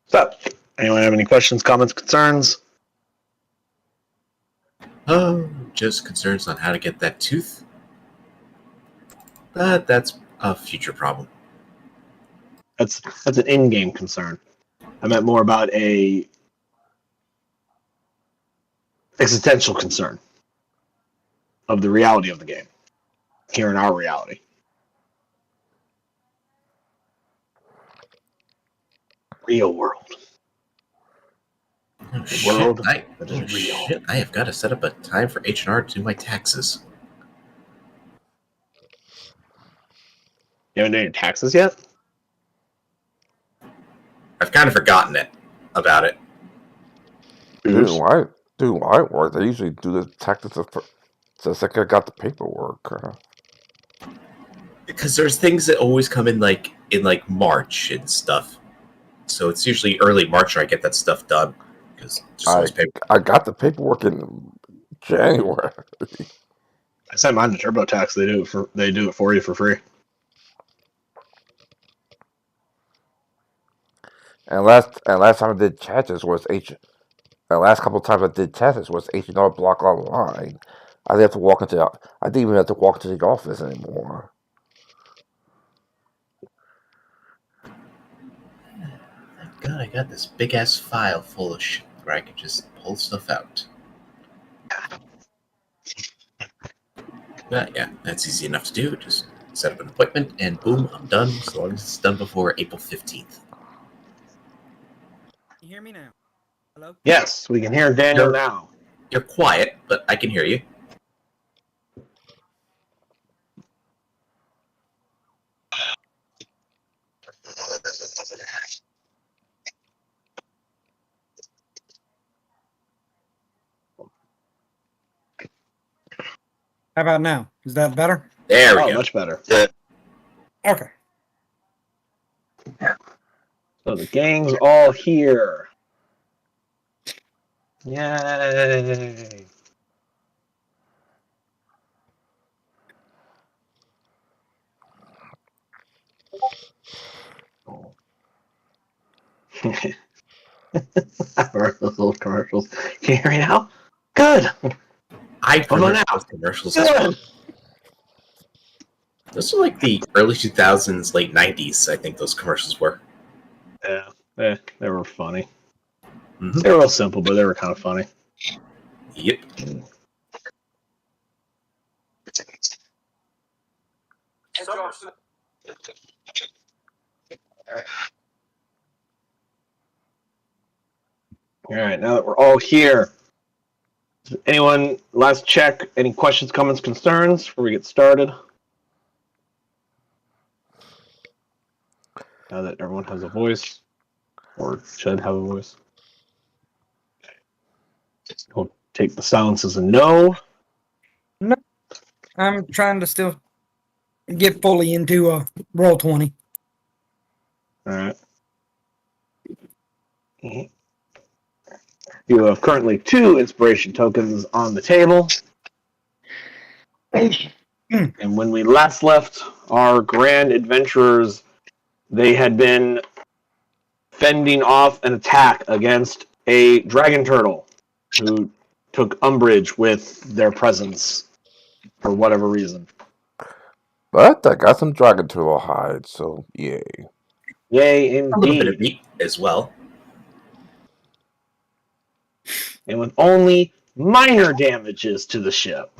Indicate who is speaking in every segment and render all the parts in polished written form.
Speaker 1: So, anyone have any questions, comments, concerns?
Speaker 2: Oh, just concerns on how to get that tooth. But that's a future problem.
Speaker 1: That's an in-game concern. I meant more about a existential concern of the reality of the game here in our reality. Real world.
Speaker 2: Oh,
Speaker 1: World
Speaker 2: shit.
Speaker 1: that is real.
Speaker 2: Shit. I have got to set up a time for H&R to do my taxes.
Speaker 1: You haven't done your taxes yet?
Speaker 2: I've kind of forgotten about it.
Speaker 3: Dude, why work? They usually do the taxes the second I got the paperwork.
Speaker 2: Because there's things that always come in March and stuff. So it's usually early March where I get that stuff done. Because
Speaker 3: I got the paperwork in January.
Speaker 1: I sent mine to TurboTax. They do it for you for free.
Speaker 3: And last time I did taxes was the last couple of times I did taxes was H&R Block online. I didn't even have to walk into the office anymore.
Speaker 2: Thank God I got this big ass file full of shit where I can just pull stuff out. But yeah, that's easy enough to do. Just set up an appointment and boom, I'm done. As long as it's done before April 15th.
Speaker 4: You hear me now? Hello?
Speaker 1: Yes, we can hear Daniel now.
Speaker 2: You're quiet, but I can hear you.
Speaker 4: How about now? Is that better?
Speaker 2: There we go.
Speaker 1: Much better.
Speaker 4: Okay.
Speaker 1: So the gang's all here. Yay. I remember those little commercials. Can you hear me now? Good.
Speaker 2: I remember those commercials as well. Those are like the early 2000s, late 90s, I think those commercials were.
Speaker 1: Yeah, they were funny.
Speaker 2: Mm-hmm.
Speaker 1: They were real simple, but they were kind of funny.
Speaker 2: Yep.
Speaker 1: All right, now that we're all here, anyone, last check, any questions, comments, concerns before we get started? Now that everyone has a voice, or should have a voice. We'll take the silence as a no.
Speaker 4: No. I'm trying to still get fully into roll 20.
Speaker 1: All right. You have currently 2 inspiration tokens on the table. And when we last left our grand adventurers, they had been fending off an attack against a dragon turtle who took umbrage with their presence for whatever reason.
Speaker 3: But I got some dragon turtle hide, so yay.
Speaker 1: Yay,
Speaker 2: A little bit of
Speaker 1: indeed.
Speaker 2: meat as well.
Speaker 1: And with only minor damages to the ship.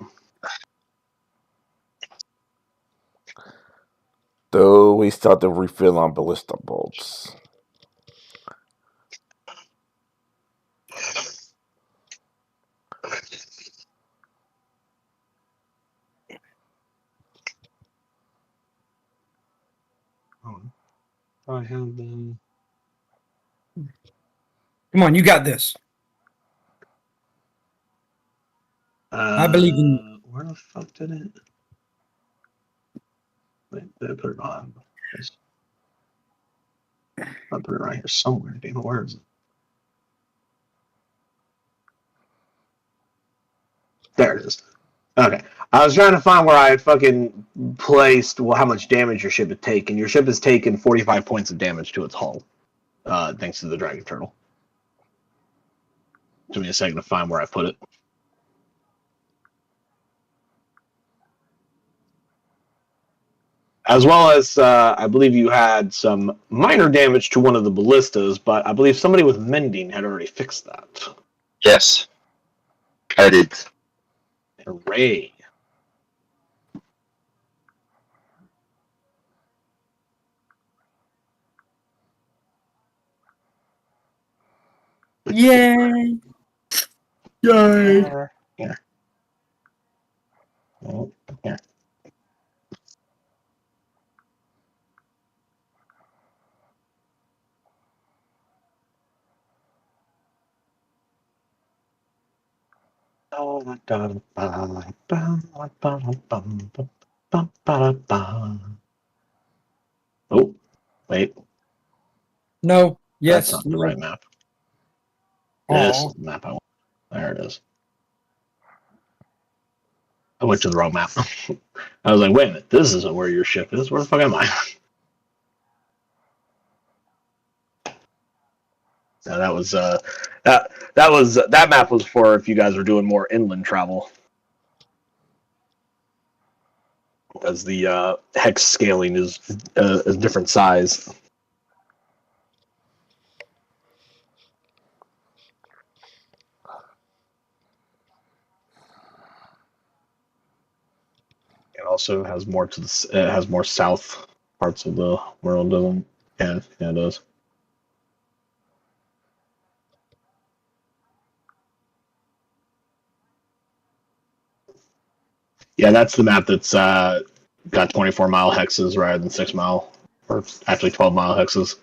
Speaker 3: Though we start to refill on ballista bolts.
Speaker 1: I have them.
Speaker 4: Come on, you got this. I believe in you.
Speaker 1: Where the fuck did it? Wait, did I put it on? I put it right here somewhere. Damn, where is it? There it is. Okay. I was trying to find where I had fucking placed how much damage your ship had taken. Your ship has taken 45 points of damage to its hull, thanks to the dragon turtle. Give me a second to find where I put it. As well as, I believe you had some minor damage to one of the ballistas, but I believe somebody with mending had already fixed that.
Speaker 5: Yes. I did.
Speaker 1: Hooray.
Speaker 4: Yay!
Speaker 2: Yay!
Speaker 1: Here. Oh, here. Oh, wait.
Speaker 4: No.
Speaker 1: That's
Speaker 4: Yes.
Speaker 1: not the
Speaker 4: No.
Speaker 1: right map. This
Speaker 4: Aw.
Speaker 1: is the map I want. There it is. I went to the wrong map. I was like, wait a minute, this isn't where your ship is. Where the fuck am I? No, that was that map was for if you guys were doing more inland travel. Because the hex scaling is a different size. It also has more to the it has more south parts of the world, doesn't? Yeah, it does. Yeah, that's the map that's got 24-mile hexes rather than 6-mile, or actually 12-mile hexes.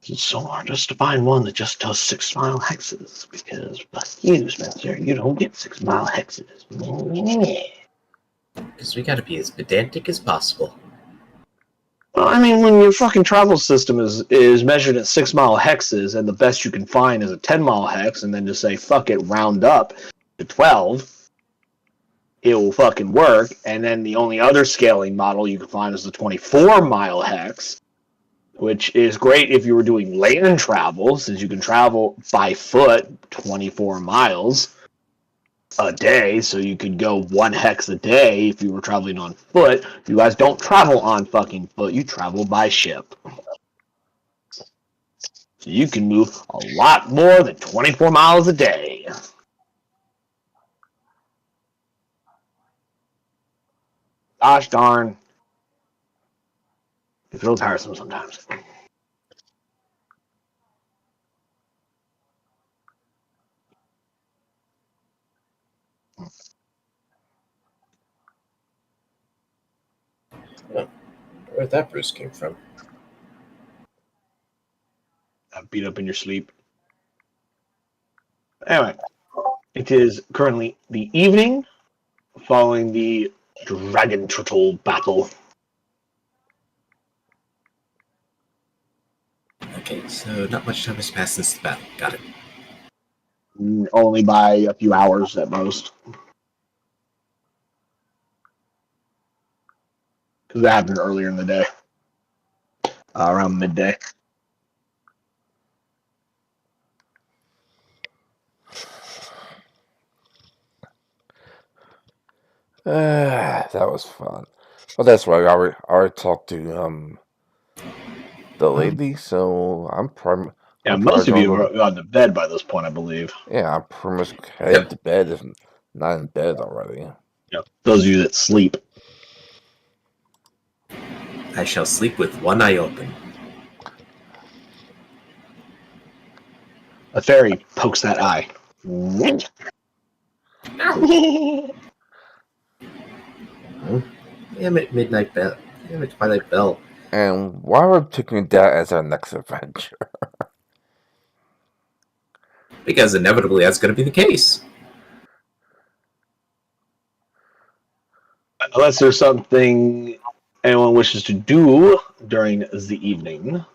Speaker 1: It's so hard just to find one that just does 6-mile hexes because, fuck you, Spencer, you don't get 6-mile hexes.
Speaker 2: Because we gotta be as pedantic as possible.
Speaker 1: Well, I mean, when your fucking travel system is measured at 6-mile hexes, and the best you can find is a 10-mile hex, and then just say fuck it, round up to 12, it will fucking work. And then the only other scaling model you can find is the 24-mile hex, which is great if you were doing land travel, since you can travel by foot 24 miles a day, so you could go 1 hex a day if you were traveling on foot. You guys don't travel on fucking foot, you travel by ship. So you can move a lot more than 24 miles a day. Gosh darn. It's real tiresome sometimes.
Speaker 2: Where'd that Bruce came from?
Speaker 1: Beat up in your sleep. Anyway, it is currently the evening following the Dragon Turtle battle.
Speaker 2: Okay, so not much time has passed since the battle. Got it.
Speaker 1: Only by a few hours at most. Because that happened earlier in the day. Around midday.
Speaker 3: That was fun. Well, that's right. I already talked to the lady, so
Speaker 1: Yeah,
Speaker 3: I'm
Speaker 1: most of
Speaker 3: probably
Speaker 1: you
Speaker 3: gonna
Speaker 1: have gone to bed by this point, I believe.
Speaker 3: yeah, I'm pretty much heading to bed if not in bed already.
Speaker 1: Yeah, those of you that sleep.
Speaker 2: I shall sleep with one eye open.
Speaker 1: A fairy pokes that eye.
Speaker 2: Damn it, Midnight Bell. Damn it, Twilight Bell.
Speaker 3: And why are we picking that as our next adventure?
Speaker 2: Because inevitably that's going to be the case.
Speaker 1: Unless there's something anyone wishes to do during the evening.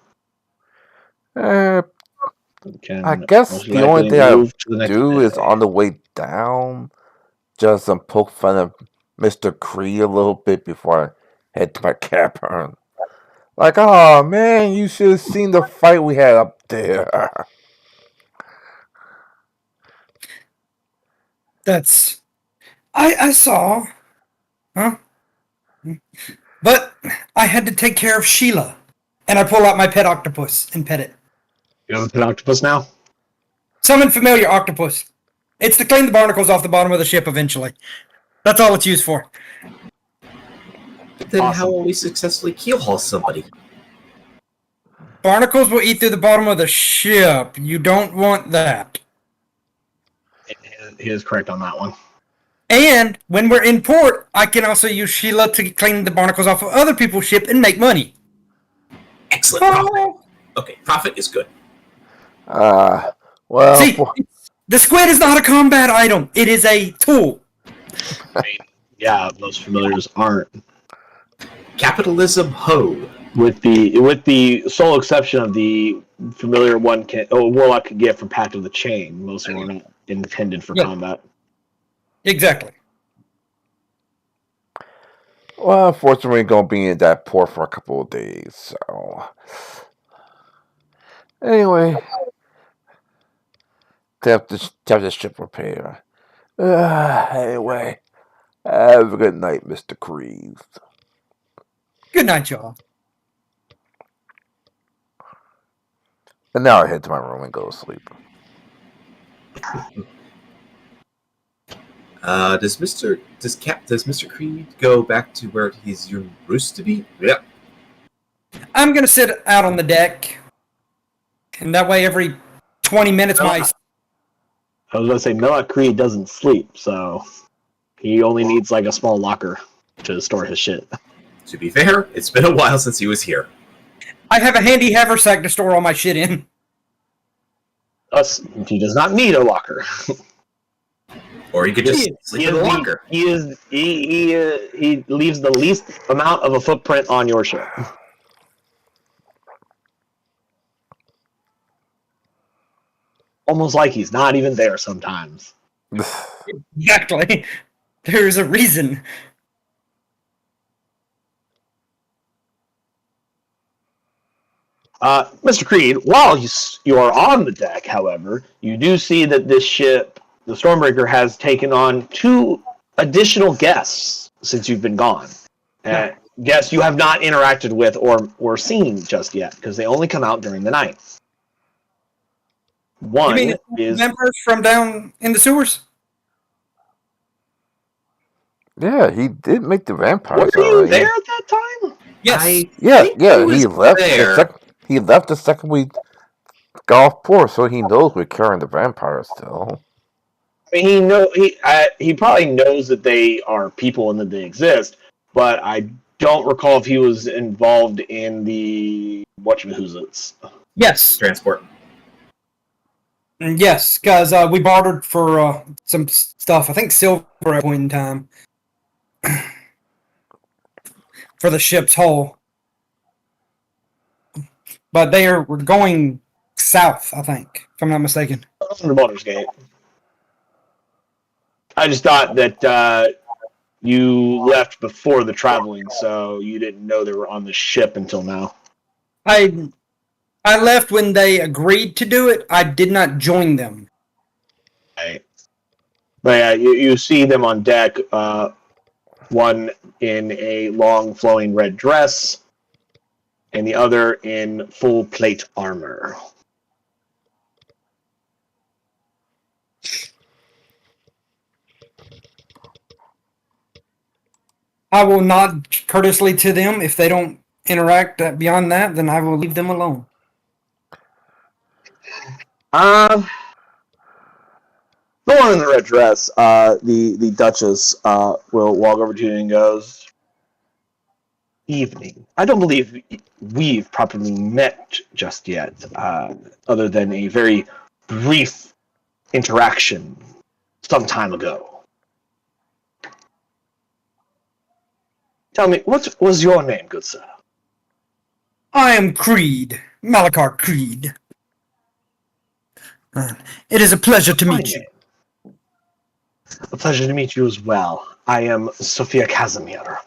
Speaker 1: can
Speaker 3: I guess
Speaker 1: most
Speaker 3: the only
Speaker 1: likely
Speaker 3: thing I
Speaker 1: move to the next
Speaker 3: do is
Speaker 1: day.
Speaker 3: on the way down, just poke fun of Mr. Cree a little bit before I head to my cavern. Like, oh man, you should have seen the fight we had up there.
Speaker 4: That's I saw. Huh? But I had to take care of Sheila. And I pull out my pet octopus and pet it.
Speaker 1: You have an octopus now?
Speaker 4: Summon familiar octopus. It's to clean the barnacles off the bottom of the ship eventually. That's all it's used for.
Speaker 2: Then
Speaker 1: Awesome.
Speaker 2: how will we successfully keelhaul somebody?
Speaker 4: Barnacles will eat through the bottom of the ship. You don't want that.
Speaker 1: He is correct on that one.
Speaker 4: And when we're in port, I can also use Sheila to clean the barnacles off of other people's ship and make money.
Speaker 2: Excellent profit. Okay, profit is good.
Speaker 3: Well,
Speaker 4: See, the squid is not a combat item. It is a tool.
Speaker 1: I mean, yeah, most familiars aren't.
Speaker 2: Capitalism, ho!
Speaker 1: With the sole exception of the familiar warlock can get from Pact of the Chain. Most of them are not intended for combat.
Speaker 4: Exactly.
Speaker 3: well, unfortunately, we're gonna be in that port for a couple of days. So, anyway, have the ship repair. Anyway, have a good night, Mr. Creed.
Speaker 4: Good night, y'all.
Speaker 3: And now I head to my room and go to sleep.
Speaker 2: Does Mr. Creed go back to where he's used to be? Yep.
Speaker 4: I'm gonna sit out on the deck, and that way every 20 minutes
Speaker 1: I was gonna say Millock Creed doesn't sleep, so he only needs like a small locker to store his shit.
Speaker 2: To be fair, it's been a while since he was here.
Speaker 4: I have a handy haversack to store all my shit in.
Speaker 1: Thus, he does not need a locker.
Speaker 2: Or he could just sleep in a locker.
Speaker 1: He leaves the least amount of a footprint on your ship. Almost like he's not even there sometimes.
Speaker 4: Exactly. There's a reason.
Speaker 1: Mr. Creed, while you are on the deck, however, you do see that this ship, the Stormbreaker, has taken on 2 additional guests since you've been gone. Guests you have not interacted with or seen just yet, because they only come out during the night. One
Speaker 4: You mean
Speaker 1: is
Speaker 4: members from down in the sewers?
Speaker 3: Yeah, he did make the vampires.
Speaker 1: were you
Speaker 3: already.
Speaker 1: there at that time?
Speaker 4: Yes.
Speaker 3: Yeah,
Speaker 2: think
Speaker 3: yeah,
Speaker 2: he
Speaker 3: he
Speaker 2: was
Speaker 3: left.
Speaker 2: there.
Speaker 3: He left the second we got off port, so he knows we're carrying the vampires still.
Speaker 1: I mean, he probably knows that they are people and that they exist, but I don't recall if he was involved in the whatchamacallits.
Speaker 4: Yes.
Speaker 2: Transport.
Speaker 4: Yes, because we bartered for some stuff. I think silver at a point in time. For the ship's hull. But we're going south, I think, if I'm not mistaken.
Speaker 1: On the Baldur's Gate. I just thought that you left before the traveling, so you didn't know they were on the ship until now.
Speaker 4: I left when they agreed to do it. I did not join them.
Speaker 1: Right. But yeah, you see them on deck. One in a long flowing red dress, and the other in full plate armor.
Speaker 4: I will nod courteously to them. If they don't interact beyond that, then I will leave them alone.
Speaker 1: The one in the red dress, the Duchess, will walk over to you and goes, "Evening. I don't believe we've properly met just yet, other than a very brief interaction some time ago. Tell me, what was your name, good sir?"
Speaker 4: I am Creed. Malachar Creed. It is a pleasure to meet
Speaker 1: Fine
Speaker 4: you.
Speaker 1: name. A pleasure to meet you as well. I am Sophia Casimir.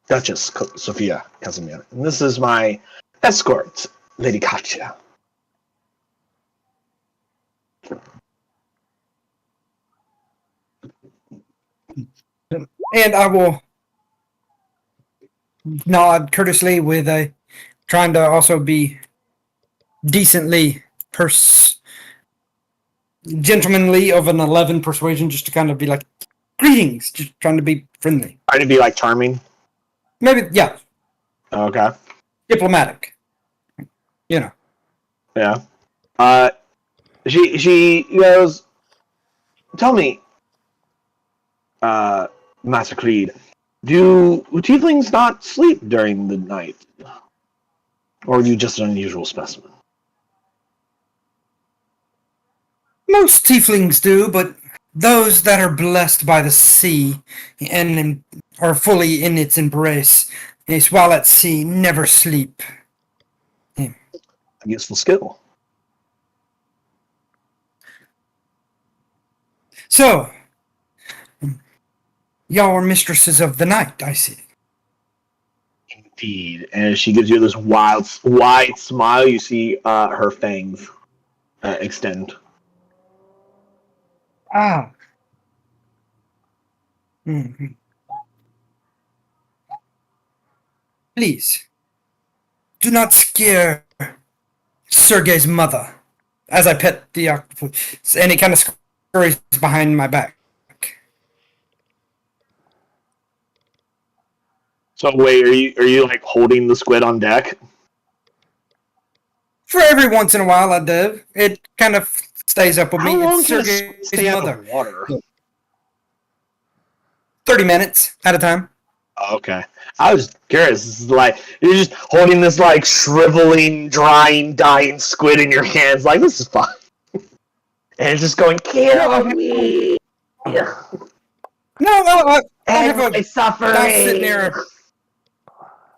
Speaker 1: Duchess Sophia Casimir. And this is my escort, Lady Katya.
Speaker 4: And I will nod courteously with a trying to also be decently gentlemanly of an 11 persuasion, just to kind of be like, greetings, just trying to be friendly.
Speaker 1: Trying to be like charming.
Speaker 4: Maybe, yeah,
Speaker 1: Okay.
Speaker 4: diplomatic. You know.
Speaker 1: Yeah. She goes, tell me, Master Creed, do tieflings not sleep during the night? Or are you just an unusual specimen?
Speaker 4: Most tieflings do, but those that are blessed by the sea and are fully in its embrace, is while at sea, never sleep.
Speaker 1: A useful skill.
Speaker 4: So, y'all are mistresses of the night, I see.
Speaker 1: Indeed. And she gives you this wide smile. You see her fangs extend.
Speaker 4: Ah. Mhm. Please, do not scare Sergei's mother as I pet the octopus, and he kind of scurries behind my back.
Speaker 1: So wait, are you like holding the squid on deck?
Speaker 4: For every once in a while, I do. It kind of stays up with
Speaker 1: How
Speaker 4: me.
Speaker 1: long
Speaker 4: It's
Speaker 1: can a
Speaker 4: Sergei's
Speaker 1: squid stay out
Speaker 4: mother.
Speaker 1: of water?
Speaker 4: 30 minutes at a time.
Speaker 1: Okay. I was curious. This is like you're just holding this like shriveling, drying, dying squid in your hands. Like this is fun, and it's just going kill me.
Speaker 4: No, I have
Speaker 1: And my
Speaker 4: a
Speaker 1: suffering.
Speaker 4: guy sitting there.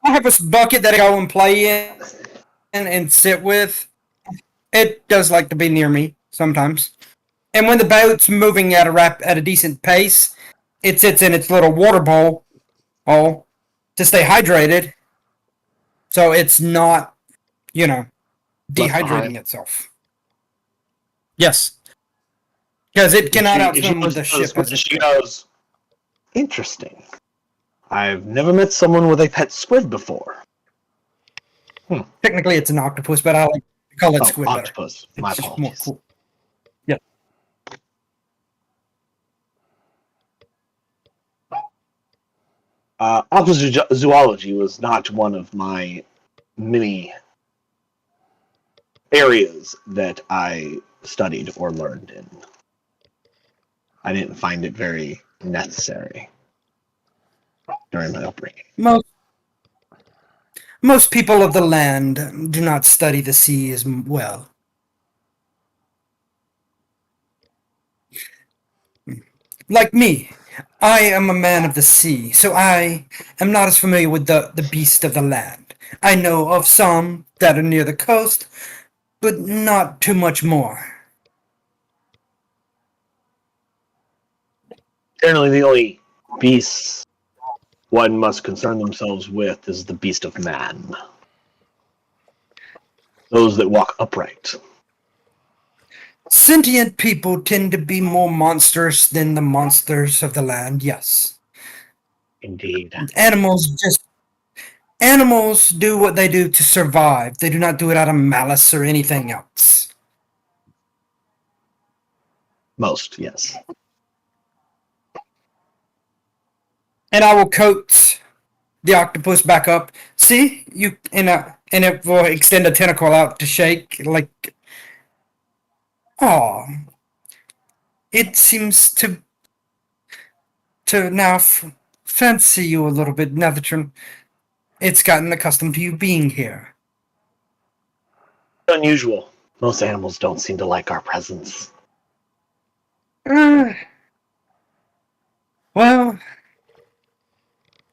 Speaker 4: I have a bucket that I go and play in and sit with. It does like to be near me sometimes. And when the boat's moving at a decent pace, it sits in its little water bowl to stay hydrated. So it's not,
Speaker 1: Left
Speaker 4: dehydrating
Speaker 1: behind.
Speaker 4: itself. Yes. Because it cannot outswim the ship.
Speaker 1: She goes, interesting. I've never met someone with a pet squid before.
Speaker 4: Technically, it's an octopus, but I like to call it squid
Speaker 1: octopus.
Speaker 4: better.
Speaker 1: My
Speaker 4: It's just more
Speaker 1: apologies.
Speaker 4: cool. Yeah.
Speaker 1: Octopus zoology was not one of my many areas that I studied or learned in. I didn't find it very necessary during my upbringing.
Speaker 4: Most people of the land do not study the sea as well. Like me, I am a man of the sea, so I am not as familiar with the beast of the land. I know of some that are near the coast, but not too much more.
Speaker 1: Generally, the only beasts one must concern themselves with is the beast of man. Those that walk upright.
Speaker 4: Sentient people tend to be more monstrous than the monsters of the land, yes.
Speaker 1: Indeed.
Speaker 4: Animals do what they do to survive. They do not do it out of malice or anything else.
Speaker 1: Most, yes.
Speaker 4: And I will coax the octopus back up. See, and it will extend a tentacle out to shake. Like, oh, it seems to now fancy you a little bit. Now that it's gotten accustomed to you being here.
Speaker 1: Unusual. Most animals don't seem to like our presence.
Speaker 4: Well,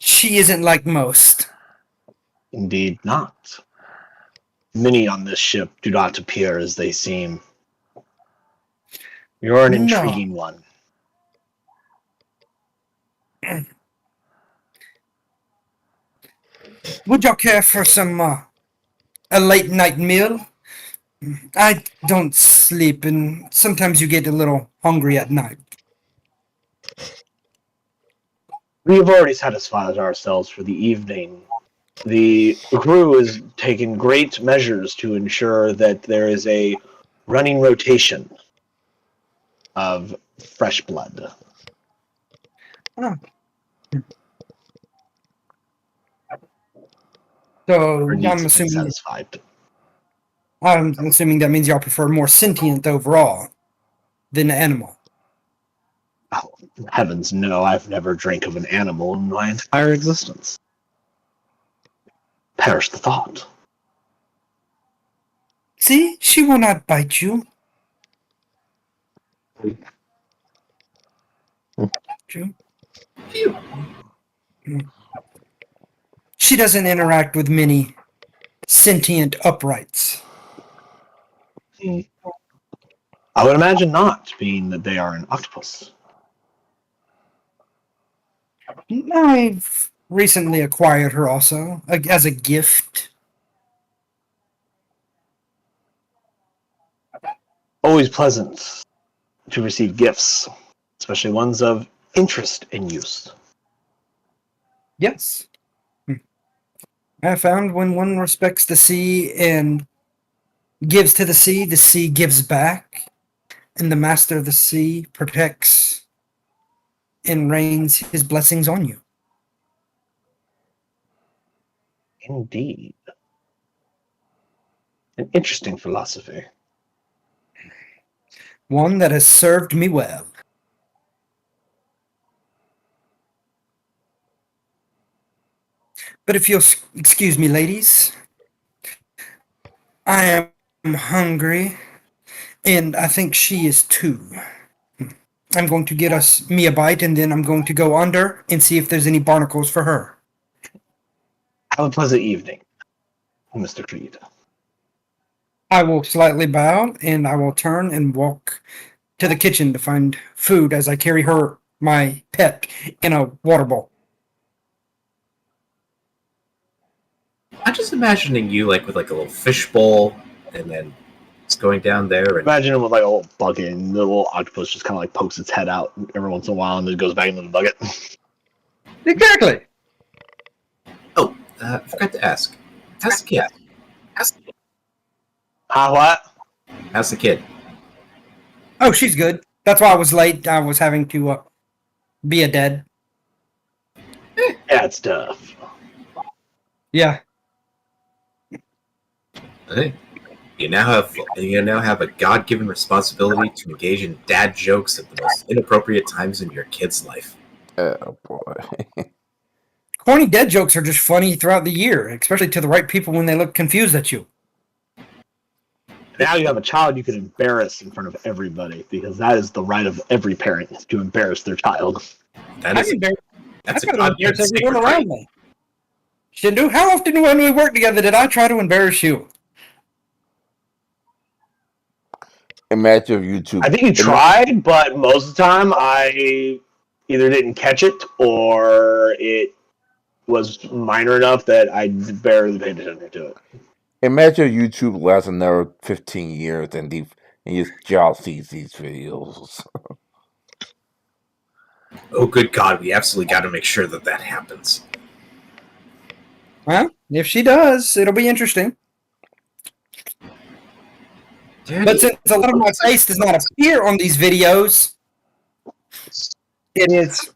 Speaker 4: she isn't like most.
Speaker 1: Indeed not. Many on this ship do not appear as they seem. You're an
Speaker 4: No.
Speaker 1: intriguing one.
Speaker 4: Would y'all care for some a late night meal? I don't sleep, and sometimes you get a little hungry at night.
Speaker 1: We have already satisfied ourselves for the evening. The crew is taking great measures to ensure that there is a running rotation of fresh blood.
Speaker 4: So
Speaker 1: Our needs have been
Speaker 4: I'm
Speaker 1: satisfied.
Speaker 4: assuming that means y'all prefer more sentient overall than the animal.
Speaker 1: Oh, heavens no, I've never drank of an animal in my entire existence. Perish the thought.
Speaker 4: See, she will not bite you. True.
Speaker 2: Phew.
Speaker 4: She doesn't interact with many sentient uprights.
Speaker 1: I would imagine not, being that they are an octopus.
Speaker 4: I've recently acquired her also as a gift.
Speaker 1: Always pleasant to receive gifts, especially ones of interest and use.
Speaker 4: Yes. I have found when one respects the sea and gives to the sea gives back, and the master of the sea protects and rains his blessings on you.
Speaker 1: Indeed. An interesting philosophy.
Speaker 4: One that has served me well. But if you'll excuse me, ladies, I am hungry, and I think she is too. I'm going to get me a bite, and then I'm going to go under and see if there's any barnacles for her.
Speaker 1: Have a pleasant evening, Mr. Creed.
Speaker 4: I will slightly bow, and I will turn and walk to the kitchen to find food as I carry her, my pet, in a water bowl.
Speaker 2: I'm just imagining you with a little fish bowl, and then it's going down there. And
Speaker 1: Imagine him with like a little bucket, and the little octopus just kind of pokes its head out every once in a while, and then goes back into the bucket.
Speaker 4: Exactly.
Speaker 2: oh, I forgot to ask. How's the kid?
Speaker 1: What?
Speaker 2: How's the kid?
Speaker 4: Oh, she's good. That's why I was late. I was having to be a dad.
Speaker 1: Yeah, it's tough.
Speaker 4: Yeah.
Speaker 2: Hey, you now have a God-given responsibility to engage in dad jokes at the most inappropriate times in your kid's life.
Speaker 3: Oh boy.
Speaker 4: Corny dad jokes are just funny throughout the year, especially to the right people when they look confused at you.
Speaker 1: Now you have a child you can embarrass in front of everybody, because that is the right of every parent to embarrass their child.
Speaker 2: That's a
Speaker 4: I
Speaker 2: God-given
Speaker 4: embarrass everyone
Speaker 2: sacred
Speaker 4: around
Speaker 2: right.
Speaker 4: me. Shindu, how often when we work together did I try to embarrass you?
Speaker 3: Imagine if YouTube.
Speaker 1: I think you tried, but most of the time I either didn't catch it or it was minor enough that I barely paid attention to it.
Speaker 3: Imagine if YouTube lasts another 15 years and your child sees these videos.
Speaker 2: Oh, good God, we absolutely got to make sure that happens.
Speaker 4: Well, if she does, it'll be interesting.
Speaker 2: Daddy,
Speaker 4: But since a lot of my face does not appear on these videos, it is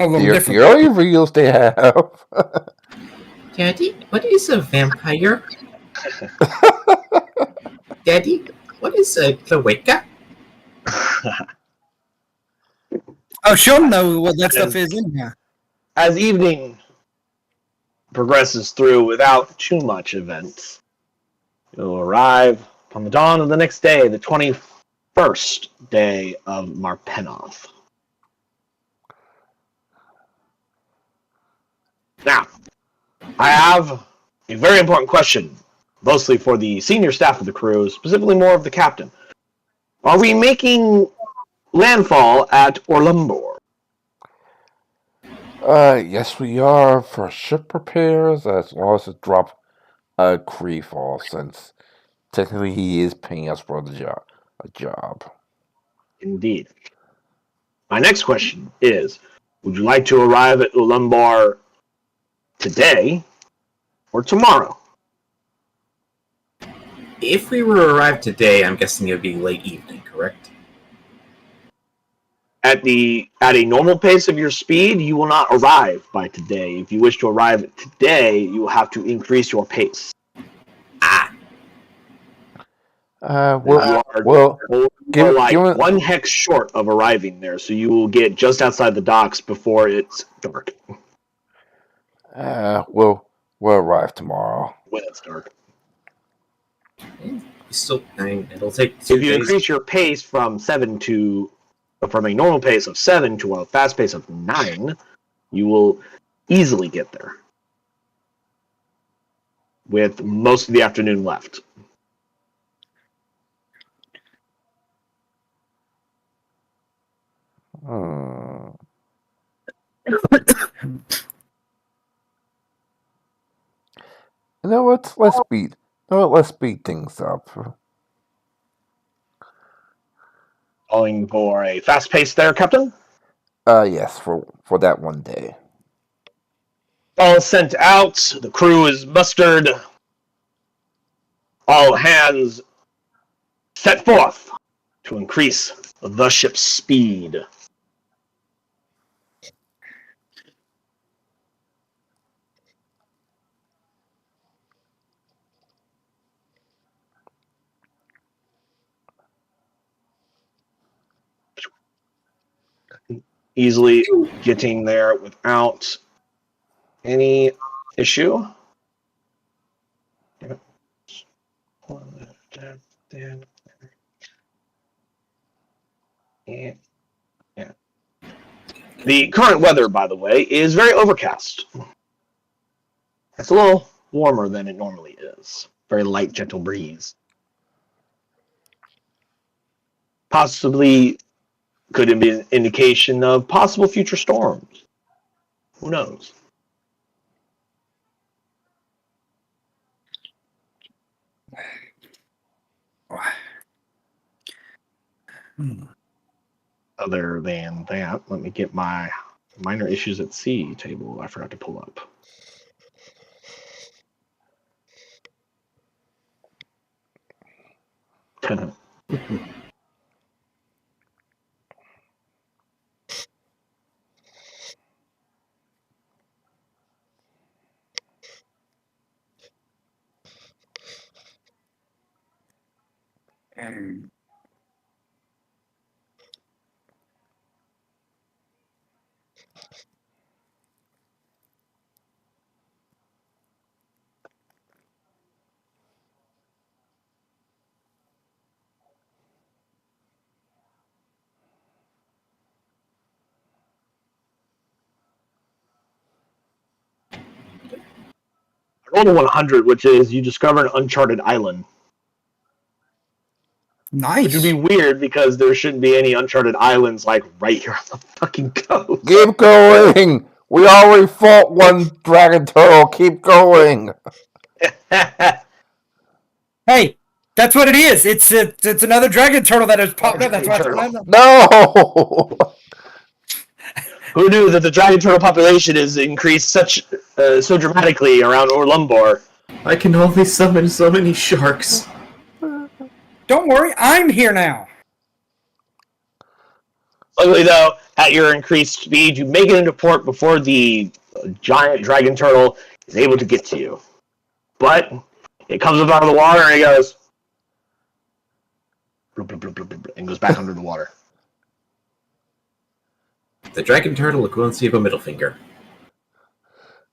Speaker 4: a little
Speaker 3: The
Speaker 4: different.
Speaker 3: only videos they have.
Speaker 2: Daddy, what is a vampire? Daddy, what is a cloaca?
Speaker 4: Oh, she'll know what that stuff is in here.
Speaker 1: As evening progresses through without too much events, you'll arrive on the dawn of the next day, the 21st day of Marpenoth. Now, I have a very important question, mostly for the senior staff of the crew, specifically more of the captain. Are we making landfall at Orlumbor?
Speaker 3: Yes, we are for ship repairs as well as to drop Creefall, since technically he is paying us for the job.
Speaker 1: Indeed. My next question is, would you like to arrive at Orlumbor today or tomorrow?
Speaker 2: If we were to arrive today, I'm guessing it would be late evening, correct?
Speaker 1: At a normal pace of your speed, you will not arrive by today. If you wish to arrive today, you will have to increase your pace.
Speaker 2: Ah,
Speaker 3: Well,
Speaker 1: You're like
Speaker 3: given
Speaker 1: one hex short of arriving there, so you will get just outside the docks before it's dark.
Speaker 3: we'll arrive tomorrow.
Speaker 1: When it's dark.
Speaker 2: still, I mean, it'll take 2
Speaker 1: If you
Speaker 2: days.
Speaker 1: increase your pace from a normal pace of 7 to a fast pace of 9, you will easily get there with most of the afternoon left.
Speaker 3: Hmm. You know what? Let's speed things up.
Speaker 1: Calling for a fast pace there, Captain.
Speaker 3: Yes, for that one day.
Speaker 1: All sent out. The crew is mustered. All hands set forth to increase the ship's speed. Easily getting there without any issue. Yeah. The current weather, by the way, is very overcast. It's a little warmer than it normally is. Very light, gentle breeze. Possibly could be an indication of possible future storms. Who knows? Other than that, let me get my minor issues at sea table I forgot to pull up. I rolled a 100, which is you discover an uncharted island.
Speaker 4: Nice.
Speaker 1: Which would be weird because there shouldn't be any uncharted islands like right here on the fucking coast.
Speaker 3: Keep going. We already fought one dragon turtle. Keep going.
Speaker 4: Hey, that's what it is. It's another dragon turtle that has popped up. That's why it's
Speaker 1: Turtle.
Speaker 3: No.
Speaker 1: Who knew that the dragon turtle population is increased so dramatically around Orlumbor?
Speaker 2: I can only summon so many sharks.
Speaker 4: Don't worry, I'm here now.
Speaker 1: Luckily, though, at your increased speed, you make it into port before the giant dragon turtle is able to get to you. But it comes up out of the water and it goes and goes back under the water.
Speaker 2: The dragon turtle equivalency of a middle finger.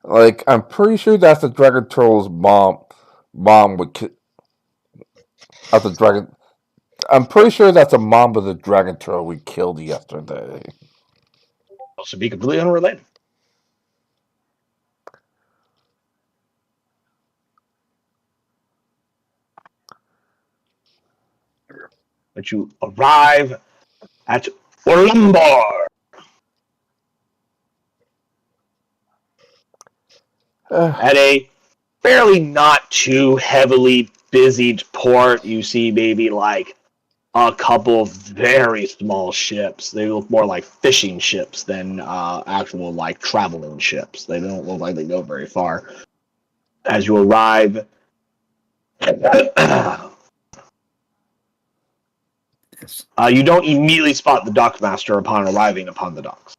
Speaker 3: Like, I'm pretty sure that's the dragon turtle's mom would of the dragon. I'm pretty sure that's the mom of the dragon turtle we killed yesterday.
Speaker 1: Also, be completely unrelated. But you arrive at Orlumbor. At a fairly not too heavily busied port, you see maybe like a couple of very small ships. They look more like fishing ships than actual like traveling ships. They don't look like they go very far. As you arrive, you don't immediately spot the dockmaster upon arriving upon the docks.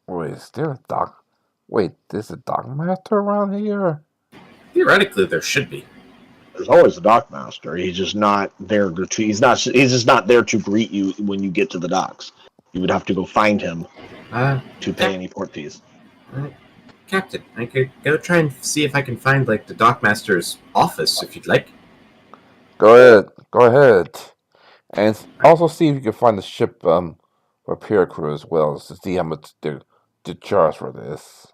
Speaker 3: Wait, is there a dock? Wait, there's a dockmaster around here?
Speaker 2: Theoretically, there should be.
Speaker 1: There's always a dockmaster. He's just not there to. He's just not there to greet you when you get to the docks. You would have to go find him to pay any port fees.
Speaker 2: Captain, I could go try and see if I can find like the dockmaster's office if you'd like.
Speaker 3: Go ahead. And also see if you can find the ship repair crew as well to see how much to charge for this.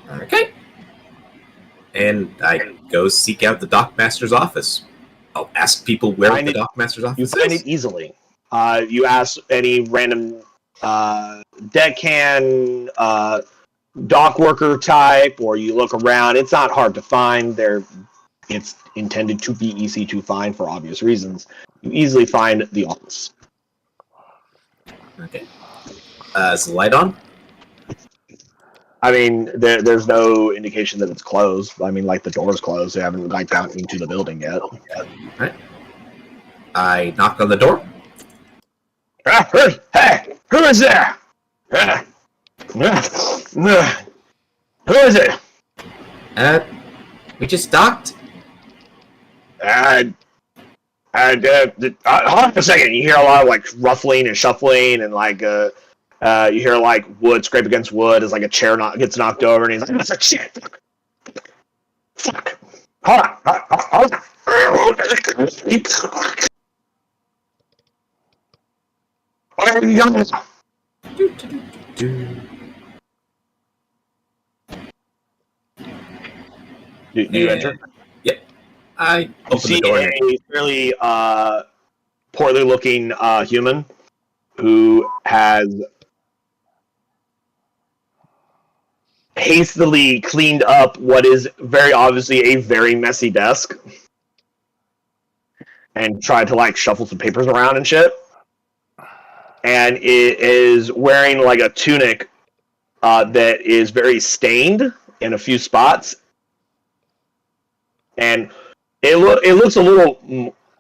Speaker 2: Okay. And I go seek out the dockmaster's office. I'll ask people where the dockmaster's office is.
Speaker 1: You find it easily. You ask any random deckhand, dock worker type, or you look around. It's not hard to find. It's intended to be easy to find for obvious reasons. You easily find the office.
Speaker 2: Okay. Is the light on?
Speaker 1: I mean, there's no indication that it's closed. I mean, like the door's closed. They haven't gone into the building yet.
Speaker 2: Right. I knock on the door.
Speaker 1: Hey, who is there? Who is it?
Speaker 2: We just docked.
Speaker 1: Hold on a second. You hear a lot of like ruffling and shuffling, and like you hear like wood scrape against wood as like a chair gets knocked over, and he's like, "That's a shit. Fuck. Hold on. What are you doing?" Do you enter?
Speaker 2: Yep. I open
Speaker 1: see
Speaker 2: the door.
Speaker 1: A fairly poorly looking human who has hastily cleaned up what is very obviously a very messy desk and tried to like shuffle some papers around and shit. And it is wearing like a tunic that is very stained in a few spots. And it looks a little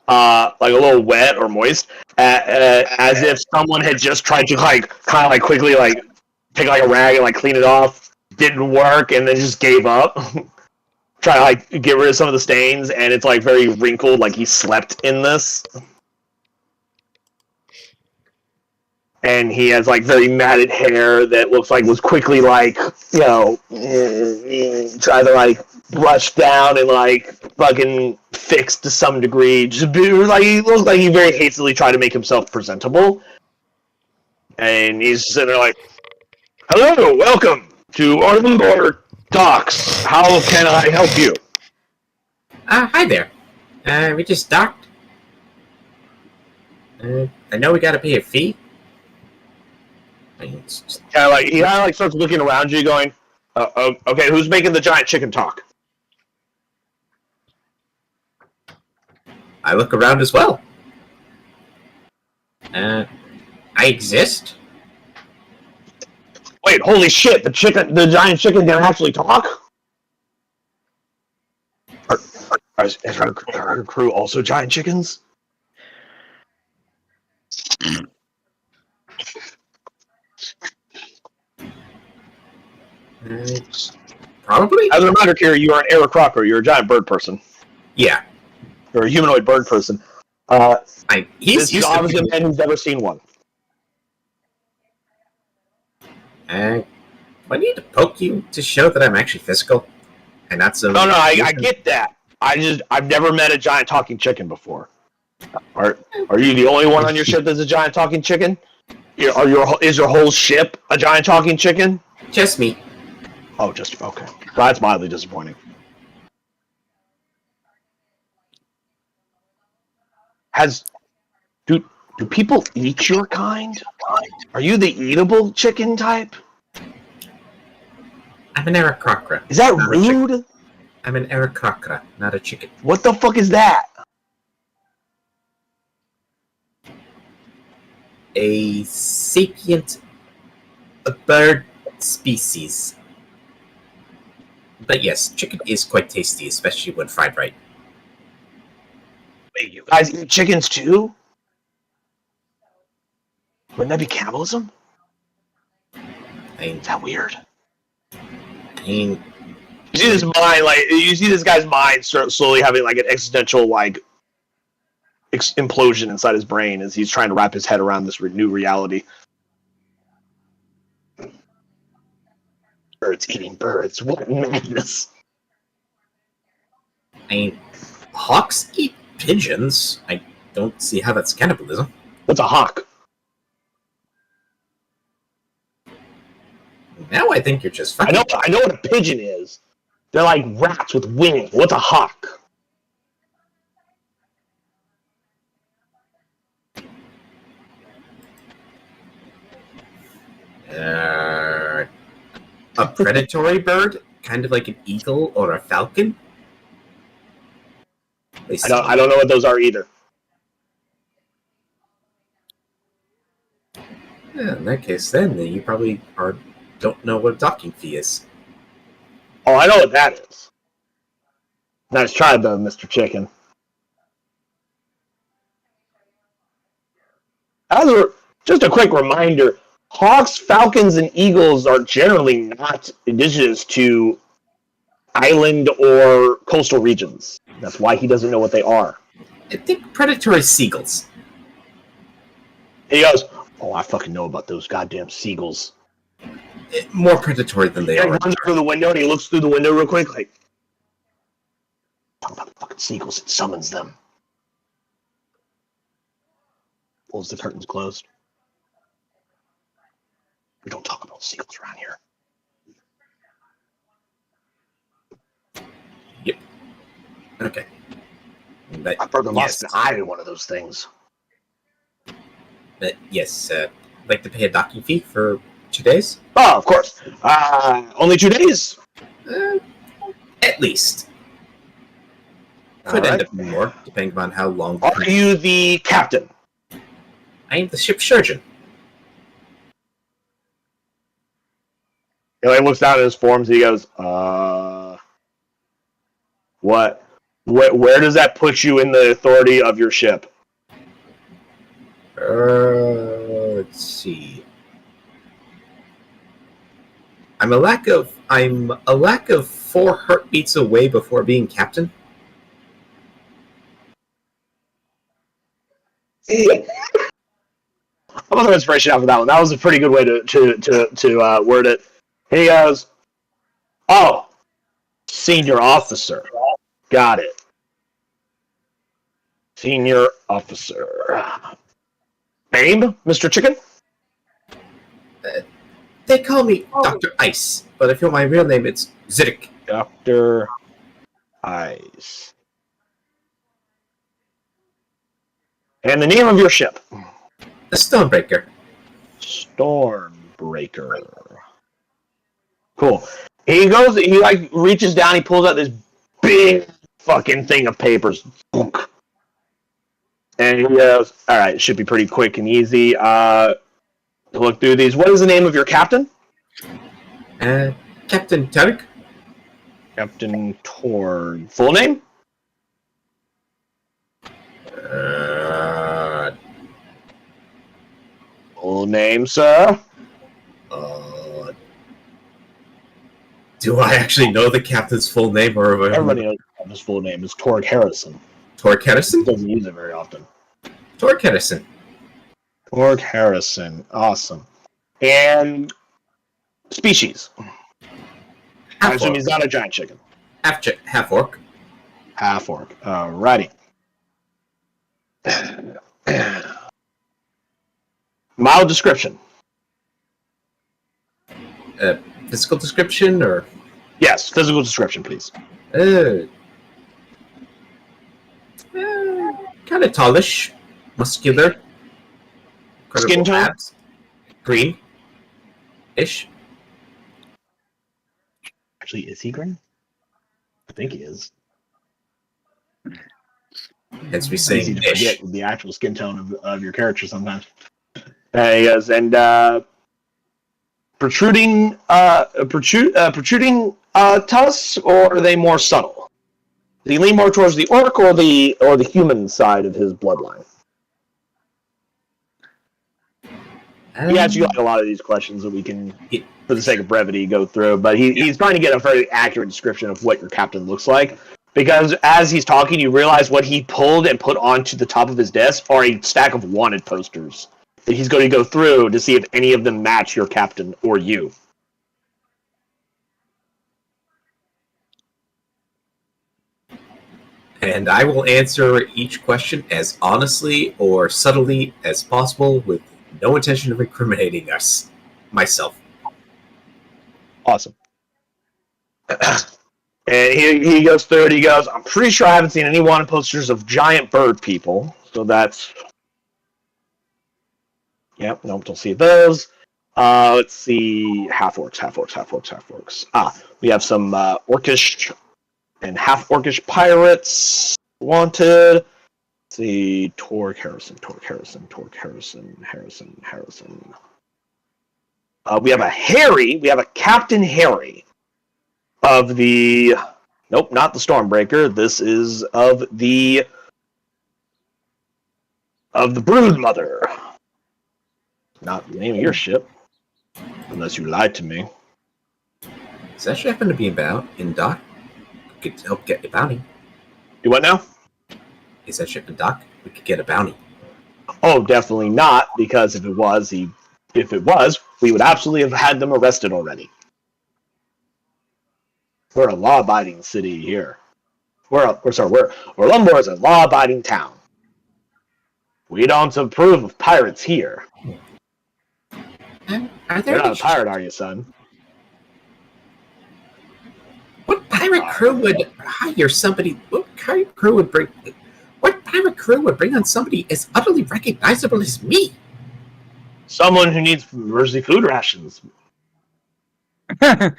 Speaker 1: like a little wet or moist, as if someone had just tried to like kind of like quickly like take like a rag and like clean it off. Didn't work, and then just gave up. Try to like get rid of some of the stains, and it's like very wrinkled, like he slept in this. And he has like very matted hair that looks like was quickly like, you know, try to like brush down and like fucking fixed to some degree. Just like he looks like he very hastily tried to make himself presentable. And he's sitting there like, "Hello, welcome to Orlumbor Talks. How can I help you?"
Speaker 2: Hi there. We just docked. I know we gotta pay a fee.
Speaker 1: He kind of like starts looking around you, going, "Okay, who's making the giant chicken talk?"
Speaker 2: I look around as well. I exist?
Speaker 1: Wait, holy shit! The giant chicken can actually talk. Is her crew also giant chickens?
Speaker 2: Probably.
Speaker 1: As a reminder, Kira, you are an Eric Crocker. You're a giant bird person.
Speaker 2: Yeah.
Speaker 1: You're a humanoid bird person.
Speaker 2: He's
Speaker 1: this is obviously a man who's never seen one.
Speaker 2: I need to poke you to show that I'm actually physical, and not some.
Speaker 1: No, I get that. I've never met a giant talking chicken before. Are you the only one on your ship that's a giant talking chicken? Is your whole ship a giant talking chicken?
Speaker 2: Just me.
Speaker 1: Oh, just okay. That's mildly disappointing. Do people eat your kind? Are you the eatable chicken type?
Speaker 2: I'm an Aarakocra.
Speaker 1: Is that
Speaker 2: not a chicken.
Speaker 1: rude?
Speaker 2: I'm an Aarakocra, not a chicken.
Speaker 1: What the fuck is that?
Speaker 2: A sapient bird species. But yes, chicken is quite tasty, especially when fried right.
Speaker 1: Wait, you guys eat chickens too? Wouldn't that be cannibalism? Is that weird?
Speaker 2: I mean,
Speaker 1: You see this mind, like you see this guy's mind start slowly having like an existential like implosion inside his brain as he's trying to wrap his head around this new reality. Birds eating birds. What madness!
Speaker 2: I mean, hawks eat pigeons. I don't see how that's cannibalism.
Speaker 1: What's a hawk?
Speaker 2: Now I think you're just
Speaker 1: I
Speaker 2: fucking.
Speaker 1: know what a pigeon is. They're like rats with wings. What's a hawk?
Speaker 2: A predatory bird, kind of like an eagle or a falcon.
Speaker 1: I don't know what those are either.
Speaker 2: Yeah, in that case, then you probably don't know what a docking fee is.
Speaker 1: Oh, I know what that is. Nice try, though, Mr. Chicken. Just a quick reminder, hawks, falcons, and eagles are generally not indigenous to island or coastal regions. That's why he doesn't know what they are.
Speaker 2: I think predatory seagulls.
Speaker 1: And he goes, oh, I fucking know about those goddamn seagulls.
Speaker 2: More predatory than they
Speaker 1: He
Speaker 2: are.
Speaker 1: runs through the window and he looks through the window real quick, like, talk about the fucking seagulls. It summons them. Pulls the curtains closed. We don't talk about seagulls around here.
Speaker 2: Yep. Okay. But,
Speaker 1: My brother
Speaker 2: yes.
Speaker 1: lost an eye to one of those things.
Speaker 2: But yes, like to pay a docking fee for 2 days?
Speaker 1: Oh, of course. Only 2 days.
Speaker 2: At least. Could
Speaker 1: All
Speaker 2: end
Speaker 1: right.
Speaker 2: up being more, depending on how long.
Speaker 1: Are you the captain?
Speaker 2: I am the ship's surgeon.
Speaker 1: He looks down at his forms and he goes, what? Where does that put you in the authority of your ship?
Speaker 2: Let's see. I'm a lack of 4 heartbeats away before being captain.
Speaker 1: I'm not inspiration out for that one. That was a pretty good way to word it. He goes, oh, senior officer. Got it. Senior officer. Name, Mr. Chicken?
Speaker 2: They call me Dr. Ice, but if you want my real name, it's Ziddick.
Speaker 1: Dr. Ice. And the name of your ship?
Speaker 2: The Stormbreaker.
Speaker 1: Stormbreaker. Cool. He like reaches down, he pulls out this big fucking thing of papers. And he goes, alright, should be pretty quick and easy. Look through these. What is the name of your captain?
Speaker 2: Captain Tarek.
Speaker 1: Captain Torn. Full name? Full name, sir?
Speaker 2: Do I actually know the captain's full name, or
Speaker 1: Everybody knows his full name is Torg Harrison.
Speaker 2: Torg Harrison?
Speaker 1: He doesn't use it very often.
Speaker 2: Torg Harrison.
Speaker 1: Torg Harrison. Awesome. And species. I assume he's not a giant chicken.
Speaker 2: Half orc.
Speaker 1: Half orc. Alrighty. Mild description.
Speaker 2: Physical description, or
Speaker 1: Yes, physical description, please.
Speaker 2: kind kind of tallish, muscular.
Speaker 1: Skin tone?
Speaker 2: Abs. Green-ish.
Speaker 1: Actually, is he green? I think he is.
Speaker 2: As we
Speaker 1: It's
Speaker 2: say,
Speaker 1: easy to
Speaker 2: ish.
Speaker 1: forget the actual skin tone of your character sometimes. He goes, and protruding tusks, or are they more subtle? Does he lean more towards the orc or the human side of his bloodline? He asks you like a lot of these questions that we can, for the sake of brevity, go through. But he's trying to get a very accurate description of what your captain looks like. Because as he's talking, you realize what he pulled and put onto the top of his desk are a stack of wanted posters that he's going to go through to see if any of them match your captain or you.
Speaker 2: And I will answer each question as honestly or subtly as possible with no intention of incriminating myself.
Speaker 1: Awesome. And he goes through it. He goes, I'm pretty sure I haven't seen any wanted posters of giant bird people. So that's... Yep, nope, don't see those. Let's see. Half-orcs. We have some orcish and half-orcish pirates wanted. Let's see. Torg Harrison. We have a Harry. We have a Captain Harry of the... Nope, not the Stormbreaker. This is of the Broodmother. Not the name of your ship. Unless you lied to me.
Speaker 2: Does that happen to be about in dock? We could help get a bounty.
Speaker 1: Do what now?
Speaker 2: Is that ship in dock? We could get a bounty.
Speaker 1: Oh, definitely not, because if it was, we would absolutely have had them arrested already. We're a law-abiding city here. Orlumbo is a law-abiding town. We don't approve of pirates here.
Speaker 2: Are there
Speaker 1: You're not a pirate, are you, son?
Speaker 2: What pirate crew would hire somebody? What pirate crew would bring on somebody as utterly recognizable as me?
Speaker 1: Someone who needs emergency food rations.
Speaker 2: I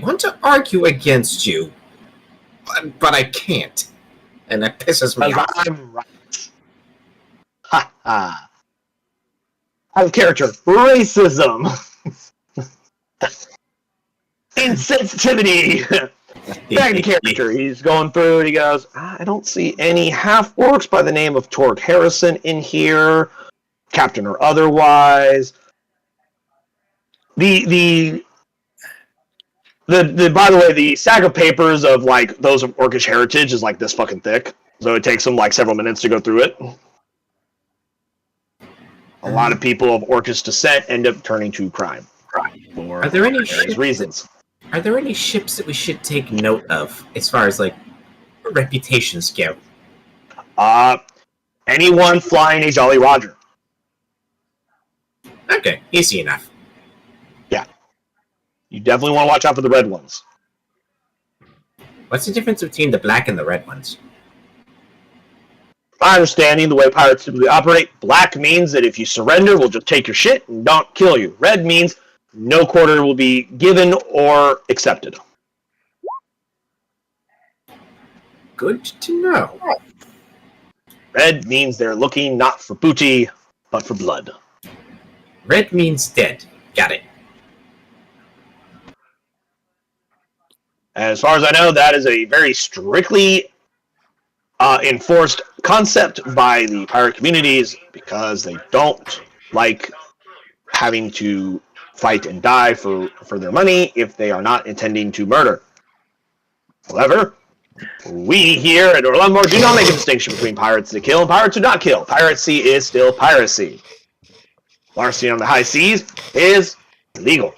Speaker 2: want to argue against you, but I can't. And that pisses me off.
Speaker 1: I'm right. Ha ha. Out of character. Racism. Insensitivity. Back to character. He's going through and he goes, I don't see any half-orcs by the name of Torg Harrison in here. Captain or otherwise. The by the way, the stack of papers of like those of orcish heritage is like this fucking thick. So it takes them like several minutes to go through it. A lot of people of orcish descent end up turning to crime. For
Speaker 2: Are there any
Speaker 1: various reasons?
Speaker 2: Are there any ships that we should take note of as far as like reputations go?
Speaker 1: Anyone flying a Jolly Roger.
Speaker 2: Okay, easy enough.
Speaker 1: Yeah. You definitely want to watch out for the red ones.
Speaker 2: What's the difference between the black and the red ones?
Speaker 1: My understanding, the way pirates typically operate, black means that if you surrender, we'll just take your shit and don't kill you. Red means no quarter will be given or accepted.
Speaker 2: Good to know.
Speaker 1: Red means they're looking not for booty, but for blood.
Speaker 2: Red means dead. Got it.
Speaker 1: As far as I know, that is a very strictly enforced concept by the pirate communities because they don't like having to fight and die for their money if they are not intending to murder. However, we here at Orlumbo do not make a distinction between pirates that kill and pirates who not kill. Piracy is still piracy. Larceny on the high seas is illegal.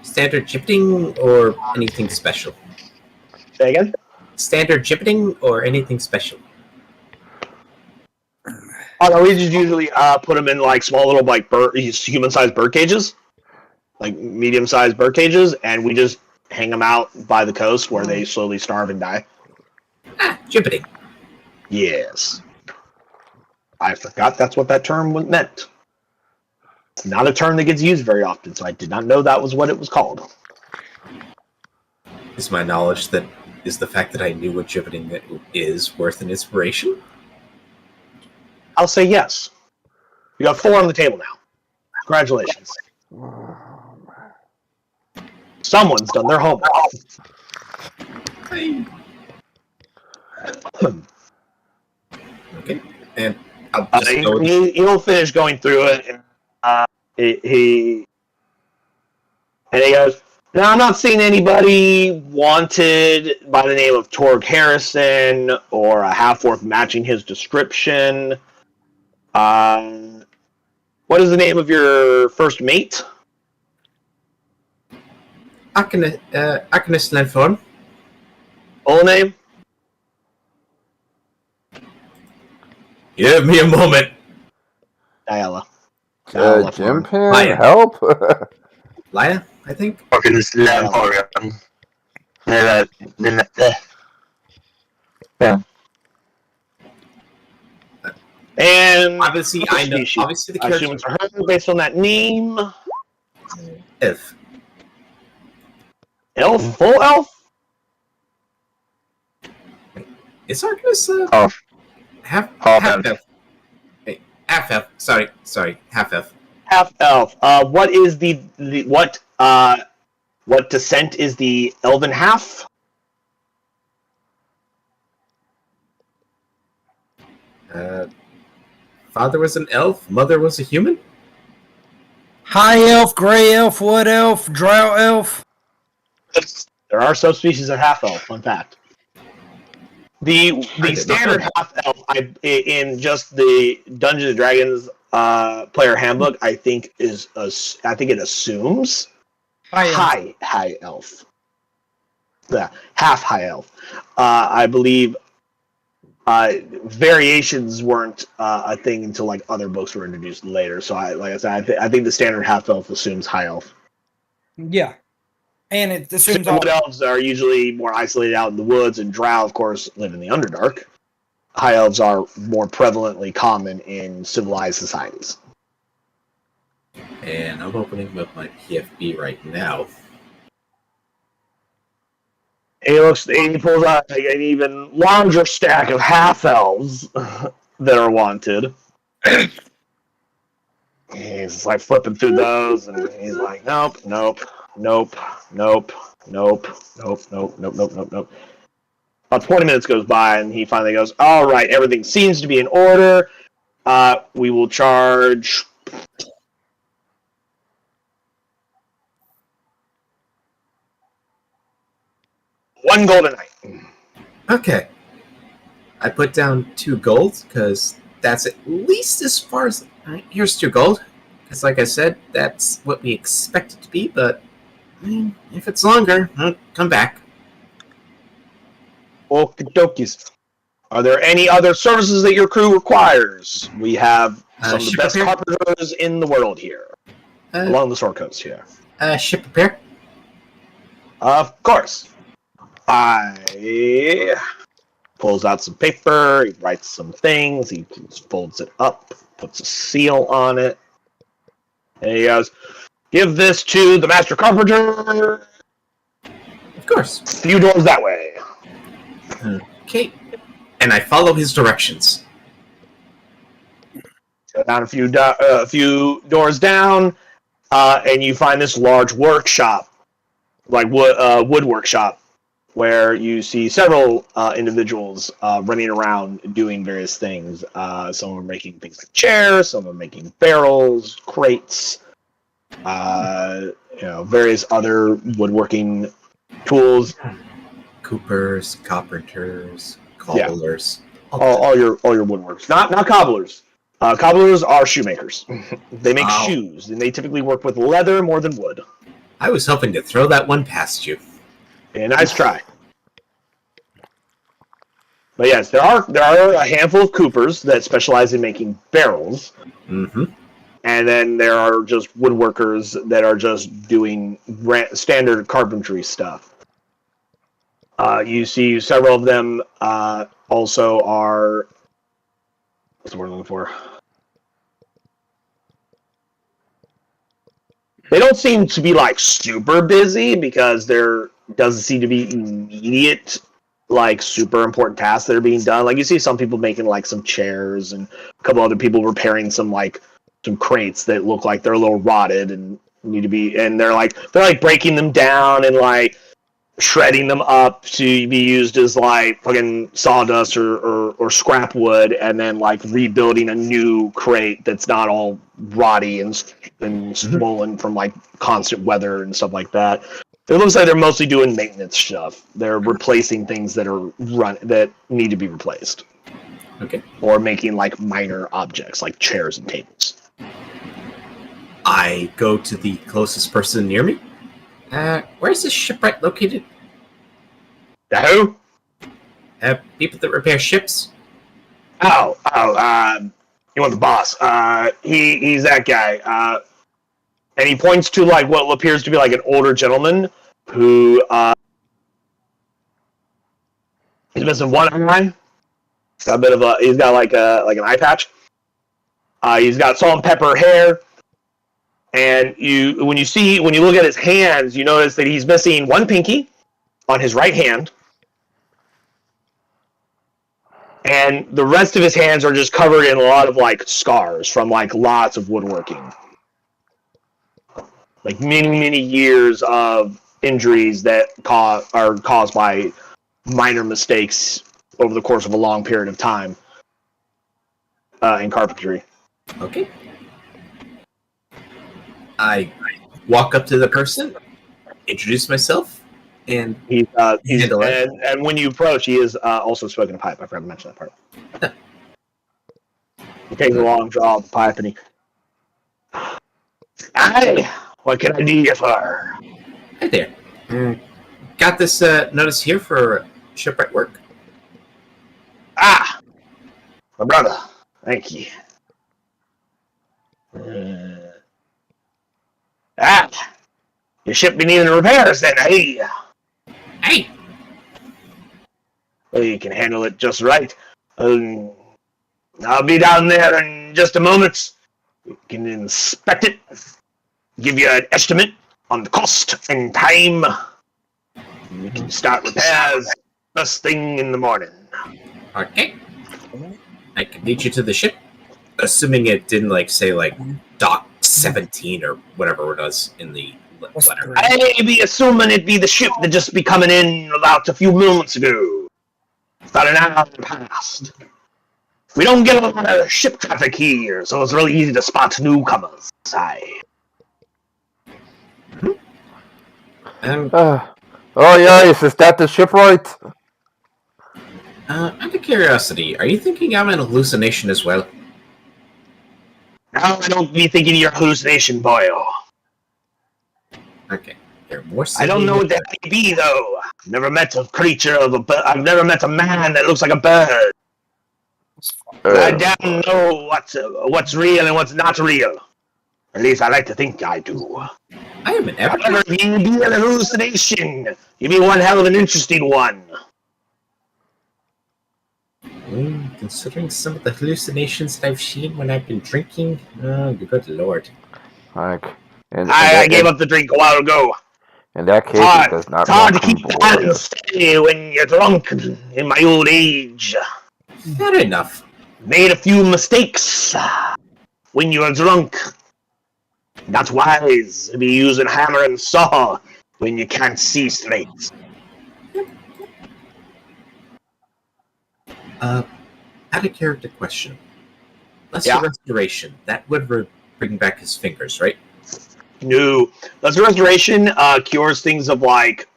Speaker 2: Standard gibbeting or anything special?
Speaker 1: Say again?
Speaker 2: Standard gibbeting or anything special?
Speaker 1: Oh, no, we just usually put them in like small little like human-sized bird cages, like medium-sized bird cages, and we just hang them out by the coast where they slowly starve and die.
Speaker 2: Gibbeting.
Speaker 1: Yes. I forgot that's what that term meant. It's not a term that gets used very often, so I did not know that was what it was called.
Speaker 2: Is my knowledge that is the fact that I knew what gibbeting is worth an inspiration?
Speaker 1: I'll say yes. You got 4 on the table now. Congratulations. Someone's done their homework.
Speaker 2: Okay, and I'll just go.
Speaker 1: He'll finish going through it, and he goes, "No, I'm not seeing anybody wanted by the name of Torg Harrison or a half-orc matching his description. What is the name of your first mate?"
Speaker 2: Agnes Lenform.
Speaker 1: Full name?
Speaker 2: Give me a moment.
Speaker 1: Diala.
Speaker 3: Jim
Speaker 2: Maya.
Speaker 3: Pan, help!
Speaker 2: Laya, I think.
Speaker 5: Fucking slam for him. Yeah.
Speaker 1: And
Speaker 2: Obviously, I know.
Speaker 1: species.
Speaker 2: Obviously, the
Speaker 1: I assume
Speaker 2: character.
Speaker 1: it's her based on that name.
Speaker 2: Elf.
Speaker 1: Elf? Full elf?
Speaker 2: Is Arcus
Speaker 5: Half.
Speaker 2: half
Speaker 5: elf.
Speaker 2: elf? Hey, half elf. Sorry, half elf.
Speaker 1: Half elf. What is what descent is the elven half?
Speaker 2: Father was an elf. Mother was a human.
Speaker 4: High elf, gray elf, wood elf, drow elf.
Speaker 1: There are subspecies of half elf. Fun fact. The standard half elf, in just the Dungeons and Dragons player handbook, I think it assumes high elf. Yeah, half high elf. I believe variations weren't a thing until like other books were introduced later. So I think the standard half elf assumes high elf.
Speaker 4: Yeah. And it assumes
Speaker 1: Wood elves are usually more isolated out in the woods, and drow, of course, live in the Underdark. High elves are more prevalently common in civilized societies.
Speaker 2: And I'm opening up my PFB right now.
Speaker 1: He pulls out like an even larger stack of half elves that are wanted. He's like flipping through those, and he's like, nope. About 20 minutes goes by, and he finally goes, all right, everything seems to be in order. We will charge $1 gold a night.
Speaker 2: Okay. I put down 2 gold because that's at least as far as. Alright, here's 2 gold. Because, like I said, that's what we expect it to be. But if it's longer, I'll come back.
Speaker 1: Okie dokies. Are there any other services that your crew requires? We have some of the
Speaker 2: ship
Speaker 1: best
Speaker 2: repair?
Speaker 1: carpenters in the world here, along the Sword Coast here.
Speaker 2: Ship repair.
Speaker 1: Of course. I pulls out some paper, he writes some things, he folds it up, puts a seal on it, and he goes, give this to the master carpenter.
Speaker 2: Of course.
Speaker 1: A few doors that way.
Speaker 2: Okay. And I follow his directions.
Speaker 1: Go down a few doors down, and you find this large workshop, like wood workshop, where you see several individuals running around doing various things. Some are making things like chairs, some are making barrels, crates, various other woodworking tools.
Speaker 2: Coopers, carpenters, cobblers.
Speaker 1: Yeah. All your woodworks. Not cobblers. Cobblers are shoemakers. They make shoes, and they typically work with leather more than wood.
Speaker 2: I was hoping to throw that one past you.
Speaker 1: Yeah, nice try. But yes, there are a handful of coopers that specialize in making barrels.
Speaker 2: Mm-hmm.
Speaker 1: And then there are just woodworkers that are just doing standard carpentry stuff. You see several of them also are... What's the word I'm looking for? They don't seem to be like super busy because there doesn't seem to be immediate, like super important tasks that are being done. Like you see some people making like some chairs and a couple other people repairing some crates that look like they're a little rotted and need to be, and they're like breaking them down and like shredding them up to be used as like fucking sawdust or scrap wood, and then like rebuilding a new crate that's not all rotty and swollen from like constant weather and stuff like that. It looks like they're mostly doing maintenance stuff. They're replacing things that are that need to be replaced.
Speaker 2: Okay.
Speaker 1: Or making like minor objects like chairs and tables.
Speaker 2: I go to the closest person near me. Where's this shipwright located?
Speaker 1: The who?
Speaker 2: People that repair ships.
Speaker 1: You want the boss? He's that guy. And he points to like what appears to be like an older gentleman who he's missing one eye. Got a bit of he's got like an eye patch. He's got salt and pepper hair. And when you look at his hands, you notice that he's missing one pinky on his right hand. And the rest of his hands are just covered in a lot of like scars from like lots of woodworking. Like many years of injuries that are caused by minor mistakes over the course of a long period of time in carpentry.
Speaker 2: Okay. I walk up to the person, introduce myself, and
Speaker 1: and when you approach, he is also smoking a pipe. I forgot to mention that part. He takes a long draw of the pipe, and he... Hi! What can I do you for?
Speaker 2: Hi there. Got this notice here for shipwright work.
Speaker 1: Ah! My brother. Thank you. Your ship be needing repairs then, eh?
Speaker 2: Hey!
Speaker 1: Well, you can handle it just right. I'll be down there in just a moment. You can inspect it, give you an estimate on the cost and time. We can start repairs first thing in the morning.
Speaker 2: Okay. I can lead you to the ship, assuming it didn't like say like dock 17 or whatever it does in the letter.
Speaker 1: I be assuming it'd be the ship that just be coming in about a few moments ago. About an hour past. We don't get a lot of ship traffic here, so it's really easy to spot newcomers.
Speaker 3: Oh yes, is that the shipwright?
Speaker 2: Out of curiosity, are you thinking I'm an hallucination as well?
Speaker 1: No, I don't be thinking you're a hallucination, boyo.
Speaker 2: Okay. You're more
Speaker 1: I don't know what that may be, though. I've never met a creature of a bird. I've never met a man that looks like a bird. I don't know what's real and what's not real. At least I like to think I do.
Speaker 2: I am an
Speaker 1: However, you be an hallucination. You be one hell of an interesting one.
Speaker 2: Considering some of the hallucinations that I've seen when I've been drinking, good lord.
Speaker 3: Like,
Speaker 1: I gave up the drink a while ago.
Speaker 3: In that case,
Speaker 1: It's
Speaker 3: it does not
Speaker 1: hard to
Speaker 3: welcome
Speaker 1: keep the balance steady when you're drunk in my old age.
Speaker 2: Fair enough.
Speaker 1: Made a few mistakes when you were drunk. That's wise to be using hammer and saw when you can't see straight.
Speaker 2: Out of character question. Lesser restoration. That would bring back his fingers, right?
Speaker 1: No. Lesser restoration cures things of like,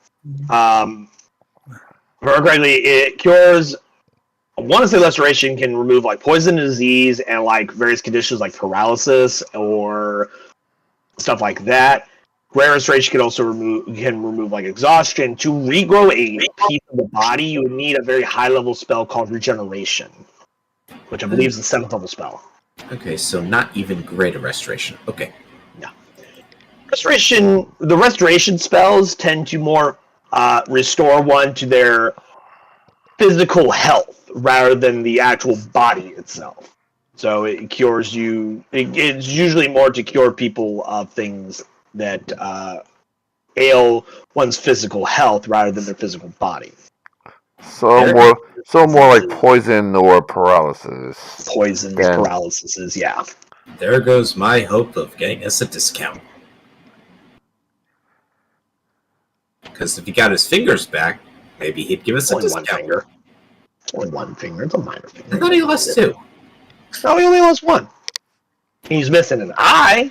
Speaker 1: correctly, it cures. I want to say restoration can remove like poison, disease, and like various conditions like paralysis or stuff like that. Rare restoration can also remove like exhaustion. To regrow a piece of the body, you would need a very high level spell called regeneration, which I believe is the 7th level spell.
Speaker 2: Okay, so not even greater restoration. Okay.
Speaker 1: The restoration spells tend to more restore one to their physical health rather than the actual body itself. So it cures you. It's usually more to cure people of things that ail one's physical health rather than their physical body.
Speaker 3: So more like poison or paralysis.
Speaker 1: Poisons,
Speaker 3: Then-
Speaker 1: paralysis, yeah.
Speaker 2: There goes my hope of getting us a discount. Because if he got his fingers back, maybe he'd give us a
Speaker 1: Only one
Speaker 2: discount.
Speaker 1: finger. Only one finger. It's a minor finger.
Speaker 2: I thought he lost two.
Speaker 1: No, he only lost one. He's missing an eye.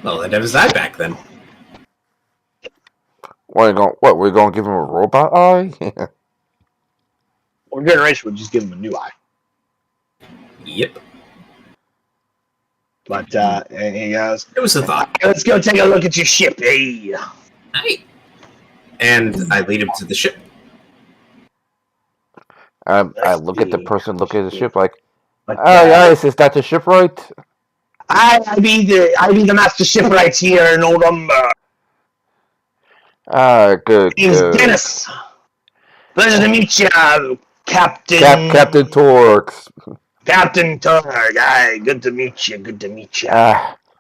Speaker 2: Well, I'd have his eye back then.
Speaker 3: We're going to give him a robot eye?
Speaker 1: Or Generation would just give him a new eye.
Speaker 2: Yep.
Speaker 1: But and he goes,
Speaker 2: It was a thought.
Speaker 1: let's go take a look at your ship, hey.
Speaker 2: Aye. And I lead him to the ship.
Speaker 3: I look at the person looking at the ship like,
Speaker 1: But,
Speaker 3: yes, is that the shipwright?
Speaker 1: I be the master shipwright here in Orumba.
Speaker 3: Good,
Speaker 1: Name's
Speaker 3: good.
Speaker 1: Dennis. Pleasure to meet you, Captain.
Speaker 3: Captain Torx.
Speaker 1: Captain Torg. Aye, good to meet you. Good to meet you.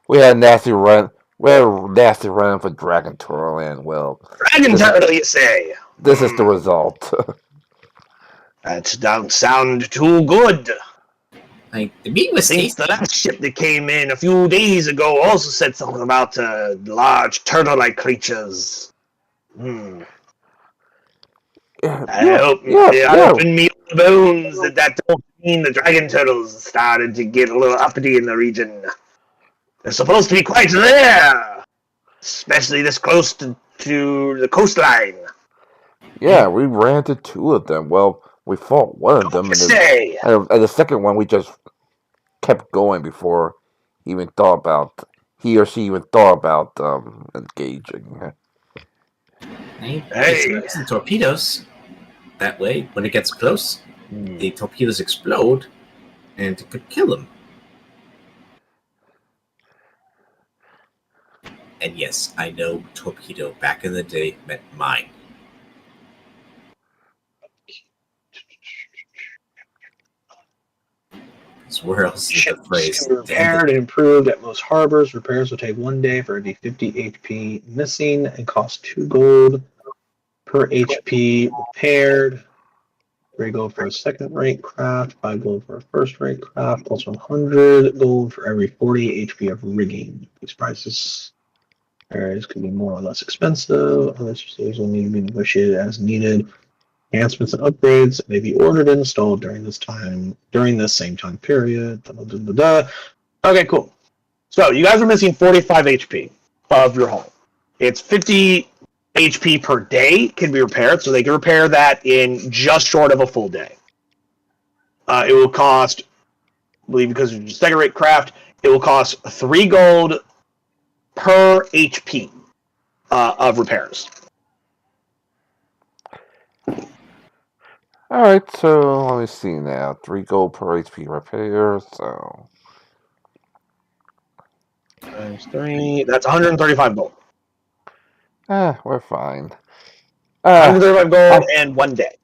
Speaker 3: We had a nasty run. We had a nasty run for Dragon Turtle, and well,
Speaker 1: Dragon Turtle, you say?
Speaker 3: this is the result.
Speaker 1: That don't sound too good.
Speaker 2: The meat was
Speaker 1: Since
Speaker 2: tasty.
Speaker 1: the last ship that came in a few days ago also said something about large turtle-like creatures. I hope in me bones that don't mean the dragon turtles started to get a little uppity in the region. They're supposed to be quite rare, especially this close to the coastline.
Speaker 3: Yeah, we ran into two of them. Well, we fought one of them, and the second one we just kept going before he or she even thought about engaging.
Speaker 2: Hey. Some torpedoes. That way, when it gets close, the torpedoes explode, and it could kill him. And yes, I know torpedo back in the day meant mine. So where else is the phrase?
Speaker 1: Ships can be repaired and improved at most harbors. Repairs will take 1 day for every 50 HP missing and cost 2 gold per HP repaired. 3 gold for a second-rate craft, 5 gold for a first-rate craft, plus 100 gold for every 40 HP of rigging. These prices areas could be more or less expensive. Other stages will need to be negotiated as needed. Enhancements and upgrades may be ordered and installed during this same time period. Okay, cool. So you guys are missing 45 HP of your hull. It's 50 HP per day can be repaired, so they can repair that in just short of a full day. It will cost, I believe because it's a second rate craft, it will cost 3 gold per HP of repairs.
Speaker 3: Alright, so let me see now. 3 gold per HP repair, so
Speaker 1: Times 3, that's 135 gold.
Speaker 3: we're fine.
Speaker 1: 135 gold and 1 day.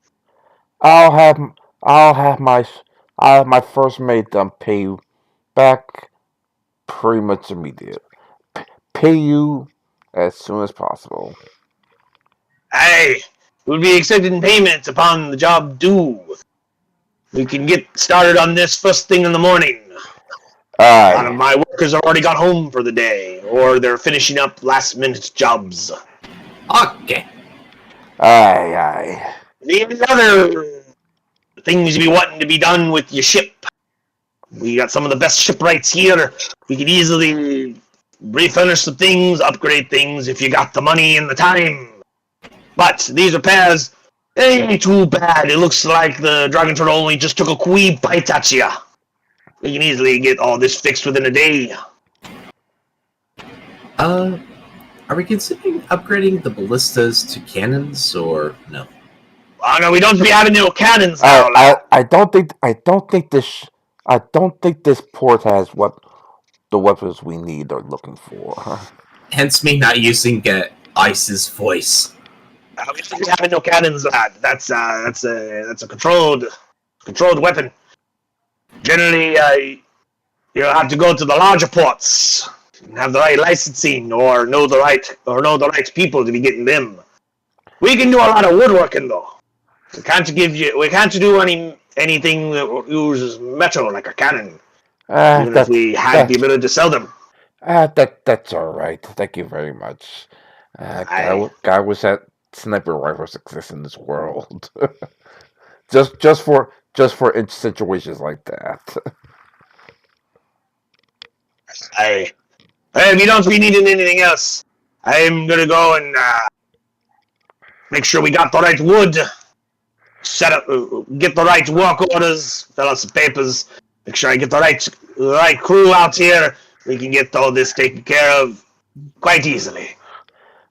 Speaker 3: I'll have my first mate pay you back pretty much immediate. Pay you as soon as possible.
Speaker 1: Hey, we'll be accepting payments upon the job due. We can get started on this first thing in the morning. A lot of my workers have already got home for the day, or they're finishing up last-minute jobs.
Speaker 2: Okay.
Speaker 3: Aye.
Speaker 1: The other things you be wanting to be done with your ship. We got some of the best shipwrights here. We could easily refurnish some things, upgrade things if you got the money and the time. But these repairs, they ain't too bad. It looks like the Dragon Turtle only just took a wee bite at you. We can easily get all this fixed within a day.
Speaker 2: Are we considering upgrading the ballistas to cannons or no?
Speaker 1: Oh no, we don't be having no cannons now.
Speaker 3: I don't think I don't think this port has what the weapons we need are looking for.
Speaker 2: Hence me not using Ice's voice.
Speaker 1: We have no cannons, lad. That's a controlled weapon. Generally, you have to go to the larger ports and have the right licensing, or know the right people to be getting them. We can do a lot of woodworking though. We can't do anything that uses metal like a cannon. Even if we had the ability to sell them.
Speaker 3: That's all right. Thank you very much. I wish that sniper rifles exist in this world. just for situations like that.
Speaker 1: If you don't be needing anything else, I'm gonna go and make sure we got the right wood. Set up, get the right work orders, fill out some papers. Make sure I get the right crew out here. We can get all this taken care of quite easily.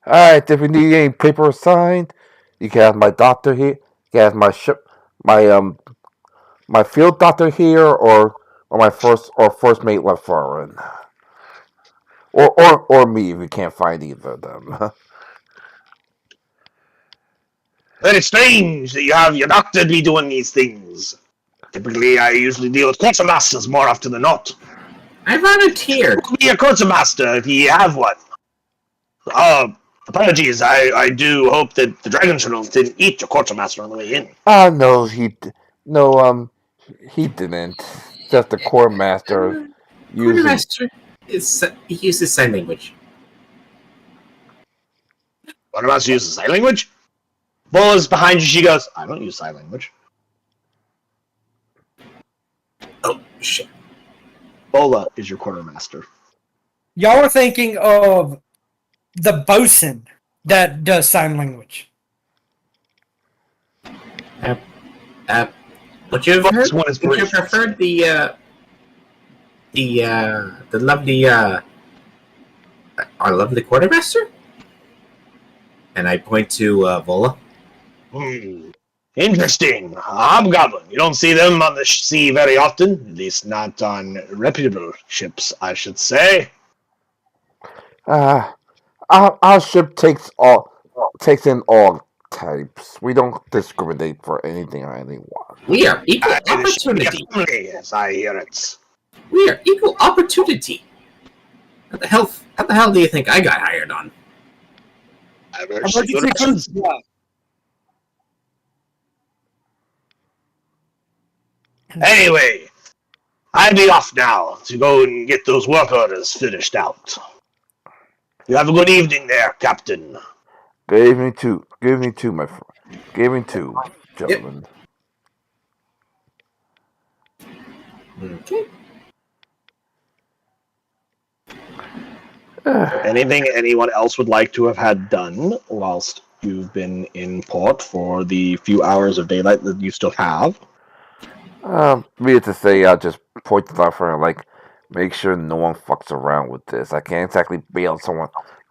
Speaker 3: All right, if you need any paper signed, you can have my doctor here. You can have my field doctor here, or my first mate left foreign, or me if you can't find either of them.
Speaker 1: Very strange that you have your doctor be doing these things. Typically, I usually deal with quartermasters more often than not.
Speaker 2: I volunteered.
Speaker 1: Be a quartermaster if you have one. Apologies. I do hope that the dragon turtles didn't eat your quartermaster on the way in.
Speaker 3: No, he didn't. Just the core master using.
Speaker 2: Quartermaster he uses sign language.
Speaker 1: Quartermaster uses sign language? Bola's behind you. She goes, I don't use sign language.
Speaker 2: Oh, shit.
Speaker 1: Bola is your quartermaster.
Speaker 4: Y'all are thinking of the bosun that does sign language.
Speaker 2: Would you have heard?
Speaker 1: One is
Speaker 2: Would you have preferred the lovely our lovely quartermaster? And I point to Vola.
Speaker 1: Interesting. Hobgoblin. You don't see them on the sea very often. At least not on reputable ships, I should say.
Speaker 3: Our ship takes in all types. We don't discriminate for anything or anyone.
Speaker 2: We are equal opportunity.
Speaker 1: As I hear it.
Speaker 2: We are equal opportunity. How the hell do you think I got hired on?
Speaker 4: Emergency cruise. Yeah.
Speaker 1: Anyway, I'll be off now to go and get those work orders finished out. You have a good evening there, Captain.
Speaker 3: Good evening too, my friend. Good evening too, gentlemen.
Speaker 2: Okay.
Speaker 1: Anything anyone else would like to have had done whilst you've been in port for the few hours of daylight that you still have?
Speaker 3: Me to say, I'll just point it out for him, like, make sure no one fucks around with this. I can't exactly bail someone.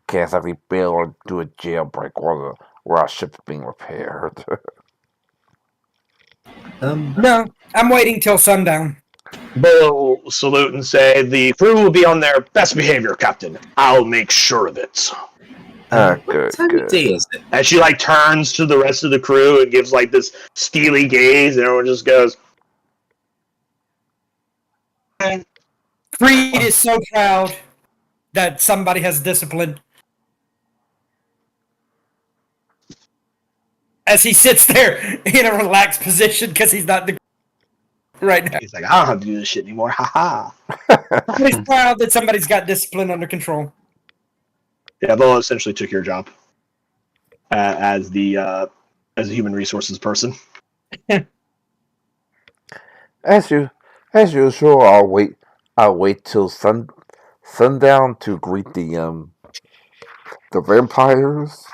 Speaker 3: Can't exactly bail or do a jailbreak while our ship's being repaired.
Speaker 4: No, I'm waiting till sundown.
Speaker 1: Bo will salute and say, the crew will be on their best behavior, Captain. I'll make sure of it.
Speaker 2: What time of day is it?
Speaker 1: And she, turns to the rest of the crew and gives, this steely gaze, and everyone just goes,
Speaker 4: Creed is so proud that somebody has disciplined. As he sits there in a relaxed position because he's not right now.
Speaker 1: he's like, I don't have to do this shit anymore, haha.
Speaker 4: He's proud that somebody's got discipline under control.
Speaker 1: Yeah, Bo essentially took your job as a human resources person.
Speaker 3: As usual, I'll wait till sundown to greet the vampires.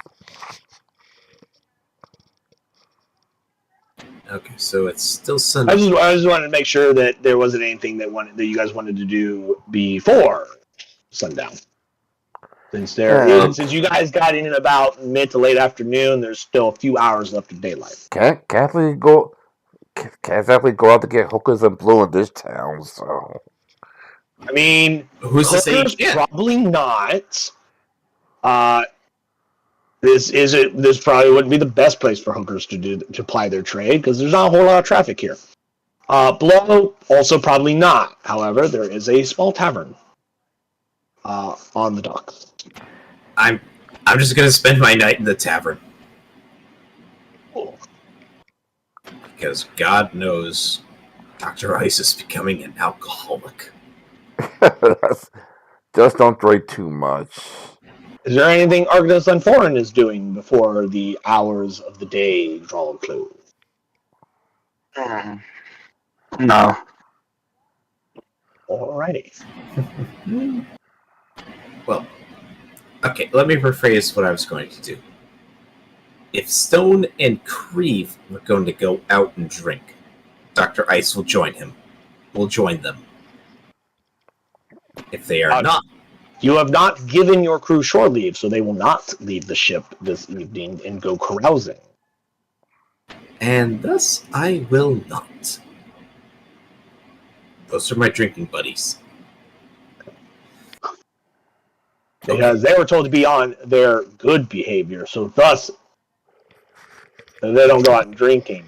Speaker 2: Okay, so it's still Sunday.
Speaker 1: I just wanted to make sure that there wasn't anything that you guys wanted to do before sundown. Since you guys got in about mid to late afternoon, there's still a few hours left of daylight.
Speaker 3: Can't can't exactly go out to get hookers and blue in this town, so.
Speaker 1: I mean,
Speaker 2: Who's to say you
Speaker 1: hookers
Speaker 2: can't?
Speaker 1: probably not. This probably wouldn't be the best place for hookers to ply their trade because there's not a whole lot of traffic here. Blow also probably not. However, there is a small tavern on the docks.
Speaker 2: I'm just gonna spend my night in the tavern.
Speaker 1: Cool.
Speaker 2: Because God knows Dr. Ice is becoming an alcoholic.
Speaker 3: Just don't drink too much.
Speaker 1: Is there anything Argus Unforeign is doing before the hours of the day draw close?
Speaker 5: No.
Speaker 1: Alrighty.
Speaker 2: Well, okay, let me rephrase what I was going to do. If Stone and Creve were going to go out and drink, Dr. Ice will join him. We'll join them. If they are not,
Speaker 1: You have not given your crew shore leave, so they will not leave the ship this evening and go carousing.
Speaker 2: and thus I will not. Those are my drinking buddies.
Speaker 1: Because they were told to be on their good behavior, so thus they don't go out and drinking.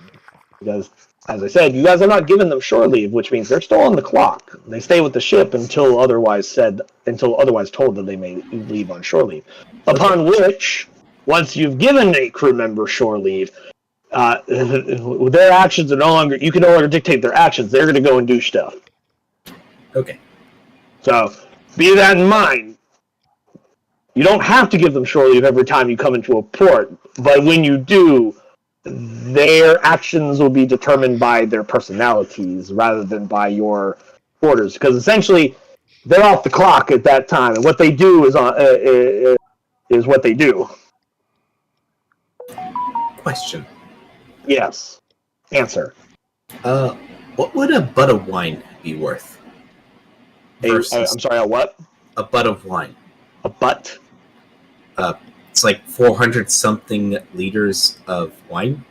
Speaker 1: Because, as I said, you guys have not given them shore leave, which means they're still on the clock. They stay with the ship until otherwise told that they may leave on shore leave. Upon which, once you've given a crew member shore leave, their actions are no longer. You can no longer dictate their actions. They're going to go and do stuff.
Speaker 2: Okay.
Speaker 1: So, be that in mind. You don't have to give them shore leave every time you come into a port, but when you do, their actions will be determined by their personalities rather than by your orders. Because essentially, they're off the clock at that time, and what they do is what they do.
Speaker 2: Question.
Speaker 1: Yes. Answer.
Speaker 2: What would a butt of wine be worth?
Speaker 1: I'm sorry, a what?
Speaker 2: A butt of wine.
Speaker 1: A butt?
Speaker 2: It's like 400 something liters of wine.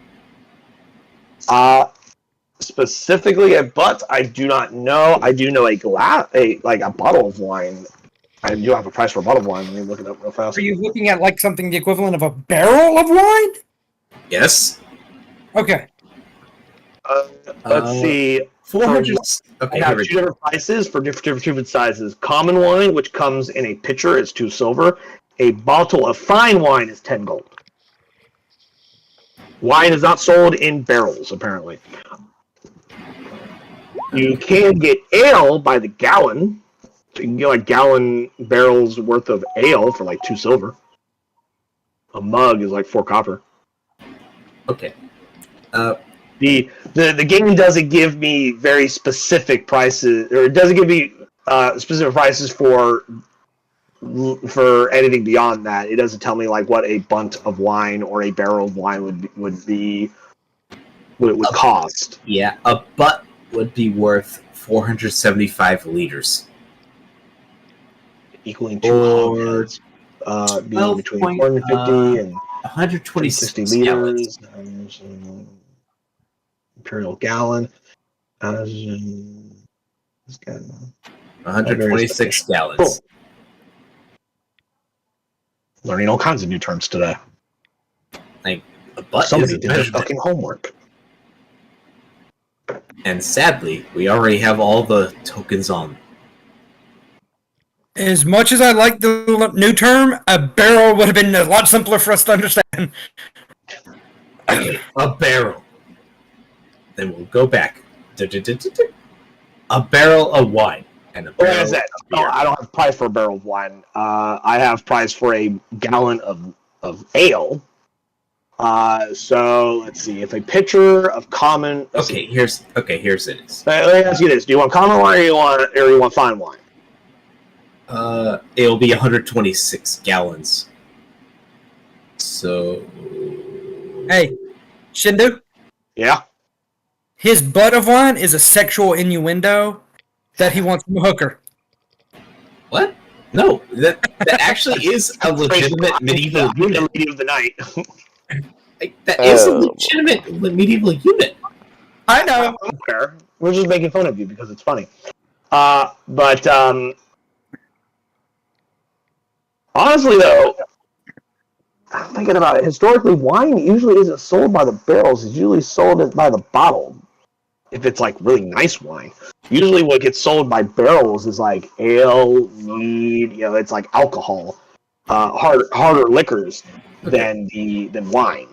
Speaker 1: Specifically a butt, I do not know. I do know a bottle of wine. I do have a price for a bottle of wine. Let me look it up real fast.
Speaker 4: Are you looking at like something the equivalent of a barrel of wine?
Speaker 2: Yes.
Speaker 4: Okay.
Speaker 1: Let's see.
Speaker 2: 400. Okay,
Speaker 1: I have
Speaker 2: here we
Speaker 1: two
Speaker 2: go.
Speaker 1: different prices for different sizes. Common wine, which comes in a pitcher, is 2 silver. A bottle of fine wine is 10 gold. Wine is not sold in barrels, apparently. You can get ale by the gallon. So you can get like gallon barrels worth of ale for like 2 silver. A mug is like 4 copper.
Speaker 2: Okay.
Speaker 1: The game doesn't give me very specific prices, or it doesn't give me specific prices for anything beyond that. It doesn't tell me like what a bunt of wine or a barrel of wine would cost.
Speaker 2: Yeah, a butt would be worth 475 liters.
Speaker 1: Equaling 2
Speaker 2: Or
Speaker 1: hogsheads, being between 450 and
Speaker 2: 126
Speaker 1: 60
Speaker 2: gallons.
Speaker 1: liters. Imperial gallon.
Speaker 2: 126 gallons.
Speaker 1: Cool. Learning all kinds of new terms today.
Speaker 2: Like, a butt
Speaker 1: Somebody
Speaker 2: is a
Speaker 1: did their
Speaker 2: measurement.
Speaker 1: fucking homework.
Speaker 2: And sadly, we already have all the tokens on.
Speaker 4: As much as I like the new term, a barrel would have been a lot simpler for us to understand.
Speaker 2: Okay, a barrel. Then we'll go back. A barrel of wine. And a
Speaker 1: Like
Speaker 2: barrel
Speaker 1: I said,
Speaker 2: of beer.
Speaker 1: I don't have price for a barrel of wine. I have price for a gallon of ale. So let's see. If a pitcher of common.
Speaker 2: Here's it is.
Speaker 1: Let me ask you this: do you want common wine or you want fine wine?
Speaker 2: It'll be 126 gallons. So
Speaker 4: Hey, Shindu,
Speaker 1: Yeah.
Speaker 4: his butt of wine is a sexual innuendo that he wants from a hooker.
Speaker 2: what? No, that actually is a legitimate medieval
Speaker 1: The
Speaker 2: unit.
Speaker 1: lady of the night.
Speaker 2: Like, that is a
Speaker 3: Oh.
Speaker 2: legitimate medieval unit.
Speaker 4: I know.
Speaker 1: I'm aware. We're just making fun of you because it's funny. But honestly, though, I'm thinking about it. Historically, wine usually isn't sold by the barrels. It's usually sold by the bottle. If it's like really nice wine, usually what gets sold by barrels is like ale, mead. It's like alcohol, harder liquors than wine.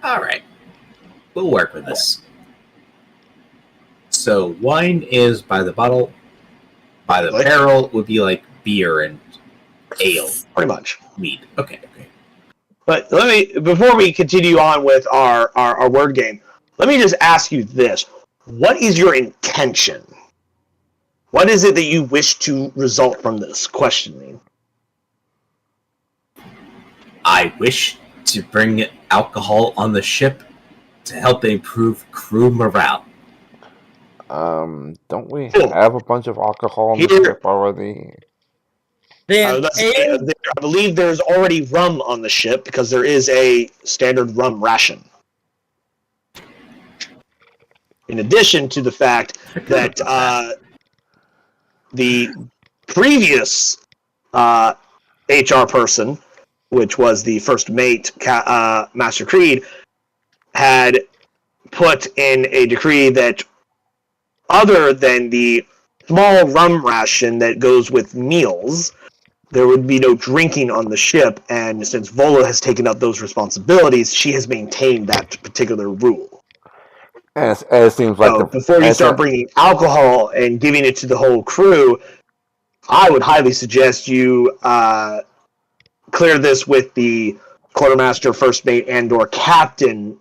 Speaker 2: All right, we'll work with this. So wine is by the bottle. By the barrel would be like beer and ale,
Speaker 1: Pretty much.
Speaker 2: mead. Okay.
Speaker 1: But before we continue on with our word game, let me just ask you this. What is your intention? What is it that you wish to result from this questioning?
Speaker 2: I wish to bring alcohol on the ship to help improve crew morale.
Speaker 3: Don't we
Speaker 1: Cool.
Speaker 3: have a bunch of alcohol on the
Speaker 1: Here.
Speaker 3: ship already?
Speaker 4: Then
Speaker 1: I believe there's already rum on the ship because there is a standard rum ration. In addition to the fact that the previous HR person, which was the first mate, Master Creed, had put in a decree that other than the small rum ration that goes with meals, there would be no drinking on the ship, and since Vola has taken up those responsibilities, she has maintained that particular rule.
Speaker 3: And it seems like
Speaker 1: So before you start bringing alcohol and giving it to the whole crew, I would highly suggest you clear this with the quartermaster, first mate, and/or captain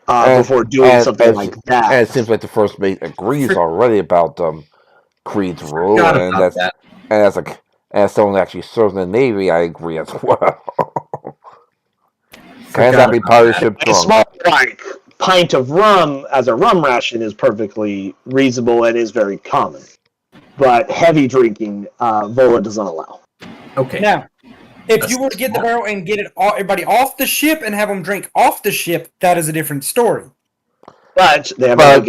Speaker 1: before doing something like that.
Speaker 3: And it seems like the first mate agrees already about Creed's rule,
Speaker 2: Forgot
Speaker 3: and
Speaker 2: about that.
Speaker 3: as someone that actually serves in the Navy, I agree as well. Can't
Speaker 2: Forgot
Speaker 3: that be
Speaker 2: about
Speaker 3: part of the
Speaker 2: that.
Speaker 3: ship
Speaker 1: A
Speaker 3: drunk?
Speaker 1: small pint of rum as a rum ration is perfectly reasonable and is very common. But heavy drinking, Vola does not allow.
Speaker 2: Okay.
Speaker 4: now, if you were to get the barrel and get everybody off the ship and have them drink off the ship, that is a different story.
Speaker 1: But they have
Speaker 3: But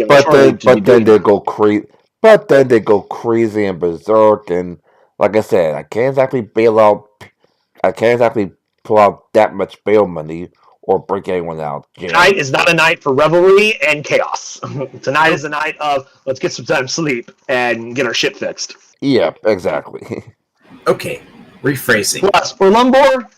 Speaker 3: then they go crazy. But then they go crazy and berserk, and like I said, I can't exactly pull out that much bail money or break anyone out.
Speaker 1: Tonight is not a night for revelry and chaos. Tonight is a night of let's get some time sleep and get our ship fixed.
Speaker 3: Yeah, exactly.
Speaker 2: Okay. Rephrasing.
Speaker 1: Plus, for Lumbor,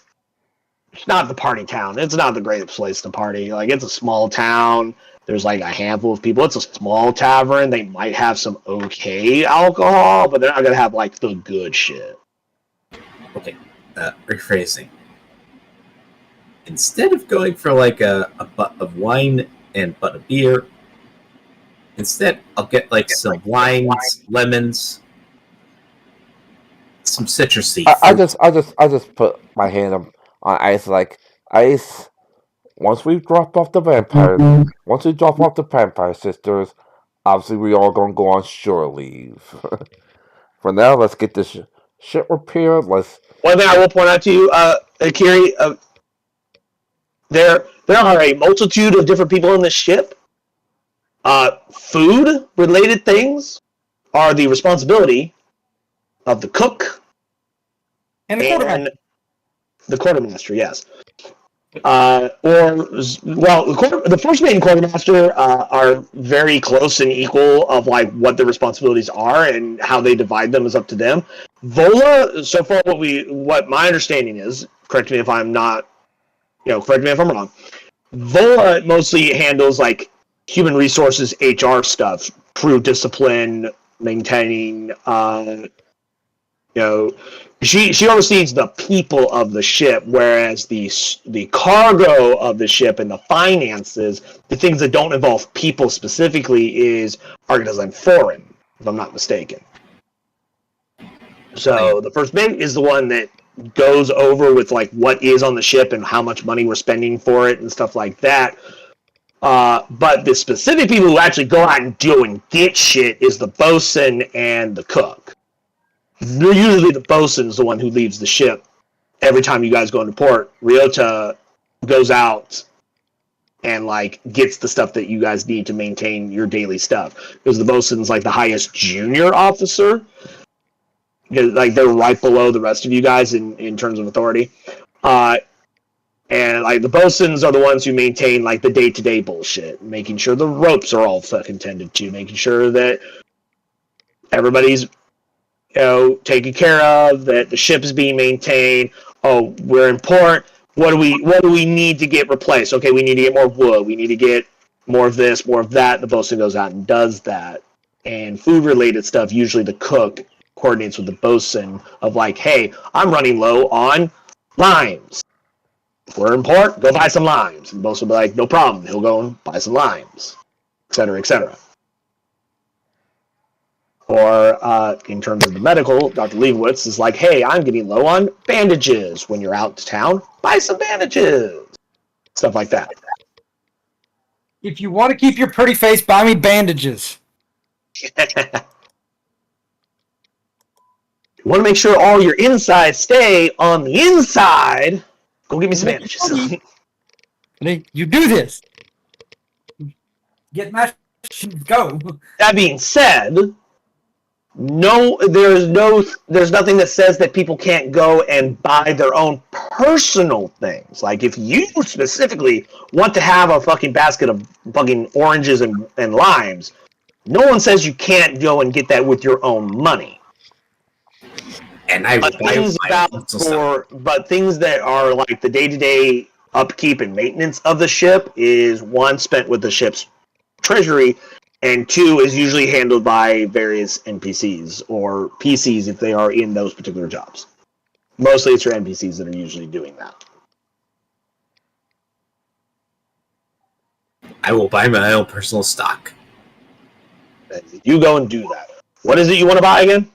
Speaker 1: it's not the party town. It's not the greatest place to party. Like, it's a small town. There's like a handful of people. It's a small tavern. They might have some okay alcohol, but they're not gonna have like the good shit.
Speaker 2: Okay. Rephrasing. Instead of going for like a butt of wine and butt of beer, instead I'll get like some wines, lemons, some citrusy.
Speaker 3: I just put my hand on ice, like ice. Once we drop off the vampire sisters, obviously we all gonna go on shore leave. For now, let's get this ship repaired.
Speaker 1: One thing I will point out to you, Akiri, there are a multitude of different people on this ship. Food-related things are the responsibility of the cook
Speaker 4: And the quarterback.
Speaker 1: the quartermaster, yes. The first mate and quartermaster are very close and equal of like what their responsibilities are, and how they divide them is up to them. Vola, so far what my understanding is, correct me if I'm wrong. Vola mostly handles like human resources, HR stuff, crew discipline, maintaining. She oversees the people of the ship, whereas the cargo of the ship and the finances, the things that don't involve people specifically, is Arkansas and Foreign, if I'm not mistaken. So the first mate is the one that goes over with like what is on the ship and how much money we're spending for it and stuff like that. But the specific people who actually go out and deal and get shit is the bosun and the cook. Usually the bosun is the one who leaves the ship every time you guys go into port. Ryota goes out and like gets the stuff that you guys need to maintain your daily stuff. Because the bosun's like the highest junior officer. Like they're right below the rest of you guys in terms of authority. And like the bosuns are the ones who maintain like the day-to-day bullshit, making sure the ropes are all fucking tended to, making sure that everybody's taken care of, that the ship is being maintained. Oh, we're in port. What do we need to get replaced? Okay, we need to get more wood. We need to get more of this, more of that. The bosun goes out and does that. And food-related stuff, usually the cook coordinates with the bosun of like, hey, I'm running low on limes. If we're in port, go buy some limes. And the bosun will be like, no problem. He'll go and buy some limes, etc., etc. Or in terms of the medical, Dr. Leibowitz is like, hey, I'm getting low on bandages. When you're out to town, buy some bandages. Stuff like that.
Speaker 4: If you want to keep your pretty face, buy me bandages.
Speaker 1: You want to make sure all your insides stay on the inside, go get me some bandages.
Speaker 4: You do this. Get my go.
Speaker 1: That being said, there's nothing that says that people can't go and buy their own personal things. Like if you specifically want to have a fucking basket of fucking oranges and limes, no one says you can't go and get that with your own money.
Speaker 2: And I
Speaker 1: But things that are like the day-to-day upkeep and maintenance of the ship is one spent with the ship's treasury, and two is usually handled by various NPCs or PCs if they are in those particular jobs. Mostly it's your NPCs that are usually doing that.
Speaker 2: I will buy my own personal stock.
Speaker 1: You go and do that. What is it you want to buy again?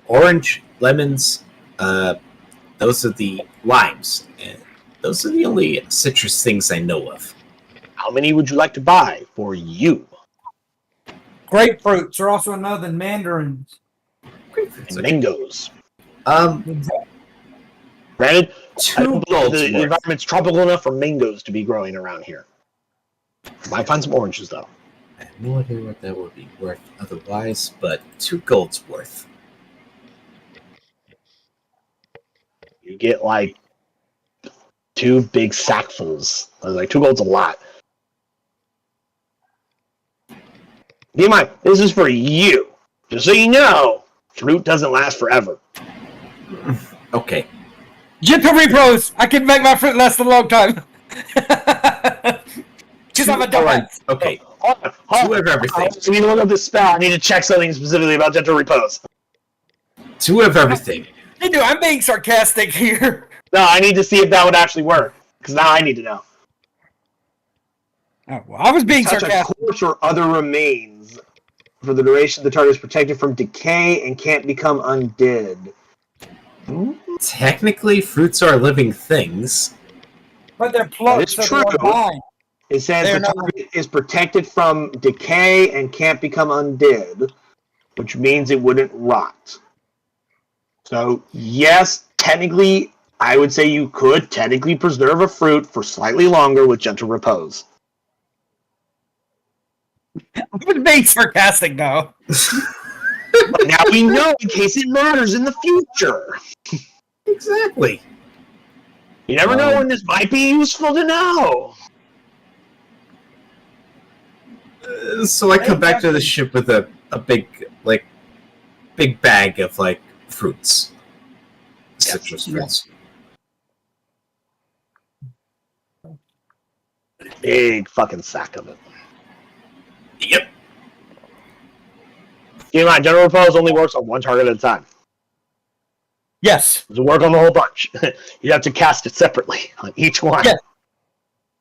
Speaker 2: Orange, lemons, those are the limes. And those are the only citrus things I know of.
Speaker 1: How many would you like to buy for you?
Speaker 4: Grapefruits are also known than mandarins.
Speaker 1: And mangoes. Granted, I don't know, the environment's tropical enough for mangoes to be growing around here. Might find some oranges though.
Speaker 2: I have no idea what that would be worth otherwise, but 2 gold's worth.
Speaker 1: You get like 2 big sackfuls. Like 2 gold's a lot. Keep in mind, this is for you. Just so you know, fruit doesn't last forever.
Speaker 2: Okay.
Speaker 4: Gentle repros! I can make my fruit last a long time. Because I'm a dumbass.
Speaker 2: Okay.
Speaker 1: Hold on.
Speaker 2: 2 of everything.
Speaker 1: I need to look up this spell. I need to check something specifically about gentle repose.
Speaker 2: 2 of everything.
Speaker 4: Hey, dude, I'm being sarcastic here.
Speaker 1: No, I need to see if that would actually work. Because now I need to know.
Speaker 4: Oh, well, I was being
Speaker 1: Touch
Speaker 4: sarcastic.
Speaker 1: a corpse or other remains. For the duration, the target is protected from decay and can't become undead.
Speaker 2: Technically, fruits are living things.
Speaker 4: But they're plucked,
Speaker 1: That is
Speaker 4: so they're
Speaker 1: true.
Speaker 4: alive.
Speaker 1: It says
Speaker 4: They're
Speaker 1: the
Speaker 4: not-
Speaker 1: target is protected from decay and can't become undead, which means it wouldn't rot. So, yes, technically, I would say you could technically preserve a fruit for slightly longer with gentle repose.
Speaker 4: I was being sarcastic, though.
Speaker 1: But now we know in case it matters in the future.
Speaker 2: Exactly.
Speaker 1: You never know when this might be useful to know.
Speaker 2: So I come back to the ship with a big bag of fruits, citrus fruits.
Speaker 1: Big fucking sack of it.
Speaker 2: Yep.
Speaker 1: Keep in mind, general repose only works on one target at a time.
Speaker 4: Yes.
Speaker 1: It doesn't work on the whole bunch. You have to cast it separately on each one.
Speaker 4: Yeah.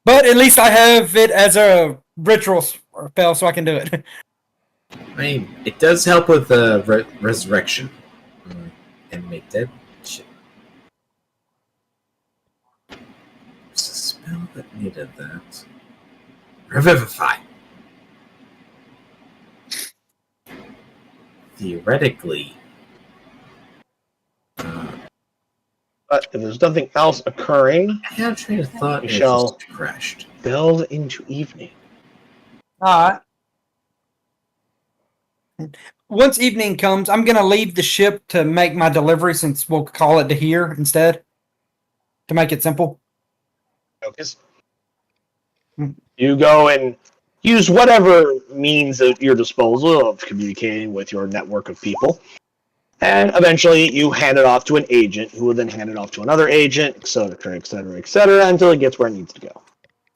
Speaker 4: But at least I have it as a ritual spell, so I can do it.
Speaker 2: I mean, it does help with resurrection and make dead. Shit. It's a spell that needed that. Revivify. Theoretically,
Speaker 1: But if there's nothing else occurring,
Speaker 2: I had a train of thought and
Speaker 1: We
Speaker 2: it
Speaker 1: shall-
Speaker 2: just crashed.
Speaker 1: build into evening.
Speaker 4: Alright. Once evening comes, I'm gonna leave the ship to make my delivery, since we'll call it to here instead. To make it simple.
Speaker 1: Focus. You go and use whatever means at your disposal of communicating with your network of people. And eventually you hand it off to an agent who will then hand it off to another agent, etc., until it gets where it needs to go.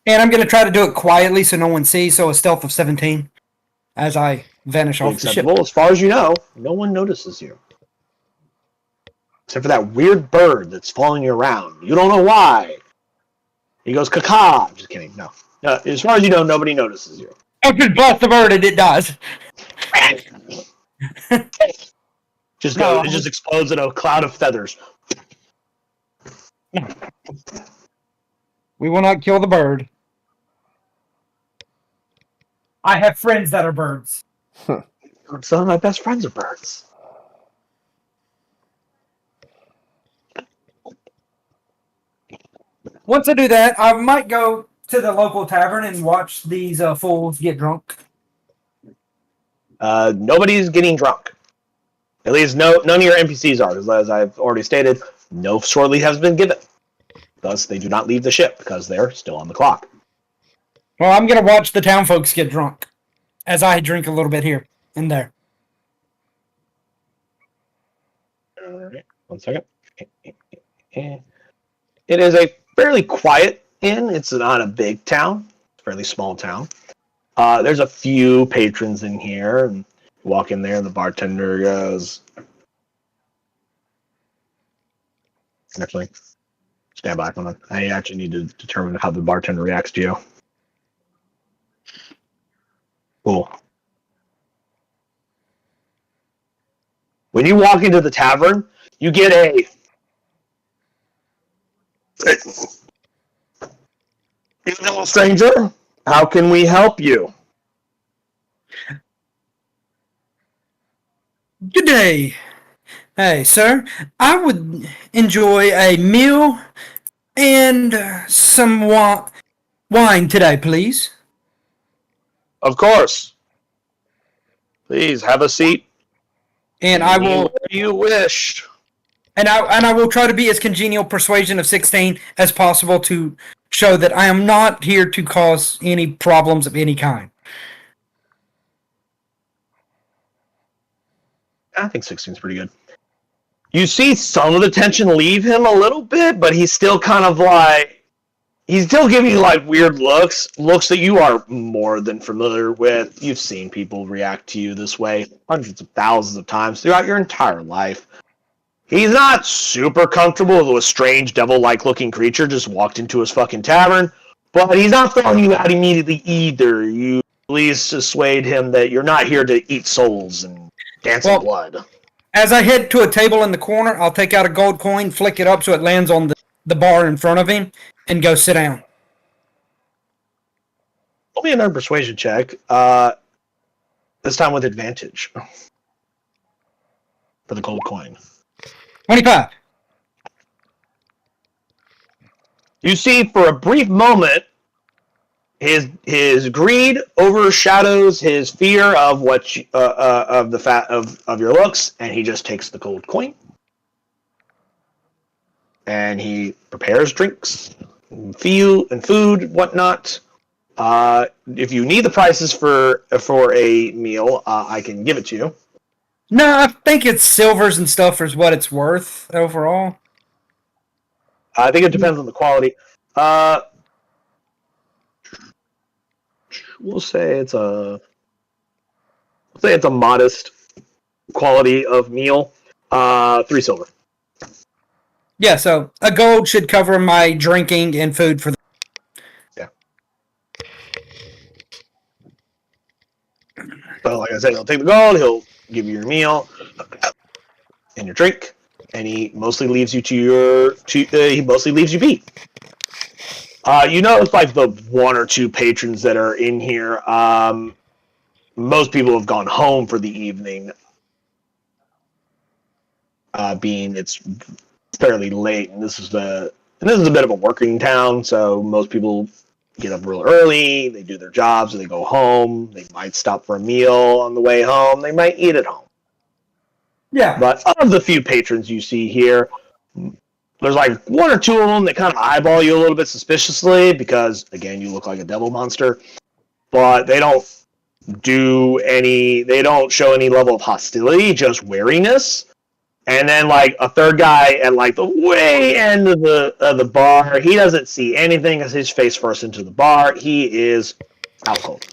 Speaker 4: And I'm gonna try to do it quietly so no one sees, so a stealth of 17 as I vanish off the ship.
Speaker 1: Acceptable. As far as you know, no one notices you. Except for that weird bird that's following you around. You don't know why. He goes, caca. I'm just kidding. No. As far as you know, nobody notices you.
Speaker 4: I just blast the bird and it dies.
Speaker 1: Just
Speaker 4: No.
Speaker 1: goes, it just explodes in a cloud of feathers.
Speaker 4: We will not kill the bird. I have friends that are birds.
Speaker 1: Some of my best friends are birds.
Speaker 4: Once I do that, I might go to the local tavern and watch these fools get drunk.
Speaker 1: Nobody's getting drunk. At least none of your NPCs are, as I've already stated, no shore leave has been given. Thus, they do not leave the ship because they're still on the clock.
Speaker 4: Well, I'm going to watch the town folks get drunk as I drink a little bit here and there.
Speaker 1: Alright, 1 second. It is a fairly quiet inn. It's not a big town. It's a fairly small town. There's a few patrons in here. And you walk in there, and the bartender goes, actually, stand by for a minute. I actually need to determine how the bartender reacts to you. Cool. When you walk into the tavern, you get a "Hello, stranger. How can we help you?"
Speaker 4: Good day. Hey, sir. I would enjoy a meal and some wine today, please.
Speaker 1: Of course. Please have a seat.
Speaker 4: And I will
Speaker 1: Anywhere you wish.
Speaker 4: and I will try to be as congenial persuasion of 16 as possible to show that I am not here to cause any problems of any kind.
Speaker 1: I think 16 is pretty good. You see some of the tension leave him a little bit, but he's still kind of like, he's still giving you like weird looks that you are more than familiar with. You've seen people react to you this way hundreds of thousands of times throughout your entire life. He's not super comfortable with a strange devil-like looking creature just walked into his fucking tavern, but he's not throwing you out immediately either. You at least dissuade him that you're not here to eat souls and dance in blood.
Speaker 4: As I head to a table in the corner, I'll take out a gold coin, flick it up so it lands on the bar in front of him, and go sit down.
Speaker 1: Roll me another persuasion check. This time with advantage. For the gold coin.
Speaker 4: 25.
Speaker 1: You see, for a brief moment, his greed overshadows his fear of of the fat of your looks, and he just takes the gold coin, and he prepares drinks, and food, whatnot. If you need the prices for a meal, I can give it to you.
Speaker 4: No, I think it's silvers and stuff is what it's worth overall.
Speaker 1: I think it depends on the quality. We'll say it's a modest quality of meal. 3 silver.
Speaker 4: Yeah, so a gold should cover my drinking and food for the...
Speaker 1: Yeah. So, like I said, he'll take the gold. He'll give you your meal and your drink, and he mostly leaves you he mostly leaves you be. You notice like the 1 or 2 patrons that are in here. Most people have gone home for the evening. Being it's fairly late, and this is a bit of a working town, so most people get up real early, they do their jobs, and they go home. They might stop for a meal on the way home. They might eat at home.
Speaker 4: Yeah.
Speaker 1: But of the few patrons you see here, there's like one or two of them that kind of eyeball you a little bit suspiciously because, again, you look like a devil monster. But they don't show any level of hostility, just wariness. And then like a third guy at like the way end of the bar, he doesn't see anything because his face first into the bar. He is out cold.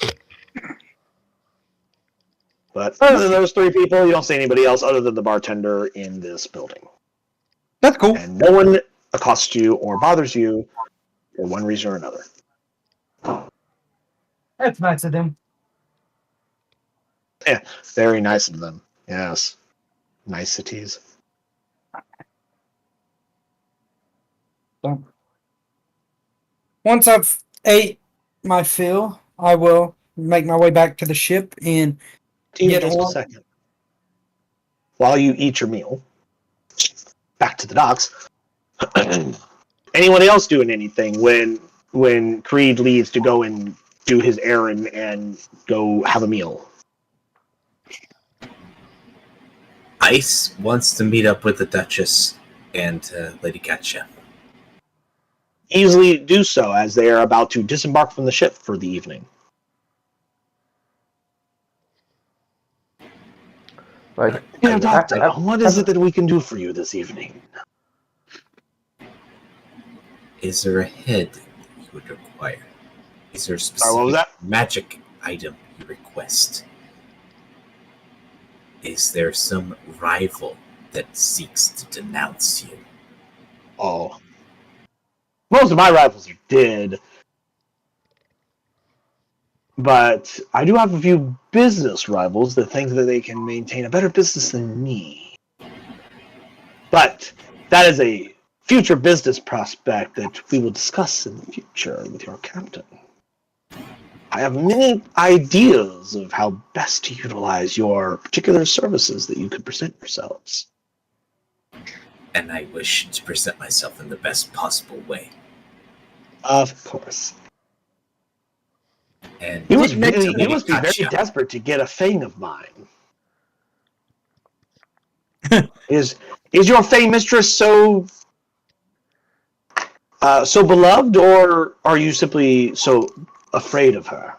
Speaker 1: But other than those three people, you don't see anybody else other than the bartender in this building.
Speaker 4: That's cool.
Speaker 1: And no one accosts you or bothers you for one reason or another.
Speaker 4: That's nice of them.
Speaker 1: Yeah, very nice of them. Yes. Niceties.
Speaker 4: So, once I've ate my fill, I will make my way back to the ship and
Speaker 1: Just a second. While you eat your meal, back to the docks. Anyone else doing anything when Creed leaves to go and do his errand and go have a meal?
Speaker 2: Ice wants to meet up with the Duchess and Lady Katja.
Speaker 1: Easily do so as they are about to disembark from the ship for the evening.
Speaker 3: Like,
Speaker 1: Yeah, Doctor, what is it that we can do for you this evening?
Speaker 2: Is there a head you would require? Is there a specific
Speaker 1: Sorry, what was that?
Speaker 2: magic item you request? Is there some rival that seeks to denounce you?
Speaker 1: Oh. Most of my rivals are dead. But I do have a few business rivals that think that they can maintain a better business than me. But that is a future business prospect that we will discuss in the future with your captain. I have many ideas of how best to utilize your particular services that you could present yourselves.
Speaker 2: And I wish to present myself in the best possible way.
Speaker 1: Of course.
Speaker 2: And
Speaker 1: You must be
Speaker 2: Lady
Speaker 1: very
Speaker 2: Katja,
Speaker 1: desperate to get a fang of mine. Is your fang mistress so beloved, or are you simply so afraid of her?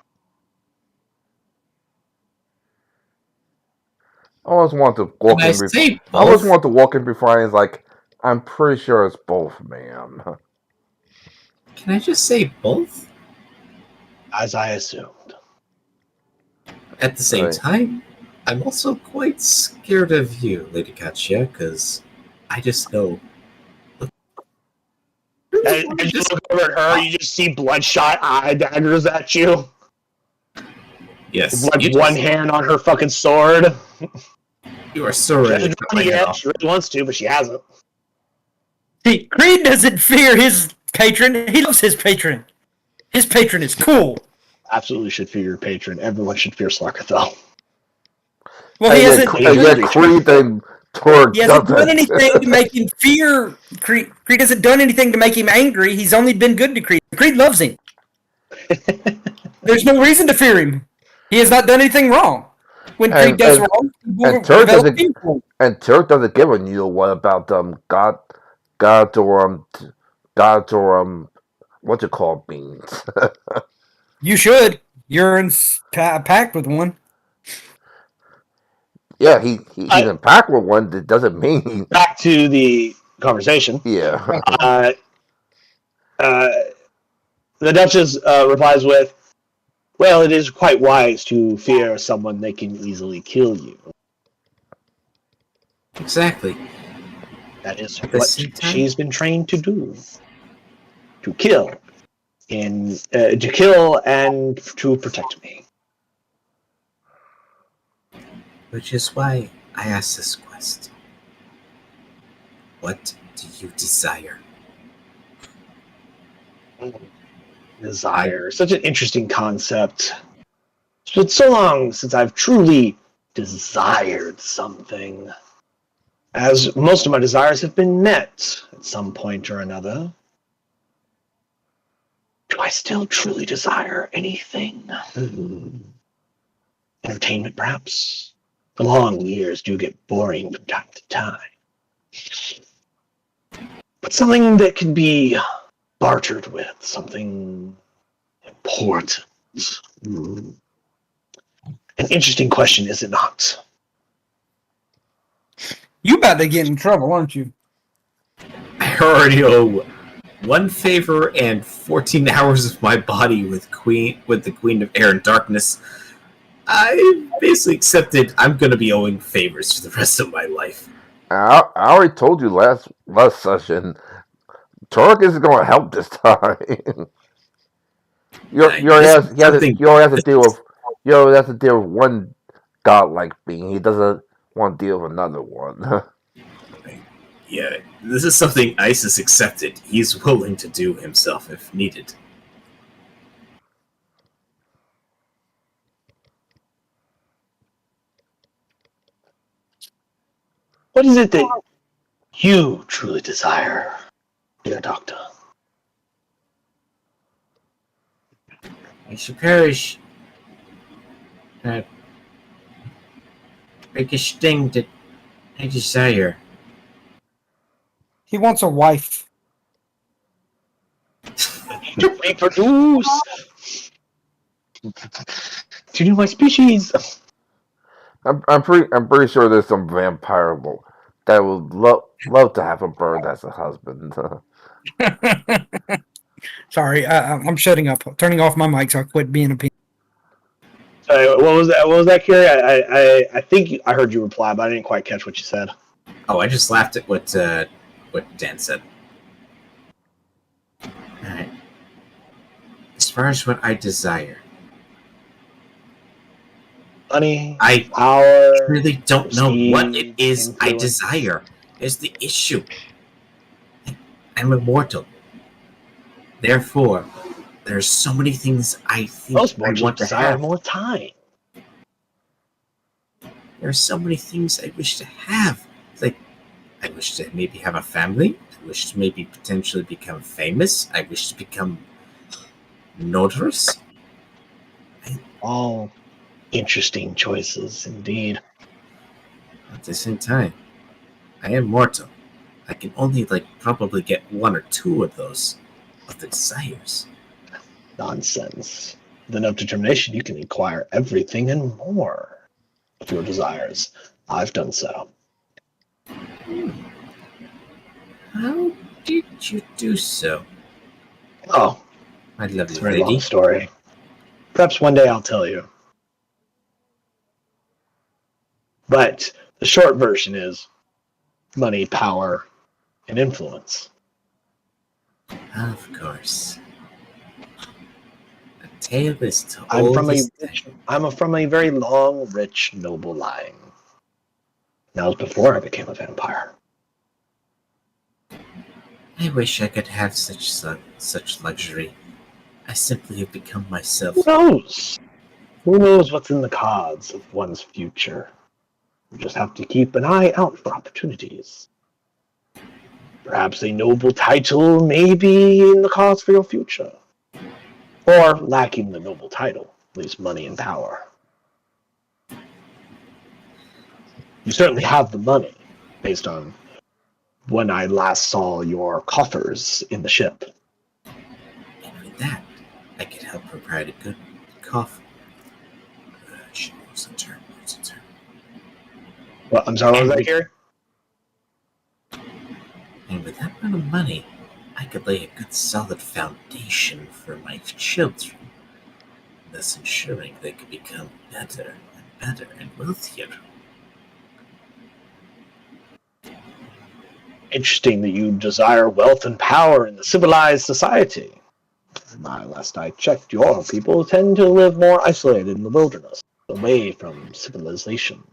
Speaker 3: I always want to walk
Speaker 2: Can I
Speaker 3: in.
Speaker 2: say
Speaker 3: I always
Speaker 2: both?
Speaker 3: want to walk in before he's like, I'm pretty sure it's both, ma'am.
Speaker 2: Can I just say both?
Speaker 1: As I assumed.
Speaker 2: At the same
Speaker 3: Right.
Speaker 2: time, I'm also quite scared of you, Lady Katja, because I just know.
Speaker 1: As you look over at her, you just see bloodshot eye daggers at you.
Speaker 2: Yes,
Speaker 1: Like
Speaker 2: you,
Speaker 1: one hand on her fucking sword.
Speaker 2: you are so
Speaker 1: She
Speaker 2: ready
Speaker 1: hasn't
Speaker 2: to cut
Speaker 1: drawn
Speaker 2: my
Speaker 1: it
Speaker 2: head
Speaker 1: yet.
Speaker 2: off.
Speaker 1: She really wants to, but she hasn't.
Speaker 4: See, Creed doesn't fear his patron. He loves his patron. His patron is cool.
Speaker 1: Absolutely should fear your patron. Everyone should fear Slarkathel.
Speaker 4: Well, he hasn't.
Speaker 3: Creed and Torg
Speaker 4: He hasn't done
Speaker 3: doesn't.
Speaker 4: anything to make him fear Creed. Creed hasn't done anything to make him angry. He's only been good to Creed. Creed loves him. There's no reason to fear him. He has not done anything wrong. When Creed does wrong, he will
Speaker 3: Turk
Speaker 4: develop people.
Speaker 3: And Turk doesn't give a you what about God or what you call beans.
Speaker 4: You should. You're in pact with one.
Speaker 3: Yeah, he's in pack with one. That doesn't mean
Speaker 1: Back to the conversation.
Speaker 3: yeah.
Speaker 1: The Duchess replies with, well, it is quite wise to fear someone that can easily kill you.
Speaker 2: Exactly.
Speaker 1: That is
Speaker 2: At the
Speaker 1: what
Speaker 2: same time-
Speaker 1: she's been trained to do. To kill. To kill and to protect me.
Speaker 2: Which is why I asked this quest. What do you desire?
Speaker 1: Desire. Such an interesting concept. It's been so long since I've truly desired something. As most of my desires have been met at some point or another, do I still truly desire anything? Entertainment, perhaps? The long years do get boring from time to time. But something that can be bartered with, something important. An interesting question, is it not?
Speaker 4: You about to get in trouble, aren't you?
Speaker 2: I already owe 1 favor and 14 hours of my body with the Queen of Air and Darkness. I basically accepted I'm going to be owing favors for the rest of my life.
Speaker 3: I already told you last session. Turk isn't going to help this time. you already have to deal with one godlike being. He doesn't want to deal with another one.
Speaker 2: Yeah, this is something Isis accepted. He's willing to do himself if needed.
Speaker 1: What is it that you truly desire, dear doctor?
Speaker 2: I should perish. Biggest thing that I desire.
Speaker 4: He wants a wife.
Speaker 1: To reproduce! To do my species!
Speaker 3: I'm pretty sure there's some vampire that would love to have a bird as a husband.
Speaker 4: Sorry, I'm shutting up, turning off my mic so I quit being a piece.
Speaker 1: Sorry, what was that? What was that, Carrie? I think I heard you reply, but I didn't quite catch what you said.
Speaker 2: Oh, I just laughed at what Dan said. Alright. As far as what I desire,
Speaker 1: Money,
Speaker 2: I
Speaker 1: power,
Speaker 2: really don't know what it is I
Speaker 1: influence.
Speaker 2: desire. Is the issue. I'm immortal. Therefore, there's so many things I think
Speaker 1: Most
Speaker 2: I
Speaker 1: mortals
Speaker 2: want to
Speaker 1: desire
Speaker 2: have.
Speaker 1: more time.
Speaker 2: There are so many things I wish to have. Like, I wish to maybe have a family. I wish to maybe potentially become famous. I wish to become notorious.
Speaker 1: All interesting choices, indeed.
Speaker 2: At the same time, I am mortal. I can only probably get 1 or 2 of those of the desires.
Speaker 1: Nonsense. With enough determination, you can acquire everything and more of your desires. I've done so.
Speaker 2: How did you do so,
Speaker 1: Oh,
Speaker 2: my
Speaker 1: it's
Speaker 2: lovely
Speaker 1: a very long
Speaker 2: lady?
Speaker 1: story. Perhaps one day I'll tell you. But the short version is money, power, and influence.
Speaker 2: Of course. A tale is told.
Speaker 1: I'm from a very long, rich, noble line. That was before I became a vampire.
Speaker 2: I wish I could have such luxury. I simply have become myself.
Speaker 1: Who knows? Who knows what's in the cards of one's future? You just have to keep an eye out for opportunities. Perhaps a noble title may be in the cards for your future. Or, lacking the noble title, at least money and power. You certainly have the money, based on when I last saw your coffers in the ship.
Speaker 2: And with that, I could help provide a good coffee. What's the term?
Speaker 1: Well, I'm sorry, what was that, Gary?
Speaker 2: And with that amount of money, I could lay a good solid foundation for my children, thus ensuring they could become better and wealthier.
Speaker 1: Interesting that you desire wealth and power in the civilized society. Last I checked, your people tend to live more isolated in the wilderness, away from civilization,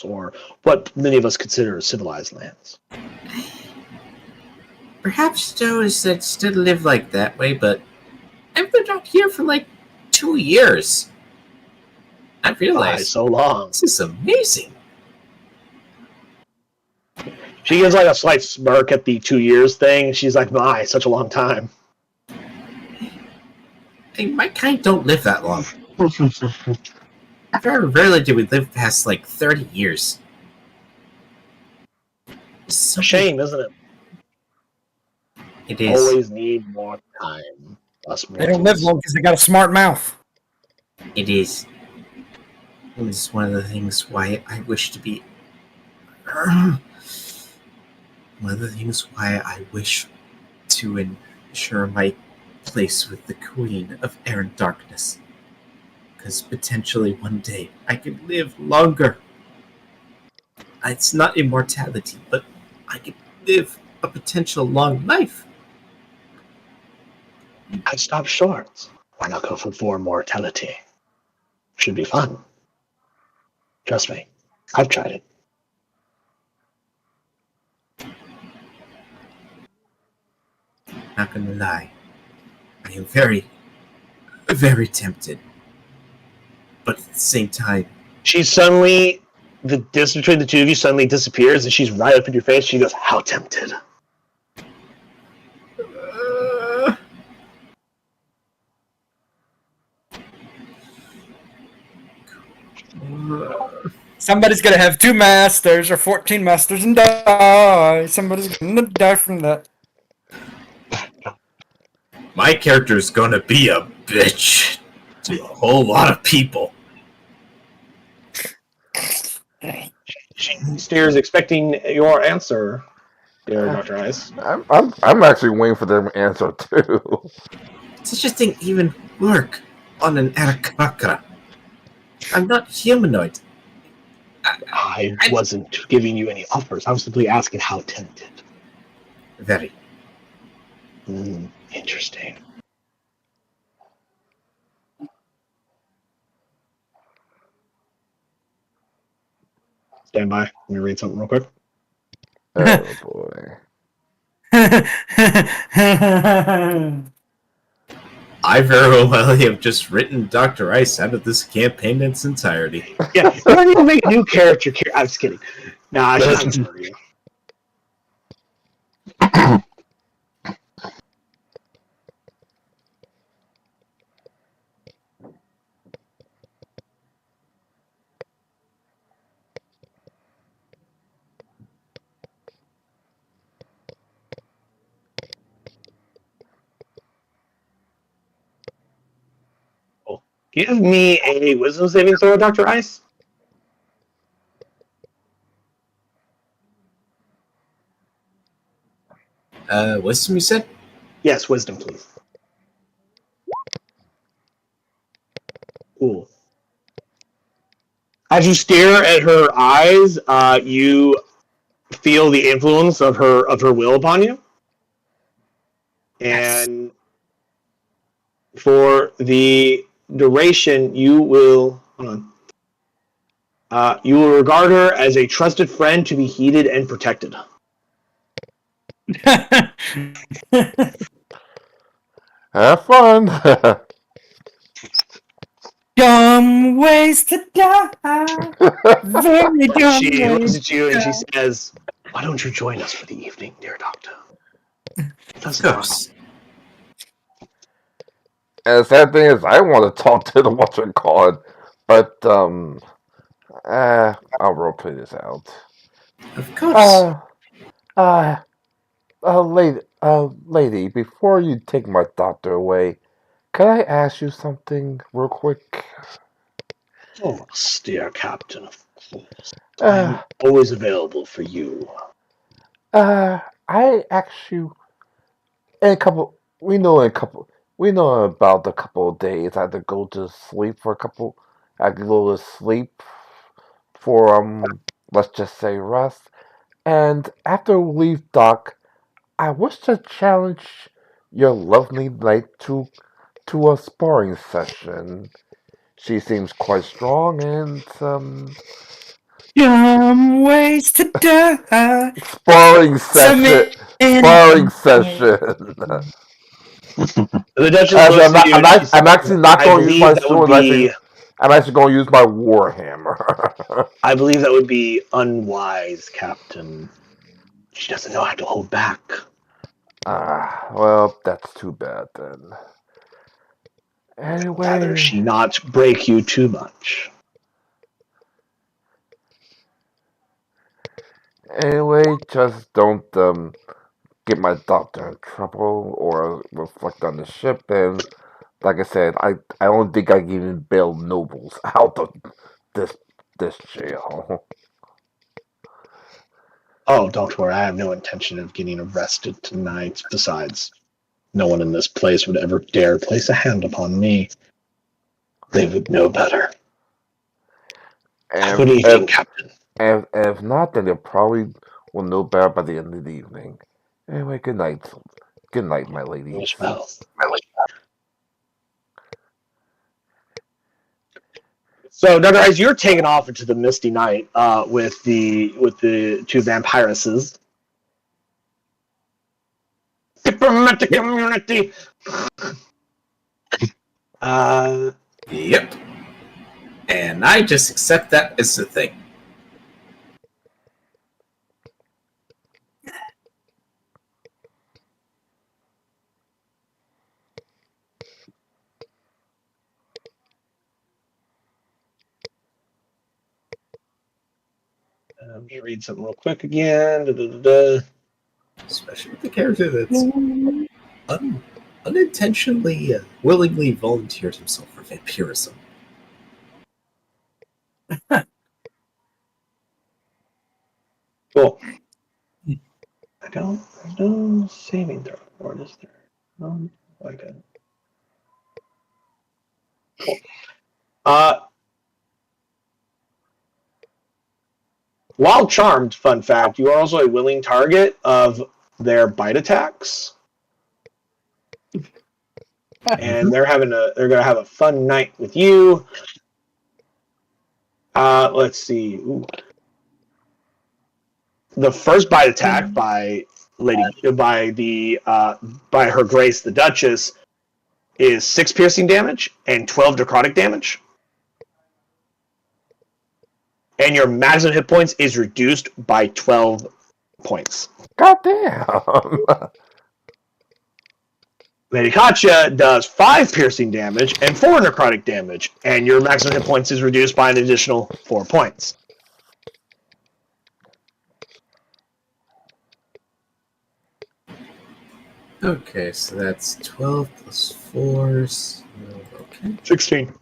Speaker 1: or what many of us consider civilized lands.
Speaker 2: Perhaps Joe is said to live like that way, but I've lived out here for 2 years. I
Speaker 1: Why
Speaker 2: realized
Speaker 1: so long?
Speaker 2: this is amazing.
Speaker 1: She gives like a slight smirk at the 2 years thing. She's like, my, such a long time.
Speaker 2: Hey, my kind don't live that long. Very rarely do we live past like 30 years.
Speaker 1: It's a shame, isn't it?
Speaker 2: It is.
Speaker 1: Always need more time. Us
Speaker 4: They don't live
Speaker 1: mortals.
Speaker 4: long because they got a smart mouth.
Speaker 2: It is. It's one of the things why I wish to be. One of the things why I wish to ensure my place with the Queen of Air and Darkness. Because potentially one day I could live longer. It's not immortality, but I could live a potential long life.
Speaker 1: I stopped short. Why not go for mortality? Should be fun. Trust me. I've tried it.
Speaker 2: Not gonna lie. I am very, very tempted. But at the same time,
Speaker 1: She suddenly, the distance between the two of you suddenly disappears, and she's right up in your face. She goes, "How tempted!"
Speaker 4: Somebody's gonna have 2 masters or 14 masters and die. Somebody's gonna die from that.
Speaker 2: my character's gonna be a bitch to a whole lot of people.
Speaker 1: She stares, expecting your answer, dear Dr. Ice.
Speaker 3: I'm actually waiting for them to answer too.
Speaker 2: Such a thing even work on an Arakaka. I'm not humanoid.
Speaker 1: I wasn't giving you any offers. I was simply asking how tempted.
Speaker 2: Very.
Speaker 1: Interesting. Stand by. Let me read something real quick.
Speaker 3: Oh boy.
Speaker 2: I very well have just written Dr. Ice out of this campaign in its entirety.
Speaker 1: Yeah, you don't need to make a new character. I'm just kidding. Nah, I shouldn't for you. Give me a wisdom saving throw, Dr. Ice.
Speaker 2: Wisdom, you said?
Speaker 1: Yes, wisdom, please. Cool. As you stare at her eyes, you feel the influence of her will upon you. And for the duration, you will you will regard her as a trusted friend to be heeded and protected.
Speaker 3: Have fun.
Speaker 4: Dumb ways to die. Very dumb
Speaker 1: She looks
Speaker 4: ways.
Speaker 1: at you and she says, "Why don't you join us for the evening, dear doctor?"
Speaker 2: Of course.
Speaker 3: And the sad thing is, I want to talk to the whatchamacallit, but I'll roleplay this out.
Speaker 2: Of course.
Speaker 3: Lady, before you take my doctor away, can I ask you something real quick?
Speaker 1: Oh, dear Captain, of course. I'm always available for you.
Speaker 3: I actually, we know about a couple of days. I had to go to sleep for a couple. I had to go to sleep for let's just say rest. And after we leave dock, I wish to challenge your lovely knight to a sparring session. She seems quite strong and
Speaker 4: Dumb ways to die.
Speaker 3: sparring session. Sparring session.
Speaker 1: The Duchess looks at you and she says,
Speaker 3: I'm actually not
Speaker 1: I
Speaker 3: going to use
Speaker 1: believe
Speaker 3: my
Speaker 1: that would
Speaker 3: sword.
Speaker 1: be-
Speaker 3: I'm actually going to use my warhammer.
Speaker 1: I believe that would be unwise, Captain. She doesn't know how to hold back.
Speaker 3: Well, that's too bad then.
Speaker 1: Rather,
Speaker 3: Anyway,
Speaker 1: she not break you too much.
Speaker 3: just don't get my doctor in trouble or reflect on the ship. And like I said, I don't think I can even bail nobles out of this this jail.
Speaker 1: Oh, don't worry. I have no intention of getting arrested tonight. Besides, no one in this place would ever dare place a hand upon me. They would know better.
Speaker 3: And
Speaker 1: Good evening, Captain.
Speaker 3: if not, then they probably will know better by the end of the evening. Anyway, good night. Good night, my
Speaker 1: You
Speaker 3: ladies.
Speaker 1: as well. So, Dr. Ice, you're taken off into the misty night with the two vampiresses. Diplomatic community.
Speaker 2: Yep. And I just accept that as the thing.
Speaker 1: I'm gonna read something real quick again. Da-da-da-da.
Speaker 2: Especially with the character that's unintentionally, willingly volunteered himself for vampirism.
Speaker 1: Cool. There's no saving throw. Or is there? Okay. Cool. While charmed, fun fact, you are also a willing target of their bite attacks. And they're gonna have a fun night with you. Let's see. Ooh. The first bite attack by Her Grace the Duchess is 6 piercing damage and 12 necrotic damage. And your maximum hit points is reduced by 12 points.
Speaker 3: Goddamn.
Speaker 1: Lady Katya does 5 piercing damage and 4 necrotic damage, and your maximum hit points is reduced by an additional 4 points.
Speaker 2: Okay, so that's 12 plus 4. So, okay.
Speaker 1: 16.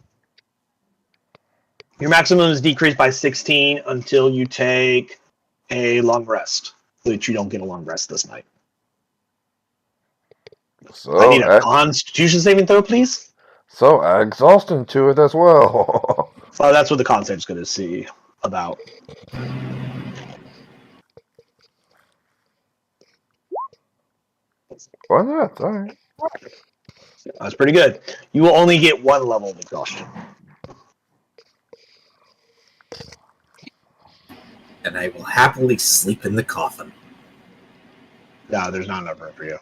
Speaker 1: Your maximum is decreased by 16 until you take a long rest, which you don't get a long rest this night. I need a Constitution saving throw, please.
Speaker 3: So add exhaustion to it as well.
Speaker 1: So that's what the con save is going to see about.
Speaker 3: Why not? All right.
Speaker 1: That's pretty good. You will only get 1 level of exhaustion.
Speaker 2: And I will happily sleep in the coffin.
Speaker 1: No, there's not enough room for you.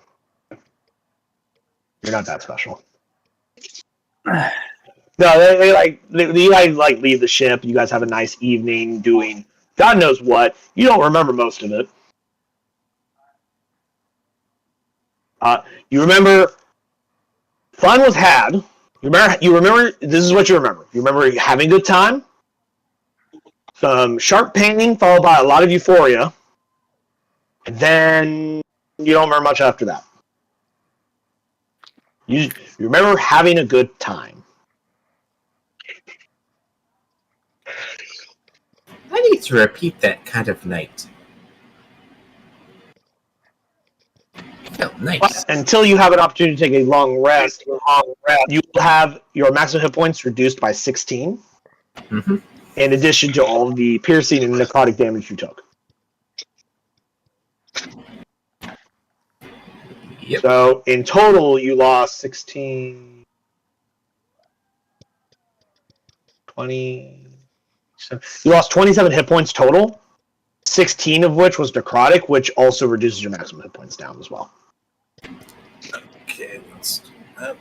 Speaker 1: You're not that special. No, you guys like leave the ship. You guys have a nice evening doing God knows what. You don't remember most of it. You remember fun was had. You remember this is what you remember. You remember having a good time. Some sharp pain followed by a lot of euphoria. And then you don't remember much after that. You remember having a good time.
Speaker 2: I need to repeat that kind of night. Felt nice.
Speaker 1: But until you have an opportunity to take a long rest, you will have your maximum hit points reduced by 16.
Speaker 2: Mm-hmm.
Speaker 1: In addition to all the piercing and necrotic damage you took.
Speaker 2: Yep.
Speaker 1: So in total, you lost 16, 20. You lost 27 hit points total, 16 of which was necrotic, which also reduces your maximum hit points down as well.
Speaker 2: Okay, let's do that.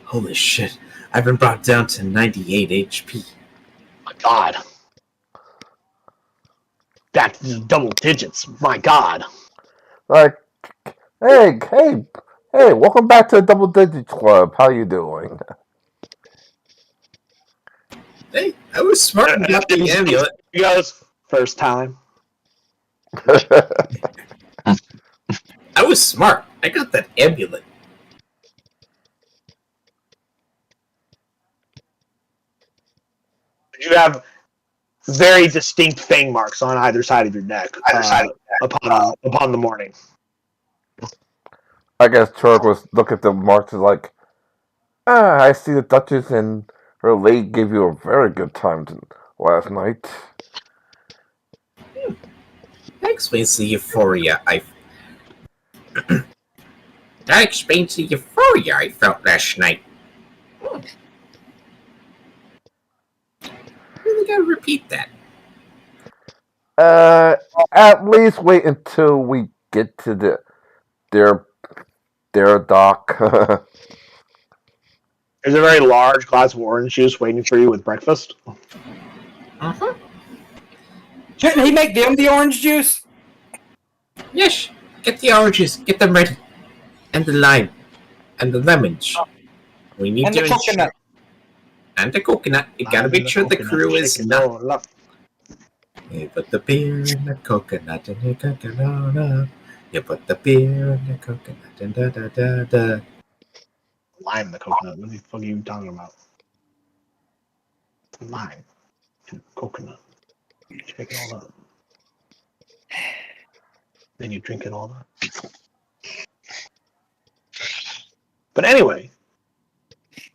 Speaker 2: Holy shit. I've been brought down to 98 HP.
Speaker 1: My God. Back to double digits. My God.
Speaker 3: Like, hey, welcome back to the Double Digits Club. How you doing?
Speaker 2: Hey, I was smart and got the amulet.
Speaker 1: He goes, first time.
Speaker 2: I was smart. I got that amulet.
Speaker 1: You have very distinct fang marks on either side of your neck upon the morning.
Speaker 3: I guess Turk was look at the marks and like, I see the Duchess and her lady gave you a very good time last night.
Speaker 2: That explains the euphoria That explains the euphoria I felt last night. Really gotta repeat that.
Speaker 3: At least wait until we get to their dock.
Speaker 1: There's a very large glass of orange juice waiting for you with breakfast.
Speaker 2: Uh-huh.
Speaker 4: Shouldn't he make them the orange juice?
Speaker 2: Yes. Get the oranges. Get them ready. And the lime. And the lemons. We need
Speaker 4: And
Speaker 2: to
Speaker 4: the coconut.
Speaker 2: And the coconut. You gotta make sure the crew is not. You put the beer in the coconut and the coconut. You put the beer in the coconut and da da da da.
Speaker 1: Lime the coconut. What the fuck are you talking about? Lime. Coconut. You shake it all up. Then you drink it all up. But anyway,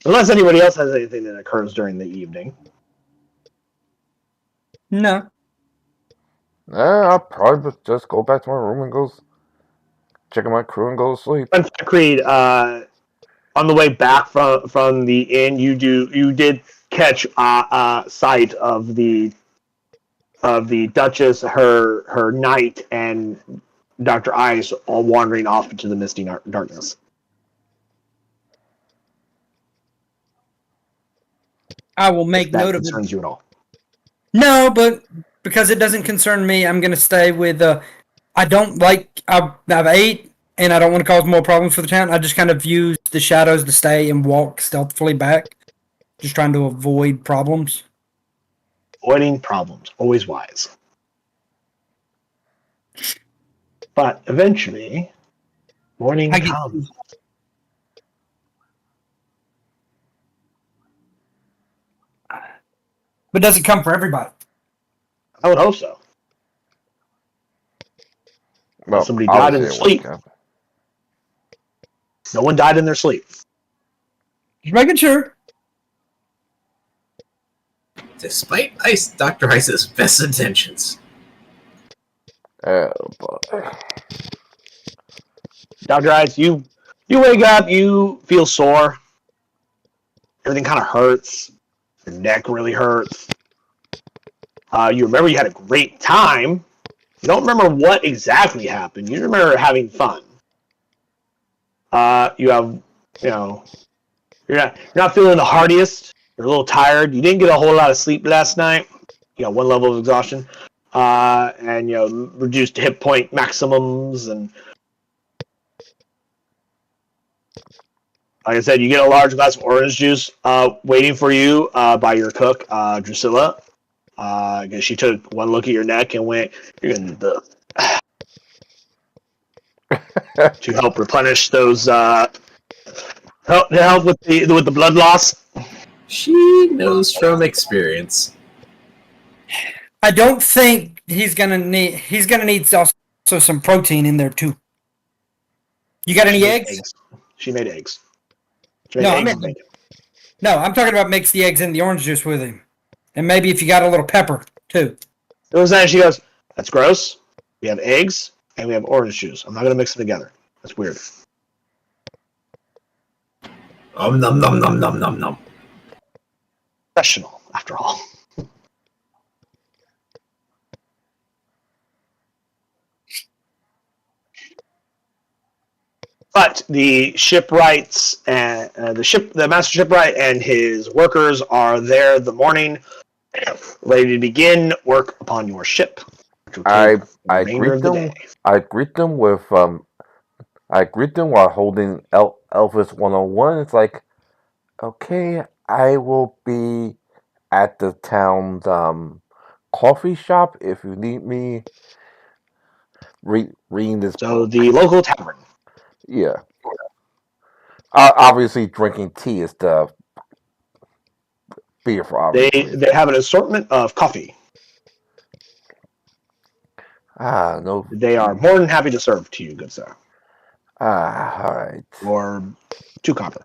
Speaker 1: unless anybody else has anything that occurs during the evening.
Speaker 4: No.
Speaker 3: I'll probably just go back to my room and go check out my crew and go to sleep.
Speaker 1: In fact, Creed, on the way back from the inn, you did catch sight of the Duchess, her knight, and Dr. Ice all wandering off into the misty darkness.
Speaker 4: I will make
Speaker 1: If that
Speaker 4: note of it.
Speaker 1: concerns you at all.
Speaker 4: No, but because it doesn't concern me, I'm going to stay with. I don't like. I've ate, and I don't want to cause more problems for the town. I just kind of use the shadows to stay and walk stealthily back, just trying to avoid problems.
Speaker 1: Avoiding problems, always wise. But eventually, morning comes.
Speaker 4: But does it come for everybody?
Speaker 1: I would hope so.
Speaker 3: Well,
Speaker 1: Somebody died in their sleep. No one died in their sleep.
Speaker 4: Just making sure.
Speaker 2: Despite Dr. Ice's best intentions.
Speaker 3: Oh boy.
Speaker 1: Dr. Ice, you wake up, you feel sore. Everything kind of hurts. Your neck really hurts. You remember you had a great time. You don't remember what exactly happened. You remember having fun. You're not feeling the hardiest. You're a little tired. You didn't get a whole lot of sleep last night. You got one level of exhaustion, and reduced hit point maximums, and like I said, you get a large glass of orange juice waiting for you by your cook, Drusilla. Because she took one look at your neck and went, "You're gonna need the to help replenish those help with the blood loss."
Speaker 2: She knows from experience.
Speaker 4: I don't think he's gonna need also some protein in there too. You got any eggs?
Speaker 1: She made eggs.
Speaker 4: No, I'm talking about mix the eggs in the orange juice with him, and maybe if you got a little pepper too.
Speaker 1: It was that she goes, "That's gross. We have eggs and we have orange juice. I'm not gonna mix them together. That's weird."
Speaker 2: Nom nom nom nom nom nom.
Speaker 1: Professional, after all. But the shipwrights and the master shipwright and his workers are there the morning, ready to begin work upon your ship, which will
Speaker 3: I
Speaker 1: take the
Speaker 3: I
Speaker 1: remainder
Speaker 3: greet
Speaker 1: of the
Speaker 3: them.
Speaker 1: day.
Speaker 3: I greet them with I greet them while holding Elvis 101. It's like, okay, I will be at the town's coffee shop if you need me. Reading this
Speaker 1: So
Speaker 3: book.
Speaker 1: the local tavern.
Speaker 3: Yeah. Obviously, drinking tea is the beer for
Speaker 1: They
Speaker 3: obvious
Speaker 1: they
Speaker 3: reasons.
Speaker 1: have an assortment of coffee.
Speaker 3: No.
Speaker 1: They are more than happy to serve to you, good sir.
Speaker 3: All right.
Speaker 1: Or 2 copper.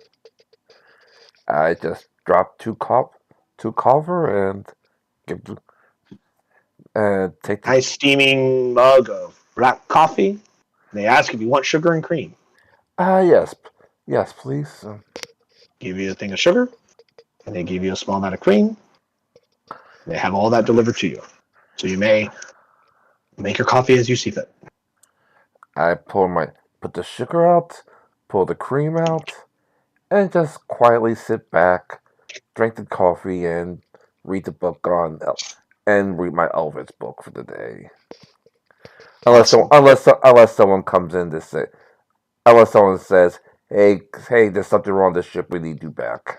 Speaker 3: I just dropped two copper, and give and take the.
Speaker 1: Nice steaming mug of black coffee. They ask if you want sugar and cream.
Speaker 3: Yes, yes, please.
Speaker 1: Give you a thing of sugar, and they give you a small amount of cream. They have all that delivered to you. So you may make your coffee as you see fit.
Speaker 3: I put the sugar out, pull the cream out, and just quietly sit back, drink the coffee, and read the book and read my Elvis book for the day.
Speaker 1: Awesome.
Speaker 3: Unless someone comes in to say, unless someone says, hey, there's something wrong with the ship, we need you back.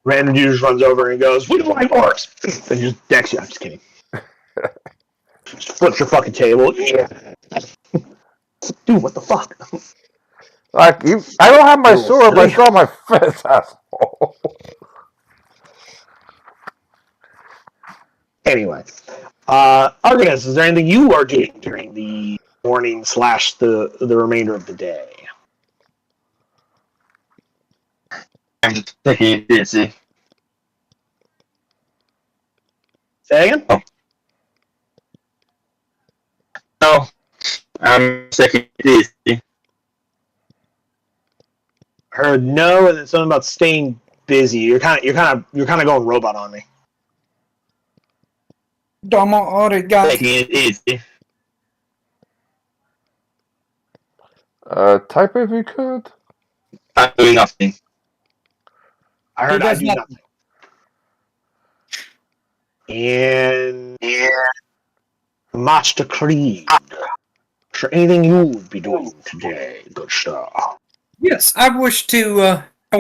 Speaker 1: Random dude just runs over and goes, "We don't like orcs," and just decks you. I'm just kidding. Just flips your fucking table. Yeah. Dude, what the fuck?
Speaker 3: Like, I don't have my
Speaker 1: You're a little
Speaker 3: sword, but I
Speaker 1: silly.
Speaker 3: still have my fist, asshole.
Speaker 1: Anyway, Argonus, is there anything you are doing during the morning / the remainder of the day?
Speaker 5: I'm just taking it easy.
Speaker 1: Say again?
Speaker 5: No, I'm taking it easy.
Speaker 1: Heard no, and then something about staying busy. You're kind of going robot on me.
Speaker 4: Domo arigato.
Speaker 5: Taking it easy.
Speaker 3: Type if you could.
Speaker 5: I'm doing nothing.
Speaker 1: I
Speaker 4: He
Speaker 1: heard I
Speaker 4: does
Speaker 1: do
Speaker 4: nothing.
Speaker 1: And Master Creed. Is there anything you would be doing today, good sir?
Speaker 4: Yes, I wish to. I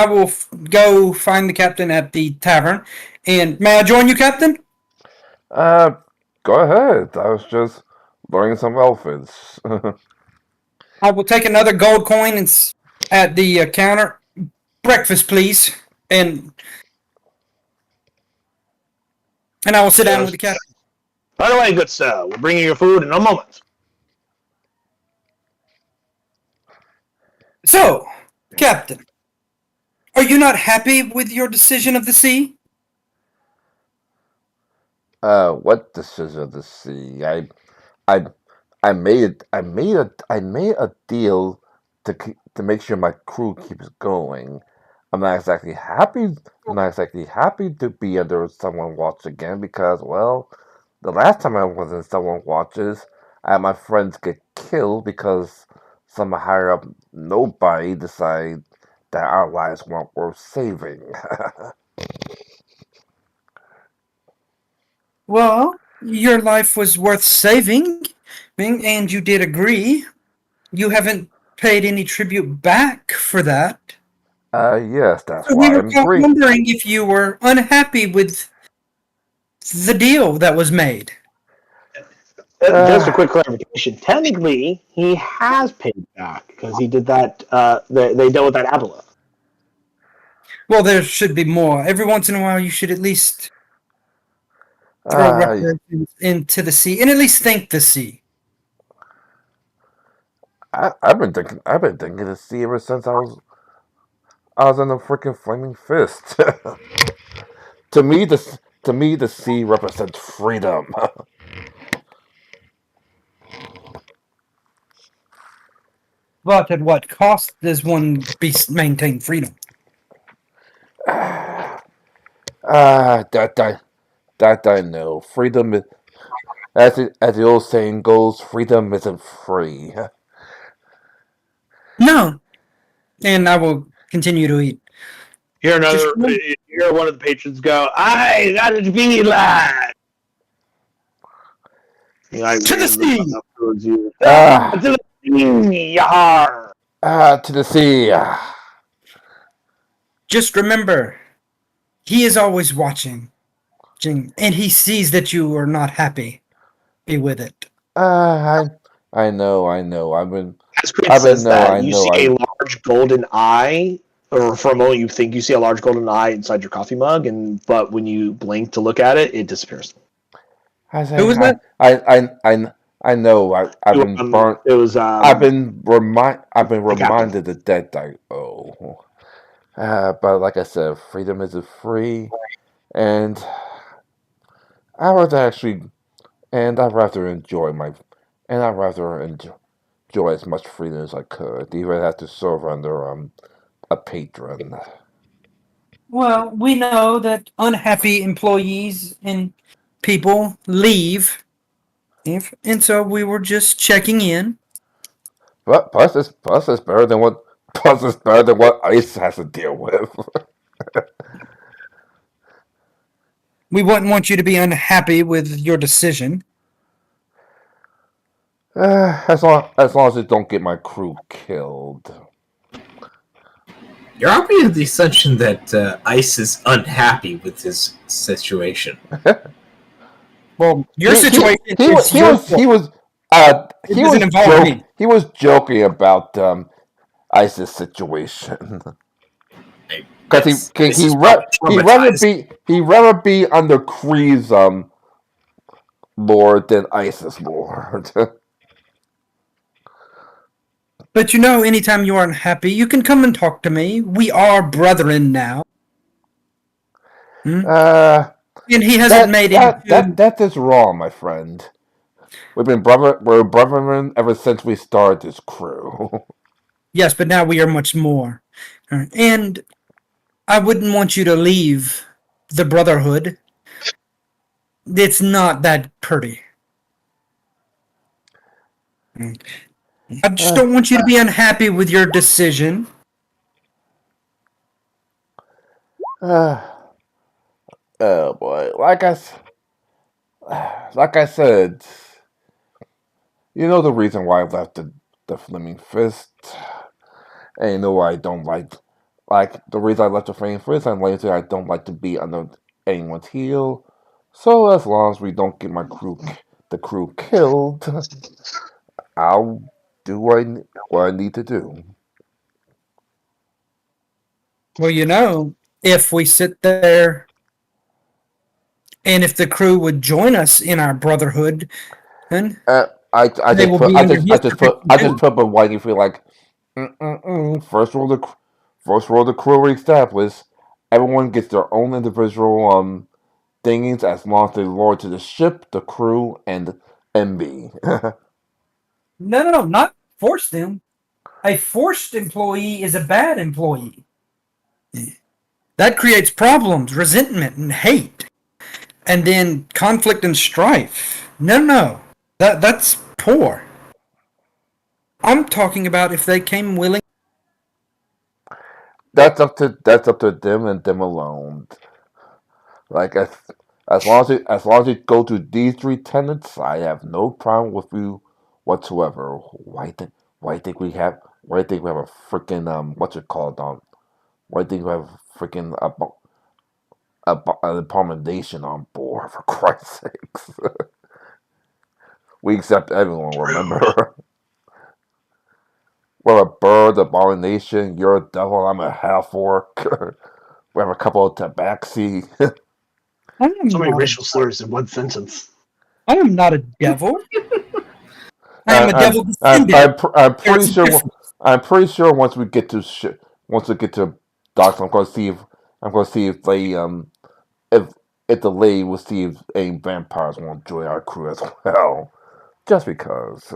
Speaker 4: will go find the captain at the tavern. And may I join you, Captain?
Speaker 3: Uh, Go ahead. I was just learning some Elfids.
Speaker 4: I will take another gold coin at the counter. Breakfast, please. And I will sit down with the captain.
Speaker 1: By the way, good sir, we're bringing you food in a moment.
Speaker 4: So, Captain, are you not happy with your decision of the sea?
Speaker 3: What decision to see? I, I made a deal to make sure my crew keeps going. I'm not exactly happy. I'm not exactly happy to be under someone watch again because, well, the last time I was in someone watches, I had my friends get killed because some higher up nobody decided that our lives weren't worth saving.
Speaker 4: Well, your life was worth saving, and you did agree. You haven't paid any tribute back for that.
Speaker 3: Yes, that's
Speaker 4: So we
Speaker 3: why
Speaker 4: were
Speaker 3: I'm bring.
Speaker 4: wondering if you were unhappy with the deal that was made.
Speaker 1: Just a
Speaker 3: Uh,
Speaker 1: quick clarification. Technically, he has paid back because he did that. They dealt with that Abila.
Speaker 4: Well, there should be more. Every once in a while, you should at least throw
Speaker 3: uh,
Speaker 4: reparations into the sea, and at least thank the sea.
Speaker 3: I've been thinking of sea ever since I was in the freaking flaming fist. To me, the sea represents freedom.
Speaker 4: But at what cost does one maintain freedom?
Speaker 3: Ah, that I know. as the old saying goes, freedom isn't free.
Speaker 4: No, and I will continue to eat.
Speaker 1: Hear
Speaker 4: Just
Speaker 1: hear one of the patrons go, "I gotta be like."
Speaker 4: To the sea!
Speaker 1: Towards you.
Speaker 3: Ah,
Speaker 1: To the sea, yar.
Speaker 3: to the sea.
Speaker 4: Just remember, he is always watching, and he sees that you are not happy. Be with it.
Speaker 3: I know. I've been,
Speaker 1: As Chris says that, you see a
Speaker 3: I.
Speaker 1: large golden eye, or for a moment you think you see a large golden eye inside your coffee mug, but when you blink to look at it, it disappears.
Speaker 3: I say,
Speaker 4: Who was that?
Speaker 3: I know. I've been burnt.
Speaker 1: It was
Speaker 3: I've been
Speaker 1: the captain.
Speaker 3: reminded the debt I owe. But like I said, freedom isn't free, and I would actually, and I'd rather enjoy my, and I'd rather enjoy as much freedom as I could, even have to serve under a patron.
Speaker 4: Well, we know that unhappy employees and people leave, and so we were just checking in.
Speaker 3: But plus it's better than what Ice has to deal with.
Speaker 4: We wouldn't want you to be unhappy with your decision.
Speaker 3: As long as it don't get my crew killed.
Speaker 2: You're operating the assumption that Ice is unhappy with his situation.
Speaker 4: Well, your situation
Speaker 3: he
Speaker 4: is your fault. It doesn't involve me.
Speaker 3: He was joking about Ice's situation. Because he'd rather be under Kree's lord than Ice's lord.
Speaker 4: But you know, anytime you are unhappy, you can come and talk to me. We are brethren now. And he hasn't made
Speaker 3: that is wrong, my friend. We're brethren ever since we started this crew.
Speaker 4: Yes, but now we are much more. And I wouldn't want you to leave the Brotherhood. It's not that pretty. I just don't want you to be unhappy with your decision.
Speaker 3: Oh boy, like I said, you know the reason why I left the Flaming Fist, and you know why I don't like the reason I left the Flaming Fist. And later, I don't like to be under anyone's heel. So as long as we don't get the crew killed, I'll do what I need to do.
Speaker 4: Well, you know, if we sit there and if the crew would join us in our Brotherhood, then
Speaker 3: I just put a whitey for like first rule of the crew established. Everyone gets their own individual things as long as they lord to the ship, the crew, and MB.
Speaker 4: No, not force them. A forced employee is a bad employee. That creates problems, resentment, and hate. And then conflict and strife. No. That's poor. I'm talking about if they came willing.
Speaker 3: That's up to them and them alone. Like as long as you go to these three tenets, I have no problem with you whatsoever. Why think we have a freaking what's it called why think we have freaking an abomination on board, for Christ's sakes? We accept everyone, remember? We're a bird, abomination, you're a devil, I'm a half orc. We have a couple of tabaxi.
Speaker 1: So many racial slurs in one sentence.
Speaker 4: I am not a devil. I am a devil descendant.
Speaker 3: I'm pretty sure once we get to docks, I'm gonna see if they if the lady will see if any vampires want to join our crew as well. Just because.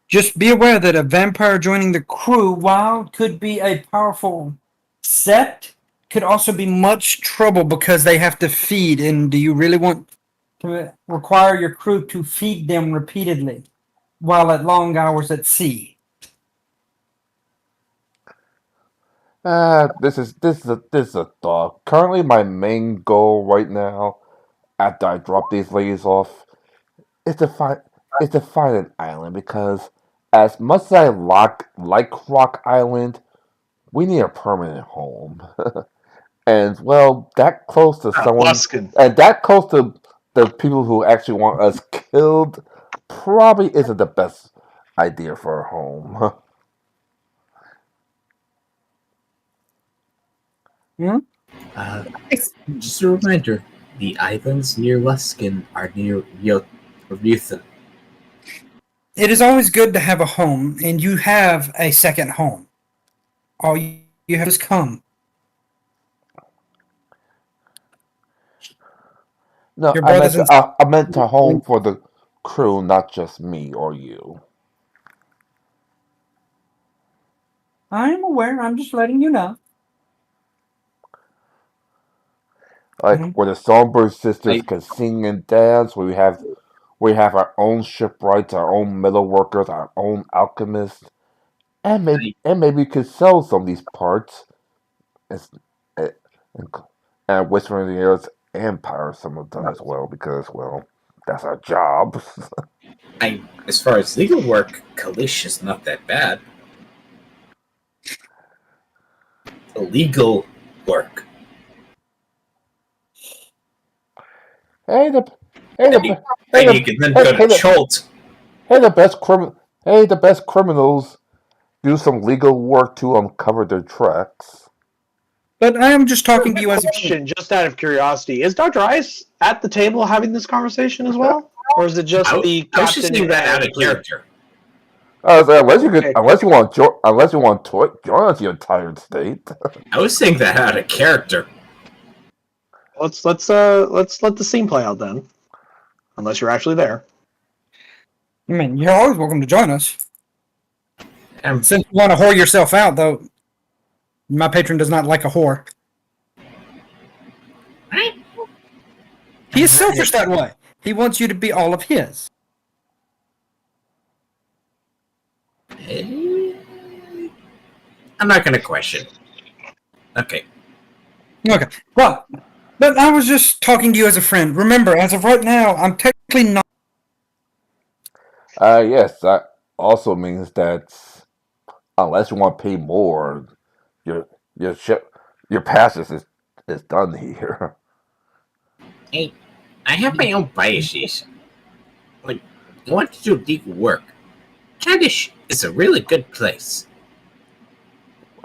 Speaker 4: Just be aware that a vampire joining the crew, while could be a powerful sect, could also be much trouble because they have to feed. And do you really want to require your crew to feed them repeatedly while at long hours at sea.
Speaker 3: This is a thought. Currently, my main goal right now, after I drop these ladies off, is to find an island because, as much as I like Rock Island, we need a permanent home. And well, that close to someone,
Speaker 1: Luskin.
Speaker 3: and that close to the people who actually want us killed, probably isn't the best idea for a home.
Speaker 2: Just a reminder, the islands near Luskin are near Ryuthan.
Speaker 4: It is always good to have a home, and you have a second home. All you have is come.
Speaker 3: No,
Speaker 4: Your
Speaker 3: I
Speaker 4: brothers
Speaker 3: meant
Speaker 4: and
Speaker 3: I meant a home for the crew, not just me or you.
Speaker 4: I'm aware. I'm just letting you know.
Speaker 3: Like
Speaker 4: Mhm.
Speaker 3: where the Stormbreaker sisters
Speaker 2: I-
Speaker 3: can sing and dance, where we have our own shipwrights, our own metal workers, our own alchemists, and maybe we could sell some of these parts and and, and Whispering in the Earth's empire some of them as well, because well, that's our job.
Speaker 2: As far as legal work, Kalish is not that bad. Legal work.
Speaker 3: hey the hey
Speaker 2: Maybe,
Speaker 3: the hey
Speaker 2: maybe you
Speaker 3: the
Speaker 2: can then
Speaker 3: hey,
Speaker 2: go to
Speaker 3: hey the
Speaker 2: Cholt.
Speaker 3: hey the best criminals do some legal work to uncover their tracks.
Speaker 4: But I am just talking to you as a friend.
Speaker 1: Question, just out of curiosity, is Dr. Ice at the table having this conversation as well? Or is it just the
Speaker 2: I was just
Speaker 1: captain
Speaker 2: saying that out of
Speaker 1: and crew?
Speaker 2: character.
Speaker 3: Unless you could,
Speaker 1: Okay.
Speaker 3: unless you want to join us, you tired state.
Speaker 2: I was saying that out of character.
Speaker 1: Let's let the scene play out then. Unless you're actually there.
Speaker 4: I mean, you're always welcome to join us.
Speaker 2: Um,
Speaker 4: Since you want to whore yourself out, though, my patron does not like a whore. He is selfish that way. He wants you to be all of his.
Speaker 2: I'm not going to question. Okay.
Speaker 4: Okay, well, but I was just talking to you as a friend. Remember, as of right now, I'm technically not.
Speaker 3: Yes, that also means that unless you want to pay more, your your ship your passage is done here.
Speaker 2: Hey, I have my own biases. When I want to do legal work, Kadish is a really good place.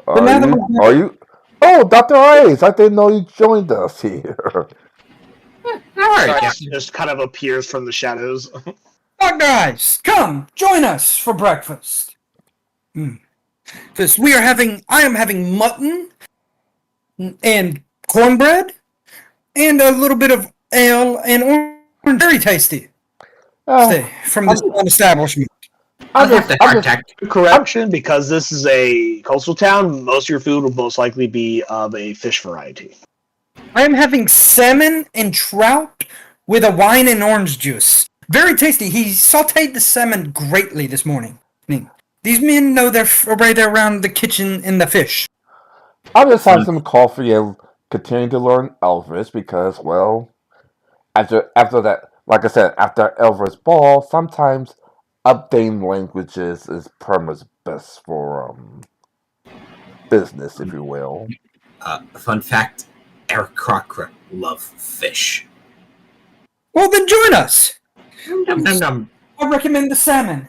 Speaker 4: But now that
Speaker 3: Are you? Oh, Dr. Ice, I didn't know you joined us here.
Speaker 2: Alright,
Speaker 1: Ice just kind of appears from the shadows.
Speaker 4: Oh, guys, come join us for breakfast. Because I am having mutton and cornbread and a little bit of ale and orange. Very tasty. Stay from this one establishment.
Speaker 2: I'll have the hard tack.
Speaker 1: Correction, because this is a coastal town, most of your food will most likely be of a fish variety.
Speaker 4: I am having salmon and trout with a wine and orange juice. Very tasty. He sauteed the salmon greatly this morning. These men know their way around the kitchen and the fish.
Speaker 3: I'll just have some coffee and continue to learn Elvish because, well, after that, like I said, after Elvish Ball, sometimes updating languages is perma's best for business, if you will.
Speaker 2: Fun fact, Eric Crocker love fish.
Speaker 4: Well, then join us.
Speaker 2: Num, num, num.
Speaker 4: I recommend the salmon.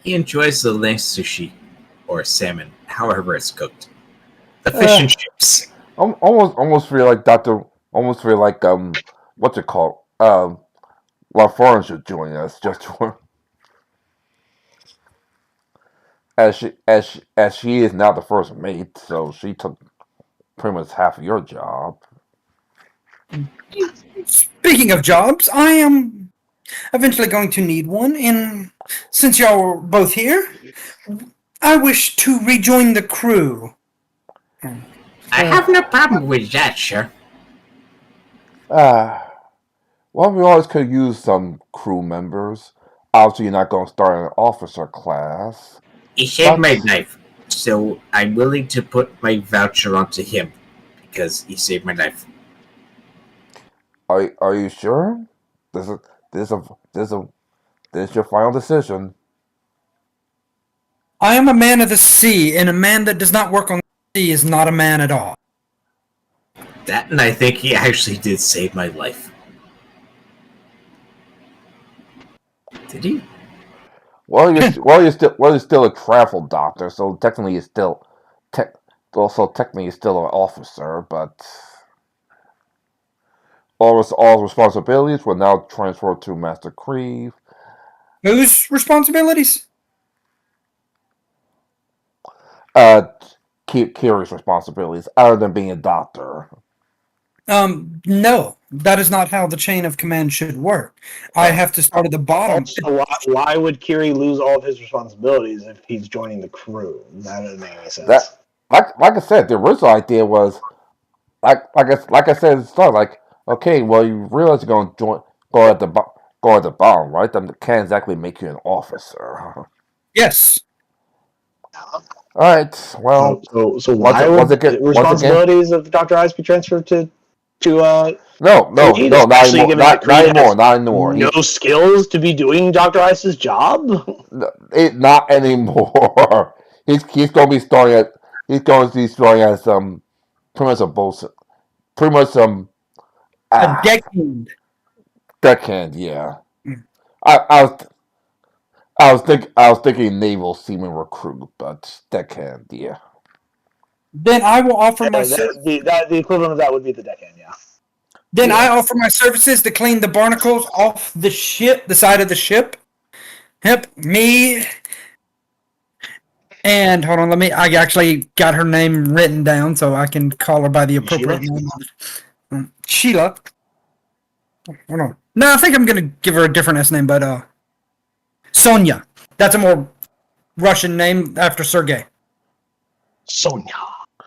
Speaker 2: He enjoys the nice sushi, or salmon, however it's cooked. The fish and chips.
Speaker 3: Almost feel like what's it called? LaForne should join us just for as she is now the first mate, so she took pretty much half of your job.
Speaker 4: Speaking of jobs, I am eventually going to need one, and since y'all are both here, I wish to rejoin the crew.
Speaker 2: I have no problem with that, sure.
Speaker 3: Ah, well, we always could use some crew members. Obviously, you're not going to start an officer class.
Speaker 2: He saved my
Speaker 3: But
Speaker 2: life, so I'm willing to put my voucher onto him because he saved my life.
Speaker 3: are you sure? This is this a this a this is your final decision.
Speaker 4: I am a man of the sea, and a man that does not work on the sea is not a man at all.
Speaker 2: That, and I think he actually did save my life. Did he?
Speaker 3: You're still a travel doctor, so technically you're still technically you're still an officer, but all responsibilities will now transfer to Master Creve.
Speaker 4: Whose responsibilities?
Speaker 3: Uh, Kiri's responsibilities, other than being a doctor.
Speaker 4: No, that is not how the chain of command should work. I have to start at the bottom.
Speaker 1: Also, why would Kiri lose all of his responsibilities if he's joining the crew? That doesn't make any sense.
Speaker 3: That like I said, the original idea was like I said at the start, like, okay, well, you realize you're going to go at the bottom, right? That can't exactly make you an officer.
Speaker 4: Yes.
Speaker 3: All right, well,
Speaker 1: So why would the responsibilities of Dr. Ice be transferred to
Speaker 3: no,
Speaker 1: Creed,
Speaker 3: not
Speaker 1: especially
Speaker 3: anymore,
Speaker 1: given that Creed has
Speaker 3: not anymore.
Speaker 1: no skills to be doing Dr. Ice's job?
Speaker 3: Not anymore. He's going to be starting at pretty much a bullshit, pretty much
Speaker 4: A decade.
Speaker 3: deckhand, yeah.
Speaker 4: Mm.
Speaker 3: I was thinking naval seaman recruit, but deckhand, yeah.
Speaker 4: Then I will offer my
Speaker 1: The equivalent of that would be the deckhand, yeah.
Speaker 4: Then I offer my services to clean the barnacles off the ship, the side of the ship. Yep, me. And hold on, I actually got her name written down so I can call her by the appropriate name. Sheila. Hold on. No, I think I'm gonna give her a different S name, but Sonia. That's a more Russian name after Sergei.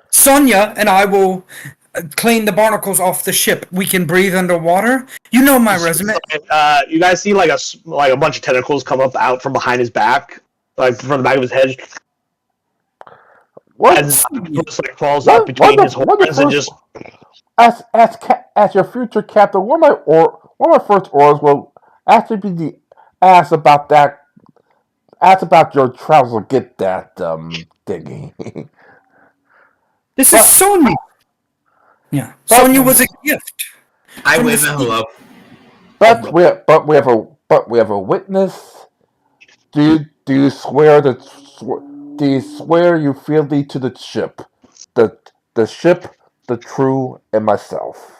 Speaker 4: Sonia and I will clean the barnacles off the ship. We can breathe underwater. You know my resume.
Speaker 1: You guys see like a bunch of tentacles come up out from behind his back, like from the back of his head.
Speaker 3: What?
Speaker 1: As it like crawls up between his horns and just.
Speaker 3: As your future captain, one of my first orders will actually be the ask about your travels to get that thingy.
Speaker 4: This is Sonia. Yeah, Sonia was a gift.
Speaker 2: I wave a hello.
Speaker 3: But we have a witness. Do you swear you fealty to the ship, the ship, the crew, and myself?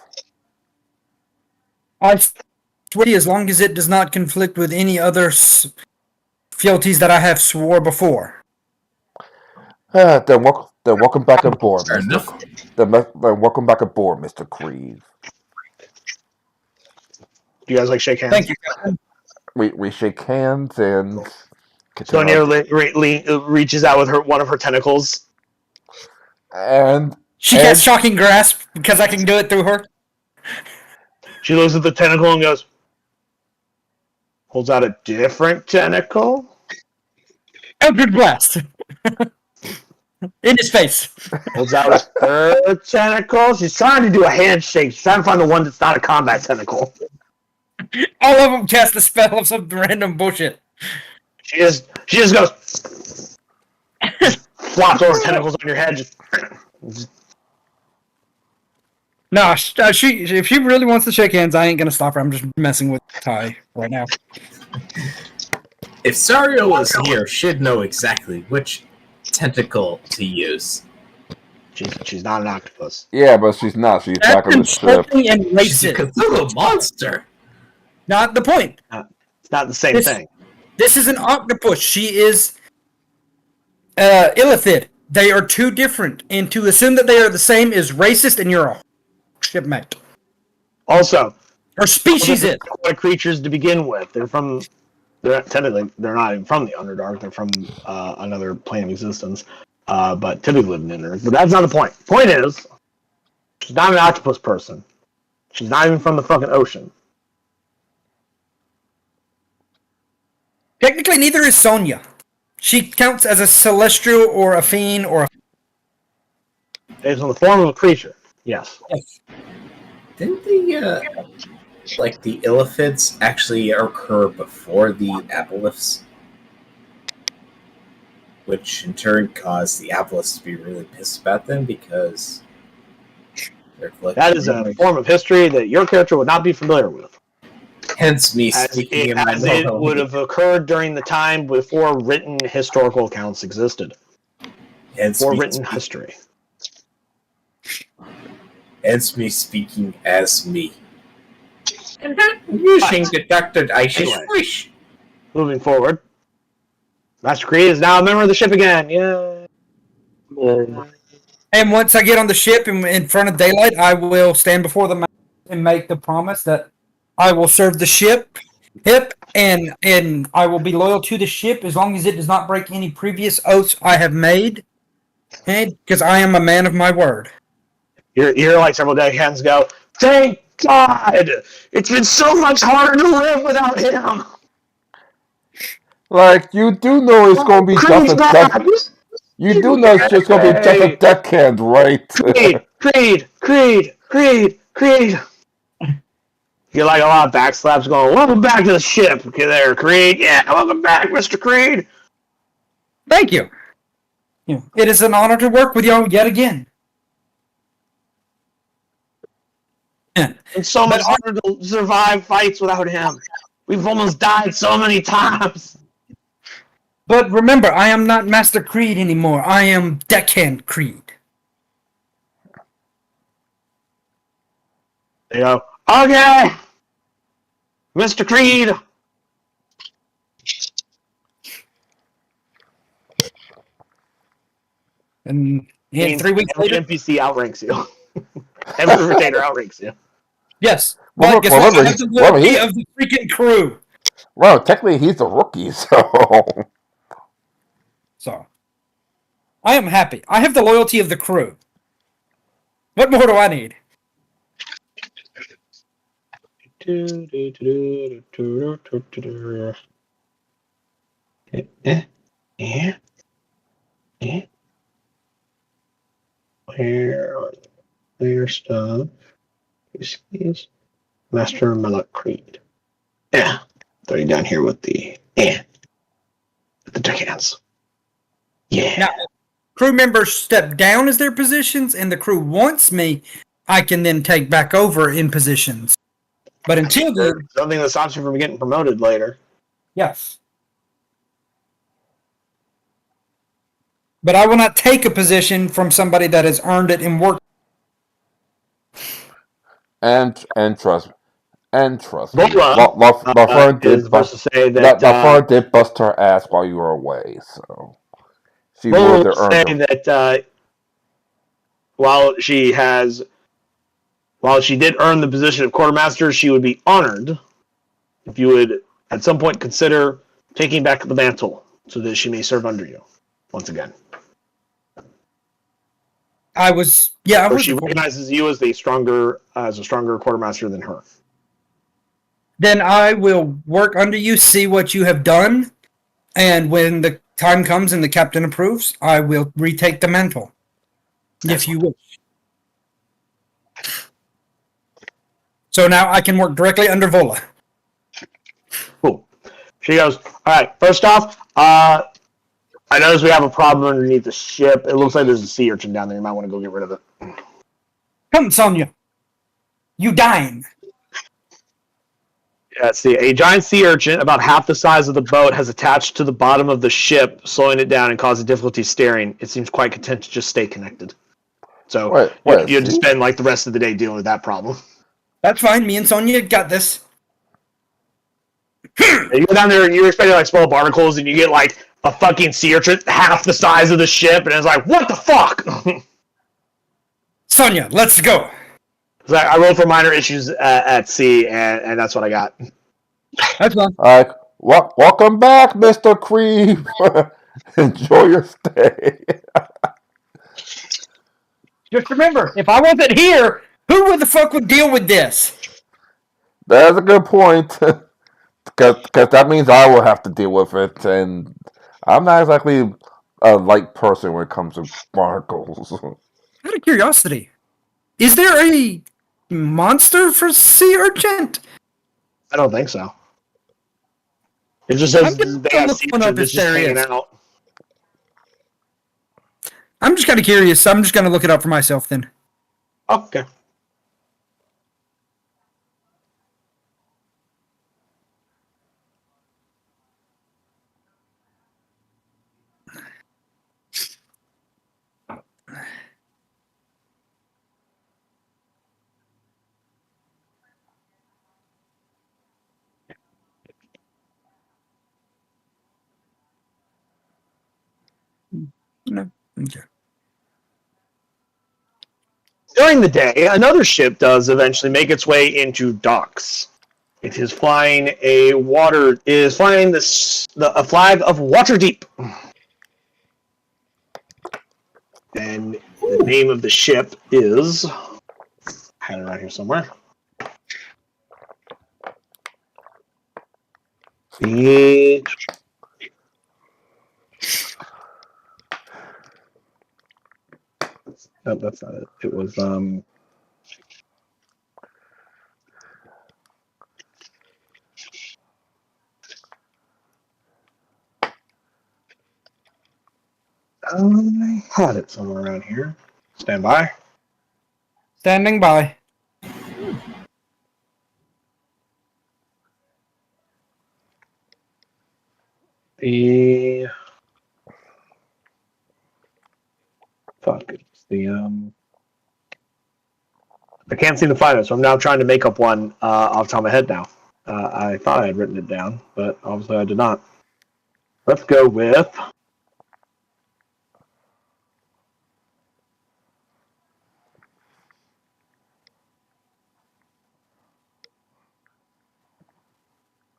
Speaker 4: I swear, as long as it does not conflict with any other fealties that I have swore before.
Speaker 3: Then welcome back aboard,
Speaker 2: Fair
Speaker 3: Mr.
Speaker 2: enough.
Speaker 3: Then welcome back aboard, Mr. Creve.
Speaker 1: Do you guys like shake hands?
Speaker 4: Thank you.
Speaker 3: We shake hands and
Speaker 1: Sonia reaches out with one of her tentacles.
Speaker 3: and
Speaker 4: She gets shocking grasp because I can do it through her.
Speaker 1: She looks at the tentacle and goes, holds out a different tentacle.
Speaker 4: Eldritch blast. In his face.
Speaker 1: Holds out a third tentacle. She's trying to do a handshake. She's trying to find the one that's not a combat tentacle.
Speaker 4: All of them cast a spell of some random bullshit.
Speaker 1: She just goes, just flops over tentacles on your head. Just
Speaker 4: Nah, if she really wants to shake hands, I ain't gonna stop her. I'm just messing with Ty right now.
Speaker 2: If Sario was here, she'd know exactly which tentacle to use.
Speaker 1: she's not an octopus.
Speaker 3: yeah, but she's not. She's back on the ship.
Speaker 4: Insulting and
Speaker 2: She's a
Speaker 4: racist.
Speaker 2: Cthulhu monster.
Speaker 4: Not the point.
Speaker 1: It's not the same thing.
Speaker 4: This is an octopus. She is illithid. They are two different, and to assume that they are the same is racist, and you're a shipmate.
Speaker 1: Also,
Speaker 4: Her species is.
Speaker 1: what creatures to begin with. They're technically not even from the Underdark. They're from another plane of existence. But typically live in Underdark. But that's not the point. Point is, she's not an octopus person. She's not even from the fucking ocean.
Speaker 4: Technically, neither is Sonya. She counts as a celestial or a fiend or a...
Speaker 1: It's in the form of a creature. Yes.
Speaker 2: Didn't the the illithids actually occur before the aboliths? Which in turn caused the aboliths to be really pissed about them because
Speaker 1: that is a form of history that your character would not be familiar with.
Speaker 2: Hence me speaking in my
Speaker 1: as it would have occurred during the time before written historical accounts existed. Before written history.
Speaker 2: Hence me speaking as me. And not using the Dr. Isis wish.
Speaker 1: Moving forward. Master Creed is now a member of the ship again. Yeah.
Speaker 4: And once I get on the ship in front of daylight, I will stand before the mast and make the promise that I will serve the ship, and I will be loyal to the ship as long as it does not break any previous oaths I have made. Because I am a man of my word.
Speaker 1: You're like several deckhands go, thank God! It's been so much harder to live without him!
Speaker 3: Like, you do know it's going to be just a deck. You do know it's just going to be just a deckhand, right?
Speaker 1: Creed! You're like a lot of backslaps going, welcome back to the ship. Okay, there, Creed. Yeah, welcome back, Mr. Creed.
Speaker 4: Thank you. It is an honor to work with you yet again.
Speaker 1: It's so much harder to survive fights without him. We've almost died so many times.
Speaker 4: But remember, I am not Master Creed anymore. I am Deckhand Creed.
Speaker 1: They go, okay, Mr. Creed.
Speaker 4: And 3 weeks later,
Speaker 1: NPC outranks you. Every retainer outranks you.
Speaker 4: Yes.
Speaker 3: Well,
Speaker 4: But guess what? I have the loyalty of the freaking crew.
Speaker 3: Well, technically he's a rookie, so...
Speaker 4: So, I am happy. I have the loyalty of the crew. What more do I need?
Speaker 1: Where stuff? Excuse Master Malak Creed. Yeah. Throw you down here with the deckhands. Yeah.
Speaker 4: Now, crew members step down as their positions, and the crew wants me, I can then take back over in positions. But until then,
Speaker 1: something that stops you from getting promoted later.
Speaker 4: Yes. But I will not take a position from somebody that has earned it and worked.
Speaker 3: And trust me.
Speaker 1: Bola,
Speaker 3: LaFern
Speaker 1: did
Speaker 3: bust her ass while you were away, so she
Speaker 1: Bola
Speaker 3: would have
Speaker 1: will
Speaker 3: earned
Speaker 1: say that while she did earn the position of quartermaster, she would be honored if you would at some point consider taking back the mantle so that she may serve under you once again. She recognizes you as a stronger quartermaster than her.
Speaker 4: Then I will work under you, see what you have done, and when the time comes and the captain approves, I will retake the mantle. If you wish. So now I can work directly under Vola.
Speaker 1: Cool. She goes, all right, first off, I notice we have a problem underneath the ship. It looks like there's a sea urchin down there. You might want to go get rid of it.
Speaker 4: Come, Sonya. You dying.
Speaker 1: Yeah, see, a giant sea urchin, about half the size of the boat, has attached to the bottom of the ship, slowing it down and causing difficulty steering. It seems quite content to just stay connected. So you have to spend like the rest of the day dealing with that problem.
Speaker 4: That's fine. Me and Sonya got this.
Speaker 1: You go down there and you're expecting like small barnacles, and you get like a fucking sea urchin half the size of the ship, and it's like, what the fuck?
Speaker 4: Sonya, let's go.
Speaker 1: So I rolled for minor issues at sea, and that's what I got.
Speaker 4: That's fine.
Speaker 3: Welcome back, Mr. Creed. Enjoy your stay.
Speaker 4: Just remember, if I wasn't here, Who the fuck would deal with this?
Speaker 3: That's a good point. Because that means I will have to deal with it, and I'm not exactly a light person when it comes to barnacles.
Speaker 4: Out of curiosity, is there a monster for sea urchin?
Speaker 1: I don't think so. It just
Speaker 4: I'm
Speaker 1: says
Speaker 4: gonna
Speaker 1: they have
Speaker 4: look
Speaker 1: sea
Speaker 4: one up
Speaker 1: urchins that's
Speaker 4: if
Speaker 1: just
Speaker 4: there
Speaker 1: hanging
Speaker 4: is.
Speaker 1: out.
Speaker 4: I'm just kind of curious. I'm just gonna look it up for myself then.
Speaker 1: Okay.
Speaker 4: No. Okay.
Speaker 1: During the day, another ship does eventually make its way into docks. It is flying a flag of Waterdeep. And the name of the ship is, I had it around here somewhere. The No, that's not it. It was I had it somewhere around here. Stand by.
Speaker 4: Standing by.
Speaker 1: The fuck it's the I can't seem to find it, so I'm now trying to make up one off the top of my head now. I thought I had written it down, but obviously I did not. Let's go with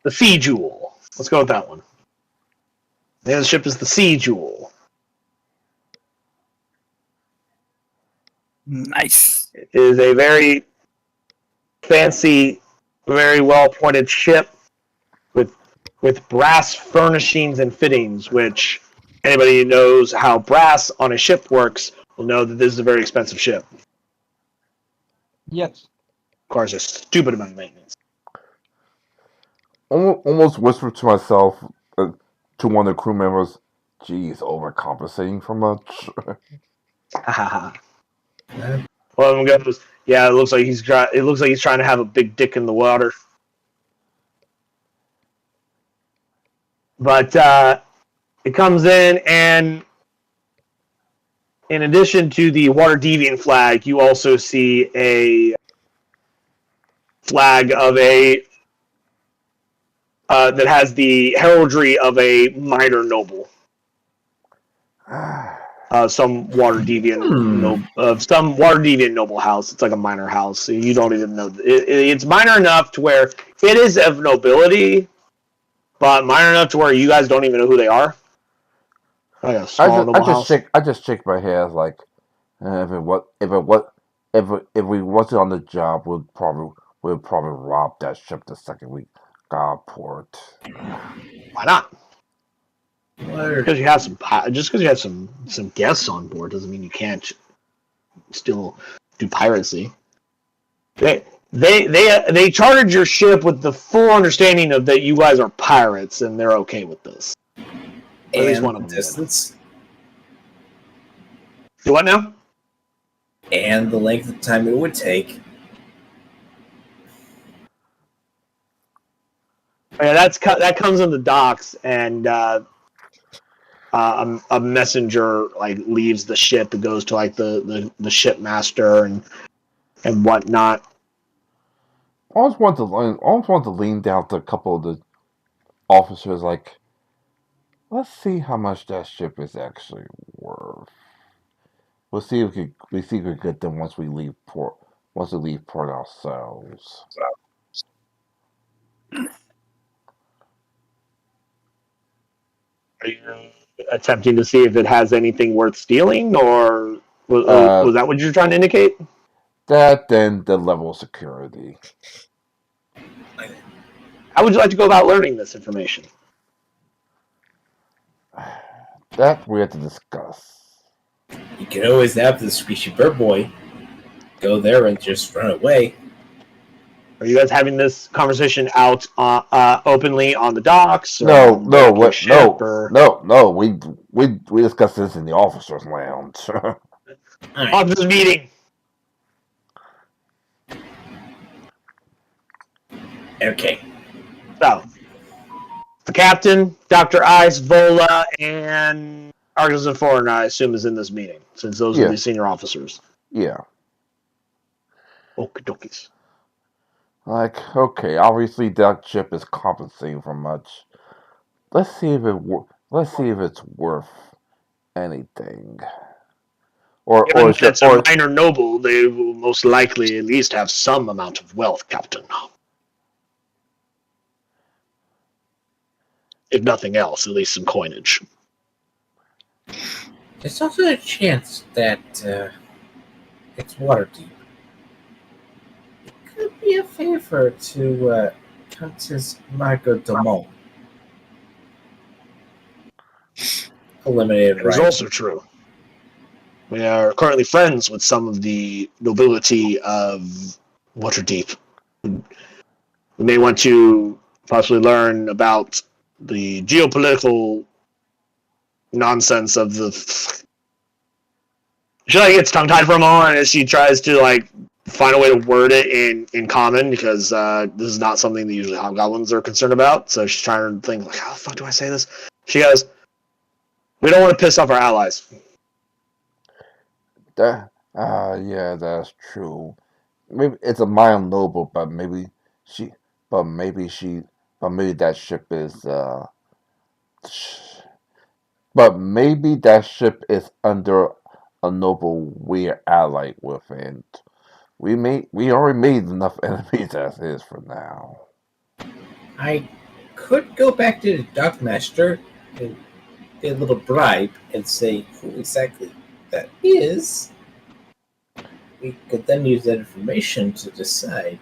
Speaker 1: the Sea Jewel. Let's go with that one. The name of the ship is the Sea Jewel.
Speaker 4: Nice.
Speaker 1: It is a very fancy, very well appointed ship with brass furnishings and fittings, which anybody who knows how brass on a ship works will know that this is a very expensive ship.
Speaker 4: Yes.
Speaker 1: Requires a stupid amount of maintenance.
Speaker 3: Almost whispered to myself, to one of the crew members, "Geez, overcompensating for much."
Speaker 1: One of them goes, "Yeah, it looks like he's trying to have a big dick in the water." But it comes in, and in addition to the water deviant flag, you also see a flag of a that has the heraldry of a minor noble. Some water deviant noble house. It's like a minor house. So you don't even know. It's minor enough to where it is of nobility, but minor enough to where you guys don't even know who they are. Like a small noble house.
Speaker 3: I just shake my head like, if we wasn't on the job, we'd probably rob that ship the second we got port.
Speaker 1: Why not?
Speaker 2: What?
Speaker 1: Because you have some guests on board doesn't mean you can't still do piracy. They chartered your ship with the full understanding of that you guys are pirates and they're okay with this. At least one of them.
Speaker 2: Distance.
Speaker 1: Do what now?
Speaker 2: And the length of time it would take.
Speaker 1: Yeah, that comes in the docks, and a messenger like leaves the ship and goes to like the shipmaster and whatnot.
Speaker 3: I always want to lean down to a couple of the officers, like, let's see how much that ship is actually worth. We'll see if we can get them once we leave port. Once we leave port ourselves.
Speaker 1: Are you attempting to see if it has anything worth stealing, or was that what you're trying to indicate?
Speaker 3: That then the level of security.
Speaker 1: How would you like to go about learning this information?
Speaker 3: That we have to discuss.
Speaker 2: You can always have the squishy bird boy go there and just run away.
Speaker 1: Are you guys having this conversation out openly on the docks? Or
Speaker 3: No,
Speaker 1: on
Speaker 3: no,
Speaker 1: board your
Speaker 3: what?
Speaker 1: ship,
Speaker 3: No,
Speaker 1: or
Speaker 3: no, no. We discussed this in the officers' lounge.
Speaker 1: on this meeting?
Speaker 2: Okay.
Speaker 1: So, the captain, Dr. Ice, Vola, and Argus and Foreign, I assume, is in this meeting, since those are the
Speaker 3: Yes.
Speaker 1: senior officers.
Speaker 3: Yeah.
Speaker 1: Okie dokies.
Speaker 3: Like, okay, obviously that ship is compensating for much. Let's see if it's worth anything. Or
Speaker 1: Given that
Speaker 3: should
Speaker 1: it's a minor noble, they will most likely at least have some amount of wealth, Captain. If nothing else, at least some coinage.
Speaker 2: There's also a chance that it's water deep. It could be a favor to Countess Margot Dumont. Eliminated
Speaker 1: It is
Speaker 2: right.
Speaker 1: also true. We are currently friends with some of the nobility of Waterdeep. We may want to possibly learn about the geopolitical nonsense of the. She gets tongue tied for a moment as she tries to find a way to word it in common, because this is not something that usually hobgoblins are concerned about. So she's trying to think how the fuck do I say this? She goes, "We don't want to piss off our allies."
Speaker 3: that yeah, that's true. Maybe it's a mild noble, but maybe that ship is but maybe that ship is under a noble we're allied with, and we already made enough enemies as is for now.
Speaker 2: I could go back to the Dockmaster and get a little bribe and say who exactly that is. We could then use that information to decide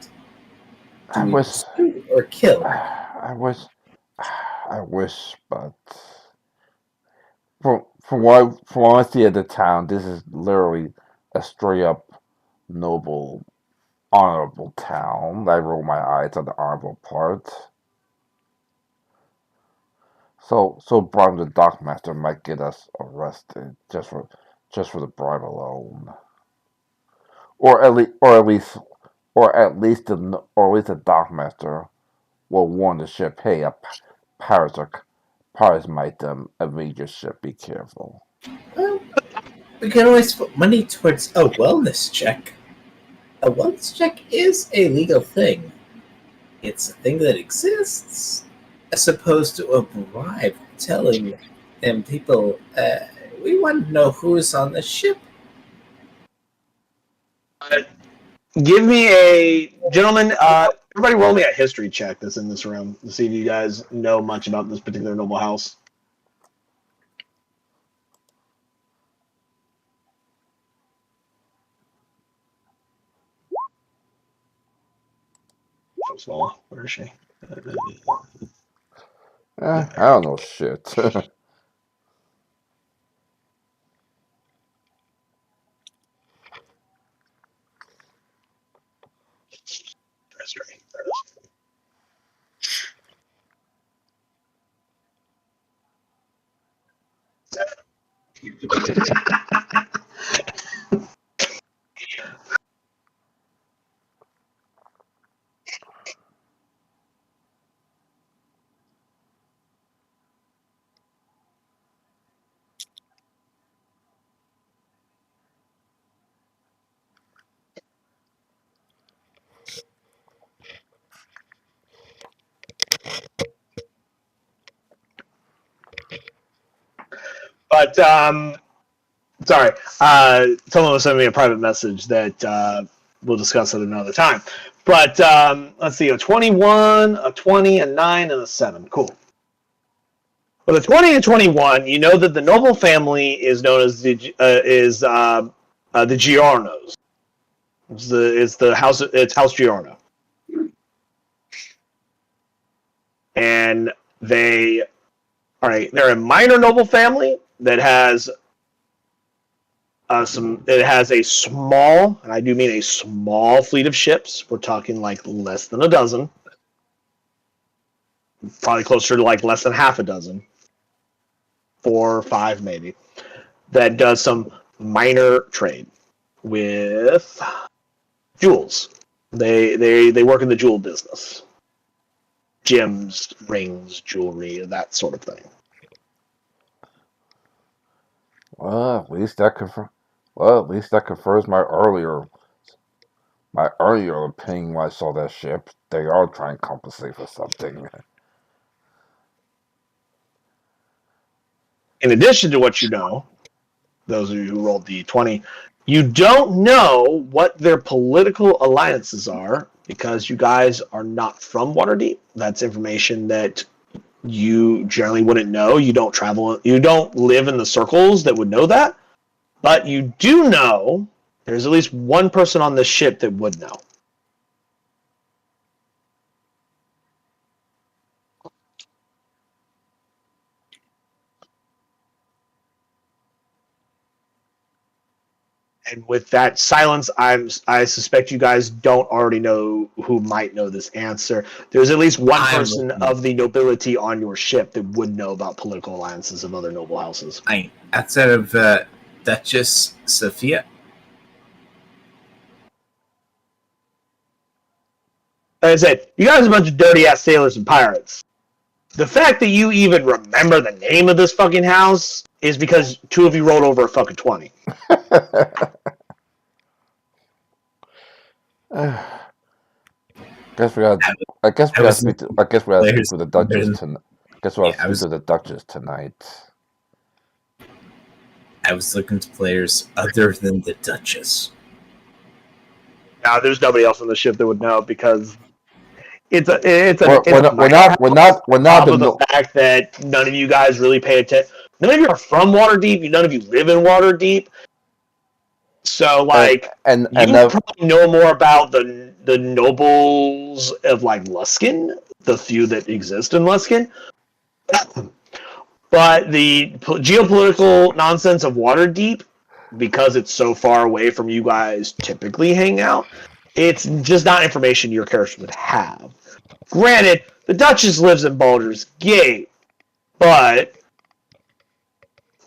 Speaker 3: I
Speaker 2: do we
Speaker 3: wish,
Speaker 2: pursue or kill.
Speaker 3: I wish, but from what I see at the town, this is literally a straight up noble, honorable town. I roll my eyes on the honorable part. So bribing the dockmaster might get us arrested just for the bribe alone, or at least the dockmaster will warn the ship, hey, pirates might invade your ship. Be careful.
Speaker 2: Well, we can always put money towards a wellness check. A wellness check is a legal thing. It's a thing that exists, as opposed to a bribe telling them people, we want to know who's on the ship.
Speaker 1: Give me a gentleman. Everybody, roll me a history check that's in this room to see if you guys know much about this particular noble house. First of all, where is she?
Speaker 3: I don't know shit.
Speaker 1: History. There it is. But sorry, someone was sending me a private message that we'll discuss at another time. But let's see, a 21, a 20, a 9, and a 7. Cool. With a 20 and 21, you know that the noble family is known as the Giornos. It's the house. It's House Giorno, and they're a minor noble family that has It has a small, and I do mean a small fleet of ships. We're talking like less than a dozen, probably closer to like less than half a dozen, 4 or 5 maybe. That does some minor trade with jewels. They work in the jewel business, gems, rings, jewelry, that sort of thing.
Speaker 3: Well, at least that confirms my earlier opinion when I saw that ship. They are trying to compensate for something.
Speaker 1: In addition to what you know, those of you who rolled the 20, you don't know what their political alliances are because you guys are not from Waterdeep. That's information that you generally wouldn't know. You don't live in the circles that would know that. But you do know there's at least one person on this ship that would know. And with that silence, I suspect you guys don't already know who might know this answer. There's at least one person of the nobility on your ship that would know about political alliances of other noble houses.
Speaker 2: Outside of Duchess Sophia.
Speaker 1: Like I said, you guys are a bunch of dirty-ass sailors and pirates. The fact that you even remember the name of this fucking house is because 2 of you rolled over a fucking 20.
Speaker 3: I guess we gotta speak to the Duchess tonight. Guess we gotta speak to the Duchess tonight.
Speaker 2: I was looking to players other than the Duchess.
Speaker 1: Now, there's nobody else on the ship that would know because we're not the fact that none of you guys really pay attention. None of you are from Waterdeep. None of you live in Waterdeep. So, like, you probably know more about the nobles of, like, Luskan, the few that exist in Luskan. But the geopolitical nonsense of Waterdeep, because it's so far away from you guys typically hang out, it's just not information your character would have. Granted, the Duchess lives in Baldur's Gate, but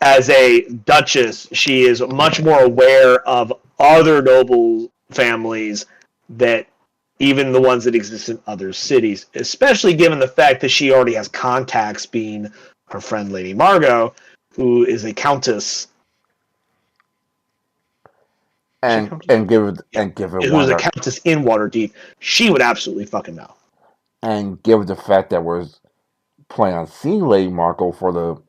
Speaker 1: as a Duchess, she is much more aware of other noble families that even the ones that exist in other cities, especially given the fact that she already has contacts, being her friend Lady Margot, who is a countess.
Speaker 3: Who's
Speaker 1: a countess in Waterdeep. She would absolutely fucking know.
Speaker 3: And given the fact that we're planning on seeing Lady Margot for the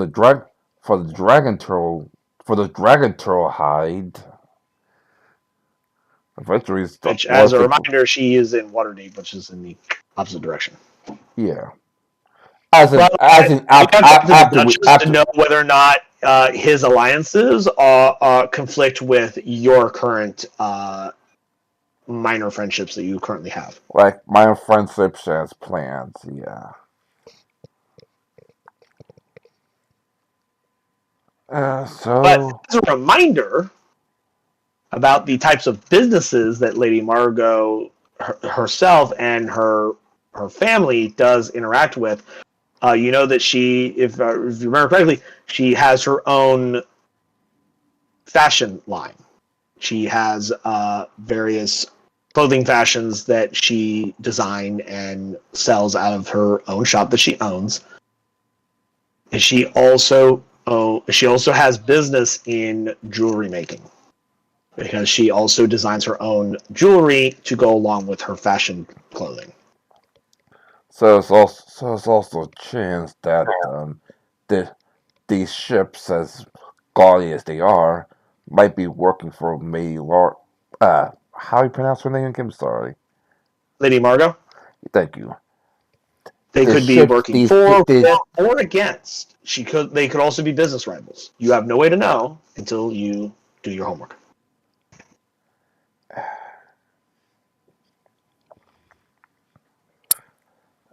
Speaker 3: dragon turtle hide.
Speaker 1: Which, as a reminder, she is in Waterdeep, which is in the opposite direction.
Speaker 3: Yeah.
Speaker 1: To know whether or not his alliances conflict with your current minor friendships that you currently have.
Speaker 3: Like minor friendships as plans, yeah.
Speaker 1: But as a reminder about the types of businesses that Lady Margot herself and her family does interact with, you know that she, if you remember correctly, she has her own fashion line. She has various clothing fashions that she designed and sells out of her own shop that she owns. And she also has business in jewelry making, because she also designs her own jewelry to go along with her fashion clothing.
Speaker 3: So it's also a chance that these ships, as gaudy as they are, might be working for how do you pronounce her name again? I'm sorry.
Speaker 1: Lady Margot?
Speaker 3: Thank you.
Speaker 1: They could be working for or against. They could also be business rivals. You have no way to know until you do your homework.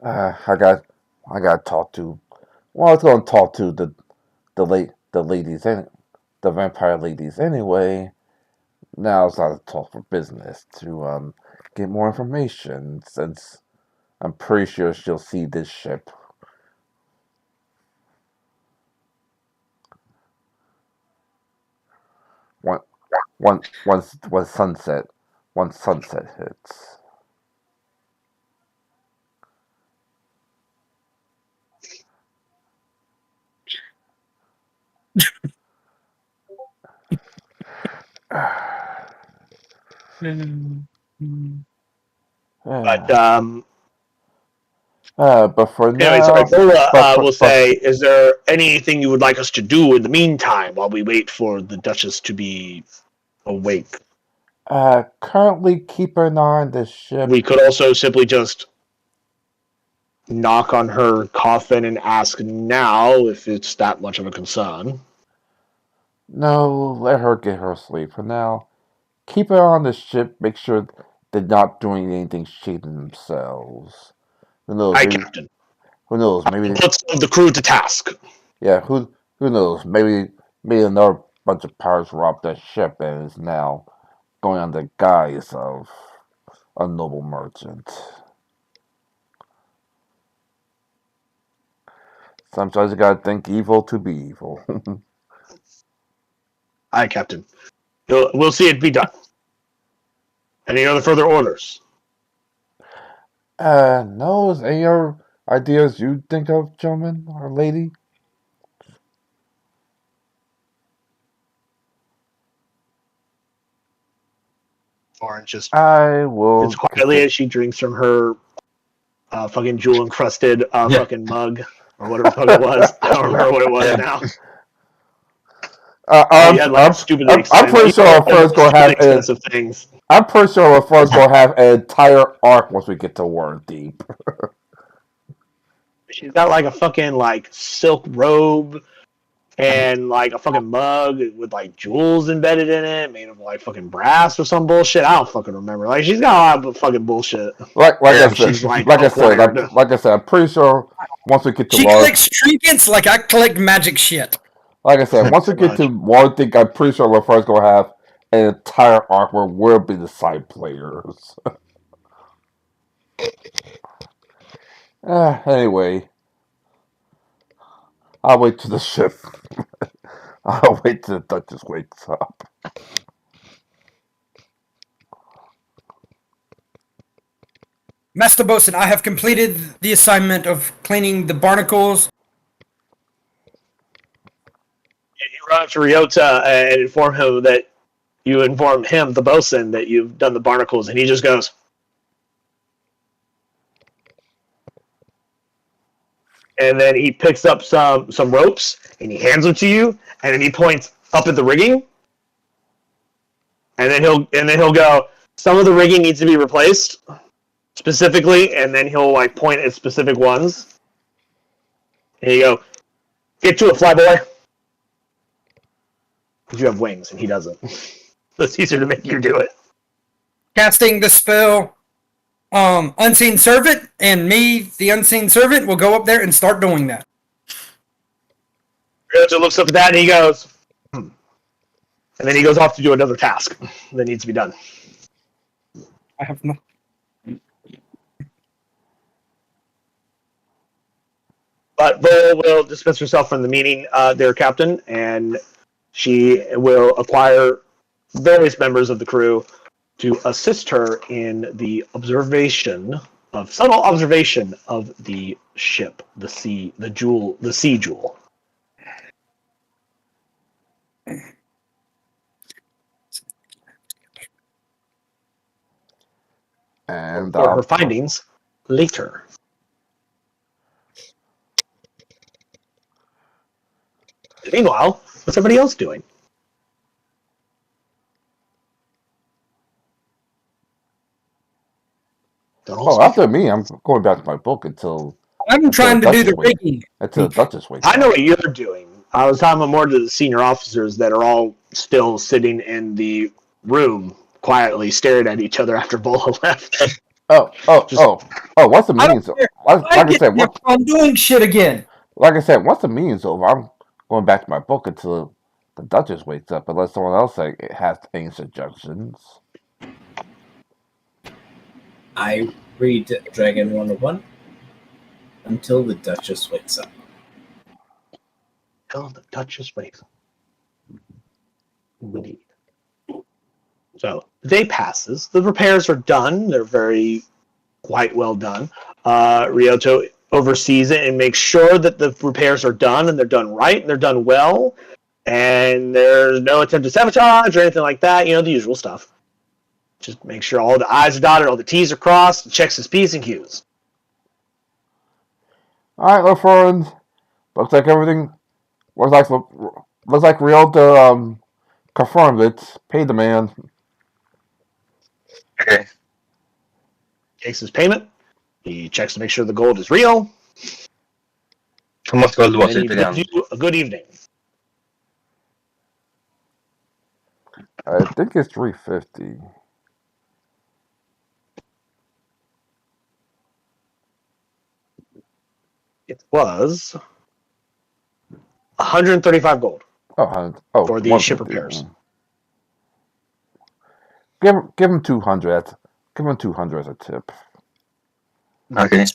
Speaker 3: I got to talk to. Well, I was going to talk to the ladies the vampire ladies anyway. Now it's not to talk for business to get more information since I'm pretty sure she'll see this ship. One, once sunset hits.
Speaker 1: But
Speaker 3: But for
Speaker 1: anyway, sorry,
Speaker 3: now,
Speaker 1: Bola
Speaker 3: but for,
Speaker 1: will say, is there anything you would like us to do in the meantime while we wait for the Duchess to be awake?
Speaker 3: currently keep an eye on the ship.
Speaker 1: We could also simply just knock on her coffin and ask now if it's that much of a concern.
Speaker 3: No, let her get her sleep for now. Keep an eye on the ship. Make sure they're not doing anything shady themselves. Who knows?
Speaker 1: Aye,
Speaker 3: Maybe
Speaker 1: Captain.
Speaker 3: who knows? Maybe
Speaker 1: Put some of the crew to task.
Speaker 3: yeah. Who knows? Maybe another bunch of pirates robbed that ship and is now going under the guise of a noble merchant. Sometimes you gotta think evil to be evil.
Speaker 1: Aye, Captain. We'll see it be done. Any other further orders?
Speaker 3: No, is any other ideas you think of, gentlemen or lady?
Speaker 1: Orange just
Speaker 3: I will.
Speaker 1: sits quietly as she drinks from her fucking jewel encrusted fucking mug or whatever the fuck it was. I don't remember what it was now. You had like a stupidly
Speaker 3: I'm
Speaker 1: excited.
Speaker 3: pretty sure our first gonna have
Speaker 1: expensive things.
Speaker 3: I'm pretty sure our first gonna have an entire arc once we get to War Deep.
Speaker 1: She's got like a fucking like silk robe and like a fucking mug with like jewels embedded in it, made of like fucking brass or some bullshit. I don't fucking remember. Like she's got a lot of fucking bullshit.
Speaker 3: Like
Speaker 5: Yeah,
Speaker 1: She's like
Speaker 3: I said, I'm pretty sure once we get to
Speaker 4: She
Speaker 3: War,
Speaker 4: collects trinkets like I collect magic shit.
Speaker 3: like I said, once we get to War Deep, I'm pretty sure we're first gonna have an entire arc where we'll be the side players. Anyway, I'll wait till the ship. I'll wait till the Duchess wakes up.
Speaker 4: Master Bosun, I have completed the assignment of cleaning the barnacles.
Speaker 1: You run up to Ryota and inform him that you inform him, the bosun, that you've done the barnacles, and he just goes. And then he picks up some ropes and he hands them to you, and then he points up at the rigging. And then he'll go, some of the rigging needs to be replaced specifically, and then he'll like point at specific ones. And you go, get to it, flyboy. Because you have wings and he doesn't. So it's easier to make you do it.
Speaker 4: Casting the spell Unseen Servant, and me, the Unseen Servant, will go up there and start doing that.
Speaker 1: Ryota looks up at that and he goes, And then he goes off to do another task that needs to be done.
Speaker 4: I have no.
Speaker 1: But Vol will dismiss herself from the meeting there, Captain, and she will acquire various members of the crew to assist her in the subtle observation of the ship, the sea jewel.
Speaker 3: And
Speaker 1: for her findings later. Meanwhile, what's everybody else doing?
Speaker 3: after me, I'm going back to my book until
Speaker 4: I'm trying to do the rigging.
Speaker 3: Until the Duchess wakes
Speaker 1: I know what you're doing. I was talking more to the senior officers that are all still sitting in the room quietly staring at each other after Bola left.
Speaker 3: Once the
Speaker 4: I
Speaker 3: meeting's
Speaker 4: don't care.
Speaker 3: like
Speaker 4: I
Speaker 3: I
Speaker 4: get
Speaker 3: said,
Speaker 4: to have fun doing shit again.
Speaker 3: once the meeting's over, I'm going back to my book until the Duchess wakes up, unless someone else has any suggestions.
Speaker 2: I read Dragon 101 until the Duchess wakes up.
Speaker 1: Till the Duchess wakes up. Indeed. So the day passes. The repairs are done. They're quite well done. Ryoto oversees it and makes sure that the repairs are done and they're done right and they're done well. And there's no attempt to sabotage or anything like that. The usual stuff. Just make sure all the I's are dotted, all the T's are crossed, checks his P's and Q's.
Speaker 3: All right, my friends. Looks like everything. Looks like Ryoto confirmed it. Paid the man.
Speaker 5: Okay.
Speaker 1: Takes his payment. He checks to make sure the gold is real.
Speaker 5: How much gold was
Speaker 1: And he
Speaker 5: it
Speaker 1: bids
Speaker 5: again?
Speaker 1: you a good evening.
Speaker 3: I think it's 350.
Speaker 1: It was 135 gold for the ship
Speaker 3: 150.
Speaker 1: repairs.
Speaker 3: Give him 200. Give him 200 as a tip.
Speaker 5: Okay.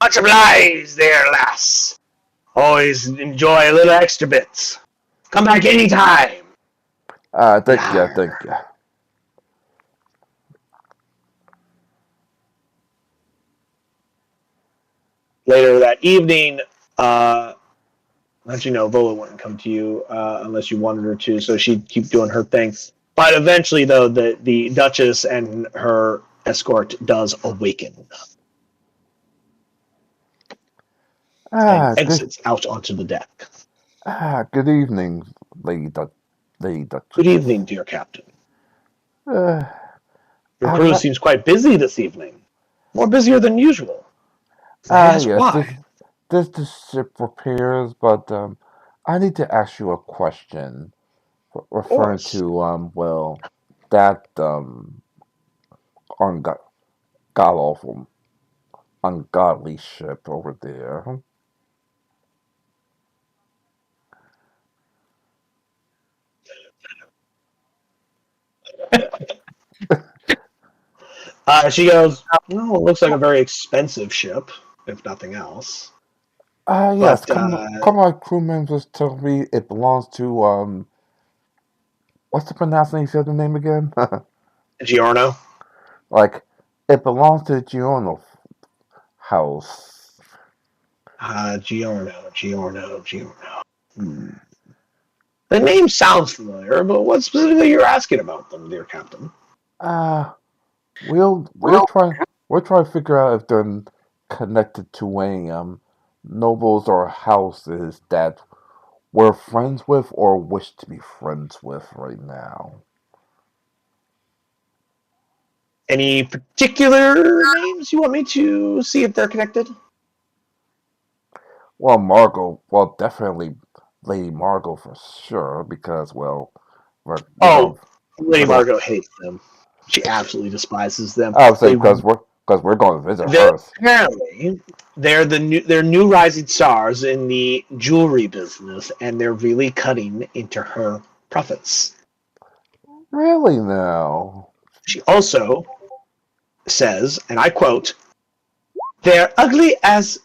Speaker 1: Much obliged there, lass. Always enjoy a little extra bits. Come back anytime.
Speaker 3: Thank you.
Speaker 1: Later that evening, actually, no, Vola wouldn't come to you unless you wanted her to, so she'd keep doing her thing. But eventually, though, the Duchess and her escort does awaken and exits out onto the deck.
Speaker 3: Good evening, Lady Duchess.
Speaker 1: Good evening, dear Captain.
Speaker 3: Uh,
Speaker 1: Your crew seems quite busy this evening. More busier than usual.
Speaker 3: yes,
Speaker 1: Why?
Speaker 3: this the ship repairs, but I need to ask you a question referring to that god awful ungodly ship over there.
Speaker 1: She goes, well, it looks like a very expensive ship, if nothing else.
Speaker 3: Yes,
Speaker 1: But,
Speaker 3: come on, crew members tell me it belongs to what's the pronunciation of the name again?
Speaker 1: Giorno?
Speaker 3: Like, it belongs to the Giorno house.
Speaker 1: Giorno. The name sounds familiar, but what specifically you're asking about them, dear Captain?
Speaker 3: We'll try to figure out if they're connected to any nobles or houses that we're friends with or wish to be friends with right now.
Speaker 1: Any particular names you want me to see if they're connected?
Speaker 3: Well, Margot, well, definitely Lady Margot for sure, because
Speaker 1: Lady Margot hates them. She absolutely despises them.
Speaker 3: I would say because we're going to visit her.
Speaker 1: Apparently, they're new rising stars in the jewelry business, and they're really cutting into her profits.
Speaker 3: Really now?
Speaker 1: She also says, and I quote, "They're ugly as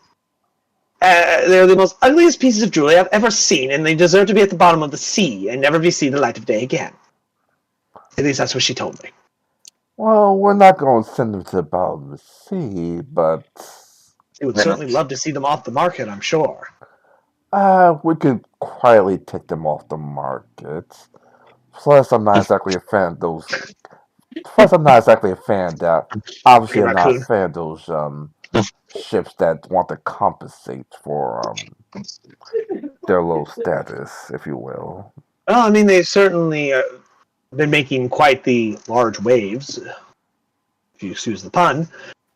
Speaker 1: they're the most ugliest pieces of jewelry I've ever seen, and they deserve to be at the bottom of the sea and never be seen the light of day again." At least that's what she told me.
Speaker 3: Well, we're not going to send them to the bottom of the sea, but
Speaker 1: They would certainly love to see them off the market, I'm sure.
Speaker 3: we could quietly take them off the market. Plus, I'm not exactly a fan of those. Plus, I'm not exactly a fan that. Obviously, I'm not a fan of those ships that want to compensate for their low status, if you will.
Speaker 1: Well, I mean, they've certainly been making quite the large waves, if you excuse the pun.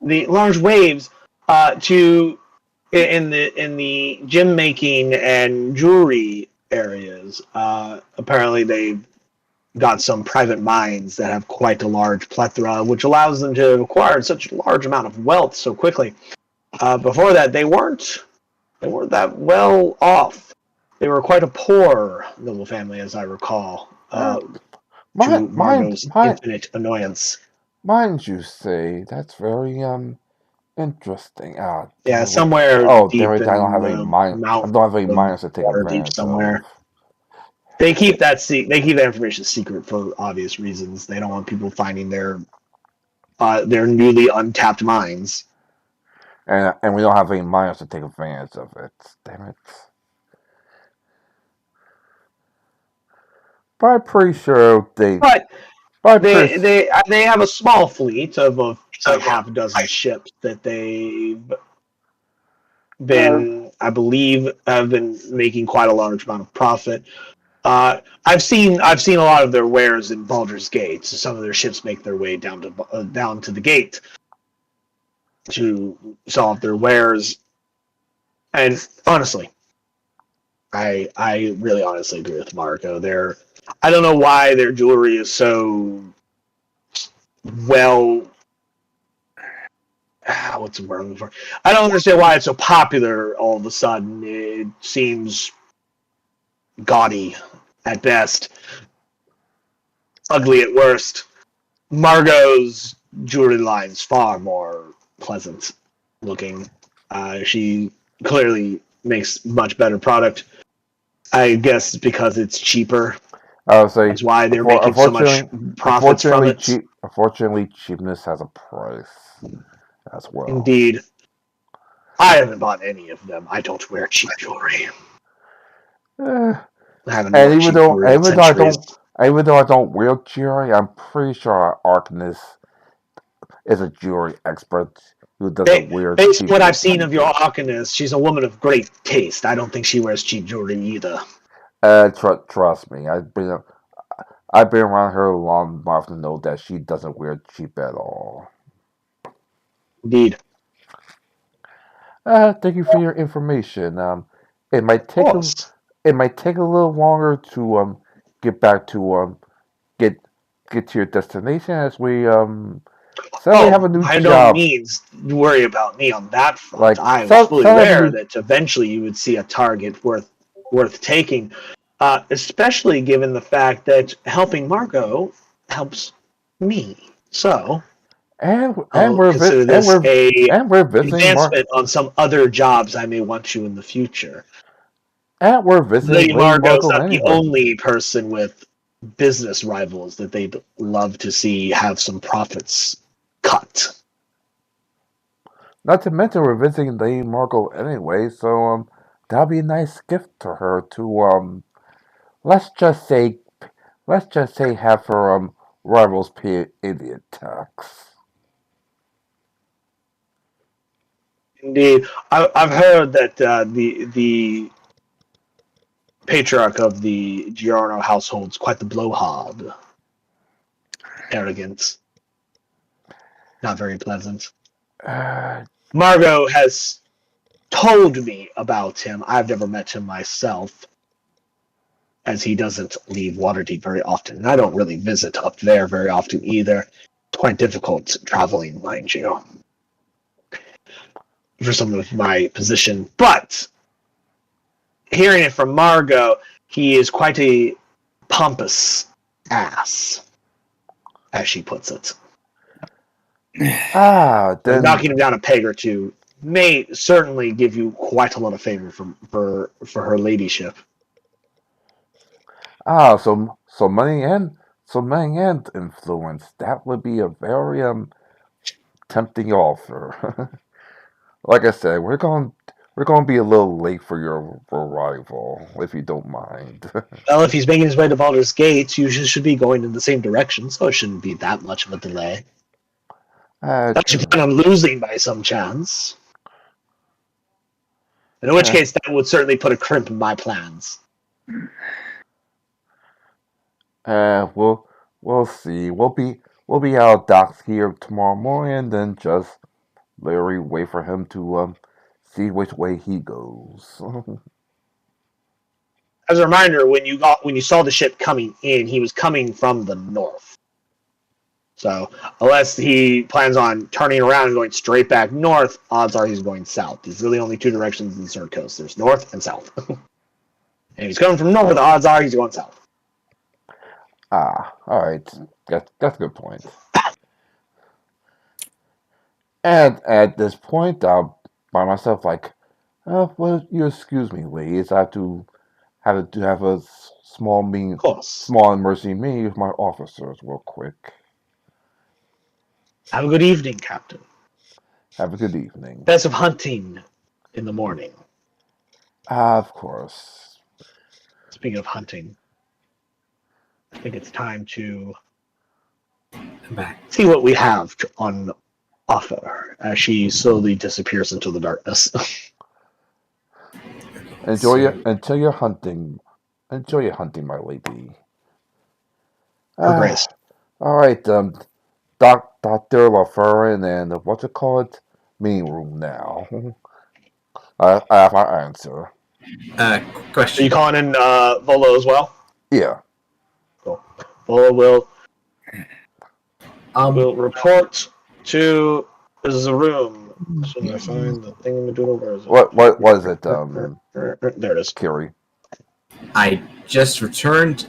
Speaker 1: The large waves in the gem making and jewelry areas. Apparently, they've got some private mines that have quite a large plethora, which allows them to acquire such a large amount of wealth so quickly. Before that, they weren't that well off. They were quite a poor little family, as I recall, to Margot's infinite annoyance.
Speaker 3: mind you say, that's very interesting. Ah,
Speaker 1: Yeah,
Speaker 3: damn it.
Speaker 1: somewhere
Speaker 3: Oh, damn
Speaker 1: deep
Speaker 3: it! I don't
Speaker 1: in
Speaker 3: have any
Speaker 1: the
Speaker 3: mine. I don't have any
Speaker 1: mountains of
Speaker 3: miners to take
Speaker 1: Waterdeep
Speaker 3: advantage of.
Speaker 1: somewhere. They keep that information secret for obvious reasons. They don't want people finding their newly untapped mines.
Speaker 3: And we don't have any miners to take advantage of it. Damn it! But I'm pretty sure they.
Speaker 1: But
Speaker 3: But I'm
Speaker 1: they
Speaker 3: pretty.
Speaker 1: they they have a small fleet of a half dozen ships that they've been, I believe, have been making quite a large amount of profit. I've seen a lot of their wares in Baldur's Gate. So some of their ships make their way down to the gate to sell off their wares. And honestly, I really honestly agree with Marco. I don't know why their jewelry is so well. What's the word I'm looking for? I don't understand why it's so popular all of a sudden. It seems gaudy at best, ugly at worst. Margot's jewelry line's far more pleasant looking. She clearly makes much better product. I guess because it's cheaper.
Speaker 3: I would say,
Speaker 1: That's why they're making so much profits from it.
Speaker 3: unfortunately, cheapness has a price as well.
Speaker 1: Indeed. I haven't bought any of them. I don't wear cheap jewelry.
Speaker 3: Eh,
Speaker 1: I haven't
Speaker 3: and
Speaker 1: worn cheap jewelry in centuries.
Speaker 3: even though I don't wear jewelry, I'm pretty sure our Arcanist is a jewelry expert who doesn't wear
Speaker 1: Based on
Speaker 3: cheap
Speaker 1: what I've
Speaker 3: jewelry.
Speaker 1: seen of your Arcanist, she's a woman of great taste. I don't think she wears cheap jewelry either.
Speaker 3: Trust me, I've been around her long enough to know that she doesn't wear cheap at all.
Speaker 1: Indeed.
Speaker 3: Thank you for your information. It might
Speaker 1: Of
Speaker 3: take
Speaker 1: course.
Speaker 3: it might take a little longer to get back to get get to your destination as we sadly have
Speaker 1: Oh,
Speaker 3: a new
Speaker 1: by no
Speaker 3: job.
Speaker 1: means worry about me on that front.
Speaker 3: Like
Speaker 1: I was fully
Speaker 3: sadly have a
Speaker 1: aware
Speaker 3: new
Speaker 1: that eventually you would see a target worth taking, especially given the fact that helping Margot helps me. So I'll consider this a
Speaker 3: and we're visiting
Speaker 1: advancement on some other jobs I may want you in the future. Lady
Speaker 3: Lady
Speaker 1: Margot's
Speaker 3: Margot
Speaker 1: not the
Speaker 3: anyway.
Speaker 1: only person with business rivals that they'd love to see have some profits cut.
Speaker 3: Not to mention we're visiting Lady Margot anyway, so that'll be a nice gift to her to let's just say have her rivals pay idiot tax.
Speaker 1: Indeed, I've heard that the patriarch of the Giorno household's quite the blowhard, arrogant, not very pleasant.
Speaker 3: Uh,
Speaker 1: Margot has told me about him. I've never met him myself, as he doesn't leave Waterdeep very often, and I don't really visit up there very often either. It's quite difficult traveling, mind you, for someone with my position. But hearing it from Margot, he is quite a pompous ass, as she puts it.
Speaker 3: then
Speaker 1: Knocking him down a peg or two may certainly give you quite a lot of favor for her ladyship.
Speaker 3: So money and influence. That would be a very tempting offer. Like I said, we're going to be a little late for your arrival, if you don't mind.
Speaker 1: Well, if he's making his way to Baldur's Gate, you should be going in the same direction, so it shouldn't be that much of a delay. Unless you
Speaker 3: True.
Speaker 1: plan on losing by some chance. In which case, that would certainly put a crimp in my plans.
Speaker 3: We'll see. We'll be out docks here tomorrow morning, and then just literally wait for him to see which way he goes.
Speaker 1: As a reminder, when you saw the ship coming in, he was coming from the north. So unless he plans on turning around and going straight back north, odds are he's going south. These are the only two directions in the Third Coast. There's north and south. And if he's coming from north, the odds are he's going south.
Speaker 3: All right. That's a good point. And at this point, I'll by myself like, well, you excuse me, ladies. I have to have a small
Speaker 1: Of course.
Speaker 3: small emergency meeting with my officers real quick.
Speaker 1: Have a good evening, Captain.
Speaker 3: Have a good evening.
Speaker 1: Best of hunting in the morning.
Speaker 3: Of course.
Speaker 1: Speaking of hunting, I think it's time to
Speaker 2: I'm back.
Speaker 1: see what we have on offer as she slowly disappears into the darkness.
Speaker 3: Enjoy your hunting. Enjoy your hunting, my lady.
Speaker 1: Her Grace.
Speaker 3: All right, Dr. LaFerrin and what's it called? Meeting room now. I have my answer.
Speaker 1: Are
Speaker 2: Question.
Speaker 1: you calling in Volo as well?
Speaker 3: Yeah.
Speaker 1: Cool. Volo will report to. This is a room. Should I find the thing in the doodle? Where is it?
Speaker 3: What is it?
Speaker 1: There it is.
Speaker 3: Kiri.
Speaker 2: I just returned.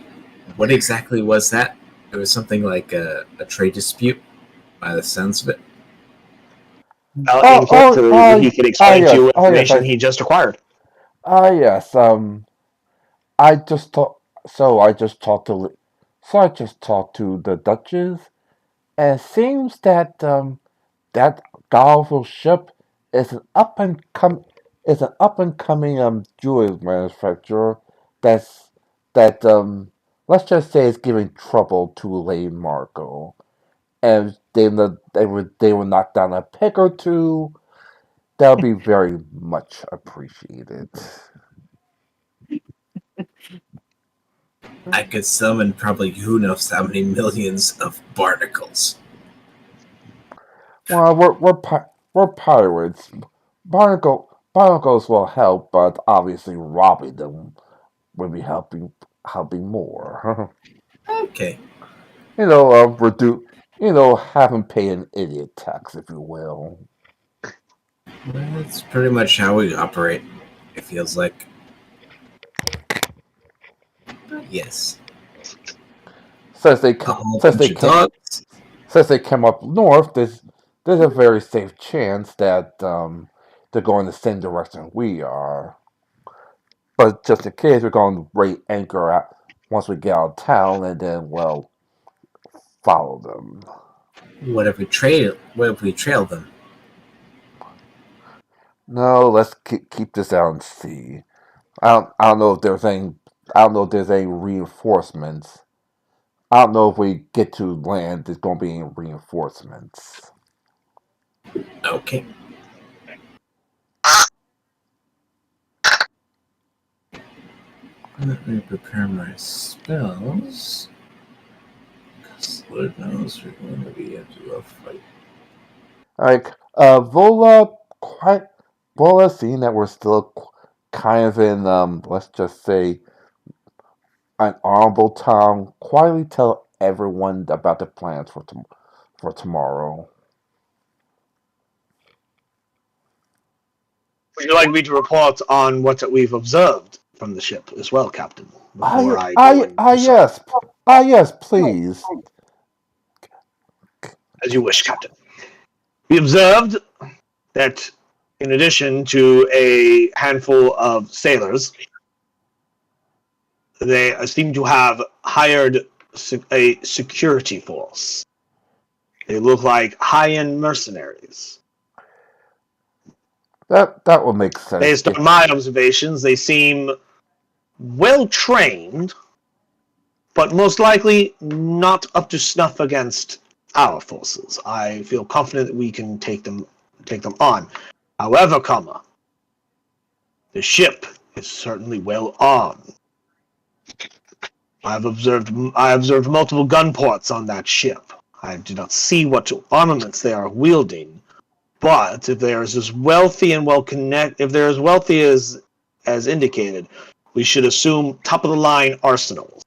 Speaker 2: What exactly was that? It was something like a trade dispute, by the sounds of it.
Speaker 1: He can explain to you information he just acquired.
Speaker 3: Yes. I just talked to the Duchess, and it seems that that Galville ship is an up and coming jewelry manufacturer that let's just say is giving trouble to Lady Marco, and they will knock down a peg or two. That would be very much appreciated.
Speaker 2: I could summon probably who knows how many millions of barnacles.
Speaker 3: Well, we're pirates. Barnacles will help, but obviously robbing them will be helping more.
Speaker 2: Okay.
Speaker 3: Have them pay an idiot tax, if you will.
Speaker 2: That's pretty much how we operate, it feels like. Yes.
Speaker 3: Since they came up north, there's a very safe chance that they're going the same direction we are. But just in case, we're going to rate anchor out once we get out of town, and then follow them.
Speaker 2: What if we trail them?
Speaker 3: No, let's keep this out and see. I don't know if there's any reinforcements. I don't know if we get to land, there's going to be any reinforcements.
Speaker 2: Okay. Let me prepare my spells. Because Lord knows we're going to be into a fight.
Speaker 3: Like, Vola, seeing that we're still kind of in, let's just say, an honorable town, quietly tell everyone about the plans for tomorrow.
Speaker 1: Would you like me to report on what we've observed from the ship as well, Captain?
Speaker 3: Yes, please.
Speaker 1: As you wish, Captain. We observed that in addition to a handful of sailors, they seem to have hired a security force. They look like high-end mercenaries.
Speaker 3: That would make sense.
Speaker 1: Based on my observations, they seem well-trained, but most likely not up to snuff against our forces. I feel confident that we can take them on. However, the ship is certainly well armed. I observed multiple gun ports on that ship. I do not see what armaments they are wielding, but if they are as wealthy and if they're as wealthy as indicated, we should assume top of the line arsenals.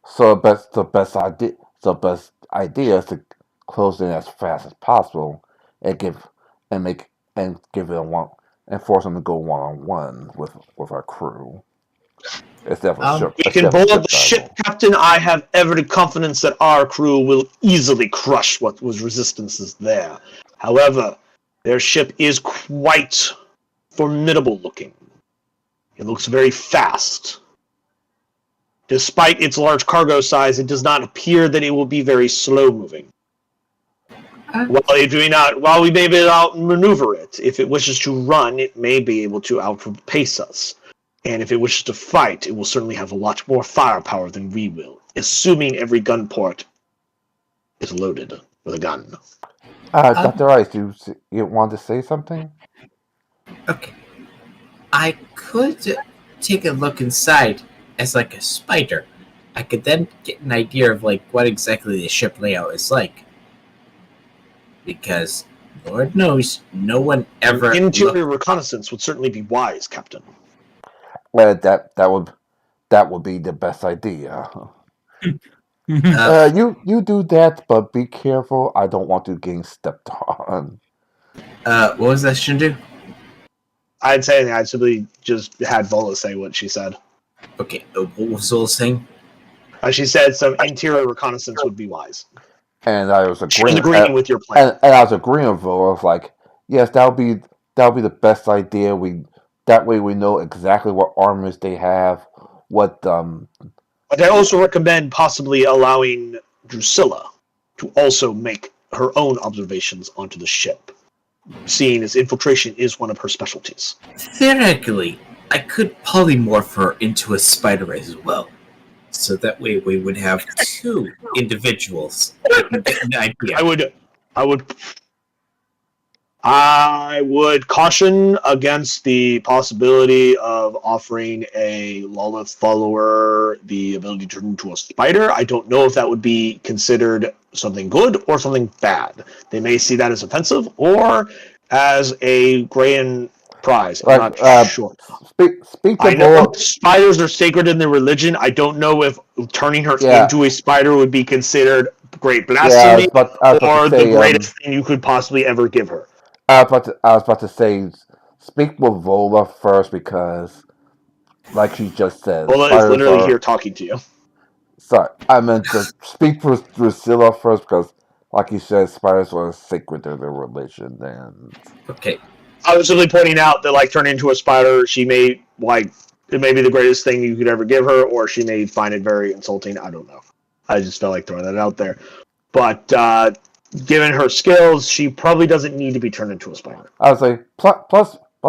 Speaker 3: So the best idea is to close in as fast as possible and give it a one and force them to go 1-on-1 with our crew. Instead of a ship.
Speaker 1: We can
Speaker 3: instead of a
Speaker 1: board the ship,
Speaker 3: battle.
Speaker 1: Captain. I have every confidence that our crew will easily crush what was resistances there. However, their ship is quite formidable looking. It looks very fast. Despite its large cargo size, it does not appear that it will be very slow moving. While we may be able to outmaneuver it, if it wishes to run, it may be able to outpace us. And if it wishes to fight, it will certainly have a lot more firepower than we will, assuming every gun port is loaded with a gun.
Speaker 3: Dr. Rice, you want to say something?
Speaker 2: Okay. I could take a look inside as like a spider. I could then get an idea of like what exactly the ship layout is like. Because Lord knows no one ever
Speaker 1: Interior reconnaissance would certainly be wise, Captain.
Speaker 3: Well, that would be the best idea. You do that, but be careful. I don't want you getting stepped on.
Speaker 2: What was that, Shindu?
Speaker 1: I'd say anything. I'd simply just had Vola say what she said.
Speaker 2: Okay, what was Zola saying?
Speaker 1: She said some interior reconnaissance would be wise.
Speaker 3: And I was
Speaker 1: She was
Speaker 3: agreeing.
Speaker 1: agreeing with your plan.
Speaker 3: And I was agreeing with her. I was like, yes, that'll be the best idea. That way we know exactly what armors they have. What
Speaker 1: But I also recommend possibly allowing Drusilla to also make her own observations onto the ship, seeing as infiltration is one of her specialties.
Speaker 2: Theoretically, I could polymorph her into a spider as well. So that way we would have two individuals. Get an idea.
Speaker 1: I would caution against the possibility of offering a Lolith follower the ability to turn into a spider. I don't know if that would be considered something good or something bad. They may see that as offensive or as a grand prize. I'm not sure.
Speaker 3: Speak
Speaker 1: I
Speaker 3: to
Speaker 1: know
Speaker 3: Vola.
Speaker 1: spiders are sacred in their religion. I don't know if turning her
Speaker 3: Yeah.
Speaker 1: into a spider would be considered great
Speaker 3: Yeah,
Speaker 1: blasphemy
Speaker 3: I was about
Speaker 1: or
Speaker 3: to
Speaker 1: the
Speaker 3: say.
Speaker 1: greatest thing you could possibly ever give her.
Speaker 3: I was about to say, speak with Vola first because, like she just said,
Speaker 1: Ola is
Speaker 3: spiders
Speaker 1: literally
Speaker 3: are.
Speaker 1: here talking to you.
Speaker 3: Sorry, I meant to speak with Drusilla first because, like you said, spiders are sacred to their religion. And
Speaker 2: Okay.
Speaker 1: I was simply pointing out that, like, turning into a spider, she may, like, it may be the greatest thing you could ever give her, or she may find it very insulting. I don't know. I just felt like throwing that out there. But given her skills, she probably doesn't need to be turned into a spider.
Speaker 3: I was like, plus, I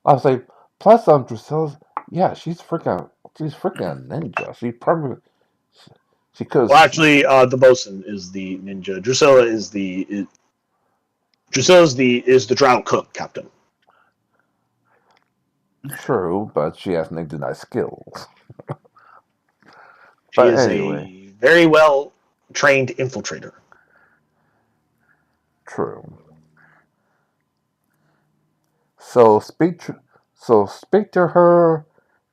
Speaker 3: was like, plus, Drusilla's, yeah, she's freaking a ninja. She probably, she could.
Speaker 1: Well, actually, the bosun is the ninja. Drusilla is the drow cook, Captain.
Speaker 3: True, but she has nice skills.
Speaker 1: She
Speaker 3: But
Speaker 1: is
Speaker 3: anyway,
Speaker 1: a very well trained infiltrator.
Speaker 3: true. So speak to her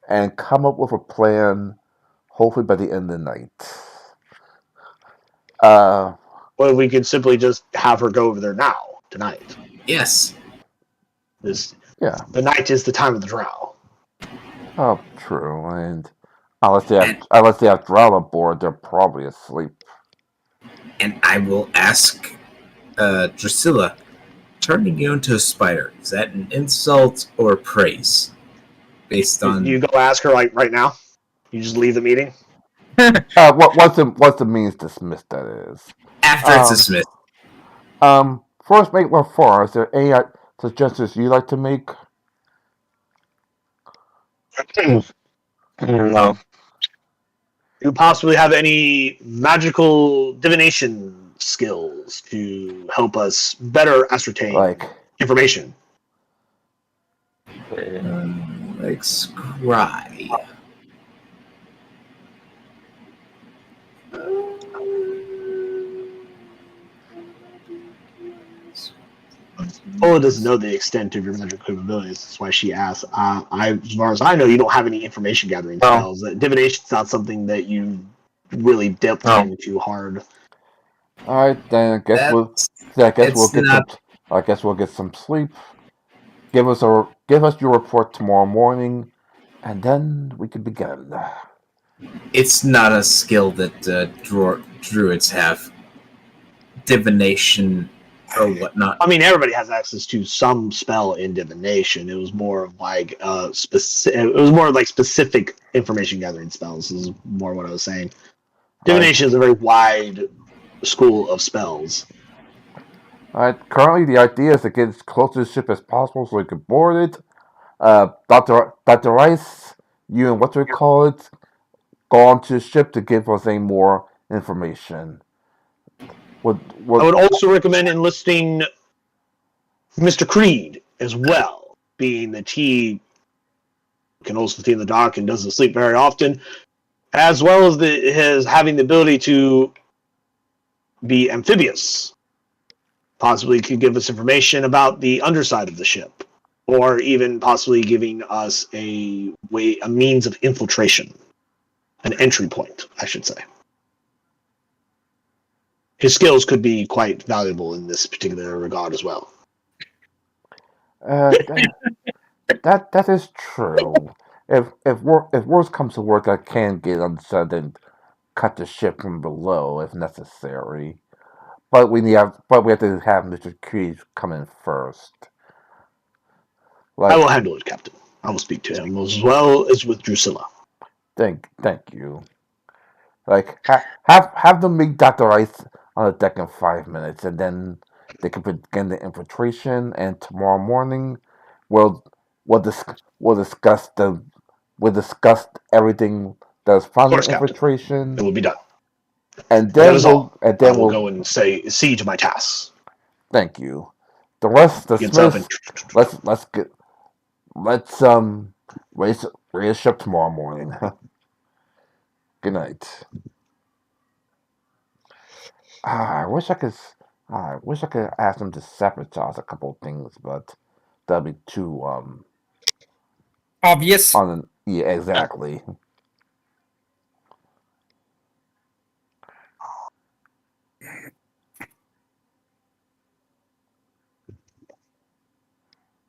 Speaker 3: and come up with a plan. Hopefully by the end of the night.
Speaker 1: Well, we could simply just have her go over there now, tonight.
Speaker 2: Yes.
Speaker 3: Yeah.
Speaker 1: The night is the time of the drow.
Speaker 3: Oh, true. And unless they have drown on board, they're probably asleep.
Speaker 2: And I will ask Drusilla, turning you into a spider, is that an insult or praise? Based on
Speaker 1: You go ask her like right now. You just leave the meeting.
Speaker 3: Once the means dismissed, that is.
Speaker 2: after it's dismissed.
Speaker 3: First, make one far. Is there any suggestions you like to make?
Speaker 5: No.
Speaker 1: Do you possibly have any magical divination skills to help us better ascertain
Speaker 3: Like
Speaker 1: information?
Speaker 2: Like scry.
Speaker 1: Ola doesn't know the extent of your magical capabilities. That's why she asked. As far as I know, you don't have any information gathering
Speaker 5: No.
Speaker 1: spells. Divination's not something that you really dipped
Speaker 5: No.
Speaker 1: into hard.
Speaker 3: All right, then I guess we'll
Speaker 2: It's
Speaker 3: get
Speaker 2: not.
Speaker 3: some. I guess we'll get some sleep. Give us your report tomorrow morning, and then we can begin.
Speaker 2: It's not a skill that druids have. Divination or whatnot.
Speaker 1: I mean, everybody has access to some spell in divination. It was more of like specific. It was more like specific information gathering spells. Is more what I was saying. Divination is a very wide school of spells.
Speaker 3: Currently, the idea is to get as close to the ship as possible so we can board it. Dr. Rice, you and what do we call it, go onto the ship to give us any more information.
Speaker 1: I would also recommend enlisting Mr. Creed as well, being that he can also stay in the dark and doesn't sleep very often, as well as his having the ability to be amphibious. Possibly could give us information about the underside of the ship, or even possibly giving us a means of infiltration, an entry point, I should say. His skills could be quite valuable in this particular regard as well.
Speaker 3: That is true. If worse comes to worse, I can get underside and cut the ship from below if necessary. But we have to have Mr. Creed come in first.
Speaker 1: I will handle it, Captain. I will speak to him as well as with Drusilla.
Speaker 3: Thank you. Have them meet Dr. Rice on the deck in 5 minutes, and then they can begin the infiltration. And tomorrow morning, we'll discuss everything that's found in the infiltration.
Speaker 1: It will be done.
Speaker 3: And then
Speaker 1: we'll go and see to my tasks.
Speaker 3: Thank you. The rest, let's raise ship tomorrow morning. Good night. I wish I could ask them to sabotage a couple of things, but that'd be too
Speaker 4: obvious.
Speaker 3: Yeah, exactly.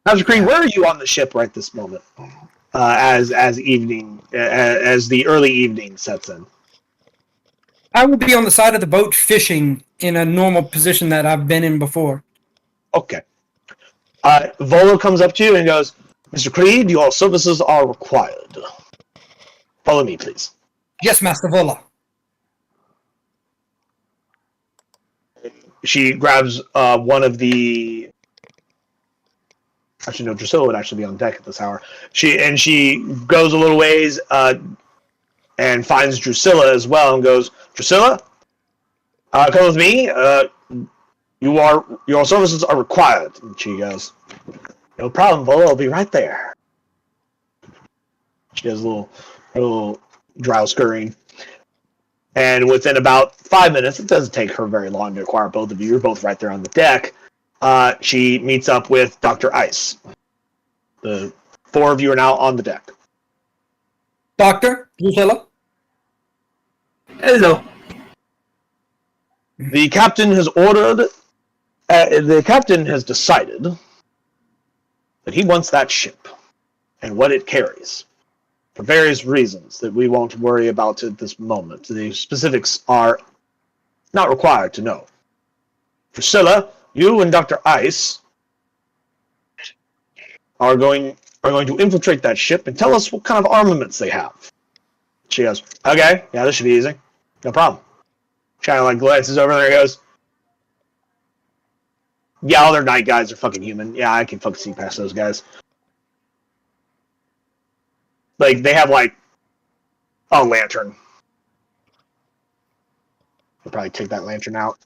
Speaker 1: Master Creed, where are you on the ship right this moment? As the early evening sets in.
Speaker 4: I will be on the side of the boat fishing in a normal position that I've been in before.
Speaker 1: Okay. Volo comes up to you and goes, Mr. Creed, your services are required. Follow me, please.
Speaker 4: Yes, Master Vola.
Speaker 1: She grabs one of the... Actually, no, Drusilla would actually be on deck at this hour. She goes a little ways and finds Drusilla as well and goes, Drusilla, come with me. Your services are required. And she goes, no problem, Volo. I'll be right there. She does a little drow scurrying. And within about 5 minutes, it doesn't take her very long to acquire both of you. You're both right there on the deck. She meets up with Dr. Ice. The four of you are now on the deck.
Speaker 4: Doctor, Drusilla.
Speaker 2: Hello.
Speaker 1: The captain has ordered. The captain has decided that he wants that ship and what it carries for various reasons that we won't worry about at this moment. The specifics are not required to know. Drusilla, you and Dr. Ice are going to infiltrate that ship and tell us what kind of armaments they have. She goes, okay, yeah, this should be easy. No problem. Kind of like glances over there and goes, yeah, all their night guys are fucking human. Yeah, I can fucking see past those guys. Like, they have, like, a lantern. I'll probably take that lantern out.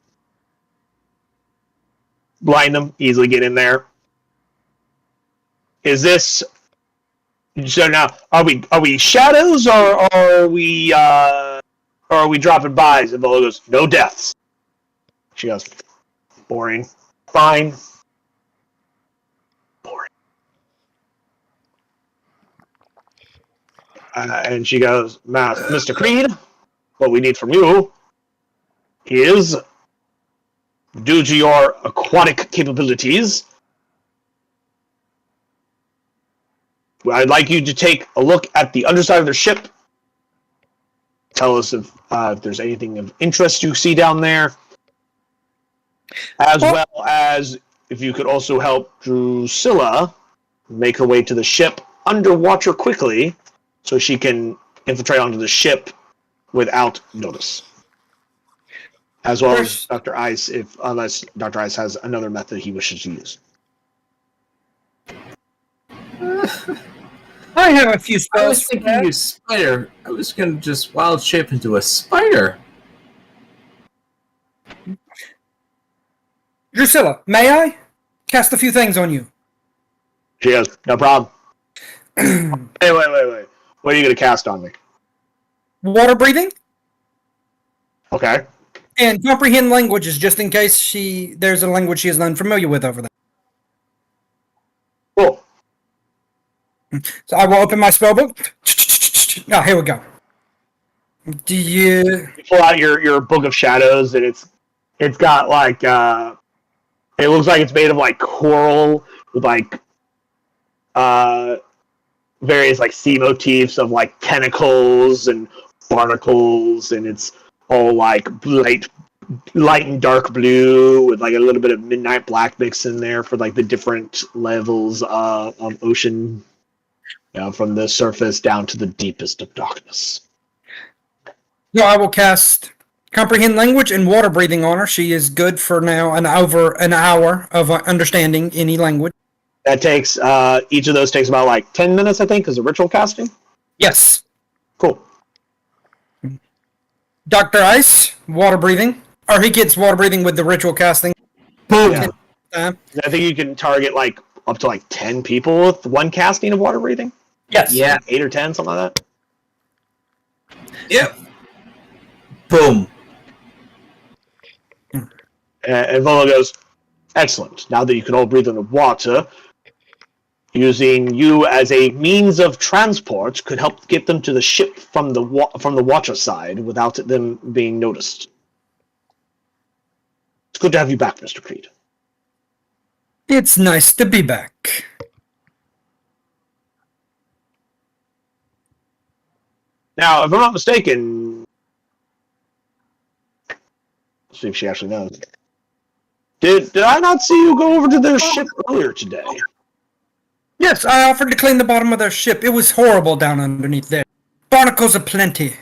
Speaker 1: Blind them, easily get in there. Is this... So now, are we shadows, or are we dropping bys? And Volo goes, no deaths. She goes, boring. Fine. And she goes, Mr. Creed, what we need from you is, due to your aquatic capabilities, I'd like you to take a look at the underside of the ship. Tell us if there's anything of interest you see down there, as well as if you could also help Drusilla make her way to the ship underwater quickly so she can infiltrate onto the ship without notice. As well as Dr. Ice, unless Dr. Ice has another method he wishes to use.
Speaker 4: I have a few
Speaker 2: I
Speaker 4: spells.
Speaker 2: was thinking you spider. I was going to just wild shape into a spider.
Speaker 4: Drusilla, may I cast a few things on you?
Speaker 1: She goes, no problem. Hey, wait. What are you going to cast on me?
Speaker 4: Water breathing
Speaker 1: Okay.
Speaker 4: and comprehend languages, just in case there's a language she is unfamiliar with over there.
Speaker 1: Cool.
Speaker 4: So I will open my spellbook. Oh, here we go. Do you?
Speaker 1: You pull out your Book of Shadows, and it's got like it looks like it's made of like coral with like various like sea motifs of like tentacles and barnacles, and it's all like light and dark blue with like a little bit of midnight black mix in there for like the different levels of ocean, from the surface down to the deepest of darkness.
Speaker 4: No, I will cast comprehend language and water breathing on her. She is good for now over an hour of understanding any language.
Speaker 1: That takes each of those takes about like 10 minutes, I think, because of ritual casting.
Speaker 4: Yes.
Speaker 1: Cool.
Speaker 4: Dr. Ice, water breathing. Or he gets water breathing with the ritual casting.
Speaker 2: Boom.
Speaker 1: Yeah. I think you can target like up to like 10 people with one casting of water breathing.
Speaker 4: Yes.
Speaker 2: Yeah.
Speaker 1: 8 or 10, something like that.
Speaker 2: Yep. Boom.
Speaker 1: And Volo goes, excellent. Now that you can all breathe in the water, using you as a means of transport could help get them to the ship from the water side without them being noticed. It's good to have you back, Mr. Creed.
Speaker 4: It's nice to be back.
Speaker 1: Now, if I'm not mistaken, let's see if she actually knows. Did I not see you go over to their ship earlier today?
Speaker 4: Yes, I offered to clean the bottom of their ship. It was horrible down underneath there. Barnacles aplenty.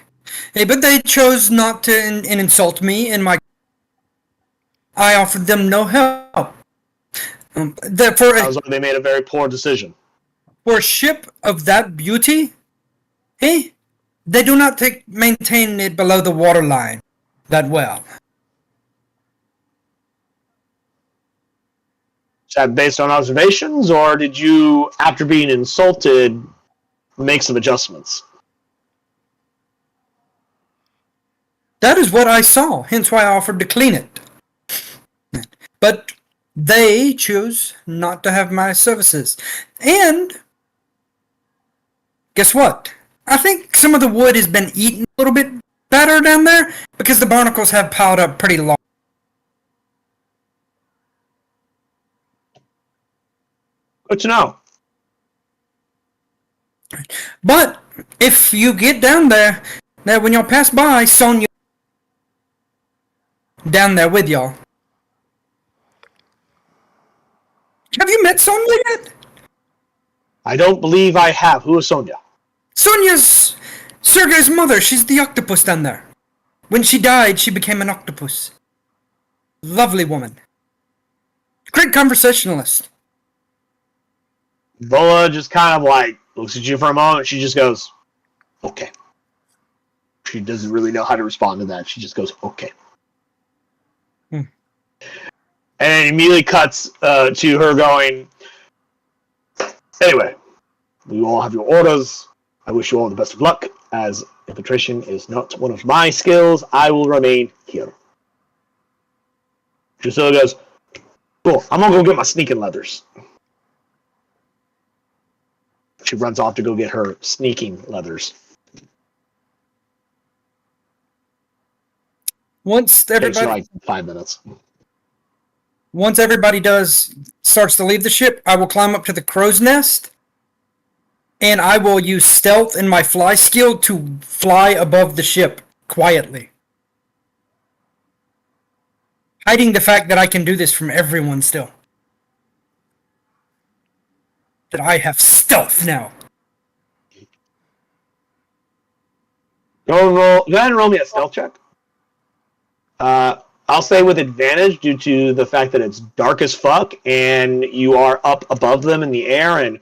Speaker 4: But they chose not to insult me and my... I offered them no help.
Speaker 1: Sounds like they made a very poor decision.
Speaker 4: For a ship of that beauty, they do not maintain it below the waterline that well.
Speaker 1: Is that based on observations, or did you, after being insulted, make some adjustments?
Speaker 4: That is what I saw, hence why I offered to clean it. But they choose not to have my services. And guess what? I think some of the wood has been eaten a little bit better down there because the barnacles have piled up pretty long.
Speaker 1: Good to know.
Speaker 4: But if you get down there, now when y'all pass by, Sonya down there with y'all. Have you met Sonya yet?
Speaker 1: I don't believe I have. Who is Sonya?
Speaker 4: Sonya's Sergei's mother. She's the octopus down there. When she died, she became an octopus. Lovely woman. Great conversationalist.
Speaker 1: Vola just kind of like looks at you for a moment. She just goes, okay. She doesn't really know how to respond to that. She just goes, okay. And it immediately cuts to her going, anyway, you all have your orders. I wish you all the best of luck. As infiltration is not one of my skills, I will remain here. Drusilla goes, cool, I'm going to go get my sneaking leathers. She runs off to go get her sneaking leathers.
Speaker 4: Once
Speaker 1: Takes you
Speaker 4: everybody,
Speaker 1: like 5 minutes.
Speaker 4: once everybody starts to leave the ship, I will climb up to the crow's nest, and I will use stealth and my fly skill to fly above the ship quietly, hiding the fact that I can do this from everyone still. That I have stealth now.
Speaker 1: Go ahead and roll me a stealth check. I'll say with advantage due to the fact that it's dark as fuck and you are up above them in the air, and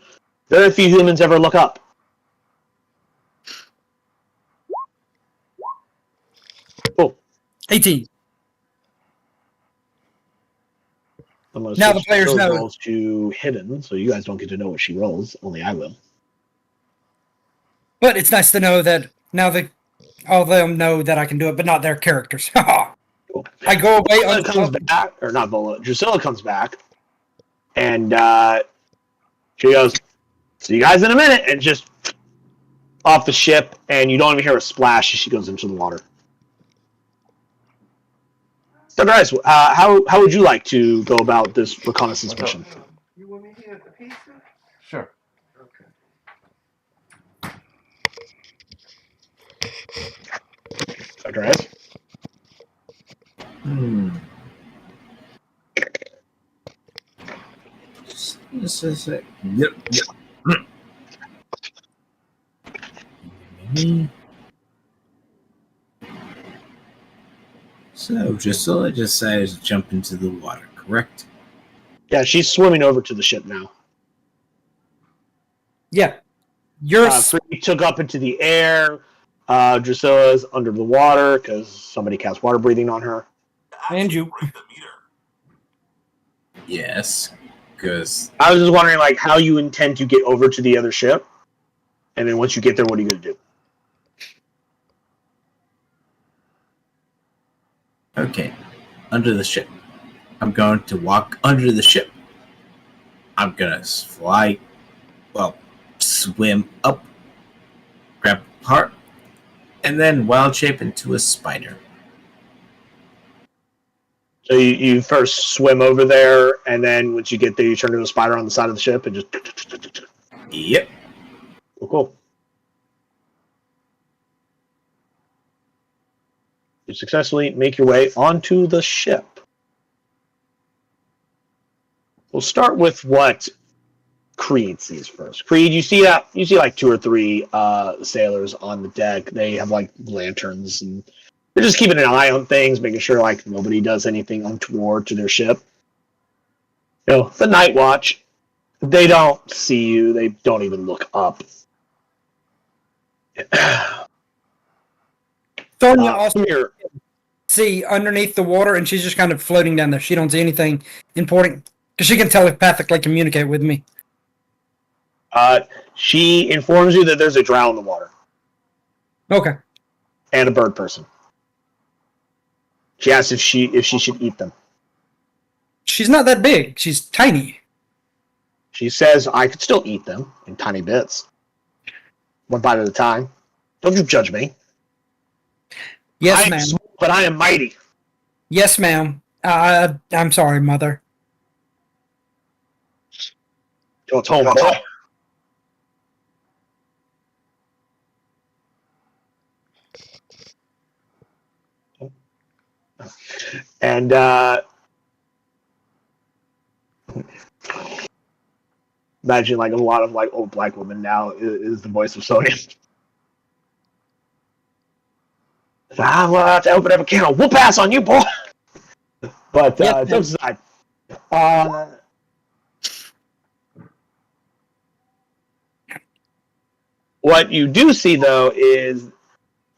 Speaker 1: very few humans ever look up. Cool.
Speaker 4: 18.
Speaker 1: I'm gonna
Speaker 4: Now the
Speaker 1: switch
Speaker 4: players
Speaker 1: those
Speaker 4: know.
Speaker 1: rolls to hidden, so you guys don't get to know what she rolls. Only I will.
Speaker 4: But it's nice to know that now all of them know that I can do it, but not their characters.
Speaker 1: Cool.
Speaker 4: I go away
Speaker 1: Drusilla
Speaker 4: on
Speaker 1: comes back, or not Vola. Drusilla comes back, and she goes, "See you guys in a minute," and just off the ship, and you don't even hear a splash as she goes into the water. So, guys, how would you like to go about this reconnaissance mission?
Speaker 3: You want me to get the pizza? Sure.
Speaker 1: So, guys,
Speaker 2: This is it. Yep. So, Drusilla decided to jump into the water, correct?
Speaker 1: yeah, she's swimming over to the ship now.
Speaker 4: Yeah. You're
Speaker 1: Free took up into the air. Drusilla's under the water because somebody cast water breathing on her.
Speaker 4: and you.
Speaker 2: Yes, because
Speaker 1: I was just wondering, like, how you intend to get over to the other ship, and then once you get there, what are you going to do?
Speaker 2: okay, under the ship. I'm going to walk under the ship. I'm gonna fly, swim up, grab a part, and then wild shape into a spider.
Speaker 1: So you first swim over there, and then once you get there, you turn into a spider on the side of the ship, and just...
Speaker 2: Yep.
Speaker 1: Cool. You successfully make your way onto the ship. We'll start with what Creed sees first. Creed, you see like 2 or 3 sailors on the deck. They have like lanterns, and they're just keeping an eye on things, making sure like nobody does anything untoward to their ship. You know, the night watch. They don't see you. They don't even look up.
Speaker 4: Sonya also
Speaker 1: Here,
Speaker 4: see underneath the water, and she's just kind of floating down there. She don't see anything important because she can telepathically communicate with me.
Speaker 1: she informs you that there's a drow in the water
Speaker 4: Okay.
Speaker 1: and a bird person. She asks if she should eat them.
Speaker 4: She's not that big. She's tiny.
Speaker 1: She says I could still eat them in tiny bits, one bite at a time. Don't you judge me.
Speaker 4: Yes,
Speaker 1: I am
Speaker 4: ma'am.
Speaker 1: small, but I am mighty.
Speaker 4: Yes, ma'am. I'm sorry, mother.
Speaker 1: Don't tell me. And imagine like a lot of like old black women now is the voice of Sonya. I will have to open up a can of whoop ass on you, boy. But
Speaker 4: Yep.
Speaker 1: jokes aside, what you do see though is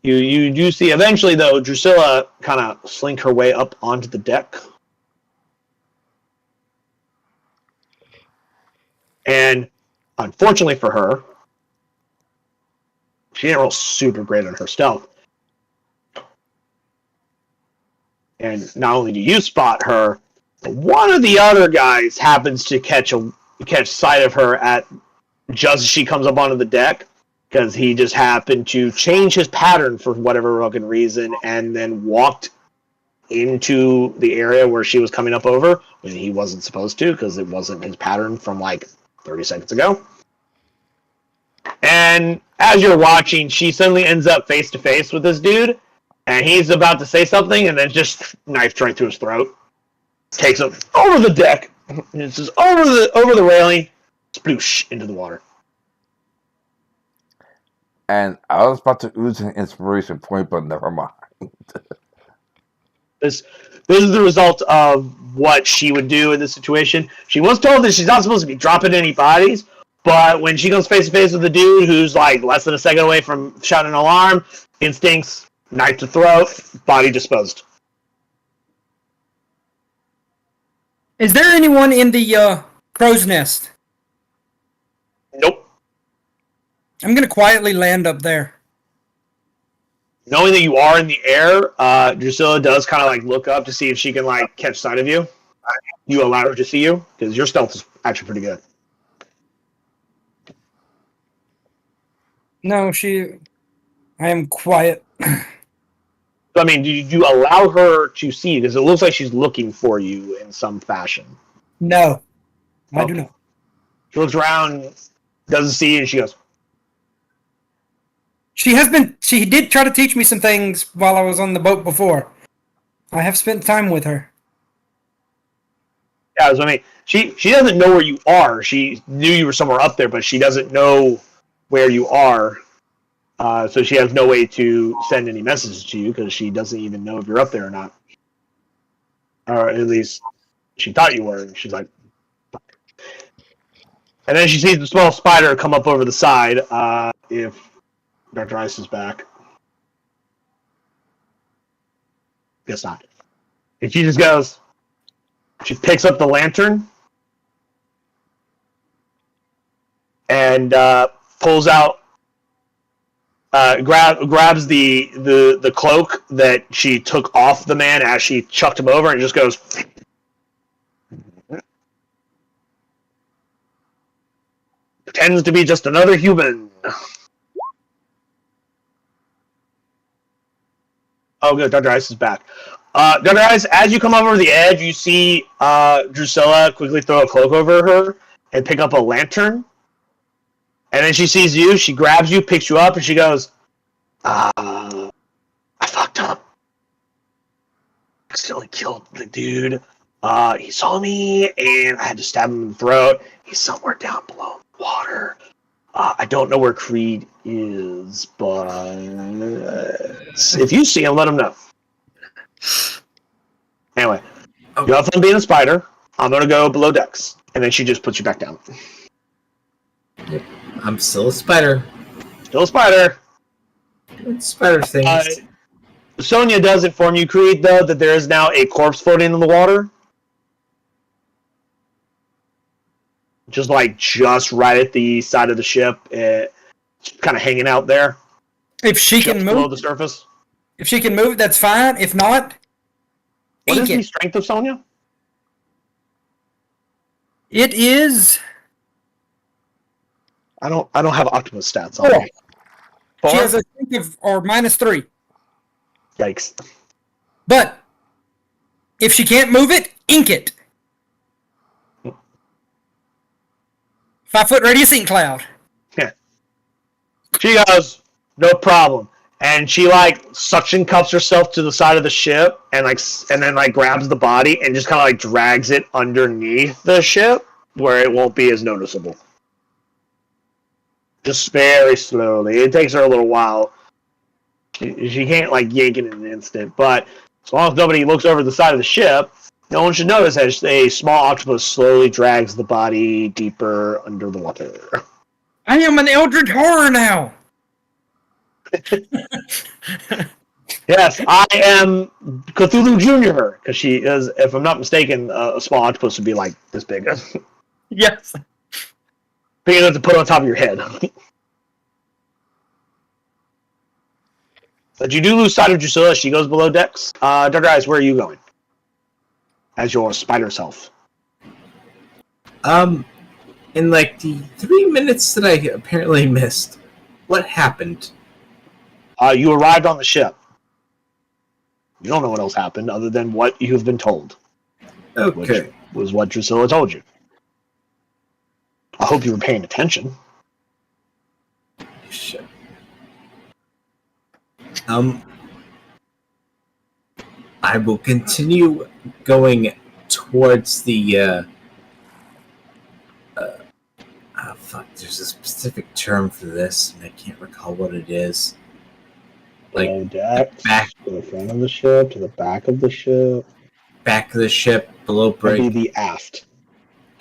Speaker 1: you do see eventually though Drusilla kind of slink her way up onto the deck. And unfortunately for her, she didn't roll super great on her stealth. And not only do you spot her, but one of the other guys happens to catch sight of her at just as she comes up onto the deck, because he just happened to change his pattern for whatever fucking reason, and then walked into the area where she was coming up over when he wasn't supposed to because it wasn't his pattern from like 30 seconds ago. And as you're watching, she suddenly ends up face to face with this dude, and he's about to say something, and then just knifes right through his throat. Takes him over the deck, and it's just over the railing, sploosh into the water.
Speaker 3: And I was about to ooze an inspiration point, but never mind.
Speaker 1: This is the result of what she would do in this situation. She was told that she's not supposed to be dropping any bodies, but when she goes face to face with the dude who's like less than a second away from shouting an alarm, instincts, knife to throat, body disposed.
Speaker 4: Is there anyone in the crow's nest?
Speaker 1: Nope.
Speaker 4: I'm gonna quietly land up there.
Speaker 1: Knowing that you are in the air, Drusilla does kind of like look up to see if she can like catch sight of you. You allow her to see you because your stealth is actually pretty good.
Speaker 4: No, I am quiet.
Speaker 1: So, I mean, do you allow her to see? Because it looks like she's looking for you in some fashion.
Speaker 4: No, I do
Speaker 1: Okay.
Speaker 4: not.
Speaker 1: She looks around, doesn't see you, and she goes,
Speaker 4: She did try to teach me some things while I was on the boat before. I have spent time with her.
Speaker 1: yeah, so, I mean, she doesn't know where you are. She knew you were somewhere up there, but she doesn't know where you are. So she has no way to send any messages to you because she doesn't even know if you're up there or not. Or at least she thought you were. And she's like, fuck. And then she sees the small spider come up over the side. If Dr. Ice is back. Guess not. And she just goes, she picks up the lantern and pulls out, grabs the cloak that she took off the man as she chucked him over and just goes, pretends to be just another human. Oh, good. Dr. Ice is back. Dr. Ice, as you come over the edge, you see Drusilla quickly throw a cloak over her and pick up a lantern. And then she sees you, she grabs you, picks you up, and she goes, I fucked up. I accidentally killed the dude. He saw me, and I had to stab him in the throat. He's somewhere down below the water. I don't know where Creed is, but if you see him, let him know. Anyway, you have fun being a spider. I'm going to go below decks. And then she just puts you back down.
Speaker 2: Yep. I'm still a spider.
Speaker 1: Still a spider.
Speaker 2: Spider things.
Speaker 1: Sonia does inform you, Creed, though, that there is now a corpse floating in the water. Just right at the side of the ship. It's kind of hanging out there.
Speaker 4: If she
Speaker 1: Just
Speaker 4: can
Speaker 1: below
Speaker 4: move,
Speaker 1: the surface.
Speaker 4: if she can move, that's fine. If not,
Speaker 1: What is
Speaker 4: ink
Speaker 1: the
Speaker 4: it.
Speaker 1: strength of Sonia?
Speaker 4: It is.
Speaker 1: I don't have octopus stats on
Speaker 4: 4.
Speaker 1: me. 4?
Speaker 4: She has a strength of or -3.
Speaker 1: Yikes.
Speaker 4: But if she can't move it, ink it. 5-foot radius ink cloud.
Speaker 1: Yeah. She goes, no problem. And she suction cups herself to the side of the ship and then grabs the body and just kind of drags it underneath the ship where it won't be as noticeable. Just very slowly. It takes her a little while. She can't yank it in an instant, but as long as nobody looks over the side of the ship, no one should notice as a small octopus slowly drags the body deeper under the water.
Speaker 4: I am an eldritch horror now.
Speaker 1: Yes, I am Cthulhu Jr. Because she is, if I'm not mistaken, a small octopus would be this big.
Speaker 4: Yes.
Speaker 1: Big enough to put on top of your head. But you do lose sight of Drusilla. She goes below decks. Dr. Eyes, where are you going? As your spider self.
Speaker 2: In the 3 minutes that I apparently missed, what happened?
Speaker 1: You arrived on the ship. You don't know what else happened other than what you've been told,
Speaker 2: Okay.
Speaker 1: which was what Drusilla told you. I hope you were paying attention.
Speaker 2: Shit. I will continue going towards the. Fuck. There's a specific term for this, and I can't recall what it is. Like
Speaker 1: Below decks,
Speaker 2: back-
Speaker 1: to the front of the ship, to the back of the ship.
Speaker 2: back of the ship, below
Speaker 1: That'd
Speaker 2: break,
Speaker 1: be the aft.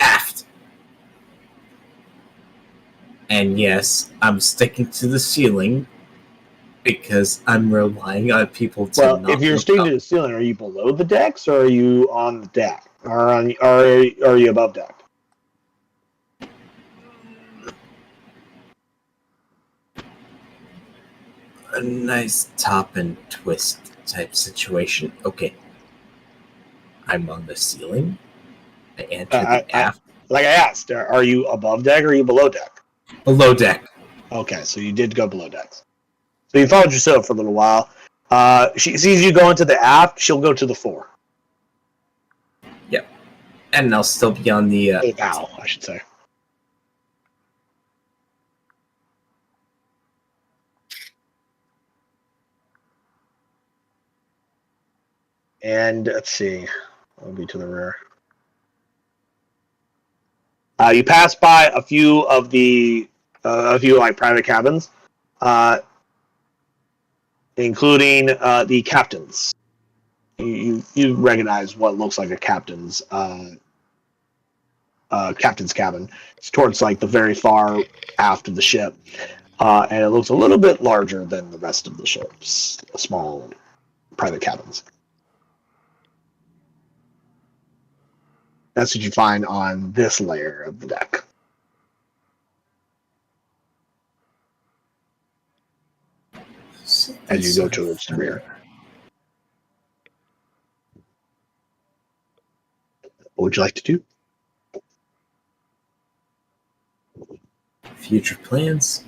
Speaker 2: aft. And yes, I'm sticking to the ceiling because I'm relying on people to
Speaker 1: Well,
Speaker 2: not
Speaker 1: if you're
Speaker 2: look
Speaker 1: sticking
Speaker 2: up.
Speaker 1: to the ceiling, are you below the decks or are you on the deck? Or are you above deck?
Speaker 2: A nice top and twist type situation. Okay. I'm on the ceiling. I enter the aft.
Speaker 1: Like I asked, are you above deck or are you below deck?
Speaker 2: Below deck.
Speaker 1: Okay, so you did go below decks. So you followed Drusilla for a little while. She sees you go into the aft, she'll go to the fore.
Speaker 2: Yep. And I'll still be on the
Speaker 1: Bow, I should say. And let's see. I'll be to the rear. You pass by a few of the like private cabins, including the captain's. You recognize what looks like a captain's cabin. It's towards like the very far aft of the ship, and it looks a little bit larger than the rest of the ship's small private cabins. That's what you find on this layer of the deck. As you go towards the rear. What would you like to do?
Speaker 2: future plans.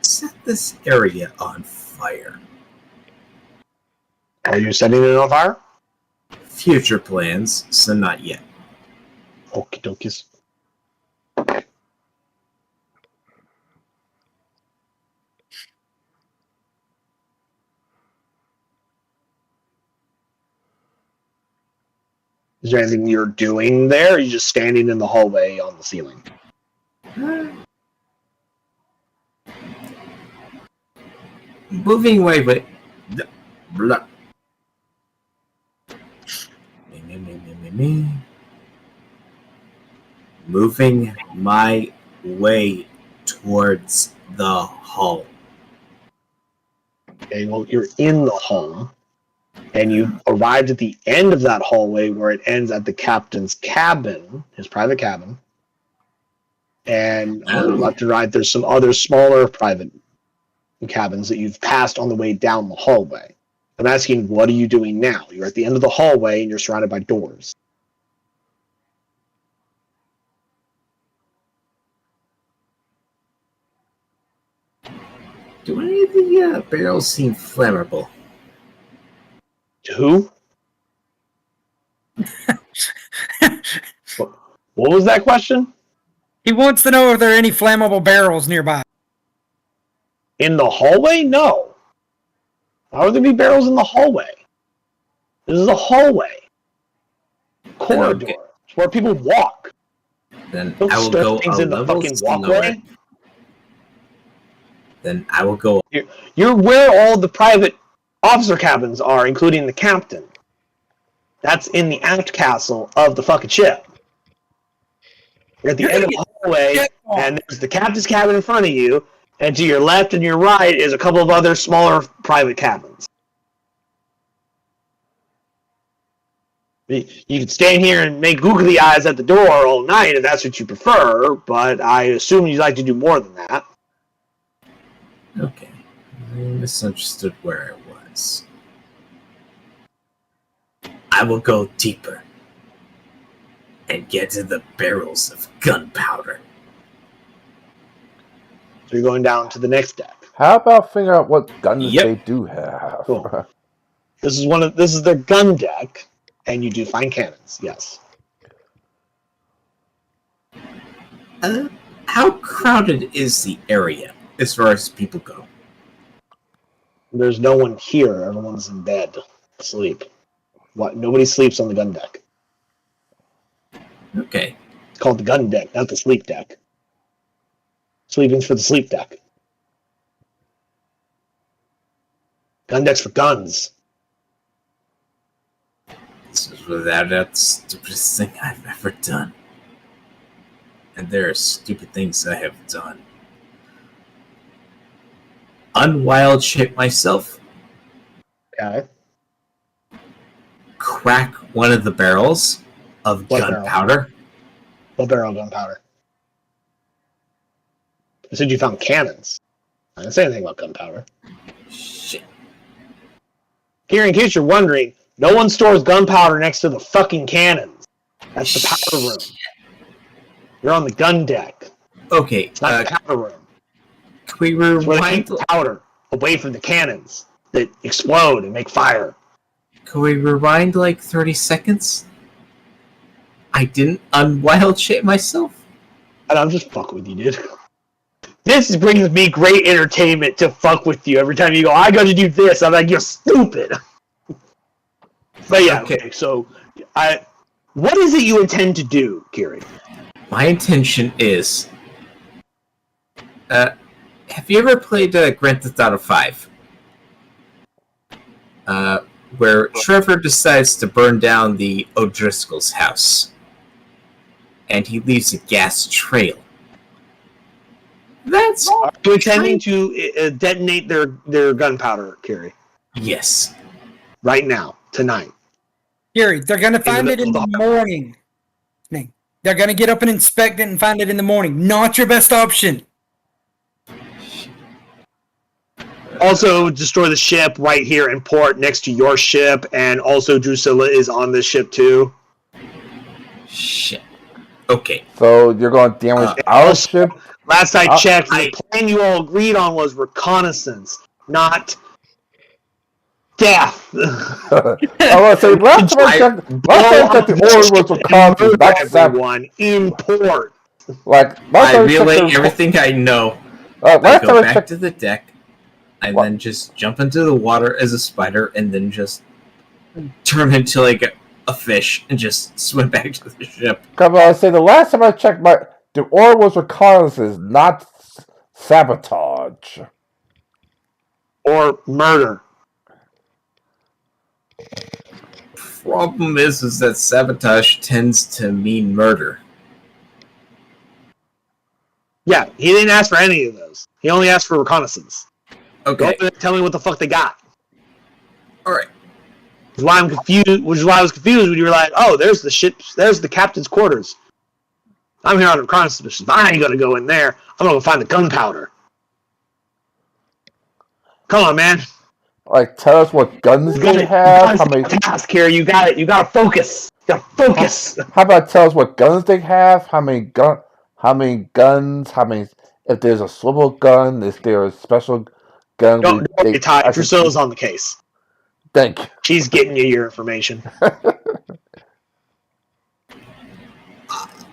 Speaker 2: Set this area on fire.
Speaker 1: Are you setting it on fire?
Speaker 2: Future plans, so not yet.
Speaker 1: Okie dokies. Is there anything you're doing there? Or are you just standing in the hallway on the ceiling?
Speaker 2: Moving away, but blah. Moving my way towards the hall.
Speaker 1: Okay, well, you're in the hall, and you arrived at the end of that hallway where it ends at the captain's cabin, his private cabin. And on the left and right, there's some other smaller private cabins that you've passed on the way down the hallway. I'm asking, what are you doing now? You're at the end of the hallway, and you're surrounded by doors.
Speaker 2: Do any of the barrels seem flammable?
Speaker 1: To who? What was that question?
Speaker 4: He wants to know if there are any flammable barrels nearby.
Speaker 1: In the hallway? No. How would there be barrels in the hallway? This is a hallway. Corridor.
Speaker 2: Okay.
Speaker 1: It's where people walk.
Speaker 2: Then
Speaker 1: Don't
Speaker 2: I will
Speaker 1: store
Speaker 2: go
Speaker 1: things
Speaker 2: a
Speaker 1: in the
Speaker 2: level
Speaker 1: fucking
Speaker 2: lower.
Speaker 1: walkway.
Speaker 2: Then I will go.
Speaker 1: You're where all the private officer cabins are, including the captain. That's in the aft castle of the fucking ship. You're at the end of the hallway, and there's the captain's cabin in front of you, and to your left and your right is a couple of other smaller private cabins. You can stand here and make googly eyes at the door all night if that's what you prefer, but I assume you'd like to do more than that.
Speaker 2: Okay. I misunderstood where I was. I will go deeper and get to the barrels of gunpowder.
Speaker 1: So you're going down to the next deck.
Speaker 3: How about figuring out what guns
Speaker 2: Yep.
Speaker 3: they do have?
Speaker 1: Cool. This is their gun deck, and you do find cannons. Yes.
Speaker 2: How crowded is the area as far as people go?
Speaker 1: There's no one here. Everyone's in bed, asleep. What? Nobody sleeps on the gun deck.
Speaker 2: Okay.
Speaker 1: It's called the gun deck, not the sleep deck. Sleeping's for the sleep deck. Gun deck's for guns.
Speaker 2: This is without the stupidest thing I've ever done. And there are stupid things I have done. Unwild shit myself.
Speaker 1: Okay.
Speaker 2: Crack one of the barrels of
Speaker 1: What
Speaker 2: gunpowder.
Speaker 1: What barrel of gunpowder? I said you found cannons. I didn't say anything about gunpowder.
Speaker 2: Shit.
Speaker 1: Here, in case you're wondering, no one stores gunpowder next to the fucking cannons. That's the powder room. You're on the gun deck.
Speaker 2: Okay,
Speaker 1: It's not the powder room.
Speaker 2: can we
Speaker 1: It's where they
Speaker 2: rewind?
Speaker 1: keep the powder away from the cannons that explode and make fire.
Speaker 2: Can we rewind like 30 seconds? I didn't unwild shit myself.
Speaker 1: And I'm just fucking with you, dude. This brings me great entertainment to fuck with you every time you go, I gotta do this. I'm like, you're stupid. But yeah, okay, so what is it you intend to do, Kiri?
Speaker 2: My intention is... have you ever played Grand Theft Auto 5? Where Trevor decides to burn down the O'Driscoll's house. And he leaves a gas trail. That's...
Speaker 1: Are you intending to detonate their gunpowder, Kiri?
Speaker 2: Yes.
Speaker 1: Right now, tonight.
Speaker 4: Gary, they're going to find it in the morning. They're going to get up and inspect it and find it in the morning. Not your best option.
Speaker 1: Also, destroy the ship right here in port next to your ship, and also Drusilla is on this ship too.
Speaker 2: Shit. Okay.
Speaker 3: So you're going to damage our ship?
Speaker 1: Last I checked, the plan you all agreed on was reconnaissance, not death.
Speaker 3: I was say last time I checked, the order was reconnaissance, not
Speaker 1: everyone in port.
Speaker 3: Like
Speaker 2: I relay everything I know. I go back to the deck. I then just jump into the water as a spider, and then just turn into like a fish and just swim back to the ship.
Speaker 3: Come on, I say the last time I checked, the order was reconnaissance, not sabotage
Speaker 1: or murder.
Speaker 2: Problem is that sabotage tends to mean murder.
Speaker 1: Yeah, he didn't ask for any of those. He only asked for reconnaissance.
Speaker 2: Okay.
Speaker 1: Go tell me what the fuck they got.
Speaker 2: All right.
Speaker 1: Which is why I'm confused. Which is why I was confused when you were like, "Oh, there's the ship's, there's the captain's quarters." I'm here on a reconnaissance mission. I ain't gonna go in there. I'm gonna go find the gunpowder. Come on, man.
Speaker 3: Like, tell us what guns they have. How many
Speaker 1: task here? You got it. You gotta focus. You gotta focus.
Speaker 3: How about tell us what guns they have? How many guns? How many? If there's a swivel gun, is there a special gun?
Speaker 1: Don't worry, Ty. Drusilla's on the case.
Speaker 3: Thank you.
Speaker 1: She's getting you your information.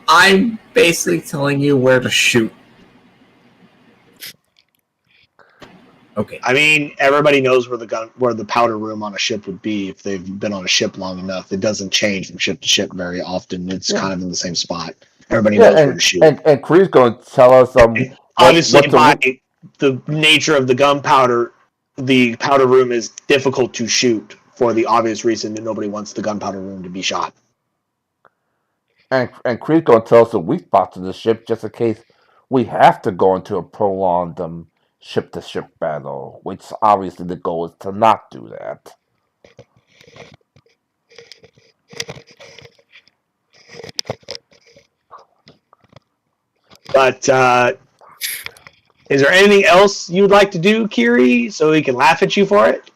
Speaker 2: I'm basically telling you where to shoot. Okay.
Speaker 1: I mean, everybody knows where the powder room on a ship would be if they've been on a ship long enough. It doesn't change from ship to ship very often. It's kind of in the same spot. Everybody knows where to shoot.
Speaker 3: And Cree's going to tell us
Speaker 1: obviously by the nature of the gunpowder, the powder room is difficult to shoot for the obvious reason that nobody wants the gunpowder room to be shot.
Speaker 3: And Cree's going to tell us the weak spots of the ship just in case we have to go into a prolonged ship-to-ship battle, which obviously the goal is to not do that.
Speaker 1: But is there anything else you'd like to do, Kiri, so we can laugh at you for it?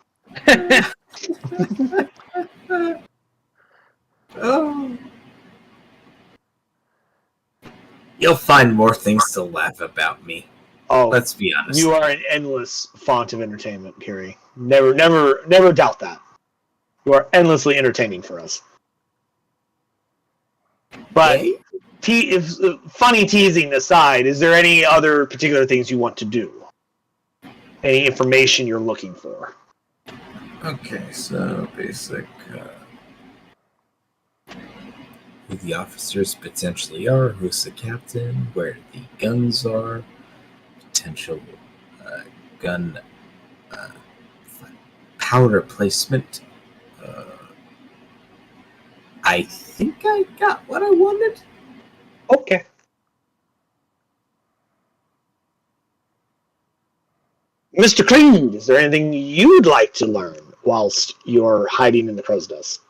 Speaker 2: Oh. You'll find more things to laugh about me.
Speaker 1: Oh,
Speaker 2: let's be honest.
Speaker 1: You are an endless font of entertainment, Kiri. Never doubt that. You are endlessly entertaining for us. But
Speaker 2: Okay.
Speaker 1: if funny teasing aside, is there any other particular things you want to do? Any information you're looking for?
Speaker 2: Okay, so basic. Who the officers potentially are, who's the captain, where the guns are, potential gun powder placement. I think I got what I wanted.
Speaker 1: Okay. Mr. Creed, is there anything you'd like to learn whilst you're hiding in the crow's nest?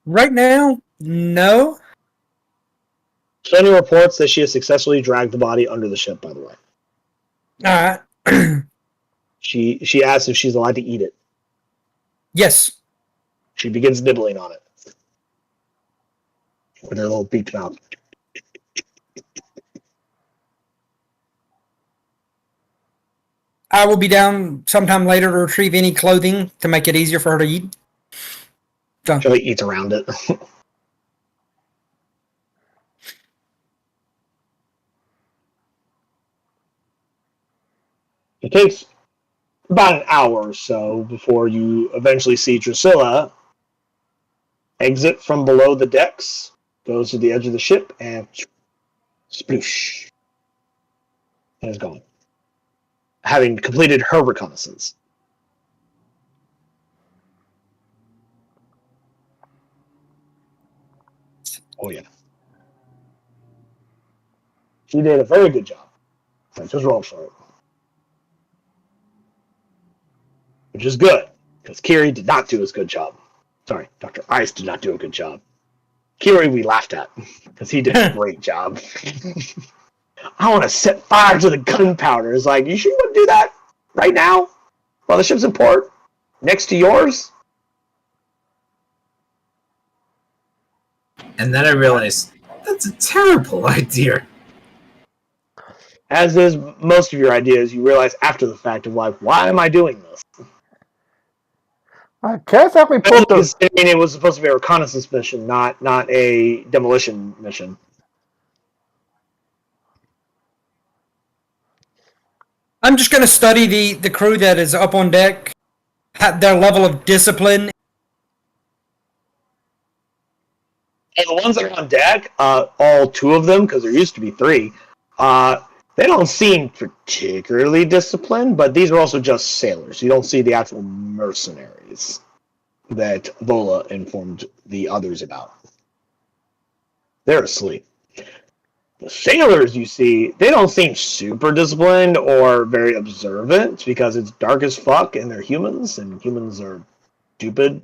Speaker 4: Right now, no.
Speaker 1: Shani reports that she has successfully dragged the body under the ship, by the way.
Speaker 4: Alright.
Speaker 1: She asks if she's allowed to eat it.
Speaker 4: Yes.
Speaker 1: She begins nibbling on it with her little beaked mouth.
Speaker 4: I will be down sometime later to retrieve any clothing to make it easier for her to eat. So,
Speaker 1: She eats around it. It takes about an hour or so before you eventually see Drusilla exit from below the decks, goes to the edge of the ship, and sploosh, and is gone, having completed her reconnaissance. Oh, yeah. She did a very good job. So just roll for it. Which is good, because Kiri did not do as good job. Sorry, Dr. Ice did not do a good job. Kiri we laughed at, because he did a great job. I want to set fire to the gunpowder. It's like, you sure you want to do that right now? While the ship's in port? Next to yours?
Speaker 2: And then I realized that's a terrible idea.
Speaker 1: As is most of your ideas, you realize after the fact of like, why am I doing this?
Speaker 3: I guess if we put the
Speaker 1: Considering it was supposed to be a reconnaissance mission, not a demolition mission.
Speaker 4: I'm just going to study the crew that is up on deck, their level of discipline.
Speaker 1: And the ones that are on deck, all two of them, because there used to be three, they don't seem particularly disciplined, but these are also just sailors. You don't see the actual mercenaries that Vola informed the others about. They're asleep. The sailors you see, they don't seem super disciplined or very observant because it's dark as fuck and they're humans, and humans are stupid,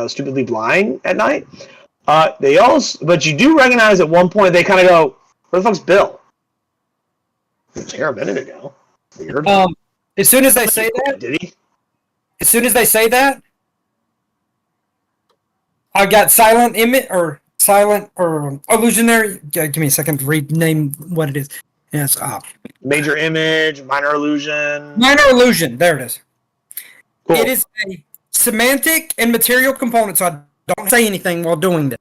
Speaker 1: stupidly blind at night. But you do recognize at one point they kind of go, "Where the fuck's Bill?" He was here a minute ago. Weird.
Speaker 4: As soon as they say that,
Speaker 1: Did he?
Speaker 4: as soon as they say that, I got silent or illusionary. Give me a second to rename what it is. Yes,
Speaker 1: Major image, minor illusion.
Speaker 4: minor illusion. There it is.
Speaker 1: Cool.
Speaker 4: It is a semantic and material component, so I don't say anything while doing this.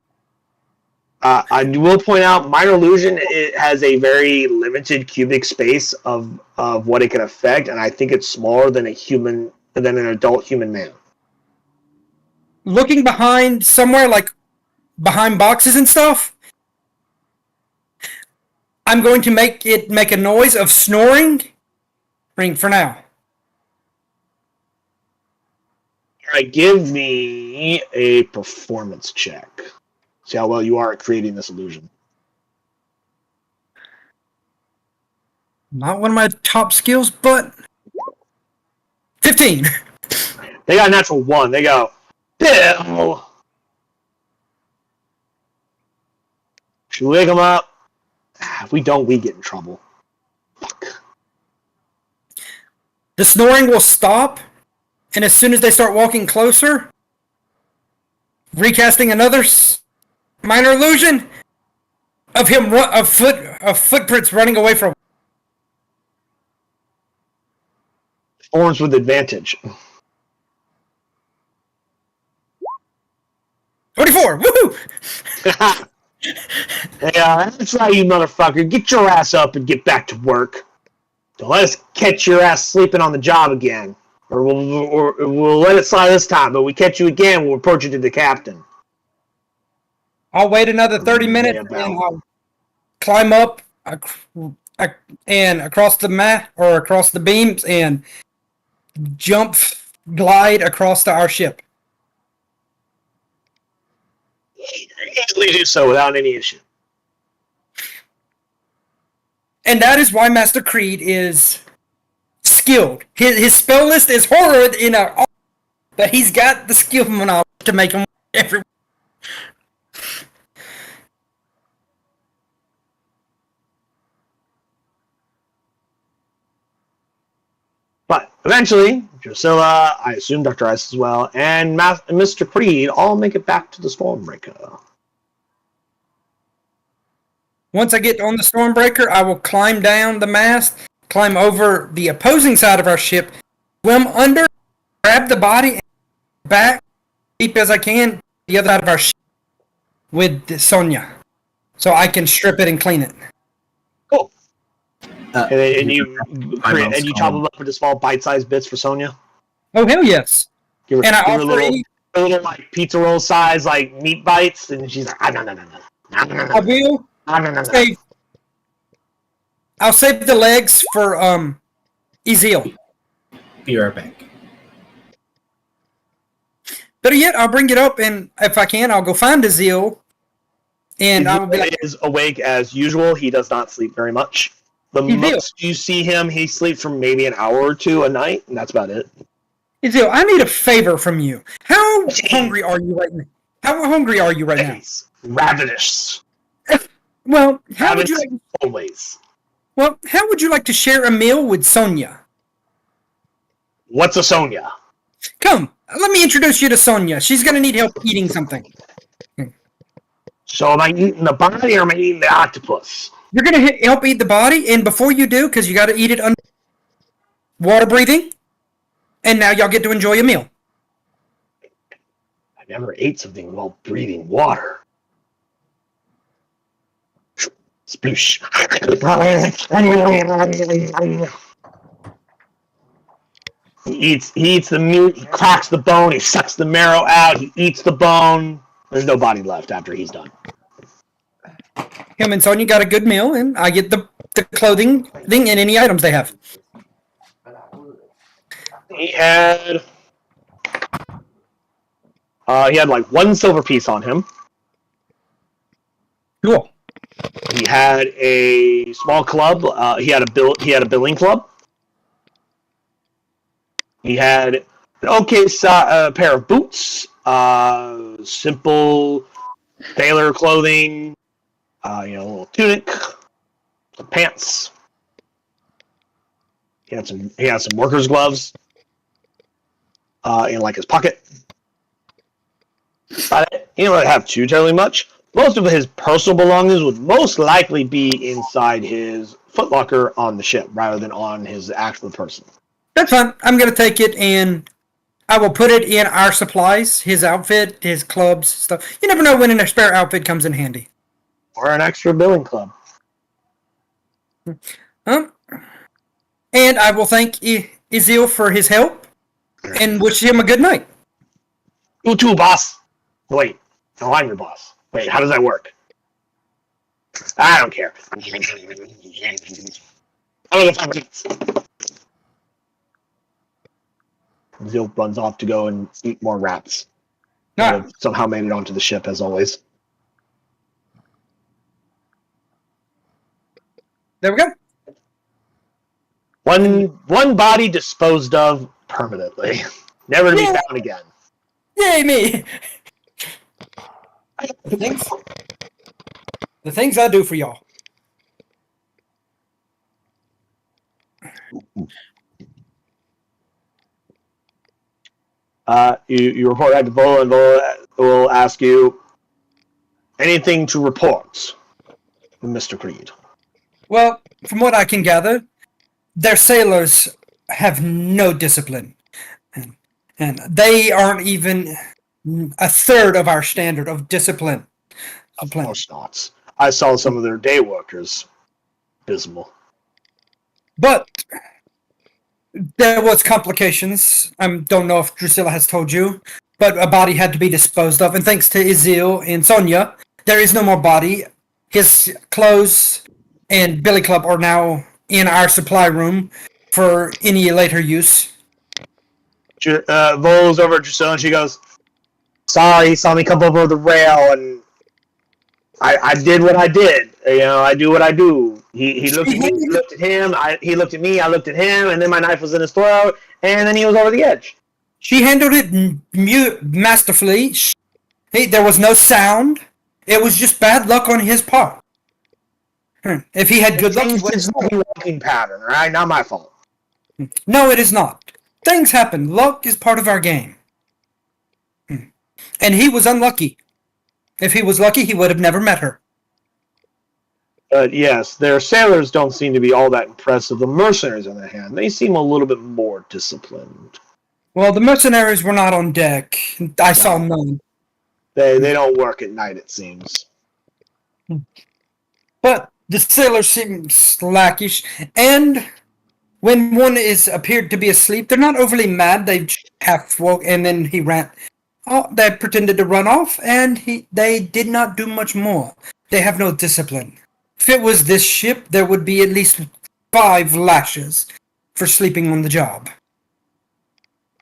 Speaker 1: I will point out, minor illusion, it has a very limited cubic space of what it can affect, and I think it's smaller than an adult human man.
Speaker 4: Looking behind somewhere, like behind boxes and stuff, I'm going to make a noise of snoring. Ring for now.
Speaker 1: All right, give me a performance check. See how well you are at creating this illusion.
Speaker 4: Not one of my top skills, but 15.
Speaker 1: They got a natural 1. They go, Bill! Should we wake them up? If we don't, we get in trouble. Fuck.
Speaker 4: The snoring will stop, and as soon as they start walking closer, recasting another minor illusion of him of footprints running away from.
Speaker 1: Orange with advantage.
Speaker 4: 24! Woohoo!
Speaker 1: Yeah, that's right, you motherfucker. Get your ass up and get back to work. Don't let us catch your ass sleeping on the job again. Or we'll let it slide this time, but we catch you again, we'll report you to the captain.
Speaker 4: I'll wait another 30 minutes and I'll climb up and across the mat or across the beams and glide across to our ship.
Speaker 1: Easily do so without any issue.
Speaker 4: And that is why Master Creed is skilled. His spell list is horrid but he's got the skill knowledge to make him every.
Speaker 1: But eventually, Drusilla, I assume Dr. Ice as well, and Mr. Creed all make it back to the Stormbreaker.
Speaker 4: Once I get on the Stormbreaker, I will climb down the mast, climb over the opposing side of our ship, swim under, grab the body, and back deep as I can the other side of our ship with Sonya, so I can strip it and clean it.
Speaker 1: Cool. And you chop them up into small bite-sized bits for Sonya.
Speaker 4: Oh hell yes!
Speaker 1: Give her,
Speaker 4: And I
Speaker 1: give her
Speaker 4: offer
Speaker 1: little like pizza roll size like meat bites, and she's like, no.
Speaker 4: I will. I'll save the legs for Ezeel.
Speaker 2: Be right back.
Speaker 4: Better yet, I'll bring it up, and if I can, I'll go find Ezeel. And I will be like,
Speaker 1: is awake as usual. He does not sleep very much. The most you see him, he sleeps for maybe an hour or two a night, and that's about it.
Speaker 4: Ezeel, I need a favor from you. How hungry are you right now? How hungry are you right now?
Speaker 1: Ravenous.
Speaker 4: Well, how would you like?
Speaker 1: Always.
Speaker 4: Well, how would you like to share a meal with Sonya?
Speaker 1: What's a Sonya?
Speaker 4: Come, let me introduce you to Sonya. She's gonna need help eating something.
Speaker 1: So am I eating the body or am I eating the octopus?
Speaker 4: You're gonna help eat the body, and before you do, because you got to eat it under water breathing, and now y'all get to enjoy a meal.
Speaker 1: I never ate something while breathing water. Sploosh. He eats the meat, he cracks the bone, he sucks the marrow out, he eats the bone. There's no body left after he's done.
Speaker 4: Him and Sonya got a good meal, and I get the clothing thing and any items they have.
Speaker 1: He had like one silver piece on him.
Speaker 4: Cool.
Speaker 1: He had a small club. He had a billing club. He had an okay pair of boots, simple sailor clothing, a little tunic, some pants. He had some workers' gloves in like his pocket. But he didn't really have too terribly much. Most of his personal belongings would most likely be inside his footlocker on the ship rather than on his actual person.
Speaker 4: That's fine. I'm going to take it, and I will put it in our supplies, his outfit, his clubs, stuff. You never know when a spare outfit comes in handy.
Speaker 1: Or an extra billing club.
Speaker 4: And I will thank Ezeel for his help and wish him a good night.
Speaker 1: You too, boss. Wait. No, I'm your boss. Wait, how does that work? I don't care. I don't know if I'm... Zil runs off to go and eat more rats. Somehow made it onto the ship, as always.
Speaker 4: There we go.
Speaker 1: One body disposed of permanently. Never to be found again.
Speaker 4: Yay, me! The things I do for y'all.
Speaker 1: You report back to Vola, and Vola will ask you anything to report, Mr. Creed.
Speaker 4: Well, from what I can gather, their sailors have no discipline, and they aren't even a third of our standard of discipline.
Speaker 1: Of course not. I saw some of their day workers. Dismal.
Speaker 4: But there was complications. I don't know if Drusilla has told you, but a body had to be disposed of, and thanks to Izil and Sonia, there is no more body. His clothes and Billy Club are now in our supply room for any later use.
Speaker 1: Vol's over at Drusilla and she goes, "Sorry, he saw me come over the rail and I did what I did. You know, I do what I do. He looked at me, he looked at him, he looked at me, I looked at him, and then my knife was in his throat, and then he was over the edge."
Speaker 4: She handled it masterfully. There was no sound. It was just bad luck on his part. If he had good luck, he would.
Speaker 1: It's a walking pattern, all right? Not my fault.
Speaker 4: No, it is not. Things happen. Luck is part of our game. And he was unlucky. If he was lucky, he would have never met her.
Speaker 1: But yes, their sailors don't seem to be all that impressive. The mercenaries, on the other hand, they seem a little bit more disciplined.
Speaker 4: Well, the mercenaries were not on deck. I saw none.
Speaker 1: They don't work at night, it seems.
Speaker 4: But the sailors seem slackish, and when one is appeared to be asleep, they're not overly mad. They half woke, and then he ran. Oh, they pretended to run off, and they did not do much more. They have no discipline. If it was this ship, there would be at least 5 lashes for sleeping on the job.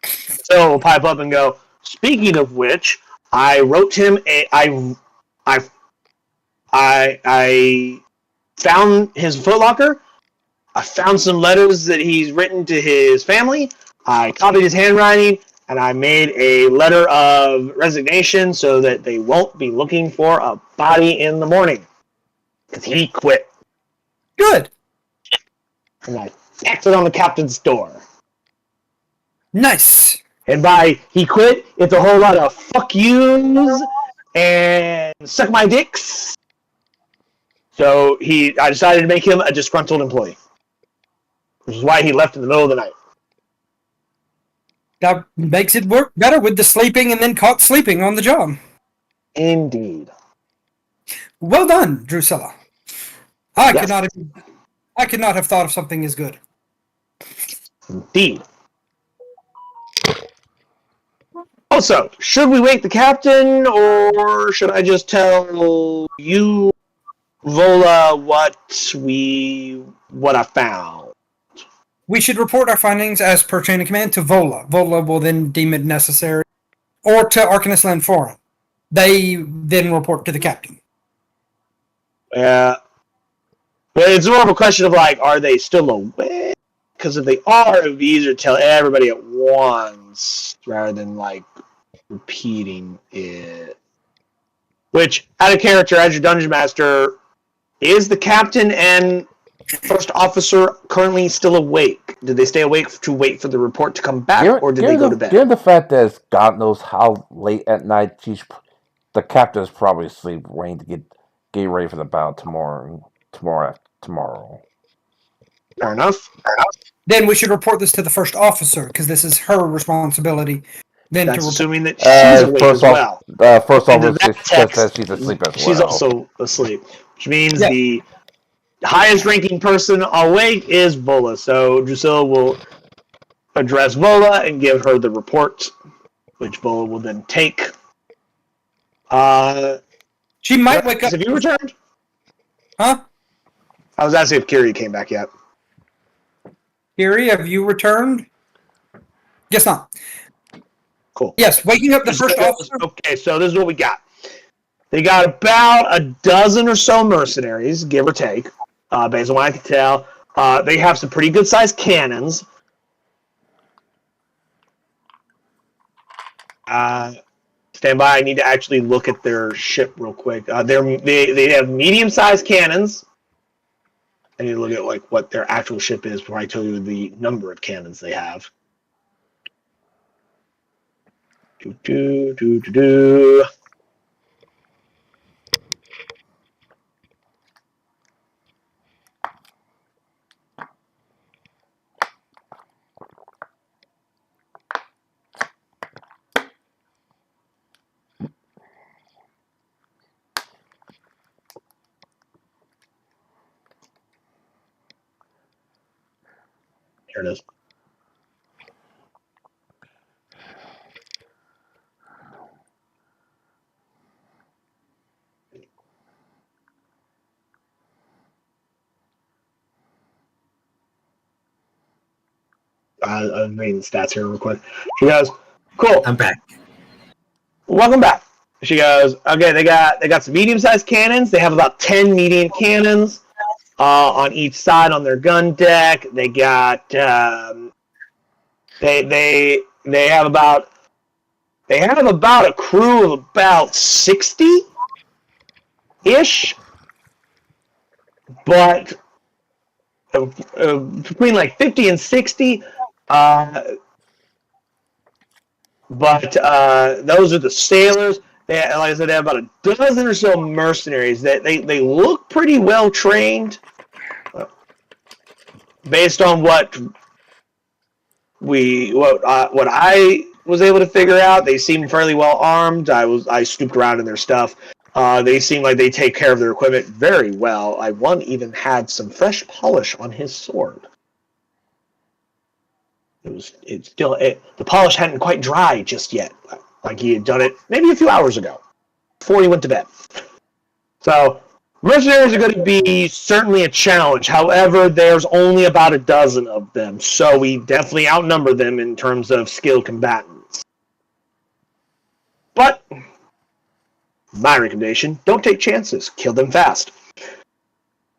Speaker 1: So we'll pipe up and go, "Speaking of which, I wrote him I found his footlocker. I found some letters that he's written to his family. I copied his handwriting, and I made a letter of resignation so that they won't be looking for a body in the morning. Because he quit.
Speaker 4: Good.
Speaker 1: And I tacked it on the captain's door.
Speaker 4: Nice.
Speaker 1: And by he quit, it's a whole lot of fuck yous and suck my dicks. So I decided to make him a disgruntled employee. Which is why he left in the middle of the night.
Speaker 4: That makes it work better with the sleeping and then caught sleeping on the job.
Speaker 1: Indeed.
Speaker 4: Well done, Drusilla. I
Speaker 1: Yes.
Speaker 4: could not have thought of something as good.
Speaker 1: Indeed. Also, should we wake the captain, or should I just tell you, Vola, what I found?
Speaker 4: We should report our findings as per chain of command to Vola. Vola will then deem it necessary, or to Arcanist Land Forum. They then report to the captain.
Speaker 1: Yeah. But it's more of a question of, like, are they still awake? Because if they are, it would be easier to tell everybody at once, rather than, like, repeating it. Which, out of character, as your dungeon master, is the captain and first officer currently still awake? Did they stay awake to wait for the report to come back, or did they go to bed?
Speaker 3: Given the fact that it's God knows how late at night, the captain's probably asleep, waiting to get ready for the battle tomorrow.
Speaker 1: Fair enough.
Speaker 4: Then we should report this to the first officer, because this is her responsibility. Then
Speaker 1: That's
Speaker 4: to report.
Speaker 1: assuming that she's awake as well.
Speaker 3: First
Speaker 1: Into
Speaker 3: officer
Speaker 1: that
Speaker 3: says
Speaker 1: text,
Speaker 3: that she's asleep as well.
Speaker 1: She's also asleep, which means
Speaker 4: Yeah.
Speaker 1: the highest ranking person awake is Vola. So Drusilla will address Vola and give her the report, which Vola will then take.
Speaker 4: She might wake up.
Speaker 1: Have you returned?
Speaker 4: Huh?
Speaker 1: I was asking if Kiri came back yet.
Speaker 4: Kiri, have you returned? Guess not.
Speaker 1: Cool.
Speaker 4: Yes, waking up the first officer.
Speaker 1: Okay, so this is what we got. They got about a dozen or so mercenaries, give or take, based on what I can tell. They have some pretty good-sized cannons. Stand by. I need to actually look at their ship real quick. They have medium-sized cannons. I need to look at what their actual ship is before I tell you the number of cannons they have. Do. There it is. I'm reading the stats here real quick. She goes, "Cool,
Speaker 2: I'm back.
Speaker 1: welcome back." She goes, "Okay, they got some medium-sized cannons. They have about 10 medium cannons on each side on their gun deck. They got they have about a crew of about 60 ish, but between like 50 and 60. But those are the sailors. Like I said, they have about a dozen or so mercenaries. They look pretty well trained, based on what I was able to figure out. They seem fairly well armed. I snooped around in their stuff. They seem like they take care of their equipment very well. One even had some fresh polish on his sword. The polish hadn't quite dried just yet. Like he had done it maybe a few hours ago, before he went to bed. So mercenaries are going to be certainly a challenge. However, there's only about a dozen of them, so we definitely outnumber them in terms of skilled combatants. But my recommendation: don't take chances. Kill them fast.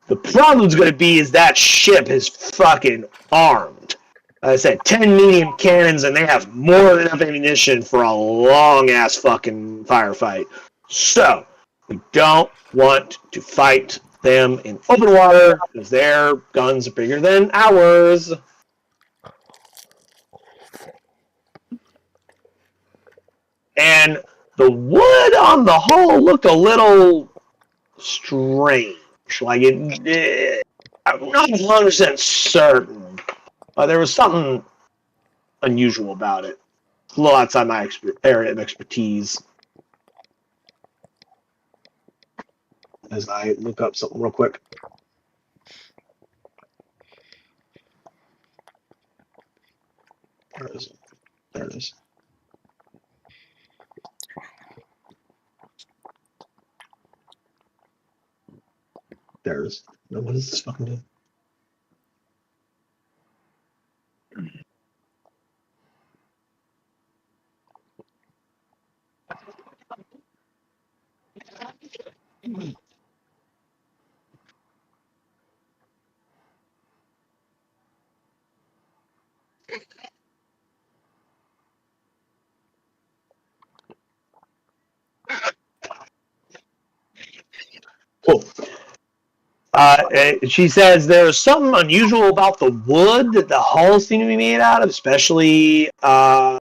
Speaker 1: The problem's going to be is that ship is fucking armed. I said 10 medium cannons, and they have more than enough ammunition for a long-ass fucking firefight. So, we don't want to fight them in open water, because their guns are bigger than ours. And the wood on the hull looked a little strange. Like, I'm not 100% certain. There was something unusual about it. It's a little outside my area of expertise. As I look up something real quick. Where is it? There it is. There it is. Now, what does this fucking do? Cool. She says there's something unusual about the wood that the hulls seem to be made out of, especially on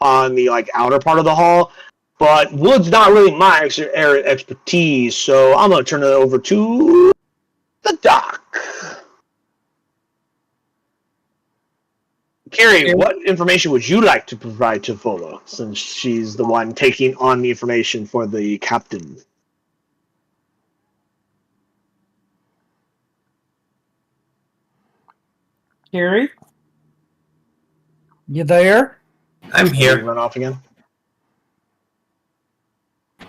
Speaker 1: the outer part of the hull. But wood's not really my area of expertise, so I'm gonna turn it over to the doc. Carrie, what information would you like to provide to Vola, since she's the one taking on the information for the captain?
Speaker 4: Carrie? You there?
Speaker 2: I'm
Speaker 1: Did you
Speaker 2: here.
Speaker 1: run off again?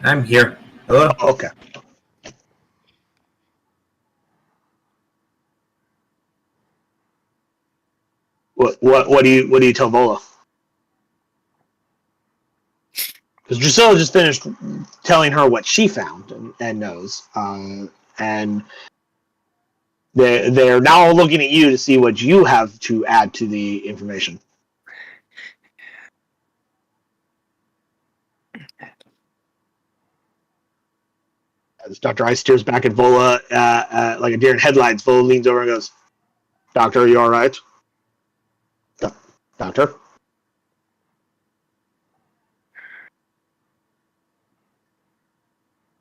Speaker 2: I'm here. Hello?
Speaker 1: Oh, okay. What do you tell Vola? Because Drusilla just finished telling her what she found and knows, and they're now looking at you to see what you have to add to the information. As Dr. Ice stares back at Vola like a deer in headlights, Vola leans over and goes, "Doctor, are you all right? Doctor?"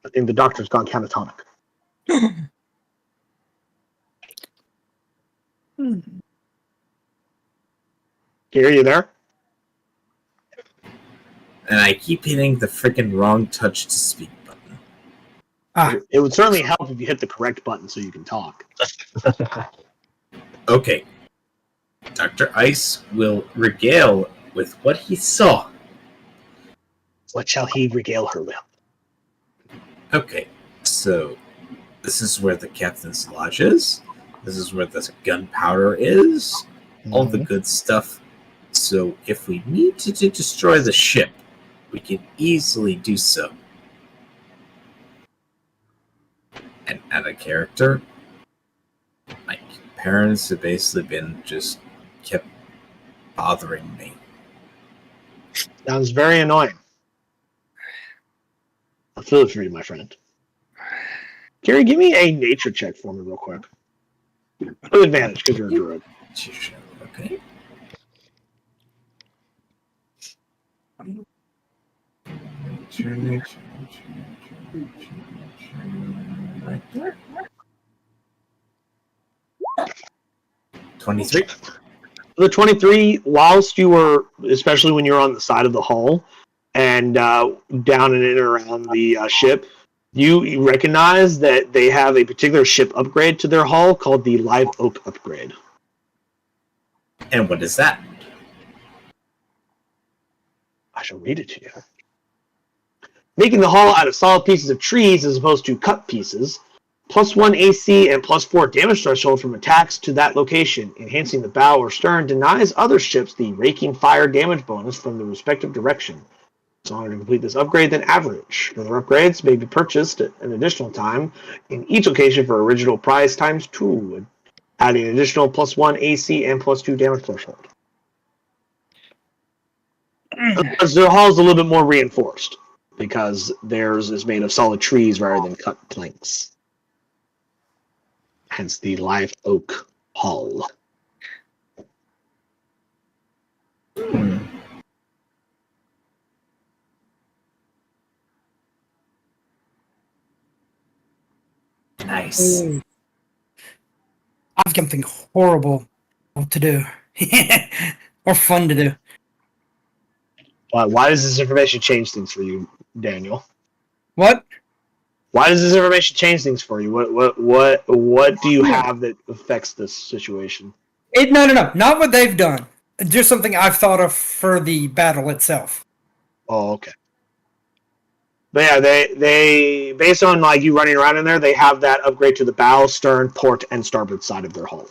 Speaker 1: I think the doctor's gone catatonic. Gary, are you there?
Speaker 2: And I keep hitting the freaking wrong touch to speak button.
Speaker 1: It would certainly help if you hit the correct button so you can talk.
Speaker 2: Okay. Dr. Ice will regale with what he saw.
Speaker 1: What shall he regale her with?
Speaker 2: Okay, so this is where the captain's lodge is. This is where the gunpowder is. All the good stuff. So if we need to destroy the ship, we can easily do so. And add a character. My parents have basically been just kept bothering me.
Speaker 1: Sounds very annoying. I'll feel it for you, my friend. Gary, give me a nature check for me real quick. With advantage, because you're a druid.
Speaker 2: Okay. Right there. 23.
Speaker 1: The 23, whilst you were, especially when you were on the side of the hull and down and in and around the ship, you recognize that they have a particular ship upgrade to their hull called the Live Oak upgrade.
Speaker 2: And what is that?
Speaker 1: I shall read it to you. Making the hull out of solid pieces of trees as opposed to cut pieces. +1 AC and +4 damage threshold from attacks to that location. Enhancing the bow or stern denies other ships the raking fire damage bonus from the respective direction. It's longer to complete this upgrade than average. Further upgrades may be purchased at an additional time in each location for original price ×2, adding an additional +1 AC and +2 damage threshold. Their hull is a little bit more reinforced because theirs is made of solid trees rather than cut planks. Hence the live oak hull.
Speaker 2: Nice.
Speaker 4: I've something horrible to do. Or fun to do.
Speaker 1: Why does this information change things for you, Daniel?
Speaker 4: What?
Speaker 1: Why does this information change things for you? What do you have that affects this situation?
Speaker 4: No. Not what they've done. Just something I've thought of for the battle itself.
Speaker 1: Oh, okay. But yeah, they based on like you running around in there, they have that upgrade to the bow, stern, port, and starboard side of their hull.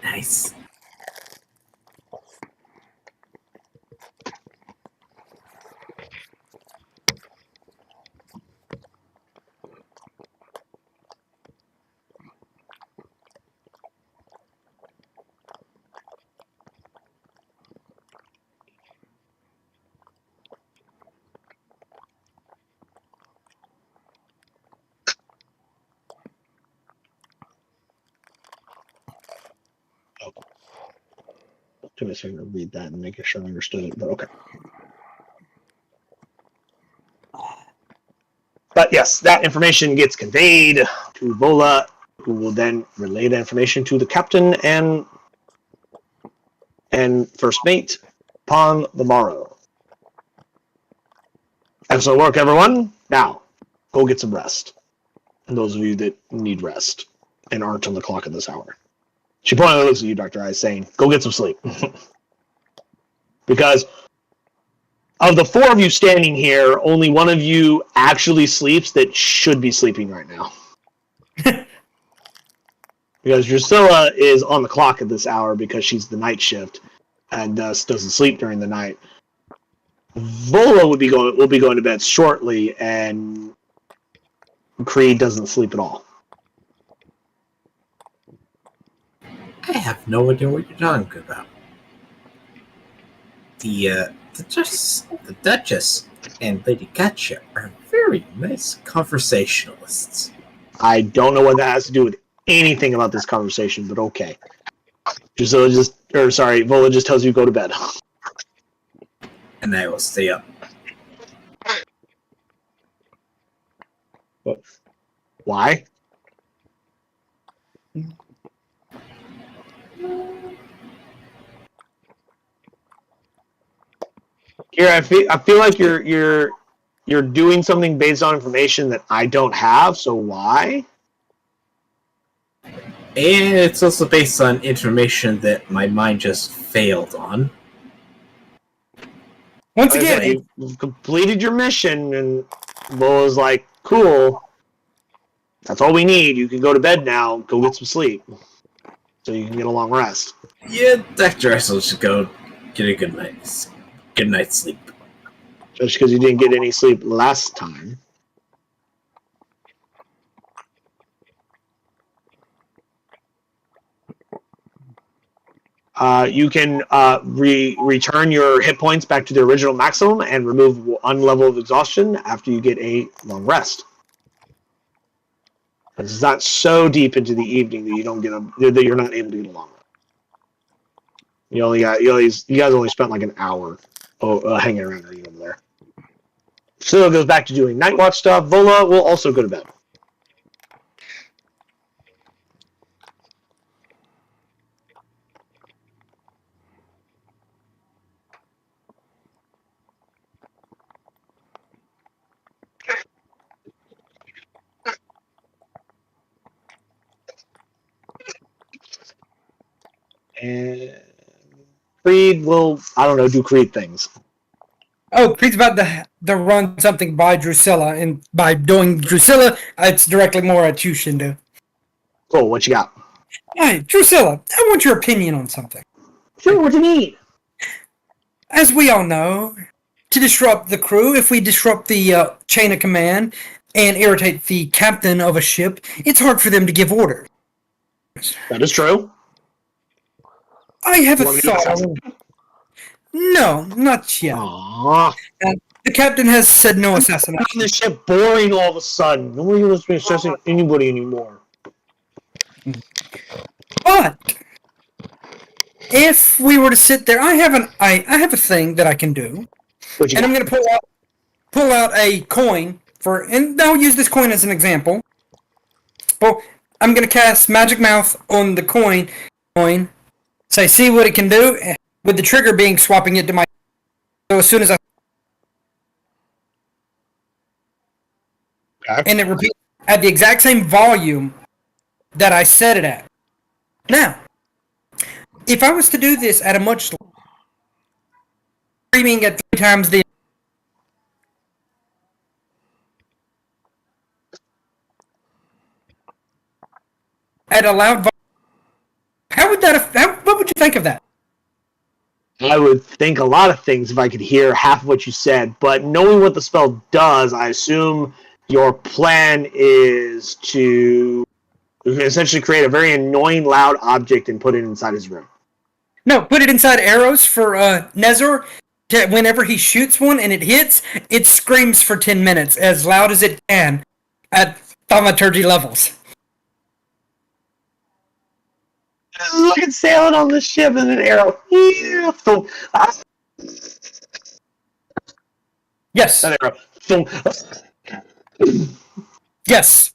Speaker 2: Nice.
Speaker 1: Took me a second to read that and make sure I understood it, but okay. But yes, that information gets conveyed to Vola, who will then relay the information to the captain and first mate upon the morrow. Excellent work, everyone. Now, go get some rest. And those of you that need rest and aren't on the clock at this hour. She pointedly looks at you, Dr. Ice, saying, go get some sleep. Because of the four of you standing here, only one of you actually sleeps that should be sleeping right now. Because Drusilla is on the clock at this hour because she's the night shift and thus doesn't sleep during the night. Vola will be going to bed shortly, and Creed doesn't sleep at all.
Speaker 2: I have no idea what you're talking about. The Duchess and Lady Gotcha are very nice conversationalists.
Speaker 1: I don't know what that has to do with anything about this conversation, but okay. Vola just tells you to go to bed.
Speaker 2: And I will stay up.
Speaker 1: Why? Here, I feel like you're you're doing something based on information that I don't have, so why?
Speaker 2: And it's also based on information that my mind just failed on.
Speaker 4: Once
Speaker 1: Like I
Speaker 4: again,
Speaker 1: said, you've completed your mission, and Bull is like, cool. That's all we need. You can go to bed now. Go get some sleep. So you can get a long rest.
Speaker 2: Yeah, Dr. Russell should go get a good night's sleep.
Speaker 1: Just because you didn't get any sleep last time. You can return your hit points back to the original maximum and remove one level of exhaustion after you get a long rest. It's not so deep into the evening that you don't get that you're not able to get a long rest. You guys only spent like an hour hanging around over there. So it goes back to doing night watch stuff. Vola will also go to bed. And Creed will, I don't know, do Creed things.
Speaker 4: oh, Creed's about to run something by Drusilla, and by doing Drusilla, it's directly more at you, Shindu.
Speaker 1: Cool, what you got?
Speaker 4: Hey, Drusilla, I want your opinion on something.
Speaker 1: Sure, what you need?
Speaker 4: As we all know, to disrupt the crew, if we disrupt the chain of command and irritate the captain of a ship, it's hard for them to give orders.
Speaker 1: That is true.
Speaker 4: I have a
Speaker 1: Want me to
Speaker 4: thought. No, not yet.
Speaker 1: Aww.
Speaker 4: The captain has said no assassination.
Speaker 1: Making this shit boring all of a sudden. Nobody wants to be assessing anybody anymore.
Speaker 4: But if we were to sit there, I have a thing that I can do,
Speaker 1: What you
Speaker 4: and
Speaker 1: got?
Speaker 4: I'm going to pull out a coin and I'll use this coin as an example. Well, I'm going to cast Magic Mouth on the coin. Say, see what it can do, with the trigger being swapping it to my. So as soon as I.
Speaker 1: Okay.
Speaker 4: And it repeats at the exact same volume that I set it at. Now, if I was to do this at a much screaming at 3 times the at a loud volume, how would that? What would you think of that?
Speaker 1: I would think a lot of things if I could hear half of what you said, but knowing what the spell does, I assume your plan is to essentially create a very annoying loud object and put it inside his room.
Speaker 4: No, put it inside arrows for Nezor. Whenever he shoots one and it hits, it screams for 10 minutes as loud as it can at thaumaturgy levels.
Speaker 1: Look at sailing on the ship and an arrow.
Speaker 4: Yes.
Speaker 1: That arrow.
Speaker 4: Yes.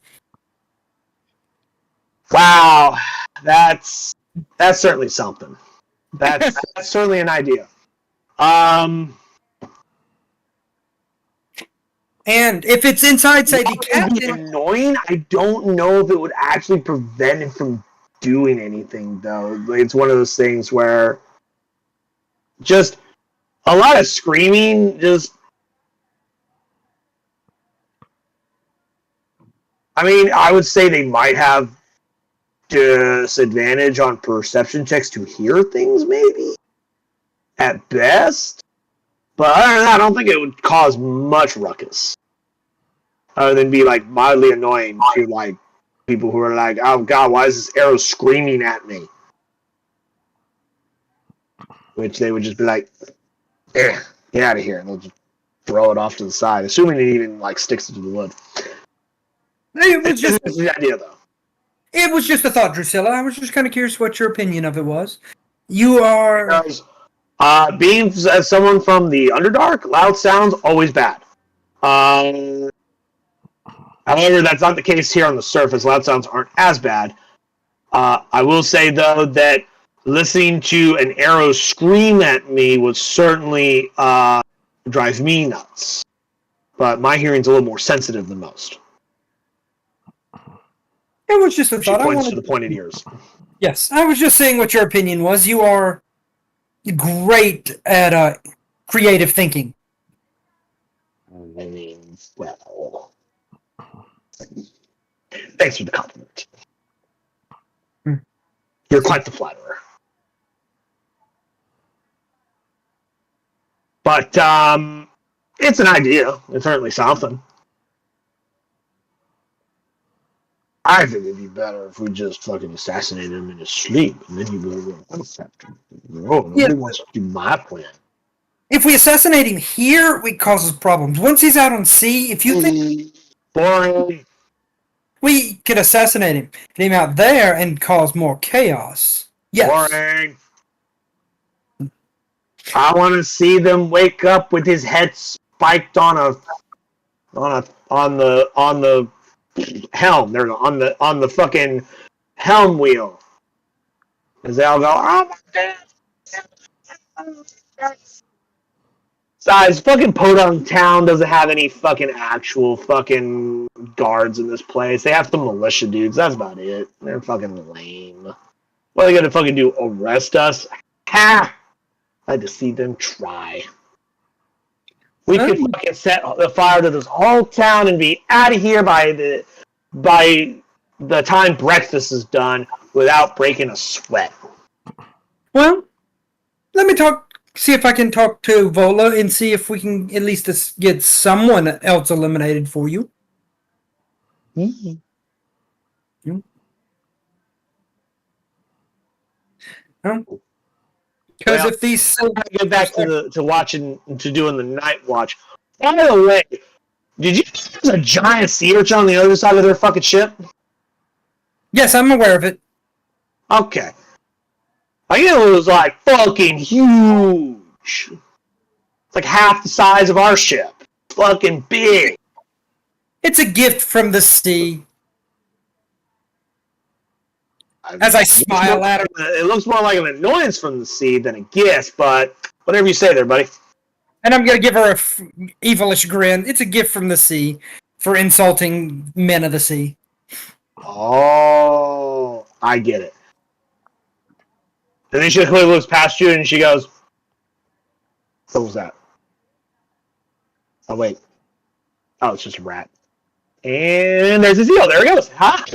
Speaker 1: Wow, that's certainly something. That's certainly an idea.
Speaker 4: And if it's inside, say, the
Speaker 1: It would be
Speaker 4: captain.
Speaker 1: annoying. I don't know if it would actually prevent him from doing anything, though. It's one of those things where just a lot of screaming. I mean, I would say they might have disadvantage on perception checks to hear things, maybe at best. But other than that, I don't think it would cause much ruckus, other than be like mildly annoying to like people who are like, "Oh God, why is this arrow screaming at me?" Which they would just be like, "Get out of here!" And they'll just throw it off to the side, assuming it even like sticks to the wood.
Speaker 4: It was just
Speaker 1: It's the idea, though.
Speaker 4: It was just a thought, Drusilla. I was just kind of curious what your opinion of it was. You are.
Speaker 1: Because, being as someone from the Underdark, loud sounds always bad. However, that's not the case here on the surface. Loud sounds aren't as bad. I will say, though, that listening to an arrow scream at me would certainly drive me nuts. but my hearing's a little more sensitive than most.
Speaker 4: It was just a
Speaker 1: She
Speaker 4: thought.
Speaker 1: points to the pointed ears.
Speaker 4: Yes, I was just saying what your opinion was. You are great at creative thinking.
Speaker 1: Well, thanks for the compliment.
Speaker 4: Hmm.
Speaker 1: You're quite the flatterer. But it's an idea. It's certainly something. I think it'd be better if we just fucking assassinated him in his sleep, and then you go to a concept. No, nobody wants to do my plan.
Speaker 4: If we assassinate him here, it causes problems. Once he's out on sea, if you think
Speaker 1: Boring.
Speaker 4: we could assassinate him, get him out there, and cause more chaos. Yes.
Speaker 1: Boring. I want to see them wake up with his head spiked on the helm. They're on the fucking helm wheel. As they all go, oh my god. Size fucking Podunk Town doesn't have any fucking actual fucking guards in this place. They have some militia dudes. That's about it. They're fucking lame. What are they gonna fucking do? Arrest us? Ha! I'd like to see them try. We could fucking set the fire to this whole town and be out of here by the time breakfast is done without breaking a sweat.
Speaker 4: Well, let me see if I can talk to Vola and see if we can at least get someone else eliminated for you.
Speaker 1: Mm-hmm.
Speaker 4: Because
Speaker 1: Well,
Speaker 4: if these
Speaker 1: get back to doing the night watch. By the way, did you see there's a giant sea urchin on the other side of their fucking ship?
Speaker 4: Yes, I'm aware of it.
Speaker 1: Okay. I knew it was like fucking huge. It's like half the size of our ship. Fucking big.
Speaker 4: It's a gift from the sea. As I smile at her.
Speaker 1: It looks more like an annoyance from the sea than a gift, but whatever you say there, buddy.
Speaker 4: And I'm going to give her a evilish grin. It's a gift from the sea for insulting men of the sea.
Speaker 1: Oh, I get it. And then she quickly looks past you and she goes, what was that? Oh, wait. Oh, it's just a rat. And there's his eel. There he goes. Ha!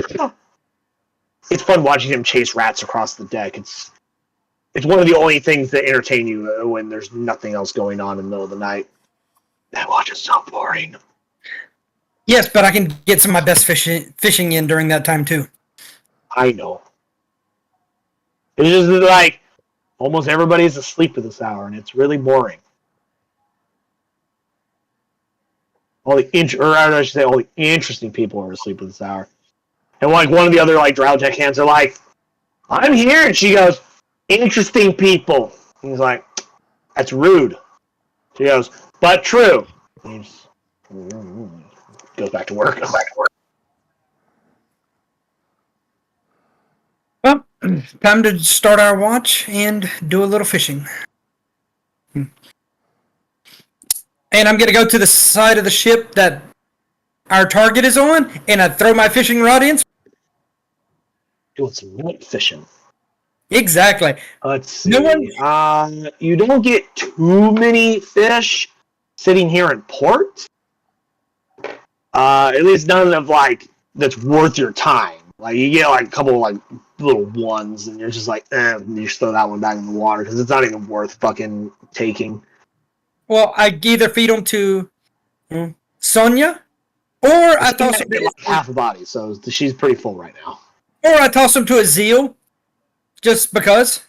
Speaker 1: It's fun watching him chase rats across the deck. It's one of the only things that entertain you when there's nothing else going on in the middle of the night. That watch is so boring.
Speaker 4: Yes, but I can get some of my best fishing in during that time, too.
Speaker 1: I know. It's just like almost everybody's asleep at this hour, and it's really boring. All the interesting people are asleep at this hour. And like one of the other like drow tech hands are like, I'm here, and she goes, interesting people. And he's like, that's rude. She goes, but true. And he just goes back to work.
Speaker 4: Well, time to start our watch and do a little fishing. And I'm going to go to the side of the ship that our target is on, and I throw my fishing rod in.
Speaker 1: Doing some night fishing.
Speaker 4: Exactly.
Speaker 1: Let's see. You don't get too many fish sitting here in port. At least none of like that's worth your time. Like you get like a couple of like little ones, and you're just like, and you just throw that one back in the water because it's not even worth fucking taking.
Speaker 4: Well, I either feed them to Sonia, or I toss them
Speaker 1: like half a body, so she's pretty full right now.
Speaker 4: Or I toss them to a Zeal, just because.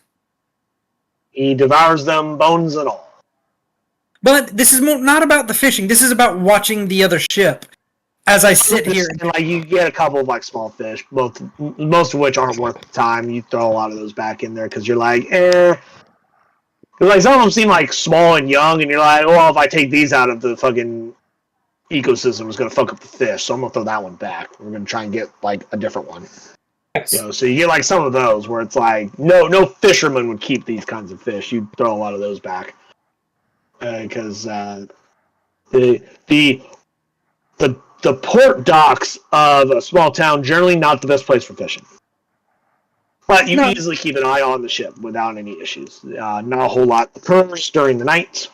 Speaker 1: He devours them, bones and all.
Speaker 4: But this is not about the fishing. This is about watching the other ship. As I sit here,
Speaker 1: and like you get a couple of like small fish, most of which aren't worth the time. You throw a lot of those back in there because you're like, Because like some of them seem like small and young, and you're like, well, if I take these out of the fucking ecosystem, it's gonna fuck up the fish, so I'm gonna throw that one back. We're gonna try and get like a different one.
Speaker 4: yes.
Speaker 1: You know, so you get like some of those where it's like, no fisherman would keep these kinds of fish. You'd throw a lot of those back because the the port docks of a small town generally not the best place for fishing. But you
Speaker 4: No.
Speaker 1: easily keep an eye on the ship without any issues. Not a whole lot occurs during the night.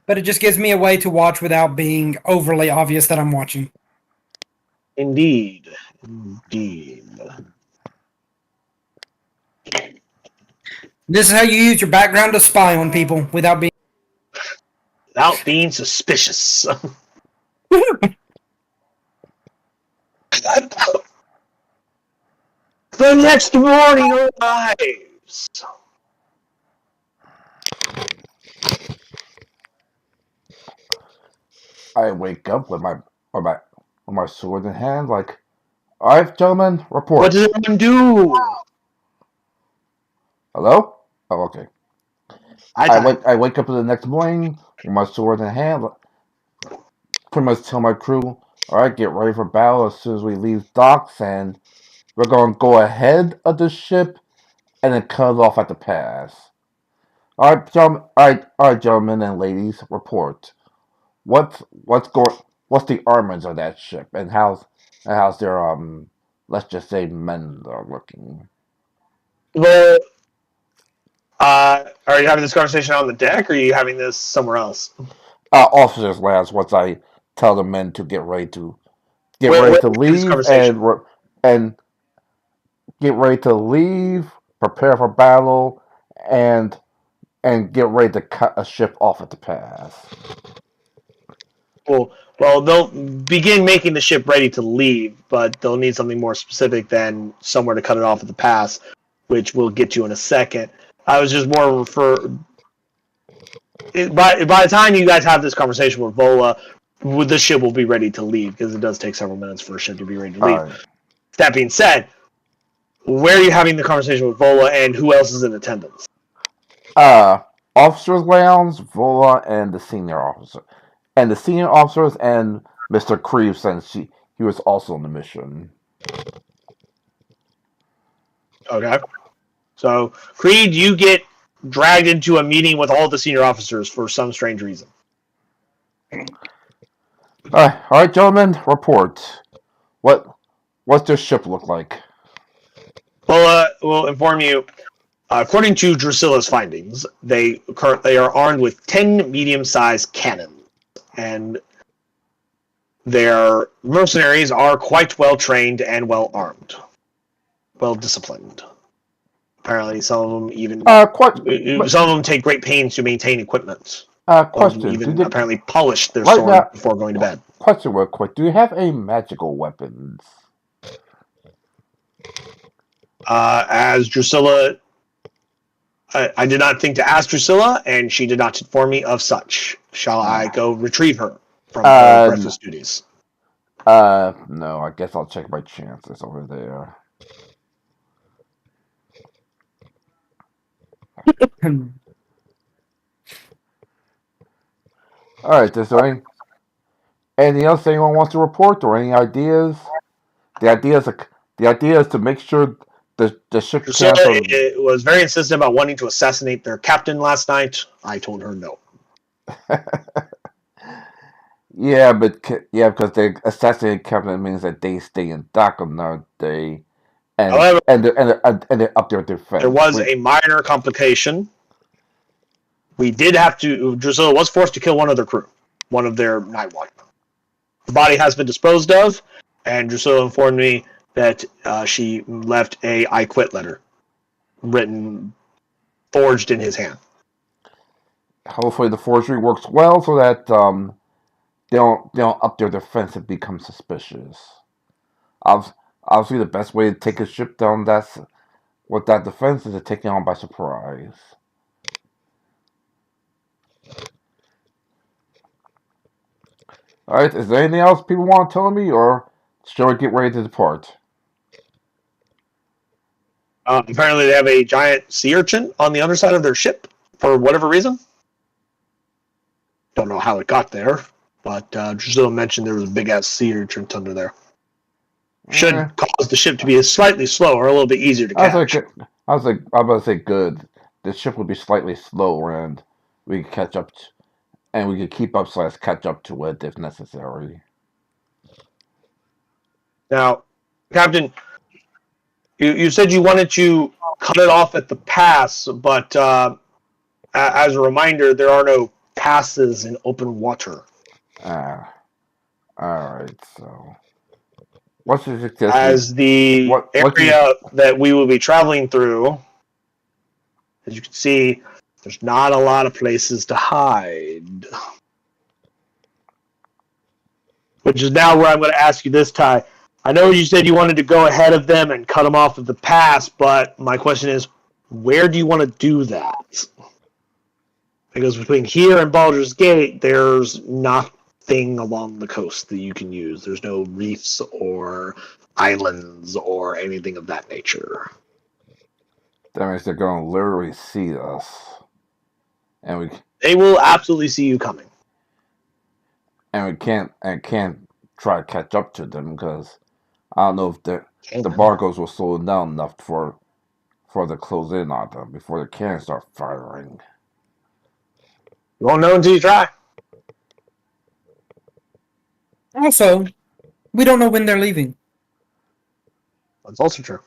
Speaker 4: But it just gives me a way to watch without being overly obvious that I'm watching.
Speaker 1: Indeed.
Speaker 4: This is how you use your background to spy on people without being.
Speaker 1: Without being suspicious. The next morning arrives.
Speaker 3: I wake up with my sword in hand, like, all right, gentlemen, report.
Speaker 1: What does everyone do?
Speaker 3: Hello? Oh, okay.
Speaker 1: I
Speaker 3: I wake up the next morning with my sword in hand. Pretty much tell my crew, all right, get ready for battle as soon as we leave docks, and we're going to go ahead of the ship and then cut it off at the pass. All right, gentlemen and ladies, report. What's the armaments of that ship, and how's their let's just say men are looking.
Speaker 1: Well, are you having this conversation on the deck, or are you having this somewhere else?
Speaker 3: Officers' lounge. Once I tell the men to get ready to
Speaker 1: Where
Speaker 3: leave and get ready to leave, prepare for battle, and get ready to cut a ship off at the pass.
Speaker 1: Well, they'll begin making the ship ready to leave, but they'll need something more specific than somewhere to cut it off at the pass, which we'll get to in a second. I was just more by the time you guys have this conversation with Vola, the ship will be ready to leave, because it does take several minutes for a ship to be ready to leave.
Speaker 3: Right.
Speaker 1: That being said, where are you having the conversation with Vola, and who else is in attendance?
Speaker 3: Officers' lounge, Vola, and the senior officer. And the senior officers and Mr. Creve, since he was also on the mission.
Speaker 1: Okay. So, Creed, you get dragged into a meeting with all the senior officers for some strange reason.
Speaker 3: All right, gentlemen, report. What's this ship look like?
Speaker 1: Well, we'll inform you. According to Drusilla's findings, they are armed with 10 medium-sized cannons, and their mercenaries are quite well trained and well armed, well disciplined. Apparently, some of them even some of them take great pains to maintain equipment.
Speaker 3: Question.
Speaker 1: Even apparently polish their
Speaker 3: Right
Speaker 1: sword
Speaker 3: now-
Speaker 1: before going to bed.
Speaker 3: Question real quick. Do you have any magical weapons?
Speaker 1: As Drusilla, I did not think to ask Drusilla, and she did not inform me of such. Shall I go retrieve her from her breakfast duties?
Speaker 3: No. I guess I'll check my chances over there. All right. Is there anything else anyone wants to report, or any ideas? The idea is to make sure the ship
Speaker 1: Drusilla
Speaker 3: can't.
Speaker 1: was very insistent about wanting to assassinate their captain last night. I told her no.
Speaker 3: Yeah, because the assassinated captain means that they stay in dock another day, and
Speaker 1: However,
Speaker 3: they're up their defense.
Speaker 1: there was a minor complication. We did have to. Drusilla was forced to kill one of their crew, one of their night watchmen. The body has been disposed of, and Drusilla informed me that she left a "I quit" letter, forged in his hand.
Speaker 3: Hopefully, the forgery works well so that they don't up their defense and become suspicious. Obviously, the best way to take a ship down with that defense is to take it on by surprise. All right, is there anything else people want to tell me, or shall we get ready to depart?
Speaker 1: Apparently, they have a giant sea urchin on the underside of their ship for whatever reason. Don't know how it got there, but Drusilla mentioned there was a big-ass sea urchin under there. Should cause the ship to be slightly slower, a little bit easier to catch.
Speaker 3: I was about to say good. The ship would be slightly slower, and we could catch up. And we could keep up / catch up to it if necessary.
Speaker 1: Now, Captain, you said you wanted to cut it off at the pass, but as a reminder, there are no passes in open water.
Speaker 3: Alright, so what's your suggestion?
Speaker 1: As the area that we will be traveling through, as you can see, there's not a lot of places to hide. Which is now where I'm going to ask you this, Ty. I know you said you wanted to go ahead of them and cut them off at the pass, but my question is, where do you want to do that? Because between here and Baldur's Gate, there's nothing along the coast that you can use. There's no reefs or islands or anything of that nature.
Speaker 3: That means they're going to literally see us. And
Speaker 1: they will absolutely see you coming.
Speaker 3: And we can't try to catch up to them because I don't know if the barcos will slow down enough for to close in on them before the cannons start firing.
Speaker 1: You won't know until you try.
Speaker 4: Also, we don't know when they're leaving.
Speaker 1: That's also true.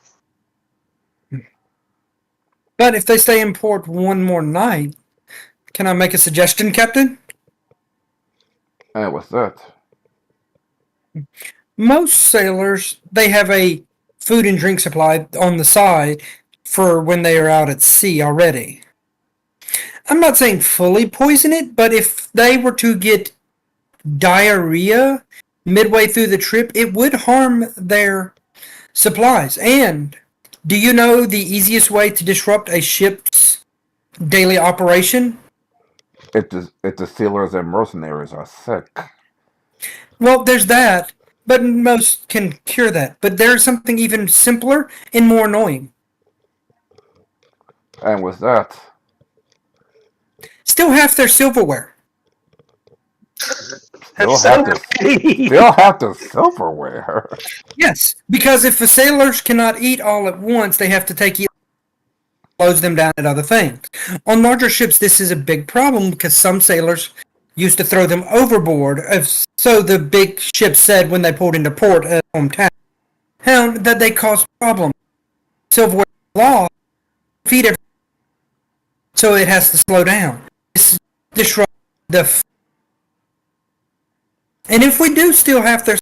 Speaker 4: But if they stay in port one more night, can I make a suggestion, Captain?
Speaker 3: And what's that?
Speaker 4: Most sailors, they have a food and drink supply on the side for when they are out at sea already. I'm not saying fully poison it, but if they were to get diarrhea midway through the trip, it would harm their supplies. And do you know the easiest way to disrupt a ship's daily operation?
Speaker 3: If the sailors and mercenaries are sick.
Speaker 4: Well, there's that, but most can cure that. But there's something even simpler and more annoying.
Speaker 3: And what's that?
Speaker 4: Still half their silverware.
Speaker 3: They'll have the silverware.
Speaker 4: Yes, because if the sailors cannot eat all at once, they have to take close them down at other things. On larger ships, this is a big problem because some sailors used to throw them overboard. So the big ships said when they pulled into port at hometown that they caused problems. Silverware law feed everything, so it has to slow down. This disrupts the. And if we do still have their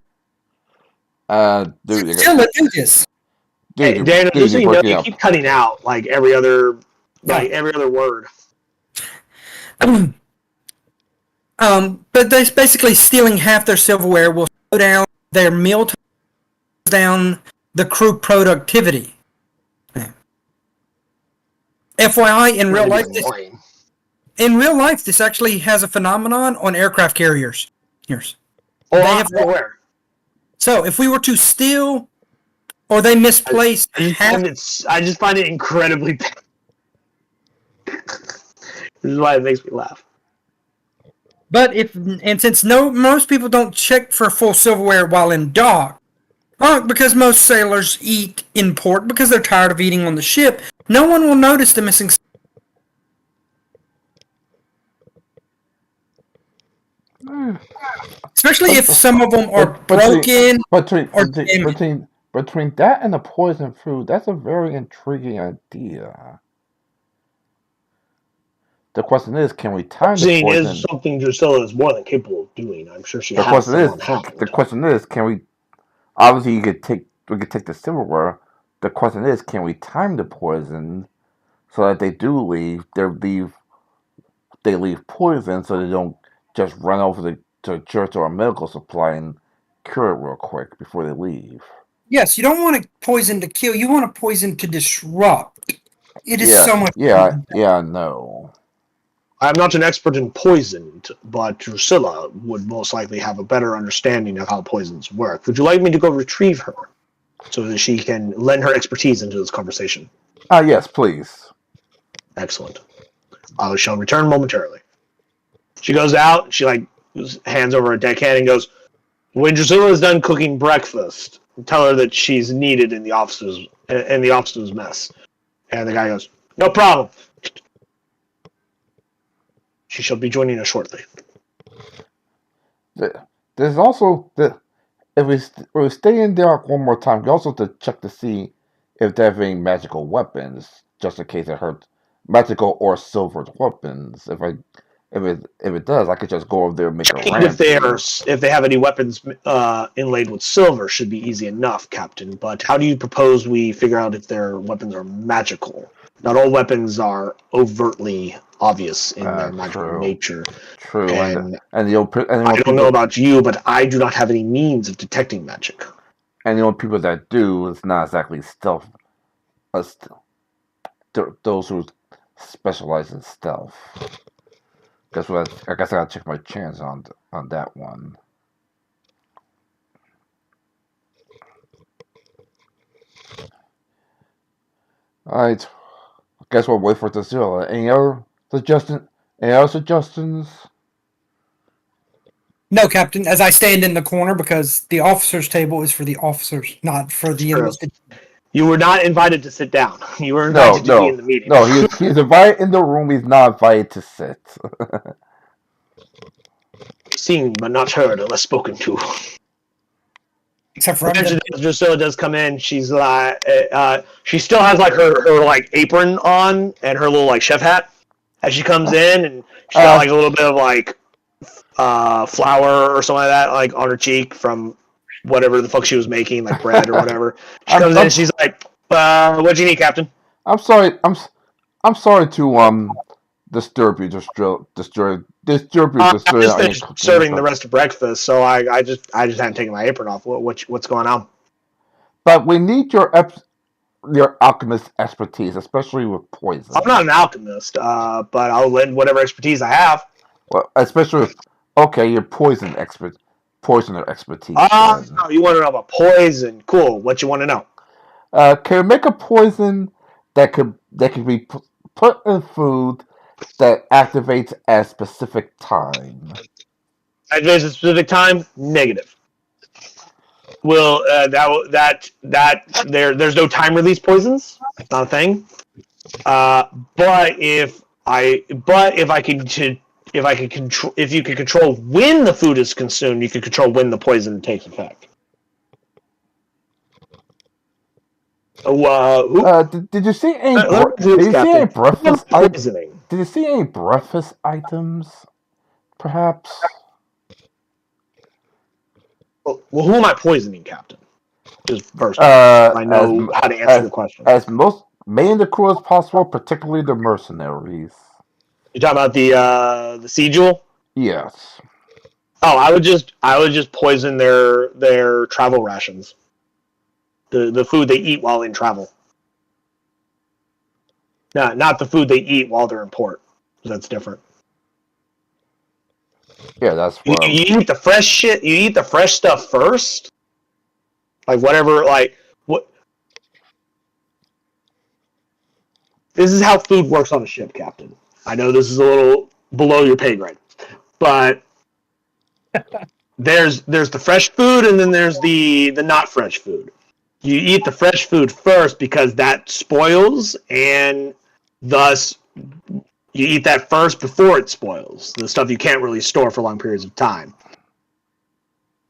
Speaker 3: dude,
Speaker 4: still do this.
Speaker 1: Hey, Daniel, just so you know, you keep cutting out like every other word.
Speaker 4: But they're basically stealing half their silverware will slow down their meal time, down the crew productivity. FYI, in real life, this actually has a phenomenon on aircraft carriers.
Speaker 1: Where?
Speaker 4: So if we were to steal or they misplaced
Speaker 1: I just find it incredibly bad. This is why it makes me laugh.
Speaker 4: But since most people don't check for full silverware while in dock, because most sailors eat in port because they're tired of eating on the ship, no one will notice the missing. Especially if some of them are broken or damaged.
Speaker 3: Between that and the poison food, that's a very intriguing idea. The question is, can we time the poison?
Speaker 1: Is something Drusilla is more than capable of doing. I'm sure she has.
Speaker 3: The question is, can we? Obviously, we could take the silverware. The question is, can we time the poison so that they do leave? They leave poison so they don't just run over to a church or a medical supply and cure it real quick before they leave.
Speaker 4: Yes, you don't want a poison to kill. You want a poison to disrupt. It is so much.
Speaker 3: Yeah, no.
Speaker 1: I'm not an expert in poison, but Drusilla would most likely have a better understanding of how poisons work. Would you like me to go retrieve her so that she can lend her expertise into this conversation?
Speaker 3: Yes, please.
Speaker 1: Excellent. I shall return momentarily. She goes out. She hands over a deckhand and goes, "When Drusilla is done cooking breakfast, tell her that she's needed in the officers' mess." And the guy goes, "No problem. She shall be joining us shortly."
Speaker 3: there's also the if we stay in there one more time, we also have to check to see if they have any magical weapons, just in case it hurts magical or silvered weapons. If it does, I could just go over there and make a
Speaker 1: Checking
Speaker 3: rampage.
Speaker 1: if they have any weapons inlaid with silver should be easy enough, Captain. But how do you propose we figure out if their weapons are magical? Not all weapons are overtly obvious in their magical
Speaker 3: True,
Speaker 1: nature.
Speaker 3: true,
Speaker 1: And
Speaker 3: and the old
Speaker 1: I don't know about you, but I do not have any means of detecting magic.
Speaker 3: and the only people that do is not exactly stealth. St- those who specialize in stealth. Guess what? I guess I gotta check my chance on that one. All right. Guess we'll wait for the zero. Any other suggestion? Any other suggestions?
Speaker 4: No, Captain, as I stand in the corner because the officers' table is for the officers, not for the
Speaker 1: True.
Speaker 4: enlisted.
Speaker 1: You were not invited to sit down. You were
Speaker 3: No,
Speaker 1: invited to be in the meeting.
Speaker 3: no. He's invited in the room. He's not invited to sit.
Speaker 1: Seen but not heard unless spoken to.
Speaker 4: Except for
Speaker 1: Eventually, Drusilla does come in. She's like, she still has like her like apron on and her little like chef hat as she comes in, and she's got like a little bit of like flour or something like that like on her cheek from whatever the fuck she was making, like bread or whatever. She comes in and she's like, "What do you need, Captain?"
Speaker 3: I'm sorry. I'm sorry to disturb you. Disturb you.
Speaker 1: I just finished serving the rest of breakfast, so I just hadn't taken my apron off. What's going on?
Speaker 3: But we need your alchemist expertise, especially with poison.
Speaker 1: I'm not an alchemist, but I'll lend whatever expertise I have.
Speaker 3: Well, especially with your poisoner expertise.
Speaker 1: No, you want to know about poison? Cool. What you want to know?
Speaker 3: Can you make a poison that could be put in food that activates at a specific time?
Speaker 1: Activates at a specific time? Negative. Will there's no time release poisons? It's not a thing. But if you can control when the food is consumed, you can control when the poison takes effect.
Speaker 3: Did you see any? Breakfast
Speaker 1: poisoning?
Speaker 3: Did you see any breakfast items? Perhaps.
Speaker 1: Well, who am I poisoning, Captain? Just first, I know how to answer the question.
Speaker 3: As many of the crew as possible, particularly the mercenaries.
Speaker 1: You talking about the sea jewel?
Speaker 3: Yes.
Speaker 1: Oh, I would just poison their travel rations. The food they eat while in travel. No, not the food they eat while they're in port. That's different.
Speaker 3: Yeah, that's
Speaker 1: you eat the fresh shit. You eat the fresh stuff first, like whatever. Like what? This is how food works on a ship, Captain. I know this is a little below your pay grade, but there's the fresh food and then there's the not fresh food. You eat the fresh food first because that spoils, and thus you eat that first before it spoils. The stuff you can't really store for long periods of time.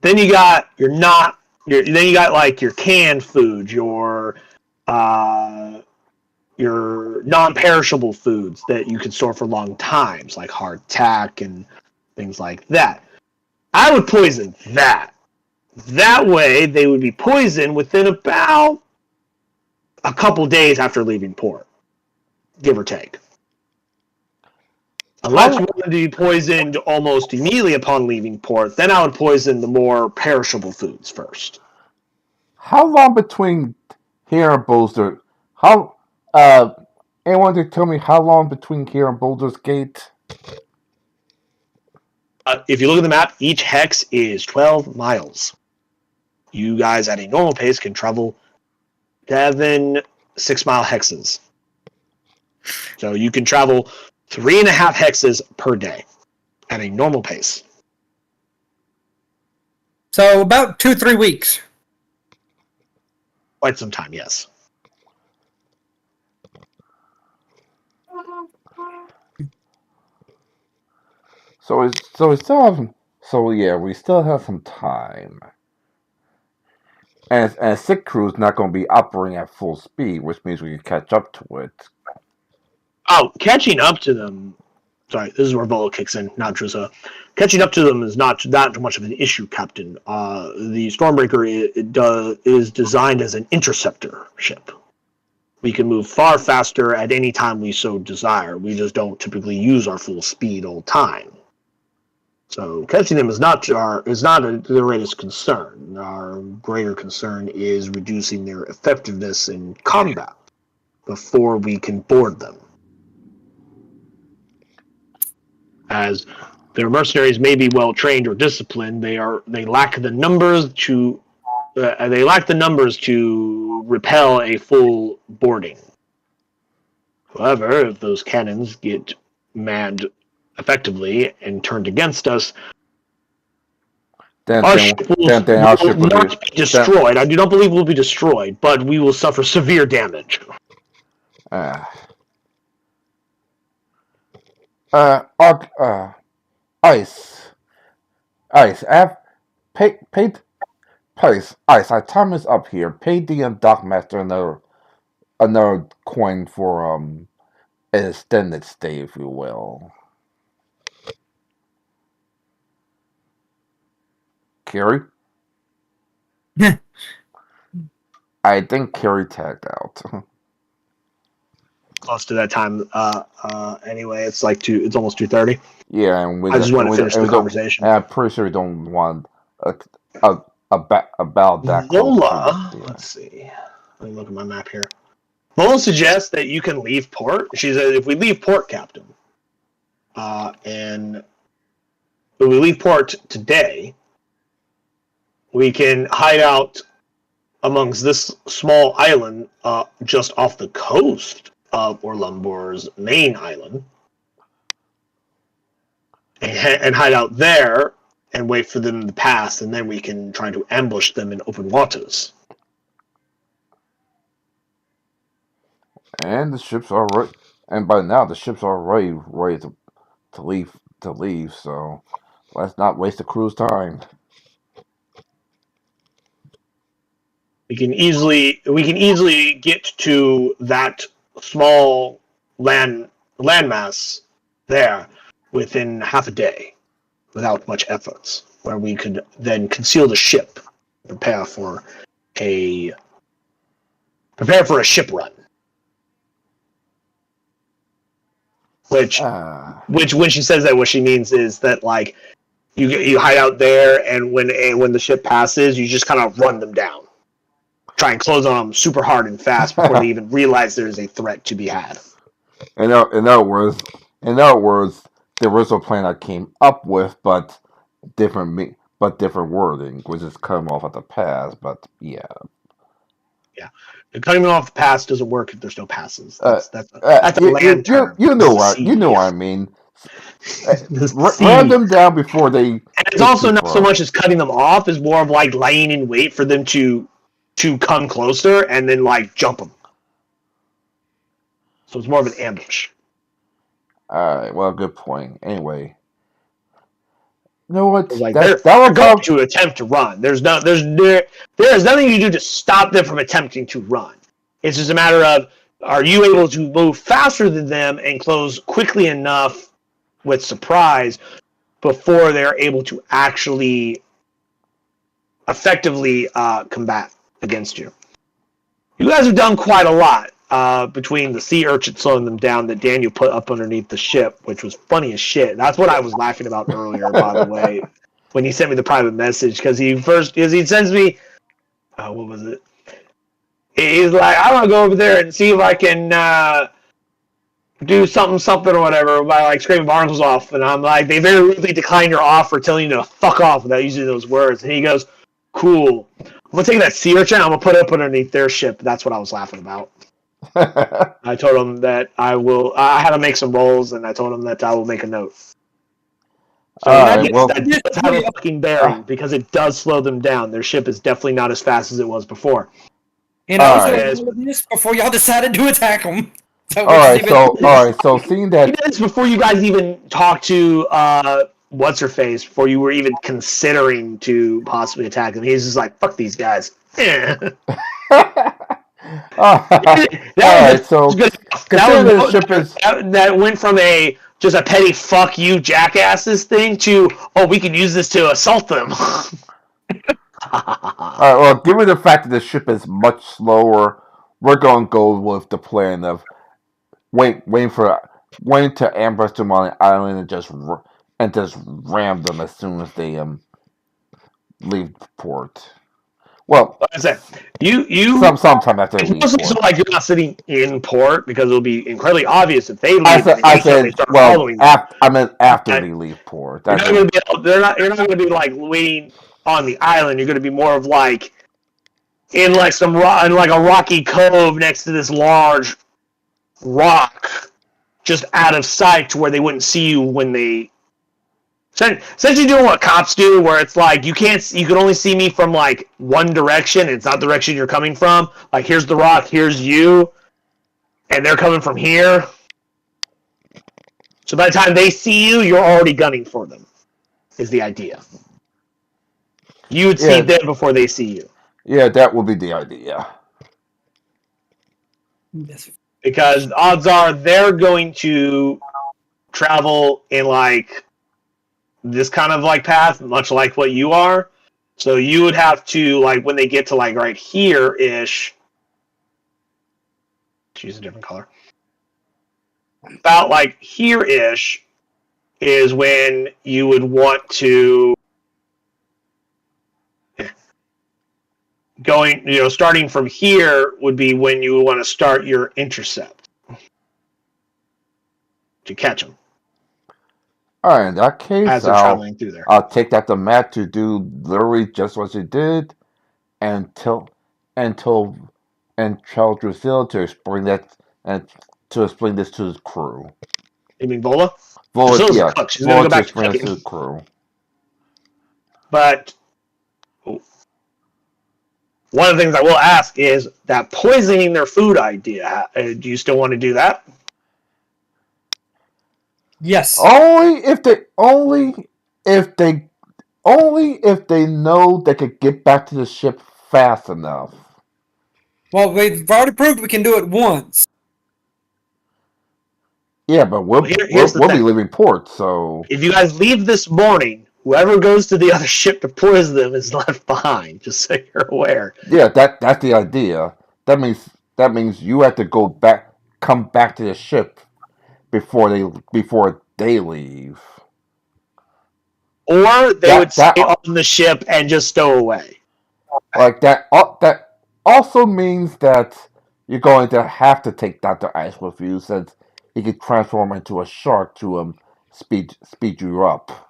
Speaker 1: Then you got like your canned food, your non-perishable foods that you can store for long times, like hardtack and things like that. I would poison that. That way, they would be poisoned within about a couple days after leaving port, give or take. Unless you wanted to be poisoned almost immediately upon leaving port, then I would poison the more perishable foods first.
Speaker 3: How long between here and Boulder? Anyone can tell me how long between here and Boulder's Gate?
Speaker 1: If you look at the map, each hex is 12 miles. You guys at a normal pace can travel 7 6-mile hexes. So you can travel 3.5 hexes per day at a normal pace.
Speaker 4: So about 2-3 weeks.
Speaker 1: Quite some time, yes.
Speaker 3: So we still So yeah, we still have some time. And Sick Crew's not going to be operating at full speed, which means we can catch up to it.
Speaker 1: Oh, catching up to them. Sorry, this is where Volo kicks in, not Drusa. Catching up to them is not that much of an issue, Captain. The Stormbreaker is designed as an interceptor ship. We can move far faster at any time we so desire. We just don't typically use our full speed all the time. So catching them is not the greatest concern. Our greater concern is reducing their effectiveness in combat before we can board them. As their mercenaries may be well trained or disciplined, they lack the numbers to repel a full boarding. However, if those cannons get manned effectively and turned against us, our ship will not be destroyed. I do not believe we'll be destroyed, but we will suffer severe damage.
Speaker 3: Ice. Ice. Our time is up here. Pay the Dockmaster another coin for an extended stay, if you will. Carrie? I think Carrie tagged out.
Speaker 1: Close to that time. Anyway, it's almost 2:30.
Speaker 3: Yeah, and
Speaker 1: I just want to finish the conversation.
Speaker 3: I'm pretty sure we don't want about that.
Speaker 1: Vola, let's see. Let me look at my map here. Vola suggests that you can leave port. She said, if we leave port, Captain, and if we leave port today, we can hide out amongst this small island just off the coast of Orlumbor's main island, and hide out there and wait for them to pass, and then we can try to ambush them in open waters.
Speaker 3: And the ships are ready. And by now, the ships are ready to leave. So let's not waste the crew's time.
Speaker 1: We can easily get to that small landmass there within half a day, without much efforts, where we could then conceal the ship, prepare for a ship run. Which when she says that, what she means is that like you hide out there, and when the ship passes, you just kind of run them down, try and close on them super hard and fast before they even realize there is a threat to be had.
Speaker 3: In other words, the original plan I came up with, but different wording, which is cut them off at the pass. But yeah.
Speaker 1: Cutting them off the pass doesn't work if there's no passes. That's a land term.
Speaker 3: You know what I mean. Run them down before they.
Speaker 1: And it's also not so much as cutting them off; it's more of like laying in wait for them to come closer and then like jump them. So it's more of an ambush.
Speaker 3: All right. Well, good point. Anyway. You know what?
Speaker 1: Like they're going to attempt to run. There is nothing you do to stop them from attempting to run. It's just a matter of, are you able to move faster than them and close quickly enough with surprise before they're able to actually effectively combat against you. You guys have done quite a lot between the sea urchin slowing them down that Daniel put up underneath the ship, which was funny as shit. That's what I was laughing about earlier, by the way, when he sent me the private message, because he sends me, what was it? He's like, I want to go over there and see if I can do something or whatever by like scraping barnacles off. And I'm like, they very rudely decline your offer, telling you to fuck off without using those words. And he goes, cool. I'm going to take that sea urchin, I'm going to put it up underneath their ship. That's what I was laughing about. I told him that I had to make some rolls, and I told him that I will make a note. So that does have a fucking bearing, because it does slow them down. Their ship is definitely not as fast as it was before.
Speaker 4: And also, this before y'all decided to attack them.
Speaker 3: So seeing that,
Speaker 1: he did this before you guys even talked to what's her face before you were even considering to possibly attack them. He's just like, fuck these guys.
Speaker 3: All right, so considering the ship is
Speaker 1: that went from just a petty fuck you jackasses thing to, oh, we can use this to assault them.
Speaker 3: well, given the fact that the ship is much slower, we're going to go with the plan of waiting to ambush them on the island and just ram them as soon as they leave port. Well,
Speaker 1: like I said, you
Speaker 3: sometime after they leave
Speaker 1: mostly so
Speaker 3: port.
Speaker 1: like you're not sitting in port because it'll be incredibly obvious if they leave.
Speaker 3: I said, well,
Speaker 1: following them.
Speaker 3: I meant after they leave port.
Speaker 1: You're not going to be like waiting on the island. You're going to be more of like in like in like a rocky cove next to this large rock, just out of sight to where they wouldn't see you when they. Essentially doing what cops do, where it's like you can only see me from like one direction, and it's not the direction you're coming from. Like here's the rock, here's you, and they're coming from here. So by the time they see you, you're already gunning for them. Is the idea? You would see them before they see you.
Speaker 3: Yeah, that would be the idea.
Speaker 1: Because odds are they're going to travel in like this kind of like path, much like what you are. So you would have to, like, when they get to like right here ish, choose a different color. About like here ish is when you would want to starting from here would be when you want to start your intercept to catch them.
Speaker 3: All right, in that case,
Speaker 1: as they're traveling through there.
Speaker 3: I'll take that to Matt to do literally just what she did, and tell Drusilla to explain this to his crew.
Speaker 1: You mean Vola?
Speaker 3: Vola, yeah,
Speaker 1: cook. She's gonna go back
Speaker 3: to explain to the crew.
Speaker 1: But one of the things I will ask is that poisoning their food idea. Do you still want to do that?
Speaker 4: Yes.
Speaker 3: Only if they know they could get back to the ship fast enough.
Speaker 4: Well, we've already proved we can do it once.
Speaker 3: Yeah, but we'll be leaving port, so
Speaker 1: if you guys leave this morning, whoever goes to the other ship to poison them is left behind. Just so you're aware.
Speaker 3: Yeah, that's the idea. That means you have to come back to the ship before they leave.
Speaker 1: Or they would stay on the ship and just stow away.
Speaker 3: Like that also means that you're going to have to take Dr. Ice with you, since he could transform into a shark to speed you up.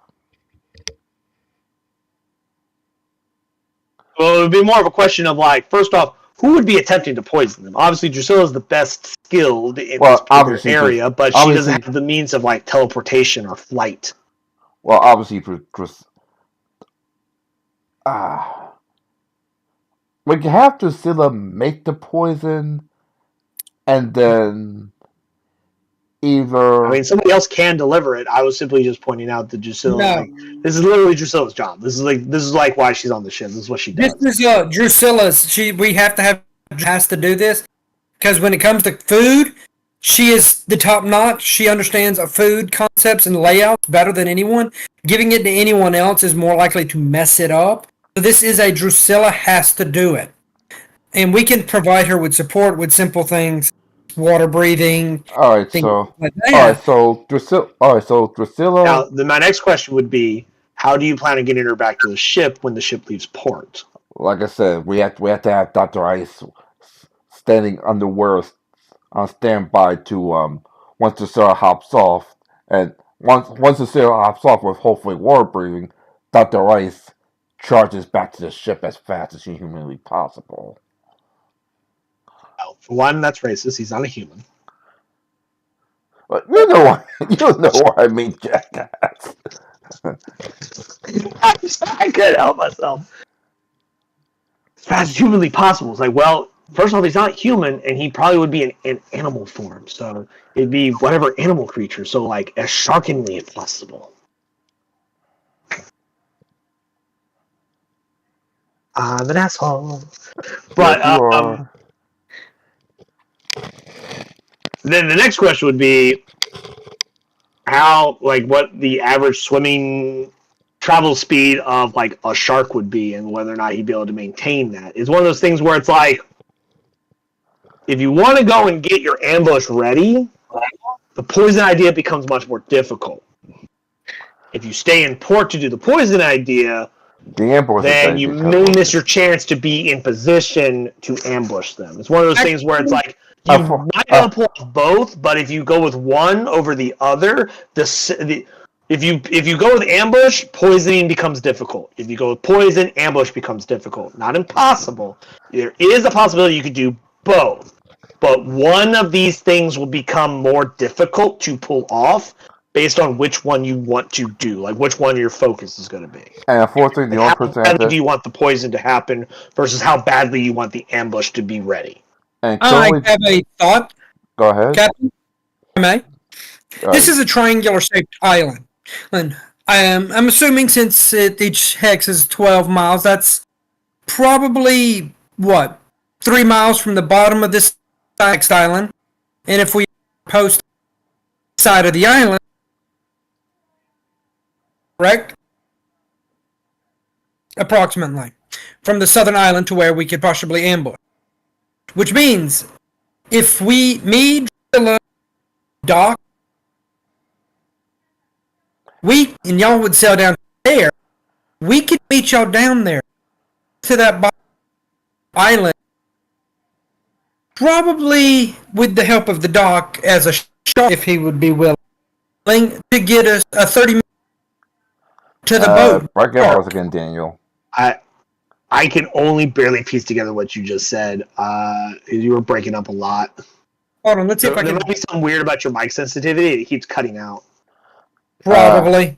Speaker 1: Well, it would be more of a question of like, first off, who would be attempting to poison them? Obviously, Drusilla is the best skilled in this particular area, but she doesn't have the means of like teleportation or flight.
Speaker 3: Well, obviously, we can have Drusilla make the poison, and then either.
Speaker 1: I mean, somebody else can deliver it. I was simply just pointing out that Drusilla.
Speaker 4: No.
Speaker 1: Like, this is literally Drusilla's job. This is like why she's on the ship. This is what she does.
Speaker 4: This is Drusilla's. We has to do this because when it comes to food, she is the top notch. She understands food concepts and layouts better than anyone. Giving it to anyone else is more likely to mess it up. So this is a Drusilla has to do it, and we can provide her with support with simple things. Water breathing.
Speaker 3: All right, so Drusilla.
Speaker 1: Now, my next question would be, how do you plan on getting her back to the ship when the ship leaves port?
Speaker 3: Like I said, we have to have Dr. Ice standing underwear on standby to once Drusilla hops off, and once Drusilla hops off with hopefully water breathing, Dr. Ice charges back to the ship as fast as humanly possible.
Speaker 1: Well, for one, that's racist. He's not a human.
Speaker 3: But you know what I mean, jackass.
Speaker 1: I couldn't help myself. As fast as humanly possible. It's like, well, first off, he's not human, and he probably would be in animal form. So it'd be whatever animal creature. So, like, as sharkenly as possible. I'm an asshole.
Speaker 3: Yes,
Speaker 1: But
Speaker 3: you are.
Speaker 1: then the next question would be what the average swimming travel speed of like a shark would be, and whether or not he'd be able to maintain that. It's one of those things where it's like, if you want to go and get your ambush ready, the poison idea becomes much more difficult. If you stay in port to do the poison idea,
Speaker 3: The ambush
Speaker 1: then you
Speaker 3: becomes
Speaker 1: may
Speaker 3: a
Speaker 1: miss your chance to be in position to ambush them. It's one of those things where it's like, you might be able to pull off both, but if you go with one over the other, if you go with ambush, poisoning becomes difficult. If you go with poison, ambush becomes difficult. Not impossible. There is a possibility you could do both, but one of these things will become more difficult to pull off based on which one you want to do, like which one your focus is going to be.
Speaker 3: And unfortunately, the only
Speaker 1: How
Speaker 3: person
Speaker 1: badly do you want the poison to happen versus how badly you want the ambush to be ready?
Speaker 3: and
Speaker 4: I
Speaker 3: currently,
Speaker 4: have a thought,
Speaker 3: go ahead.
Speaker 4: Captain. May. This is a triangular-shaped island. And I'm assuming since each hex is 12 miles, that's probably, 3 miles from the bottom of this next island. And if we post side of the island, correct? Approximately. From the southern island to where we could possibly ambush. Which means, if me, Doc, and y'all would sail down there, we could meet y'all down there to that island, probably with the help of the Doc as a shark, if he would be willing to get us a 30 minutes to the boat.
Speaker 3: Break up once again, Daniel.
Speaker 1: I can only barely piece together what you just said. You were breaking up a lot.
Speaker 4: Hold on, let's see if I
Speaker 1: There
Speaker 4: can.
Speaker 1: might be something weird about your mic sensitivity. It keeps cutting out.
Speaker 4: Probably.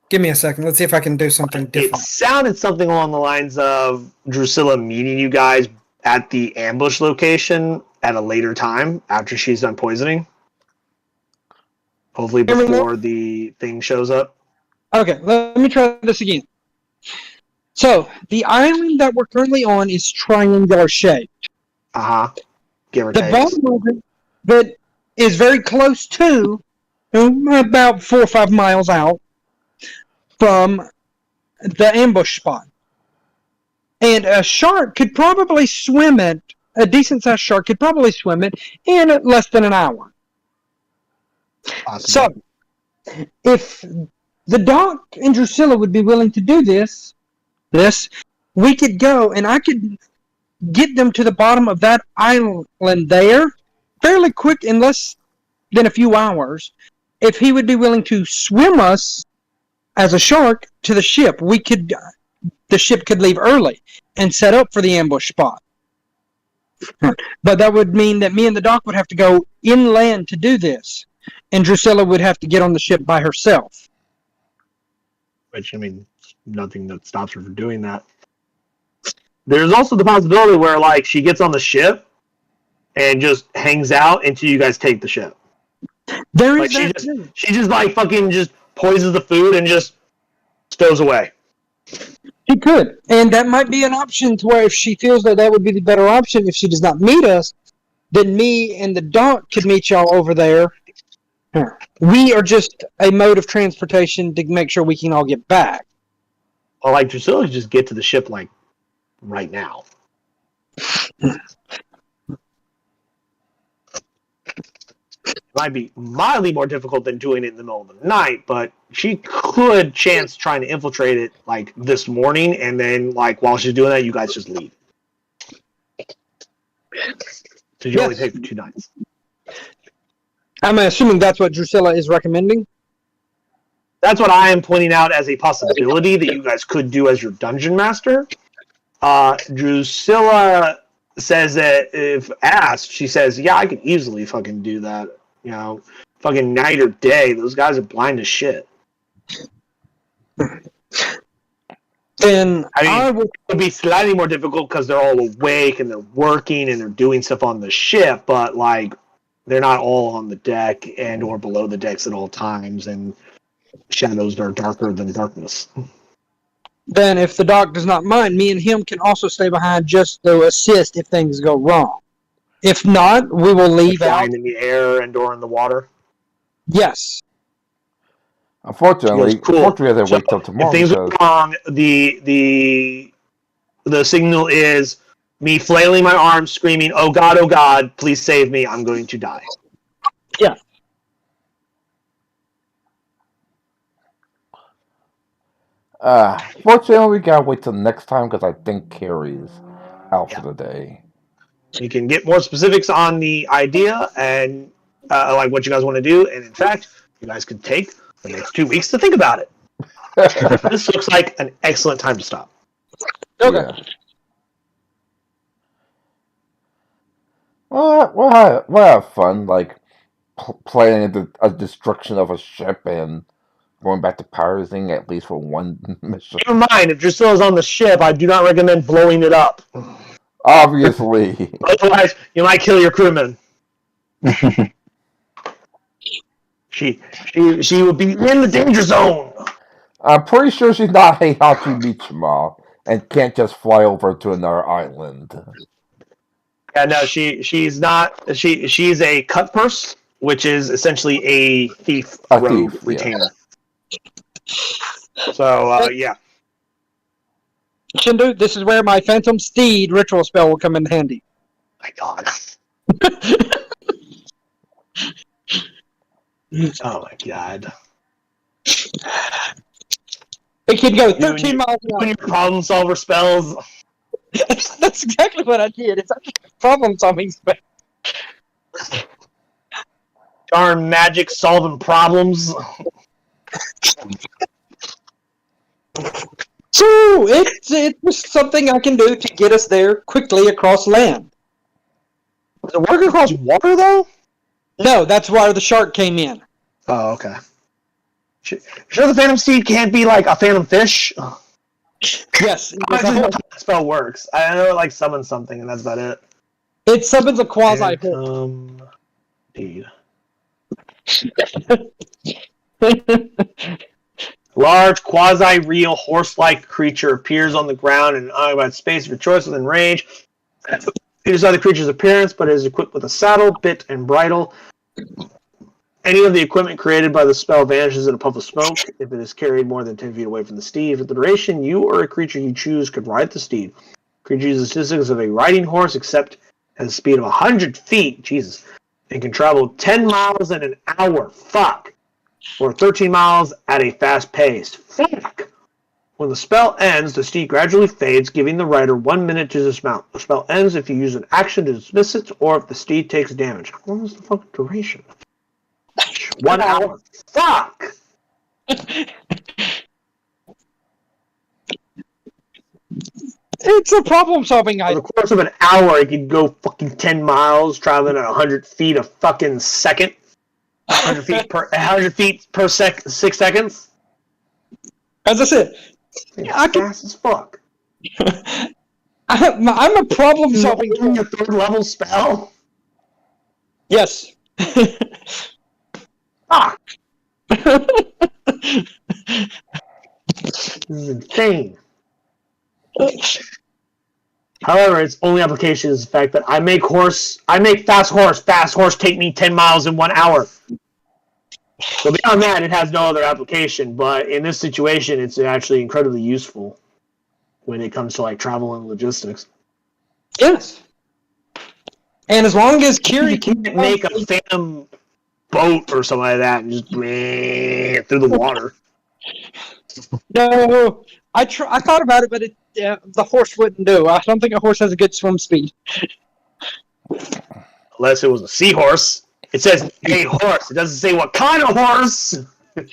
Speaker 4: Give me a second. Let's see if I can do something
Speaker 1: It
Speaker 4: different.
Speaker 1: sounded something along the lines of Drusilla meeting you guys at the ambush location at a later time after she's done poisoning. Hopefully before the thing shows up.
Speaker 4: Okay, let me try this again. So, the island that we're currently on is triangular shaped.
Speaker 1: Uh-huh. Give or
Speaker 4: The
Speaker 1: take.
Speaker 4: bottom of it that is very close to, about 4 or 5 miles out from the ambush spot. And a shark could probably swim it, a decent-sized shark could probably swim it in less than an hour.
Speaker 1: Possibly.
Speaker 4: So, if the Doc and Drusilla would be willing to do this, we could go and I could get them to the bottom of that island there fairly quick, in less than a few hours. If he would be willing to swim us as a shark to the ship, the ship could leave early and set up for the ambush spot. But that would mean that me and the Doc would have to go inland to do this, and Drusilla would have to get on the ship by herself.
Speaker 1: Which, I mean, nothing that stops her from doing that. There's also the possibility where, like, she gets on the ship and just hangs out until you guys take the ship.
Speaker 4: There
Speaker 1: Like,
Speaker 4: is that.
Speaker 1: she just like fucking just poisons the food and just stows away.
Speaker 4: She could, and that might be an option to where if she feels that would be the better option, if she does not meet us, then me and the Doc could meet y'all over there. We are just a mode of transportation to make sure we can all get back.
Speaker 1: Or like Drusilla just get to the ship like right now. It might be mildly more difficult than doing it in the middle of the night, but she could chance trying to infiltrate it like this morning, and then like while she's doing that, you guys just leave. So you only pay for 2 nights.
Speaker 4: I'm assuming that's what Drusilla is recommending.
Speaker 1: That's what I am pointing out as a possibility that you guys could do as your dungeon master. Drusilla says that if asked, she says, yeah, I could easily fucking do that. You know, fucking night or day. Those guys are blind as shit.
Speaker 4: Then
Speaker 1: I mean, it would be slightly more difficult because they're all awake and they're working and they're doing stuff on the ship, but like they're not all on the deck and or below the decks at all times, and shadows are darker than darkness.
Speaker 4: then if the doc does not mind, me and him can also stay behind just to assist if things go wrong. If not, we will leave out.
Speaker 1: Flying in the air and or in the water.
Speaker 4: Yes.
Speaker 3: Unfortunately,
Speaker 1: She goes, cool.
Speaker 3: unfortunately, I have to wait till
Speaker 1: If
Speaker 3: tomorrow
Speaker 1: things
Speaker 3: because
Speaker 1: go wrong, the signal is me flailing my arms, screaming, oh God, please save me, I'm going to die."
Speaker 3: fortunately, we gotta wait till next time because I think Carrie's out for the day.
Speaker 1: We can get more specifics on the idea and like what you guys want to do, and in fact, you guys can take the next 2 weeks to think about it. This looks like an excellent time to stop.
Speaker 4: Okay.
Speaker 3: Yeah. We'll have fun, like planning a destruction of a ship and going back to pirating at least for one mission.
Speaker 1: Keep in mind, if Drusilla is on the ship, I do not recommend blowing it up.
Speaker 3: Obviously.
Speaker 1: Otherwise, you might kill your crewmen. She would be in the danger zone.
Speaker 3: I'm pretty sure she's not Heihachi Mishima and can't just fly over to another island.
Speaker 1: Yeah, no, she's not. She's a cut purse, which is essentially a thief, rogue, retainer. So, yeah.
Speaker 4: Shindu, this is where my Phantom Steed ritual spell will come in handy.
Speaker 1: My God. Oh my God.
Speaker 4: It can go 13 miles an
Speaker 1: When
Speaker 4: hour.
Speaker 1: your problem solver spells.
Speaker 4: That's exactly what I did. It's actually a problem solving spell.
Speaker 1: Darn magic solving problems.
Speaker 4: So it was something I can do to get us there quickly across land.
Speaker 1: Does it work across water though?
Speaker 4: No, that's why the shark came in.
Speaker 1: Oh, okay. Sure, the Phantom Steed can't be like a Phantom Fish.
Speaker 4: Yes,
Speaker 1: I don't know how that spell works. I know it like summons something, and that's about it.
Speaker 4: it summons a quasi
Speaker 1: Indeed. Large, quasi-real, horse-like creature appears on the ground in an unoccupied space of your choice within range. You decide the creature's appearance, but it is equipped with a saddle, bit, and bridle. Any of the equipment created by the spell vanishes in a puff of smoke if it is carried more than 10 feet away from the steed. For the duration, you or a creature you choose could ride the steed. Creature uses statistics of a riding horse, except has a speed of 100 feet, Jesus, and can travel 10 miles in an hour. Fuck. Or 13 miles at a fast pace. Fuck! When the spell ends, the steed gradually fades, giving the rider 1 minute to dismount. The spell ends if you use an action to dismiss it, or if the steed takes damage. How long is the fucking duration? 1 hour. Fuck!
Speaker 4: It's a problem solving
Speaker 1: Over
Speaker 4: item.
Speaker 1: the course of an hour, it could go fucking 10 miles, traveling at 100 feet a fucking second. 100 feet per 6 seconds.
Speaker 4: As I said, I can,
Speaker 1: Fast as fuck.
Speaker 4: I'm a problem solving.
Speaker 1: Your third level spell.
Speaker 4: Yes.
Speaker 1: Fuck. This is insane. However, its only application is the fact that I make fast horse take me 10 miles in 1 hour. So beyond that, it has no other application, but in this situation, it's actually incredibly useful when it comes to like travel and logistics.
Speaker 4: Yes. And as long as Kiri
Speaker 1: You can't make a phantom boat or something like that and just through the water.
Speaker 4: No, I thought about it, but the horse wouldn't do. I don't think a horse has a good swim speed.
Speaker 1: Unless it was a seahorse. It says a horse. It doesn't say what kind of horse.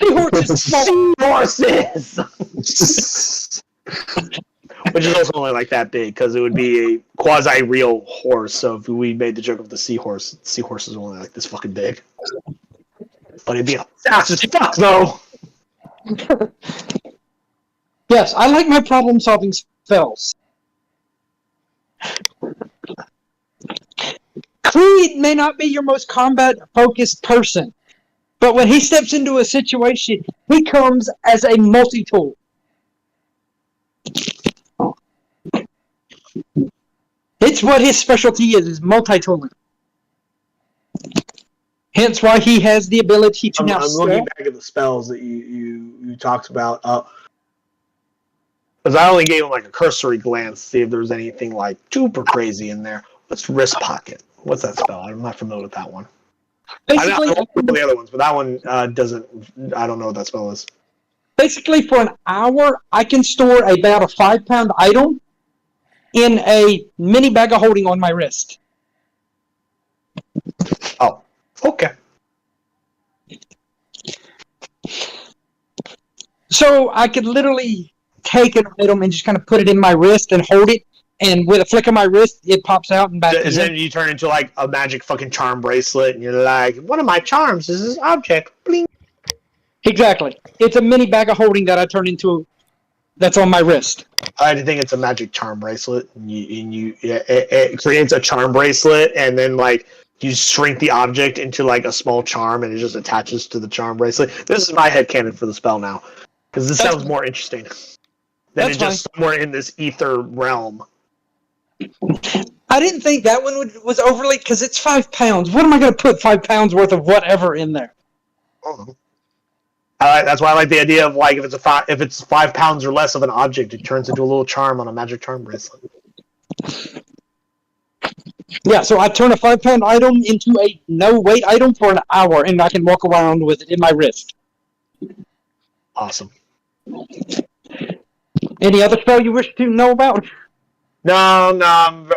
Speaker 4: Horse is small.
Speaker 1: Seahorses. Which is also only like that big because it would be a quasi-real horse. So if we made the joke of the seahorse is only like this fucking big. But it'd be fast as fuck though.
Speaker 4: Yes, I like my problem solving spells. Creed may not be your most combat focused person, but when he steps into a situation, he comes as a multi-tool. It's what his specialty is multi-tooling. Hence why he has the ability to
Speaker 1: I'm
Speaker 4: now
Speaker 1: looking back at the spells that you talked about. Because I only gave him like a cursory glance to see if there was anything like super crazy in there. What's Wrist Pocket? What's that spell? I'm not familiar with that one.
Speaker 4: Basically,
Speaker 1: I know the other ones, but that one doesn't. I don't know what that spell is.
Speaker 4: Basically, for an hour, I can store about a 5-pound item in a mini bag of holding on my wrist.
Speaker 1: Oh, okay.
Speaker 4: So I could literally take an item and just kind of put it in my wrist and hold it, and with a flick of my wrist, it pops out and back in.
Speaker 1: Then you turn into like a magic fucking charm bracelet, and you're like, one of my charms is this object. Bling.
Speaker 4: Exactly. It's a mini bag of holding that I turn into. That's on my wrist.
Speaker 1: I think it's a magic charm bracelet, and it creates a charm bracelet, and then like you shrink the object into like a small charm, and it just attaches to the charm bracelet. This is my headcanon for the spell now, because this sounds more interesting than it just somewhere in this ether realm.
Speaker 4: I didn't think that one was overly, because it's 5 pounds. What am I going to put 5 pounds worth of whatever in there?
Speaker 1: Oh. That's why I like the idea of like if it's 5 pounds or less of an object, it turns into a little charm on a magic charm bracelet.
Speaker 4: Yeah, so I turn a 5-pound item into a no-weight item for an hour, and I can walk around with it in my wrist.
Speaker 1: Awesome.
Speaker 4: Any other spell you wish to know about?
Speaker 1: No,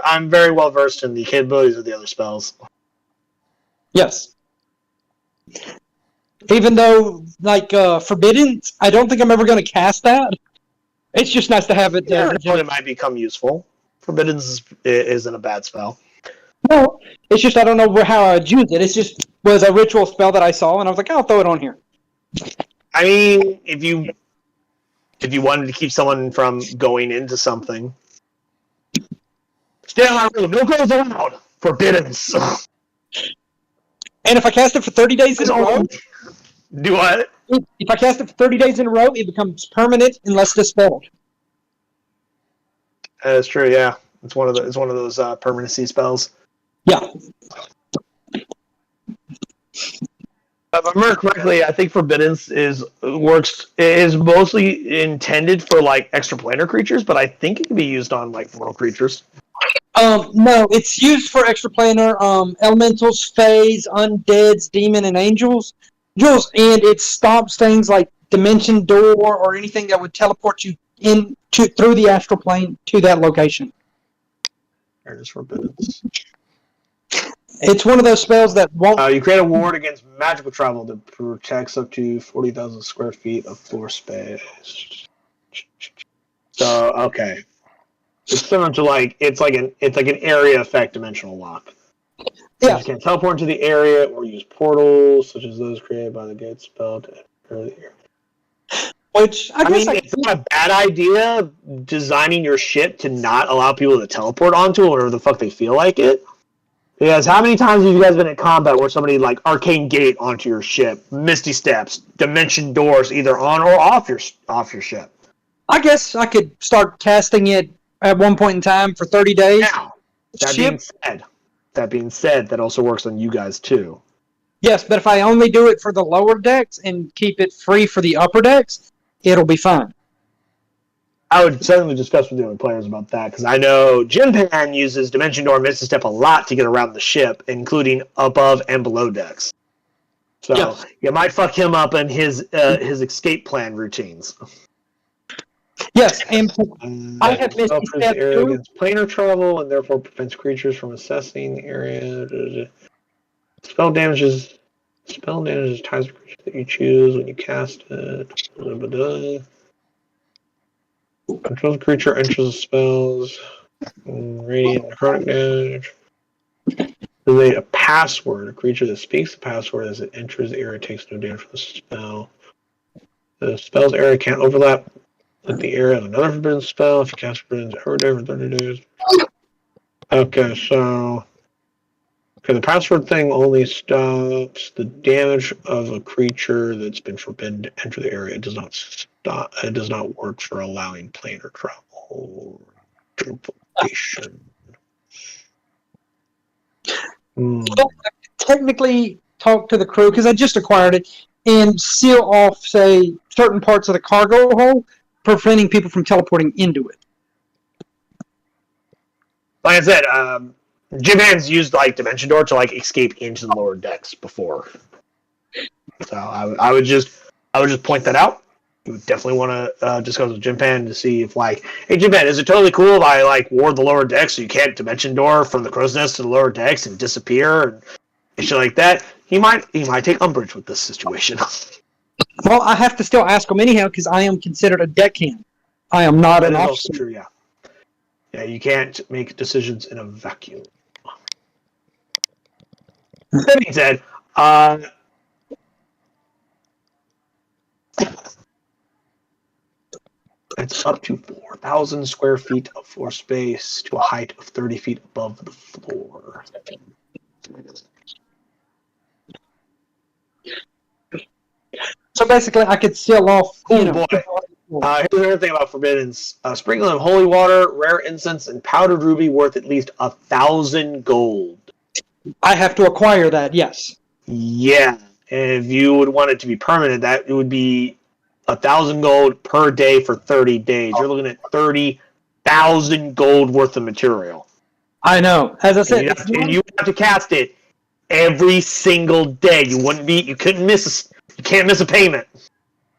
Speaker 1: I'm very well versed in the capabilities of the other spells.
Speaker 4: Yes. Even though, like, Forbidden, I don't think I'm ever going to cast that. It's just nice to have it there.
Speaker 1: It might become useful. Forbidden isn't a bad spell.
Speaker 4: No, it's just I don't know how I'd use it. It just was a ritual spell that I saw, and I was like, I'll throw it on here.
Speaker 1: I mean, if you wanted to keep someone from going into something, stay on our room. No girls allowed. Forbidden.
Speaker 4: And if I cast it for 30 days in a row,
Speaker 1: do what?
Speaker 4: If I cast it for 30 days in a row, it becomes permanent unless dispelled.
Speaker 1: That's true. Yeah, it's one of those permanency spells.
Speaker 4: Yeah.
Speaker 1: If I remember correctly, I think Forbidden is mostly intended for like extraplanar creatures, but I think it can be used on like mortal creatures.
Speaker 4: No, it's used for extraplanar elementals, fays, undeads, demon, and angels. And it stops things like dimension door or anything that would teleport you through the astral plane to that location.
Speaker 1: There's Forbidden.
Speaker 4: It's one of those spells that won't.
Speaker 1: You create a ward against magical travel that protects up to 40,000 square feet of floor space. So okay, it's similar to it's like an area effect dimensional lock.
Speaker 4: Yeah.
Speaker 1: You can teleport into the area or use portals such as those created by the gate spell to enter the area.
Speaker 4: Which I guess
Speaker 1: it's not a bad idea designing your ship to not allow people to teleport onto it whenever the fuck they feel like it. Because how many times have you guys been in combat where somebody like arcane gate onto your ship, misty steps, dimension doors either on or off your ship?
Speaker 4: I guess I could start casting it at one point in time for 30 days.
Speaker 1: Now, that being said, that also works on you guys too.
Speaker 4: Yes, but if I only do it for the lower decks and keep it free for the upper decks, it'll be fine.
Speaker 1: I would certainly discuss with the other players about that, because I know Jinpan uses Dimension Door and Misty Step a lot to get around the ship, including above and below decks. So you might fuck him up in his escape plan routines.
Speaker 4: Yes, and I have Misty Step
Speaker 1: the area
Speaker 4: too.
Speaker 1: against planar travel, and therefore prevents creatures from assessing the area. Spell damages ties the creature that you choose when you cast it. Control the creature, enters the spells, radiant and necrotic damage. Relate a password. A creature that speaks the password as it enters the area takes no damage from the spell. The spell's area can't overlap with the area of another forbidden spell. If you cast forbidden every day for 30 days. Okay, so the password thing only stops the damage of a creature that's been forbidden to enter the area. It does not stop It does not work for allowing planar travel. Transportation.
Speaker 4: Well, I could technically talk to the crew because I just acquired it and seal off, say, certain parts of the cargo hold, preventing people from teleporting into it.
Speaker 1: Like I said, Jim Hand's used like Dimension Door to like escape into the lower decks before. So I would just point that out. You would definitely want to discuss with Jim Pan to see if like, hey Jim Pan, is it totally cool if I like ward the lower decks so you can't Dimension Door from the crow's nest to the lower decks and disappear and shit like that? He might take umbrage with this situation.
Speaker 4: Well, I have to still ask them anyhow because I am considered a deckhand. I am not
Speaker 1: That
Speaker 4: an
Speaker 1: is also
Speaker 4: officer.
Speaker 1: true, yeah. Yeah, you can't make decisions in a vacuum. That being said, it's up to 4,000 square feet of floor space to a height of 30 feet above the floor.
Speaker 4: So basically, I could seal off.
Speaker 1: Oh boy. Here's another thing about Forbiddens. Sprinkling holy water, rare incense, and powdered ruby worth at least 1,000 gold.
Speaker 4: I have to acquire that, yes.
Speaker 1: Yeah. And if you would want it to be permanent, that it would be 1,000 gold per day for 30 days. You're looking at 30,000 gold worth of material.
Speaker 4: I know. As I said,
Speaker 1: And you have to cast it every single day. You couldn't miss. You can't miss a payment.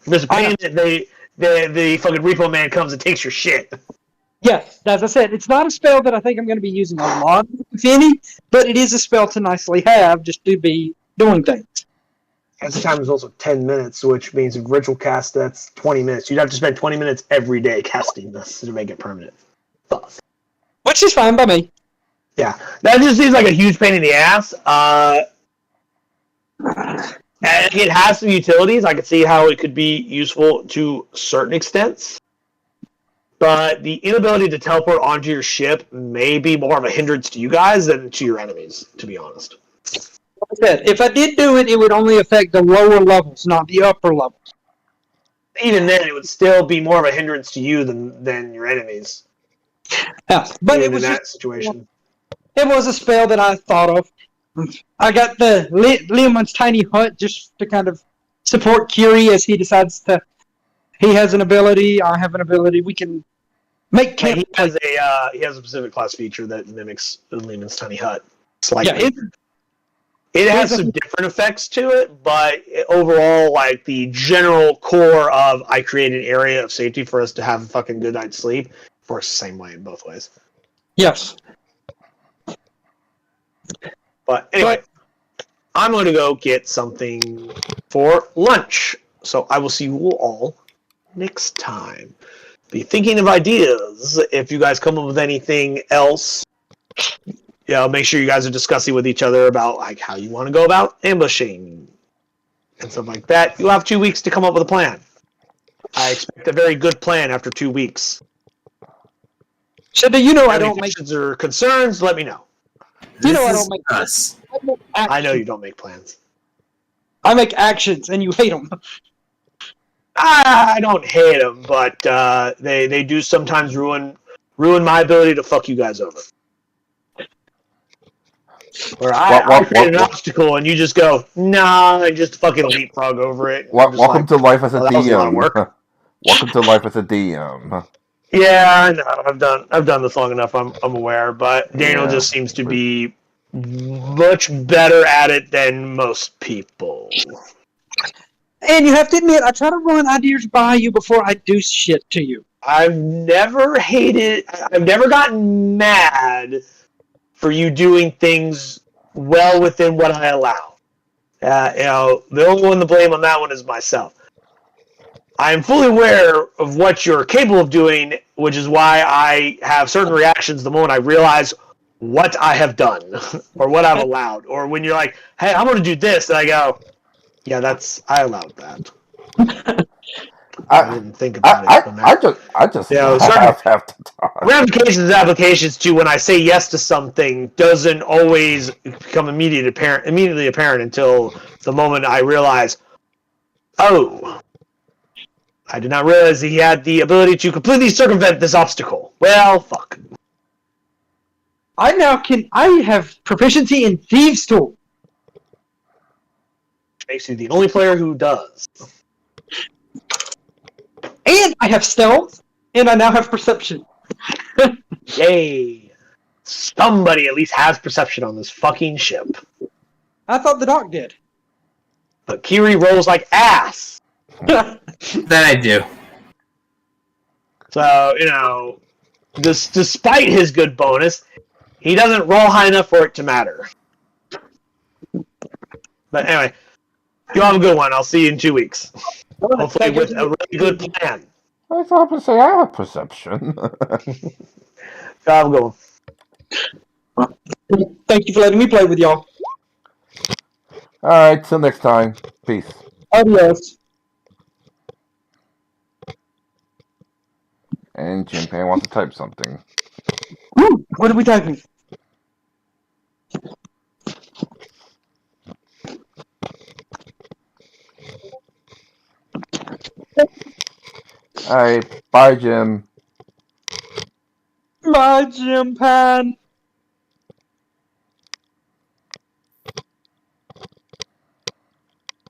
Speaker 1: You miss a payment, the fucking repo man comes and takes your shit.
Speaker 4: yes, as I said, it's not a spell that I think I'm going to be using a lot, if any, but it is a spell to nicely have just to be doing things.
Speaker 1: Cast time is also 10 minutes, which means if ritual cast, that's 20 minutes. You'd have to spend 20 minutes every day casting this to make it permanent.
Speaker 4: Which is fine by me.
Speaker 1: Yeah, that just seems like a huge pain in the ass. And it has some utilities. I could see how it could be useful to certain extents. But the inability to teleport onto your ship may be more of a hindrance to you guys than to your enemies, to be honest.
Speaker 4: Like I said, if I did do it, it would only affect the lower levels, not the upper levels.
Speaker 1: Even then, it would still be more of a hindrance to you than your enemies.
Speaker 4: Yeah, but
Speaker 1: even
Speaker 4: it was
Speaker 1: in that
Speaker 4: just,
Speaker 1: situation.
Speaker 4: it was a spell that I thought of. I got the Leomund's tiny hut just to kind of support Curie as he decides to. He has an ability. I have an ability. We can make camp.
Speaker 1: He has a specific class feature that mimics Lehman's tiny hut slightly.
Speaker 4: Yeah,
Speaker 1: it has some different effects to it, but overall, like the general core of I create an area of safety for us to have a fucking good night's sleep works the same way in both ways.
Speaker 4: Yes.
Speaker 1: But anyway, I'm going to go get something for lunch. So I will see you all next time. Be thinking of ideas. If you guys come up with anything else, make sure you guys are discussing with each other about like how you want to go about ambushing and stuff like that. You'll have 2 weeks to come up with a plan. I expect a very good plan after 2 weeks.
Speaker 4: So do you know I don't make
Speaker 1: questions or concerns? Let me know.
Speaker 4: You know I don't make
Speaker 2: us.
Speaker 1: I know you don't make plans.
Speaker 4: I make actions, and you hate them.
Speaker 1: I don't hate them, but they do sometimes ruin my ability to fuck you guys over. Where I create an obstacle and you just go, nah, and just fucking leapfrog over it.
Speaker 3: Welcome to life as a
Speaker 1: that was a lot of
Speaker 3: DM.
Speaker 1: work.
Speaker 3: Welcome to life as a DM.
Speaker 1: Yeah, I know. I've done this long enough. I'm aware, but Daniel just seems to be much better at it than most people.
Speaker 4: And you have to admit, I try to run ideas by you before I do shit to you.
Speaker 1: I've never gotten mad for you doing things well within what I allow. The only one to blame on that one is myself. I am fully aware of what you're capable of doing, which is why I have certain reactions the moment I realize what I have done or what I've allowed. Or when you're like, hey, I'm going to do this, and I go, yeah, I allowed that. I didn't think about it.
Speaker 3: I just
Speaker 1: certain
Speaker 3: have to talk.
Speaker 1: ramifications, applications to when I say yes to something doesn't always become immediately apparent until the moment I realize, oh, I did not realize he had the ability to completely circumvent this obstacle. Well, fuck.
Speaker 6: I have proficiency in Thieves' Tool.
Speaker 1: Which makes you the only player who does.
Speaker 6: And I have Stealth. And I now have Perception.
Speaker 1: Yay. Somebody at least has perception on this fucking ship.
Speaker 6: I thought the doc did.
Speaker 1: But Kiri rolls like ass.
Speaker 2: That I do.
Speaker 1: So, despite his good bonus, he doesn't roll high enough for it to matter. But anyway, you have a good one. I'll see you in 2 weeks. Hopefully with a really good plan.
Speaker 3: I thought to say I have perception.
Speaker 1: You have a good one.
Speaker 6: Thank you for letting me play with y'all.
Speaker 3: Alright, till next time. Peace.
Speaker 6: Adios.
Speaker 3: And Jim Pan wants to type something.
Speaker 6: Woo, what are we typing?
Speaker 3: Alright, bye Jim.
Speaker 6: Bye, Jim Pan.